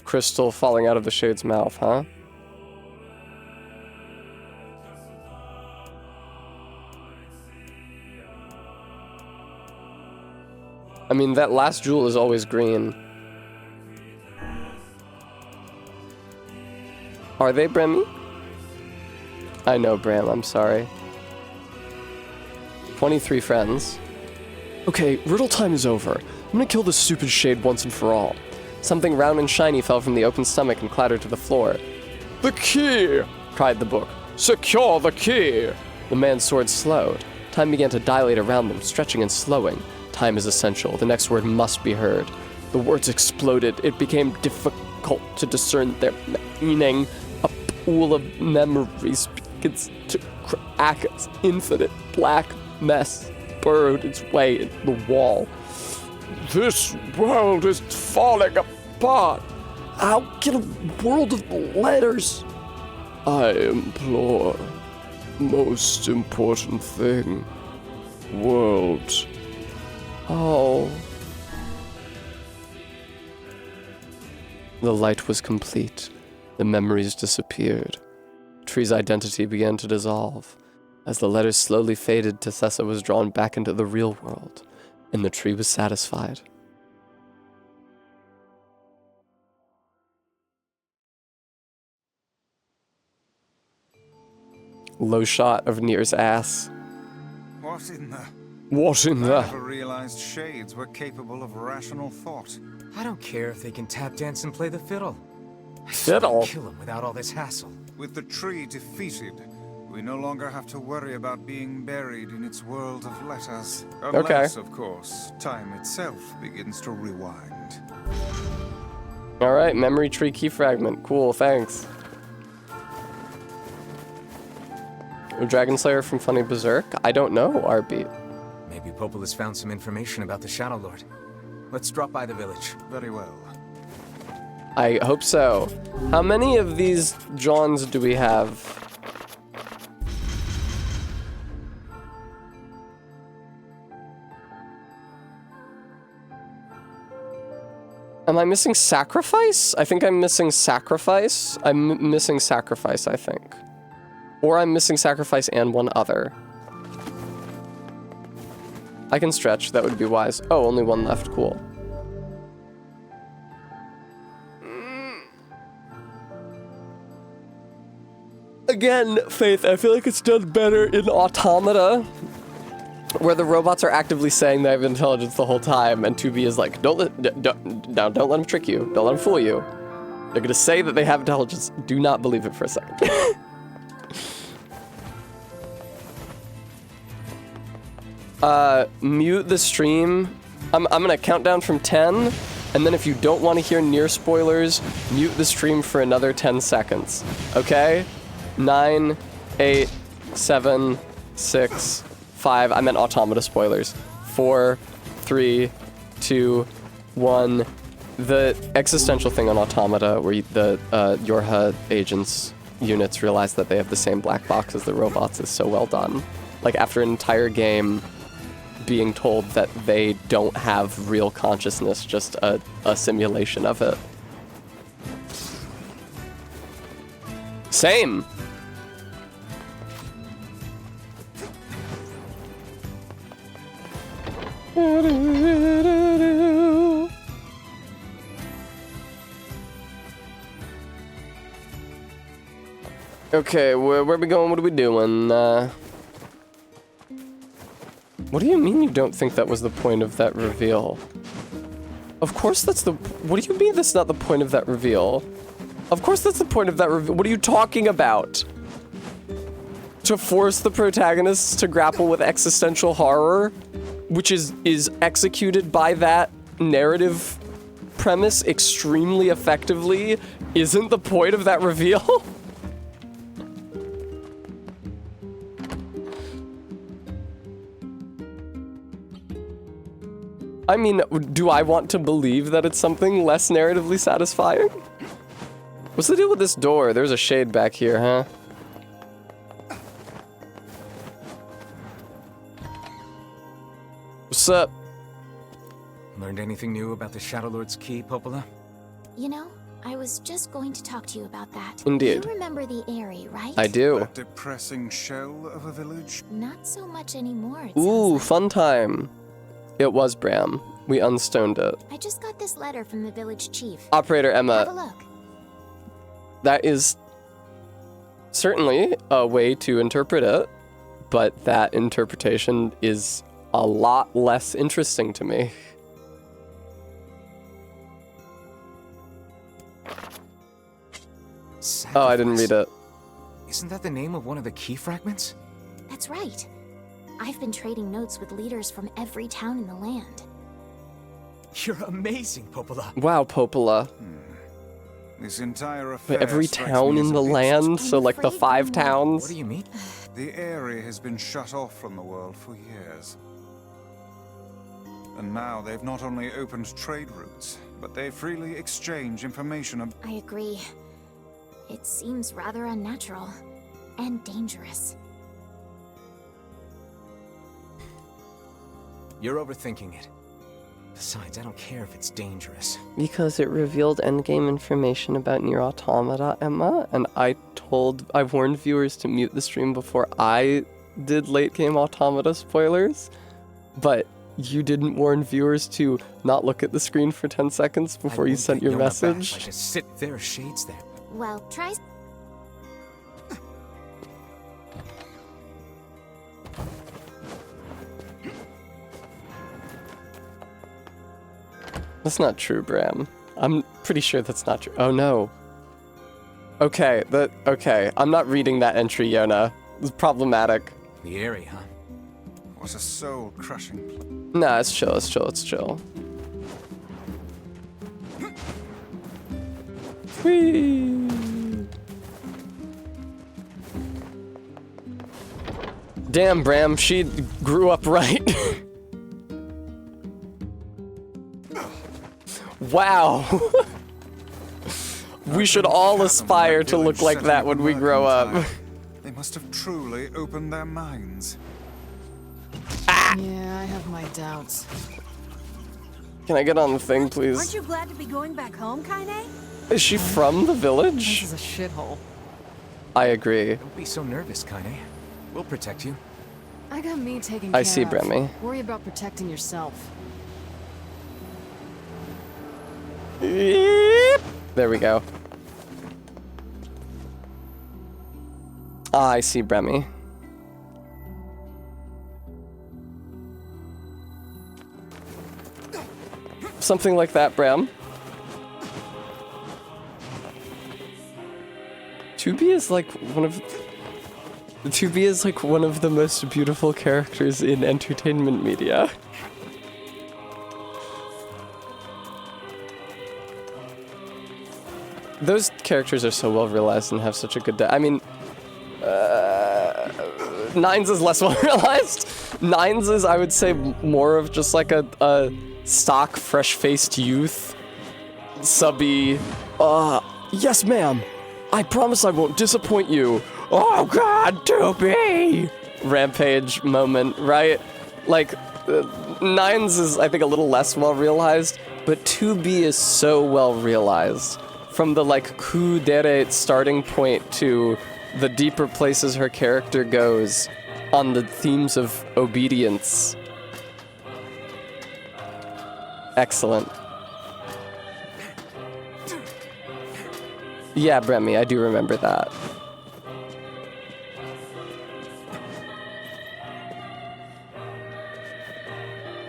crystal falling out of the shade's mouth, huh? I mean, that last jewel is always green. Are they Bremy? I know, Bram, I'm sorry. 23 friends. Okay, riddle time is over. I'm gonna kill this stupid shade once and for all. Something round and shiny fell from the open stomach and clattered to the floor. The key! Cried the book. Secure the key! The man's sword slowed. Time began to dilate around them, stretching and slowing. Time is essential. The next word must be heard. The words exploded. It became difficult to discern their meaning. A pool of memories begins to crack. Its infinite black mess burrowed its way into the wall. This world is falling apart. How can a world of letters? I implore. Most important thing. World. Oh. The light was complete. The memories disappeared. The tree's identity began to dissolve. As the letters slowly faded, Tessessa was drawn back into the real world, and the tree was satisfied. Low shot of Nier's ass. What in the... What in I the... never realized shades were capable of rational thought. I don't care if they can tap dance and play the fiddle. Fiddle? Kill him without all this hassle. With the tree defeated, we no longer have to worry about being buried in its world of letters. Unless, of course, time itself begins to rewind. Alright, memory tree key fragment. Cool, thanks. Dragon Slayer from Funny Berserk? I don't know, RB. Maybe Popola's found some information about the Shadow Lord. Let's drop by the village. Very well. I hope so. How many of these Johns do we have? Am I missing Sacrifice? I think I'm missing Sacrifice. I'm missing Sacrifice, I think. Or I'm missing Sacrifice and one other. I can stretch, that would be wise. Oh, only one left, cool. Again, Faith, I feel like it's done better in Automata, where the robots are actively saying they have intelligence the whole time, and 2B is like, don't let them trick you, don't let them fool you. They're gonna say that they have intelligence, do not believe it for a second. Mute the stream. I'm gonna count down from 10, and then if you don't want to hear Nier spoilers, mute the stream for another 10 seconds. Okay? 9, 8, 7, 6, 5. I meant Automata spoilers. 4, 3, 2, 1. The existential thing on Automata, where the Yorha agents units realize that they have the same black box as the robots, is so well done. Like, after an entire game being told that they don't have real consciousness, just a simulation of it. Same! Okay, where are we going? What are we doing? What do you mean you don't think that was the point of that reveal? Of course that's the... What do you mean that's not the point of that reveal? Of course that's the point of that reveal. What are you talking about? To force the protagonists to grapple with existential horror, which is executed by that narrative premise extremely effectively, isn't the point of that reveal? I mean, do I want to believe that it's something less narratively satisfying? What's the deal with this door? There's a shade back here, huh? What's up? Learned anything new about the Shadow Lord's key, Popola? You know, I was just going to talk to you about that. Indeed. You remember the Eyrie, right? I do. That depressing shell of a village? Not so much anymore, it Ooh, sounds like. fun time. It was Bram. We unstoned it. I just got this letter from the village chief. Operator Have a Emma, look. that is certainly a way to interpret it, but that interpretation is a lot less interesting to me. Oh, I didn't read it. Isn't that the name of one of the key fragments? That's right. I've been trading notes with leaders from every town in the land. You're amazing, Popola. Wow, Popola. This entire affair But every strikes town me as in a the bit land, so like the 5 towns. What do you mean? The area has been shut off from the world for years. And now they've not only opened trade routes, but they freely exchange information. I agree. It seems rather unnatural and dangerous. You're overthinking it. Besides, I don't care if it's dangerous. Because it revealed endgame information about Nier Automata, Emma, and I warned viewers to mute the stream before I did late game Automata spoilers, but you didn't warn viewers to not look at the screen for 10 seconds before you sent your message. Like just sit there, shades there. Well, try... That's not true, Bram. I'm pretty sure that's not true. Oh no. Okay, I'm not reading that entry, Yona. It's problematic. The area, huh? What a soul-crushing... Nah, it's chill, it's chill, it's chill. Whee! Damn, Bram, she grew up right. Wow. We should all aspire to look like that when we grow up. They must have truly opened their minds. Yeah, I have my doubts. Can I get on the thing, please? Aren't you glad to be going back home, Kaine? Is she from the village? This is a shithole. I agree. Don't be so nervous, Kaine. We'll protect you. I got me taken care I see, of. Bremy. Worry about protecting yourself. There we go. Ah, I see, Bremy. Something like that, Bram. 2B is like one of... 2B is like one of the most beautiful characters in entertainment media. Those characters are so well realized and have such a good I mean, Nines is less well realized. Nines is, I would say, more of just like a stock, fresh-faced youth, subby. Yes, ma'am. I promise I won't disappoint you. Oh God, 2B! Rampage moment, right? Like, Nines is, I think, a little less well realized, but 2B is so well realized. From the like coup d'etat starting point to the deeper places her character goes on the themes of obedience. Excellent. Yeah, Bremy, I do remember that.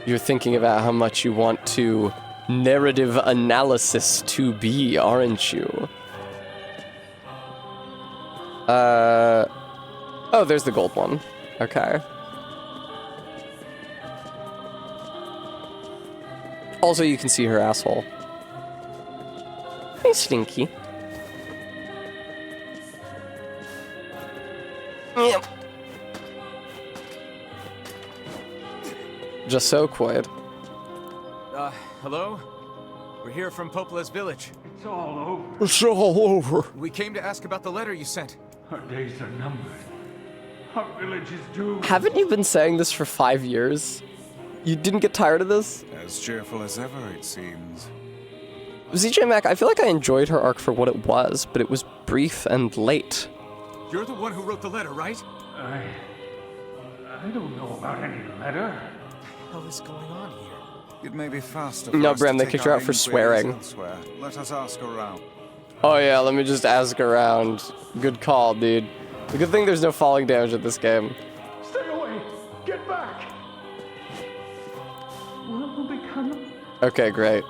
You're thinking about how much you want to narrative analysis to be, aren't you? Oh, there's the gold one. Okay. Also, you can see her asshole. Hey, Stinky. Yep. Just so quiet. Hello? We're here from Popola's village. It's all over. It's all over. We came to ask about the letter you sent. Our days are numbered. Our village is doomed. Haven't you been saying this for 5 years? You didn't get tired of this? As cheerful as ever, it seems. ZJ Mac, I feel like I enjoyed her arc for what it was, but it was brief and late. You're the one who wrote the letter, right? I don't know about any letter. What the hell is going on here? It may be faster for No, us Bram, to they take kicked her our out for inquiries swearing. elsewhere. Let us ask around. Oh yeah, let me just ask around. Good call, dude. The good thing there's no falling damage at this game. Stay away! Get back! What will become? Okay, great.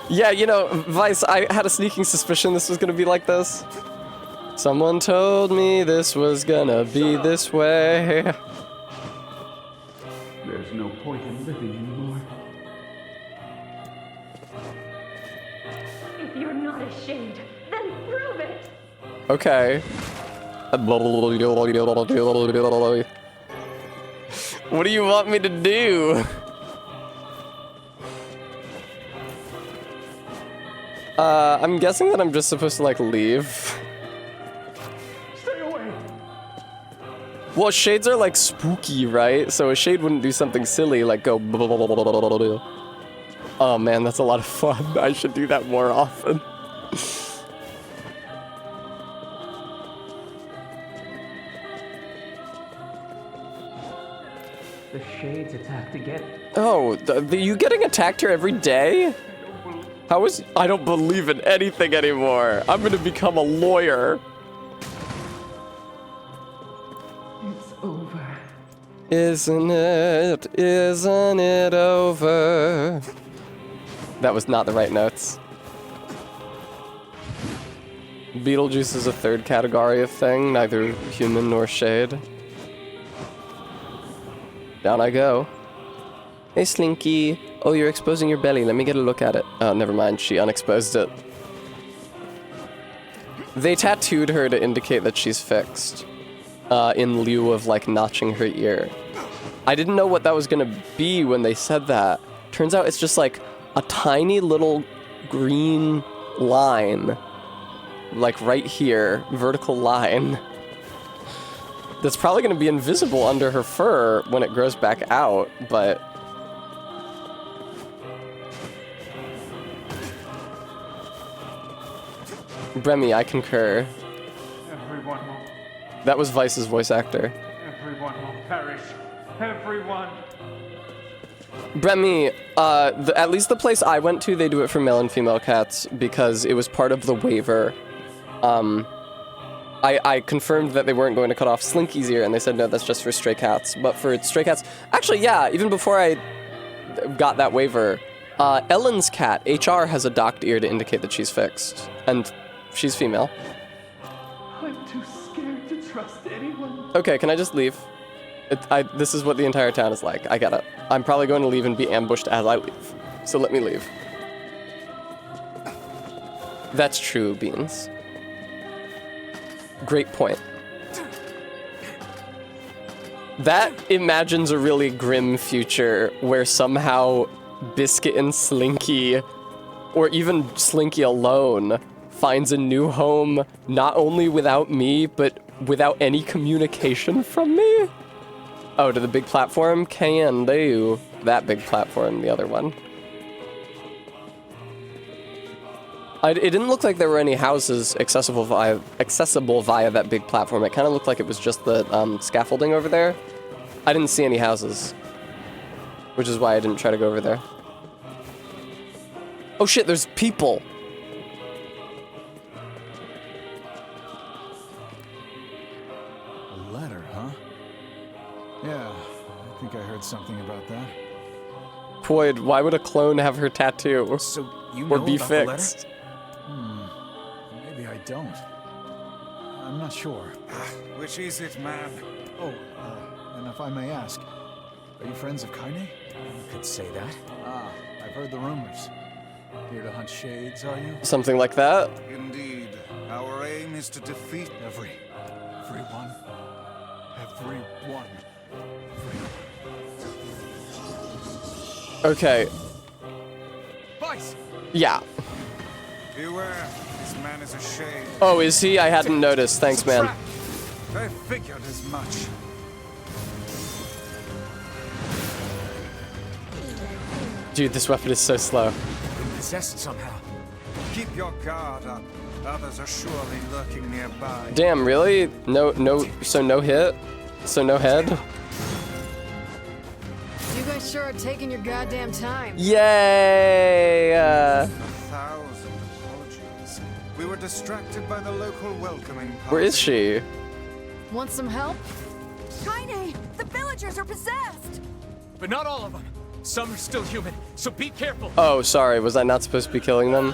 Yeah, you know, Vice, I had a sneaking suspicion this was gonna be like this. Someone told me this was gonna be this way. There's no point in living anymore. If you're not a shade, then prove it! Okay. What do you want me to do? I'm guessing that I'm just supposed to, like, leave. Stay away! Well, shades are, like, spooky, right? So a shade wouldn't do something silly, like go... Oh, man, that's a lot of fun. I should do that more often. The shades attacked again. Oh, you getting attacked here every day? How is... I don't believe in anything anymore. I'm gonna become a lawyer. It's over. Isn't it? Isn't it over? That was not the right notes. Beetlejuice is a third category of thing, neither human nor shade. Down I go. Hey, Slinky. Oh, you're exposing your belly. Let me get a look at it. Oh, never mind. She unexposed it. They tattooed her to indicate that she's fixed. In lieu of, like, notching her ear. I didn't know what that was gonna be when they said that. Turns out it's just, like, a tiny little green line. Like, right here. Vertical line. That's probably gonna be invisible under her fur when it grows back out, but... Bremy, I concur. Everyone will. That was Vice's voice actor. Everyone will perish. Everyone. Bremy, at least the place I went to, they do it for male and female cats because it was part of the waiver. I confirmed that they weren't going to cut off Slinky's ear, and they said, no, that's just for stray cats. But for stray cats... Actually, yeah, even before I got that waiver, Ellen's cat, HR, has a docked ear to indicate that she's fixed. And she's female. I'm too scared to trust anyone. Okay, can I just leave? This is what the entire town is like. I get it. I'm probably going to leave and be ambushed as I leave. So let me leave. That's true, Beans. Great point. That imagines a really grim future where somehow Biscuit and Slinky, or even Slinky alone, finds a new home not only without me, but without any communication from me? Oh, to the big platform? Can do. That big platform, the other one. It didn't look like there were any houses accessible via that big platform. It kind of looked like it was just the scaffolding over there. I didn't see any houses, which is why I didn't try to go over there. Oh shit, there's people! A letter, huh? Yeah, I think I heard something about that. Poyd, why would a clone have her tattoo? So you or know be about the letter? fixed? Maybe I don't. I'm not sure. Which is it, man? Oh, and if I may ask, are you friends of Kaine? You could say that. Ah, I've heard the rumors. Here to hunt shades, are you? Something like that? Indeed. Our aim is to defeat everyone. Okay. Vice! Yeah. Beware, this man is a shade. Oh, is he? I hadn't noticed. Thanks, man. I figured as much. Dude, this weapon is so slow. Possessed somehow. Keep your guard up. Others are surely lurking nearby. Damn, really? So no hit? So no head? You guys guys sure are taking your goddamn time. Yay! 1,000 apologies. We were distracted by the local welcoming party. Where is she? Want some help? Kaine, the villagers are possessed! But not all of them. Some are still human, so be careful. Oh, sorry. Was I not supposed to be killing them?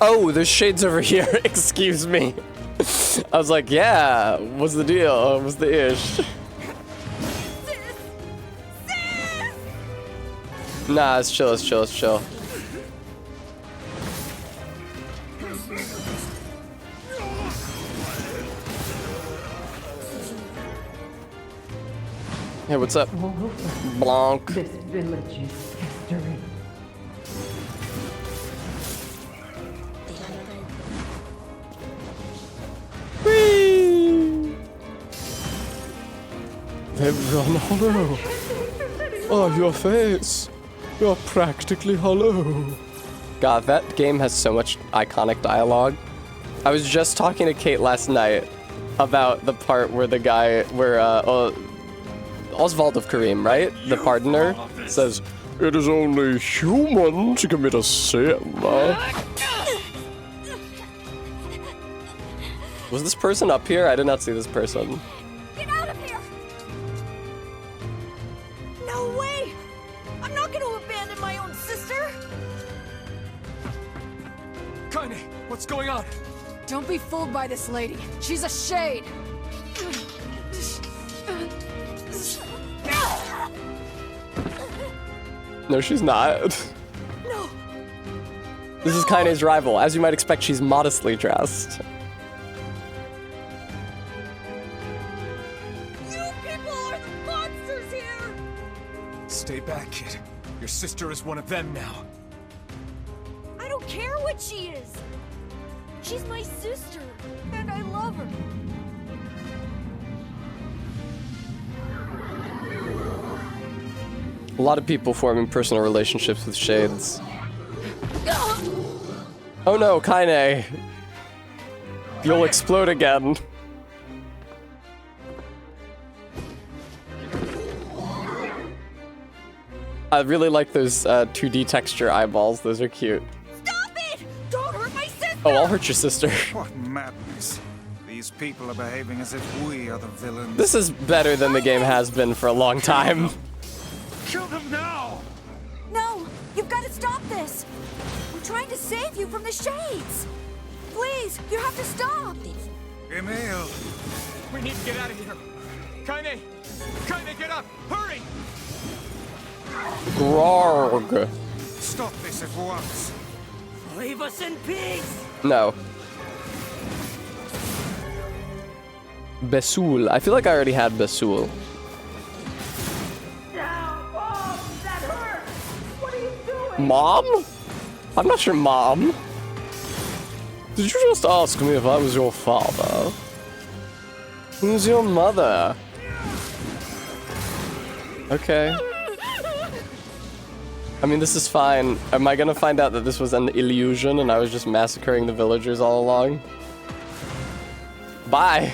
Oh, there's shades over here. Excuse me. I was like, yeah, what's the deal? What's the ish? Nah, it's chill, it's chill, it's chill. Hey, what's up? Blanc. This village's history. Whee! They've run hollow. Oh, your face. You're practically hollow. God, that game has so much iconic dialogue. I was just talking to Kate last night about the part where the guy, where Oswald of Kareem, right? The pardoner says, "It is only human to commit a sin." Was this person up here? I did not see this person. Get out of here! No way! I'm not gonna abandon my own sister! Kaine, what's going on? Don't be fooled by this lady. She's a shade. No, she's not. No. This is Kaine's rival. As you might expect, she's modestly dressed. You people are the monsters here! Stay back, kid. Your sister is one of them now. I don't care what she is! She's my sister, and I love her. A lot of people forming personal relationships with shades. Oh no, Kaine! You'll explode again. I really like those 2D texture eyeballs. Those are cute. Stop it! Don't hurt my sister! Oh, I'll hurt your sister. What madness. These people are behaving as if we are the villains. This is better than the game has been for a long time. Kill them now! No! You've got to stop this! I'm trying to save you from the shades! Please, you have to stop! Emil! We need to get out of here. Kaine! Kaine, get up! Hurry! Grog. Stop this at once! Leave us in peace! No. Besul. I feel like I already had Besul. Mom? I'm not your mom. Did you just ask me if I was your father? Who's your mother? Okay. I mean, this is fine. Am I gonna find out that this was an illusion and I was just massacring the villagers all along? Bye.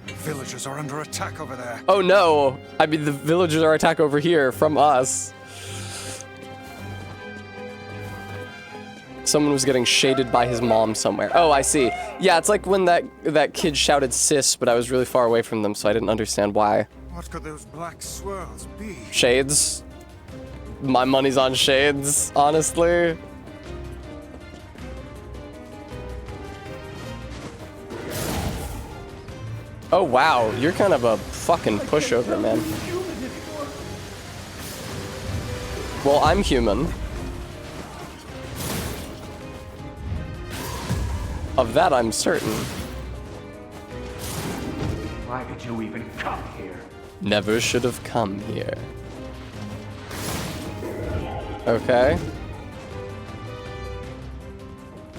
Villagers are under attack over there. Oh no! I mean, the villagers are attacked over here from us. Someone was getting shaded by his mom somewhere. Oh, I see. Yeah, it's like when that kid shouted sis, but I was really far away from them, so I didn't understand why. What could those black swirls be? Shades? My money's on shades, honestly. Oh wow, you're kind of a fucking pushover, man. Well, I'm human. Of that, I'm certain. Why did you even come here? Never should have come here. Okay.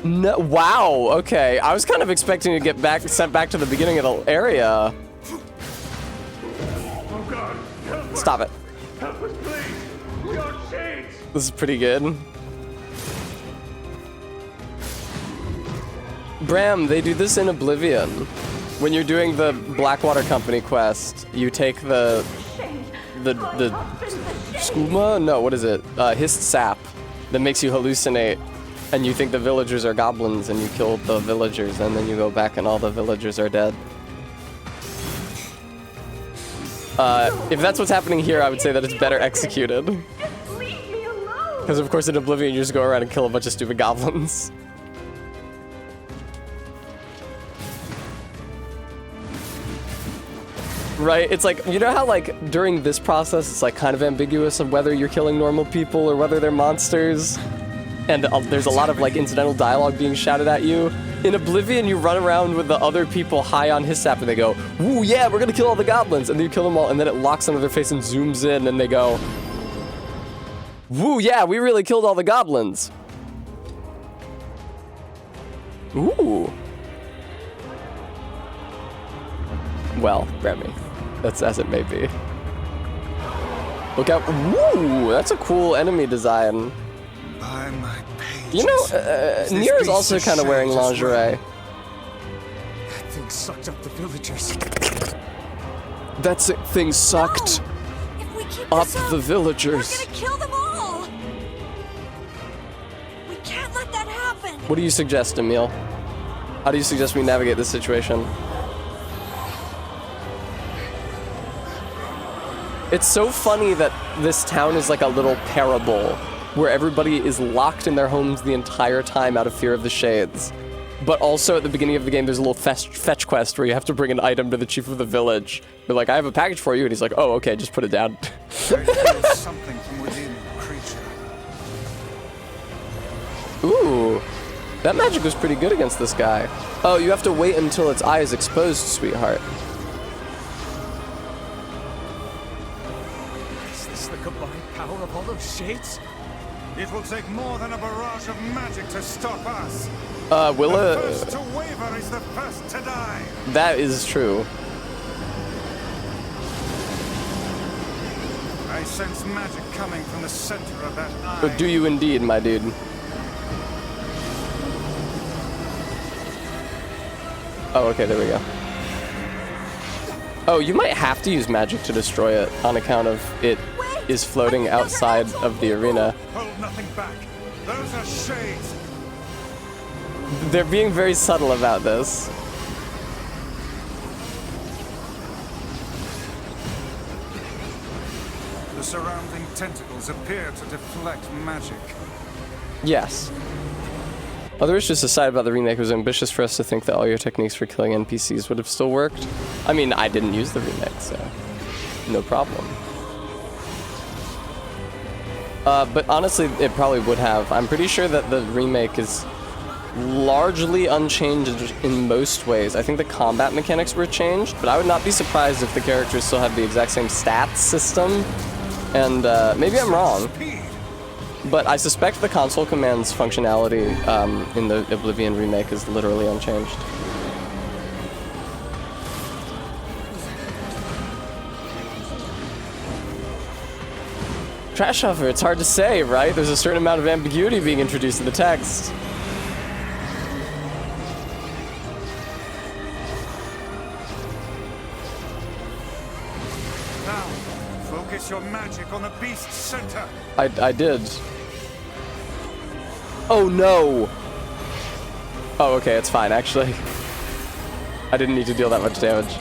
No, wow, okay. I was kind of expecting to get sent back to the beginning of the area. Oh God, help us. Stop it. Help us, please. Your shades. This is pretty good. Bram, they do this in Oblivion. When you're doing the Blackwater Company quest, you take the skooma? No, what is it? Hissed sap that makes you hallucinate, and you think the villagers are goblins, and you kill the villagers, and then you go back and all the villagers are dead. If that's what's happening here, I would say that it's better executed. Because of course in Oblivion you just go around and kill a bunch of stupid goblins. Right? It's like, you know how like during this process it's like kind of ambiguous of whether you're killing normal people or whether they're monsters? And there's a lot of like incidental dialogue being shouted at you. In Oblivion, you run around with the other people high on his sap and they go, "Woo, yeah, we're gonna kill all the goblins," and then you kill them all, and then it locks onto their face and zooms in, and they go, "Woo, yeah, we really killed all the goblins." Ooh. Well, Remy, that's as it may be. Look out! Woo, that's a cool enemy design. You know, Nier is also kind of wearing lingerie. That thing sucked up the villagers. That thing sucked up the villagers. We're gonna kill them all. We can't let that happen. What do you suggest, Emil? How do you suggest we navigate this situation? It's so funny that this town is like a little parable where everybody is locked in their homes the entire time out of fear of the shades. But also at the beginning of the game, there's a little fetch quest where you have to bring an item to the chief of the village. They're like, "I have a package for you," and he's like, "Oh, okay, just put it down." I feel something from within the creature. Ooh, that magic was pretty good against this guy. Oh, you have to wait until its eye is exposed, sweetheart. Is this the combined power of all those shades? It will take more than a barrage of magic to stop us. Will it? The first to waver is the first to die. That is true. I sense magic coming from the center of that eye. Do you indeed, my dude? Oh, okay, there we go. Oh, you might have to use magic to destroy it on account of it is floating outside of the arena. Hold nothing back. Those are shades. They're being very subtle about this. The surrounding tentacles appear to deflect magic. Yes. Others just decided about the remake. It was ambitious for us to think that all your techniques for killing NPCs would have still worked. I mean, I didn't use the remake, so no problem. But honestly, it probably would have. I'm pretty sure that the remake is largely unchanged in most ways. I think the combat mechanics were changed, but I would not be surprised if the characters still have the exact same stats system. And maybe I'm wrong. But I suspect the console commands functionality in the Oblivion remake is literally unchanged. Trash offer, it's hard to say, right? There's a certain amount of ambiguity being introduced in the text. Now, focus your magic on the beast's center. I did. Oh no! Oh, okay, it's fine, actually. I didn't need to deal that much damage.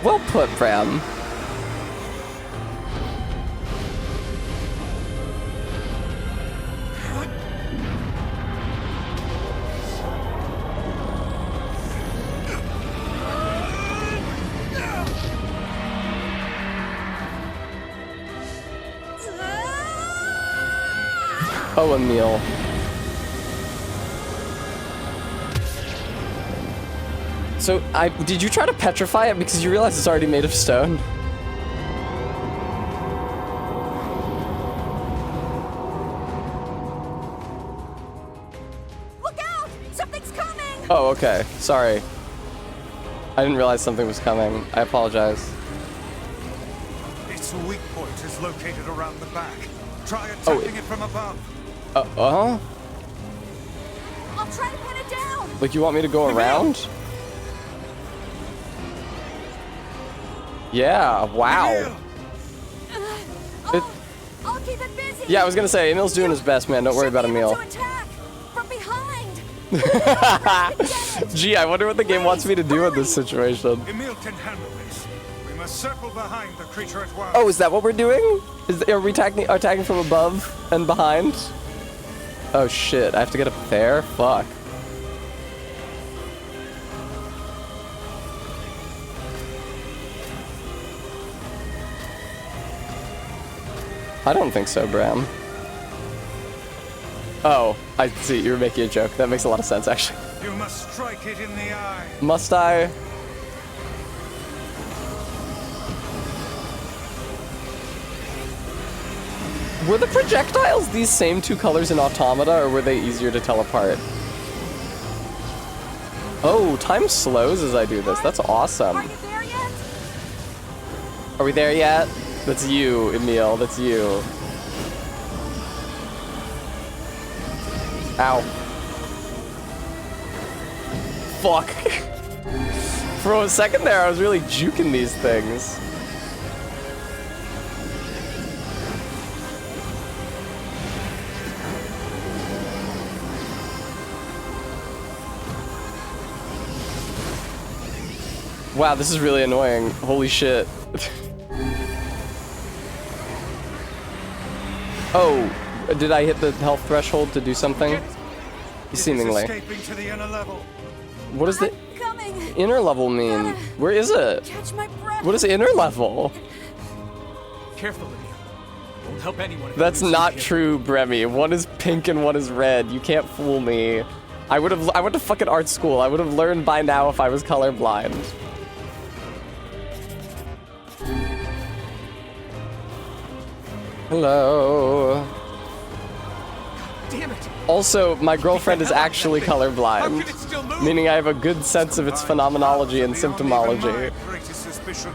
Well put, Bram. Oh, Emil. So, did you try to petrify it because you realize it's already made of stone? Look out! Something's coming! Oh, okay. Sorry. I didn't realize something was coming. I apologize. Its weak point is located around the back. Try attacking it from above. Uh-huh? I'll try to pin it down! Like, you want me to go around? Yeah, wow. I'll keep it busy. Yeah, I was gonna say, Emil's doing his best, man. Don't worry about Emil. To attack from behind. Gee, I wonder what the game wants me to do in this situation. Emil can handle this. We must circle behind the creature at once. Oh, is that what we're doing? Are we attacking from above and behind? Oh shit, I have to get up there? Fuck. I don't think so, Bram. Oh, I see, you were making a joke. That makes a lot of sense, actually. You must strike it in the eye. Must I? Were the projectiles these same two colors in Automata, or were they easier to tell apart? Oh, time slows as I do this. That's awesome. Are you there yet? Are we there yet? That's you, Emil. That's you. Ow. Fuck. For a second there, I was really juking these things. Wow, this is really annoying. Holy shit. Oh, did I hit the health threshold to do something? Seemingly. Escaping to the inner level. What does the inner level mean? Where is it? What is inner level? Careful, Emil. Won't help anyone. That's not true, Bremy. One is pink and one is red. You can't fool me. I went to fucking art school. I would have learned by now if I was colorblind. Hello. Damn it. Also, my girlfriend is actually colorblind, meaning I have a good sense of its phenomenology and symptomology. Greatest suspicion.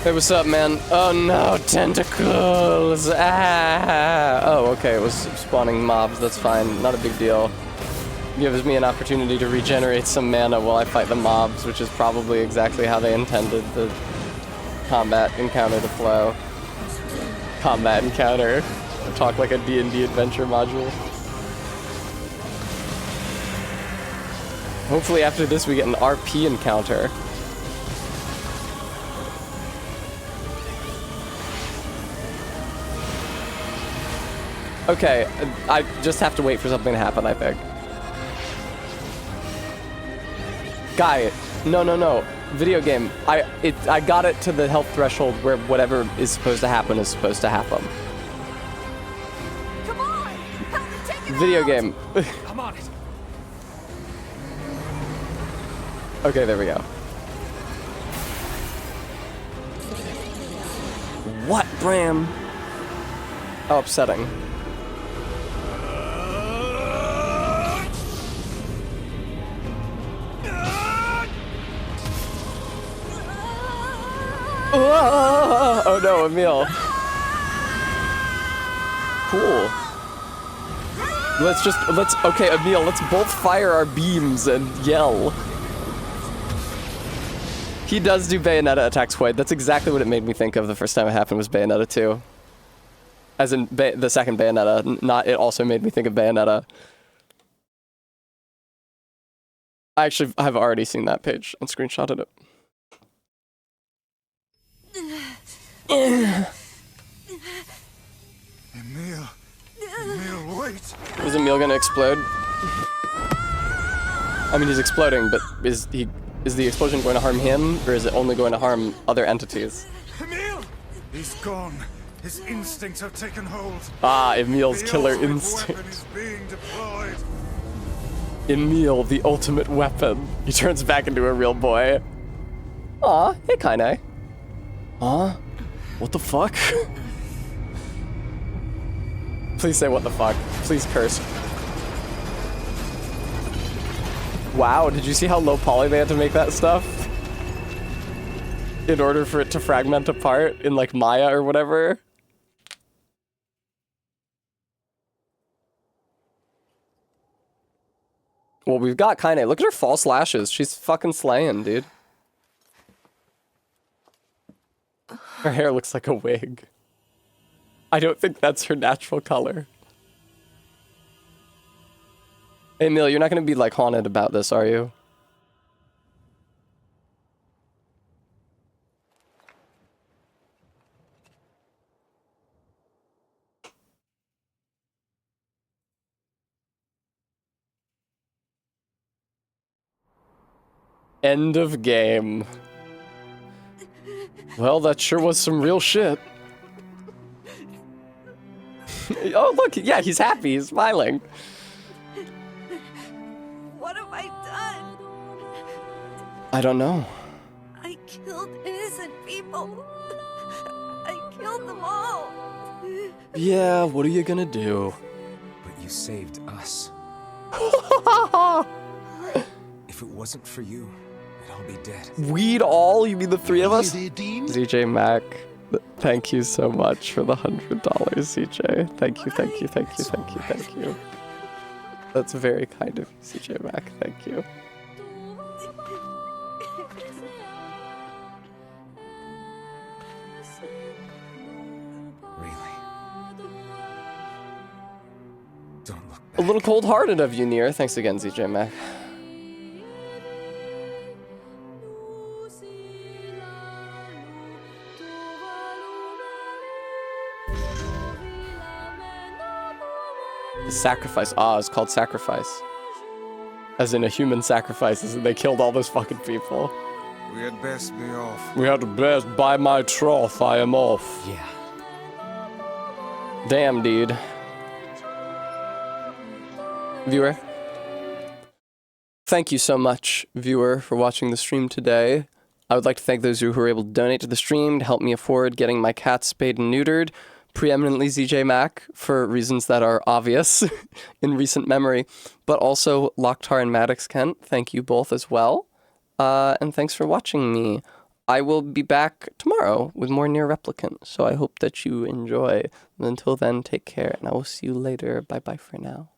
Hey, what's up, man? Oh no, tentacles! Ah! Oh, okay, it was spawning mobs, that's fine, not a big deal. Gives me an opportunity to regenerate some mana while I fight the mobs, which is probably exactly how they intended the combat encounter to flow. Combat encounter. Talk like a D&D adventure module. Hopefully after this we get an RP encounter. Okay, I just have to wait for something to happen, I think. Guy, no. Video game. I got it to the health threshold where whatever is supposed to happen is supposed to happen. Come on! Help me take it Video out! game. I'm on it. Okay, there we go. What, Bram? Oh, upsetting. Oh no, Emil. Cool. Okay, Emil, let's both fire our beams and yell. He does do Bayonetta attacks quite. That's exactly what it made me think of the first time it happened was Bayonetta 2. As in the second Bayonetta, not it also made me think of Bayonetta. I actually have already seen that page and screenshotted it. Emil, wait. Is Emil gonna explode? I mean, he's exploding, but is the explosion going to harm him, or is it only going to harm other entities? Emil! He's gone. His instincts have taken hold. Ah, Emil's The killer ultimate instinct. weapon is being deployed. Emil, the ultimate weapon. He turns back into a real boy. Aw, hey Kaine. Aw, what the fuck? Please say what the fuck. Please curse. Wow, did you see how low poly they had to make that stuff? In order for it to fragment apart in like Maya or whatever? Well, we've got Kaine. Look at her false lashes. She's fucking slaying, dude. Her hair looks like a wig. I don't think that's her natural color. Hey, Emil, you're not gonna be, like, haunted about this, are you? End of game. Well, that sure was some real shit. Oh, look, yeah, he's happy, he's smiling. What have I done? I don't know. I killed innocent people. I killed them all. Yeah, what are you gonna do? But you saved us. If it wasn't for you, we'd all be dead. We'd all? You mean the three of us? ZJ Mac, thank you so much for the $100, ZJ. Thank you, thank you, thank you, thank you, thank you. That's very kind of you, ZJ Mac. Thank you. A little cold-hearted of you, Nier. Thanks again, ZJ Mac. The sacrifice. Ah, it's called sacrifice. As in a human sacrifices, and they killed all those fucking people. We had best be off. We had best, by my troth, I am off. Yeah. Damn, dude. Viewer, thank you so much, viewer, for watching the stream today. I would like to thank those who were able to donate to the stream to help me afford getting my cats spayed and neutered, preeminently ZJ Mac, for reasons that are obvious in recent memory, but also Locktar and Maddox Kent, thank you both as well, and thanks for watching me. I will be back tomorrow with more Nier Replicant, so I hope that you enjoy. Until then, take care, and I will see you later. Bye-bye for now.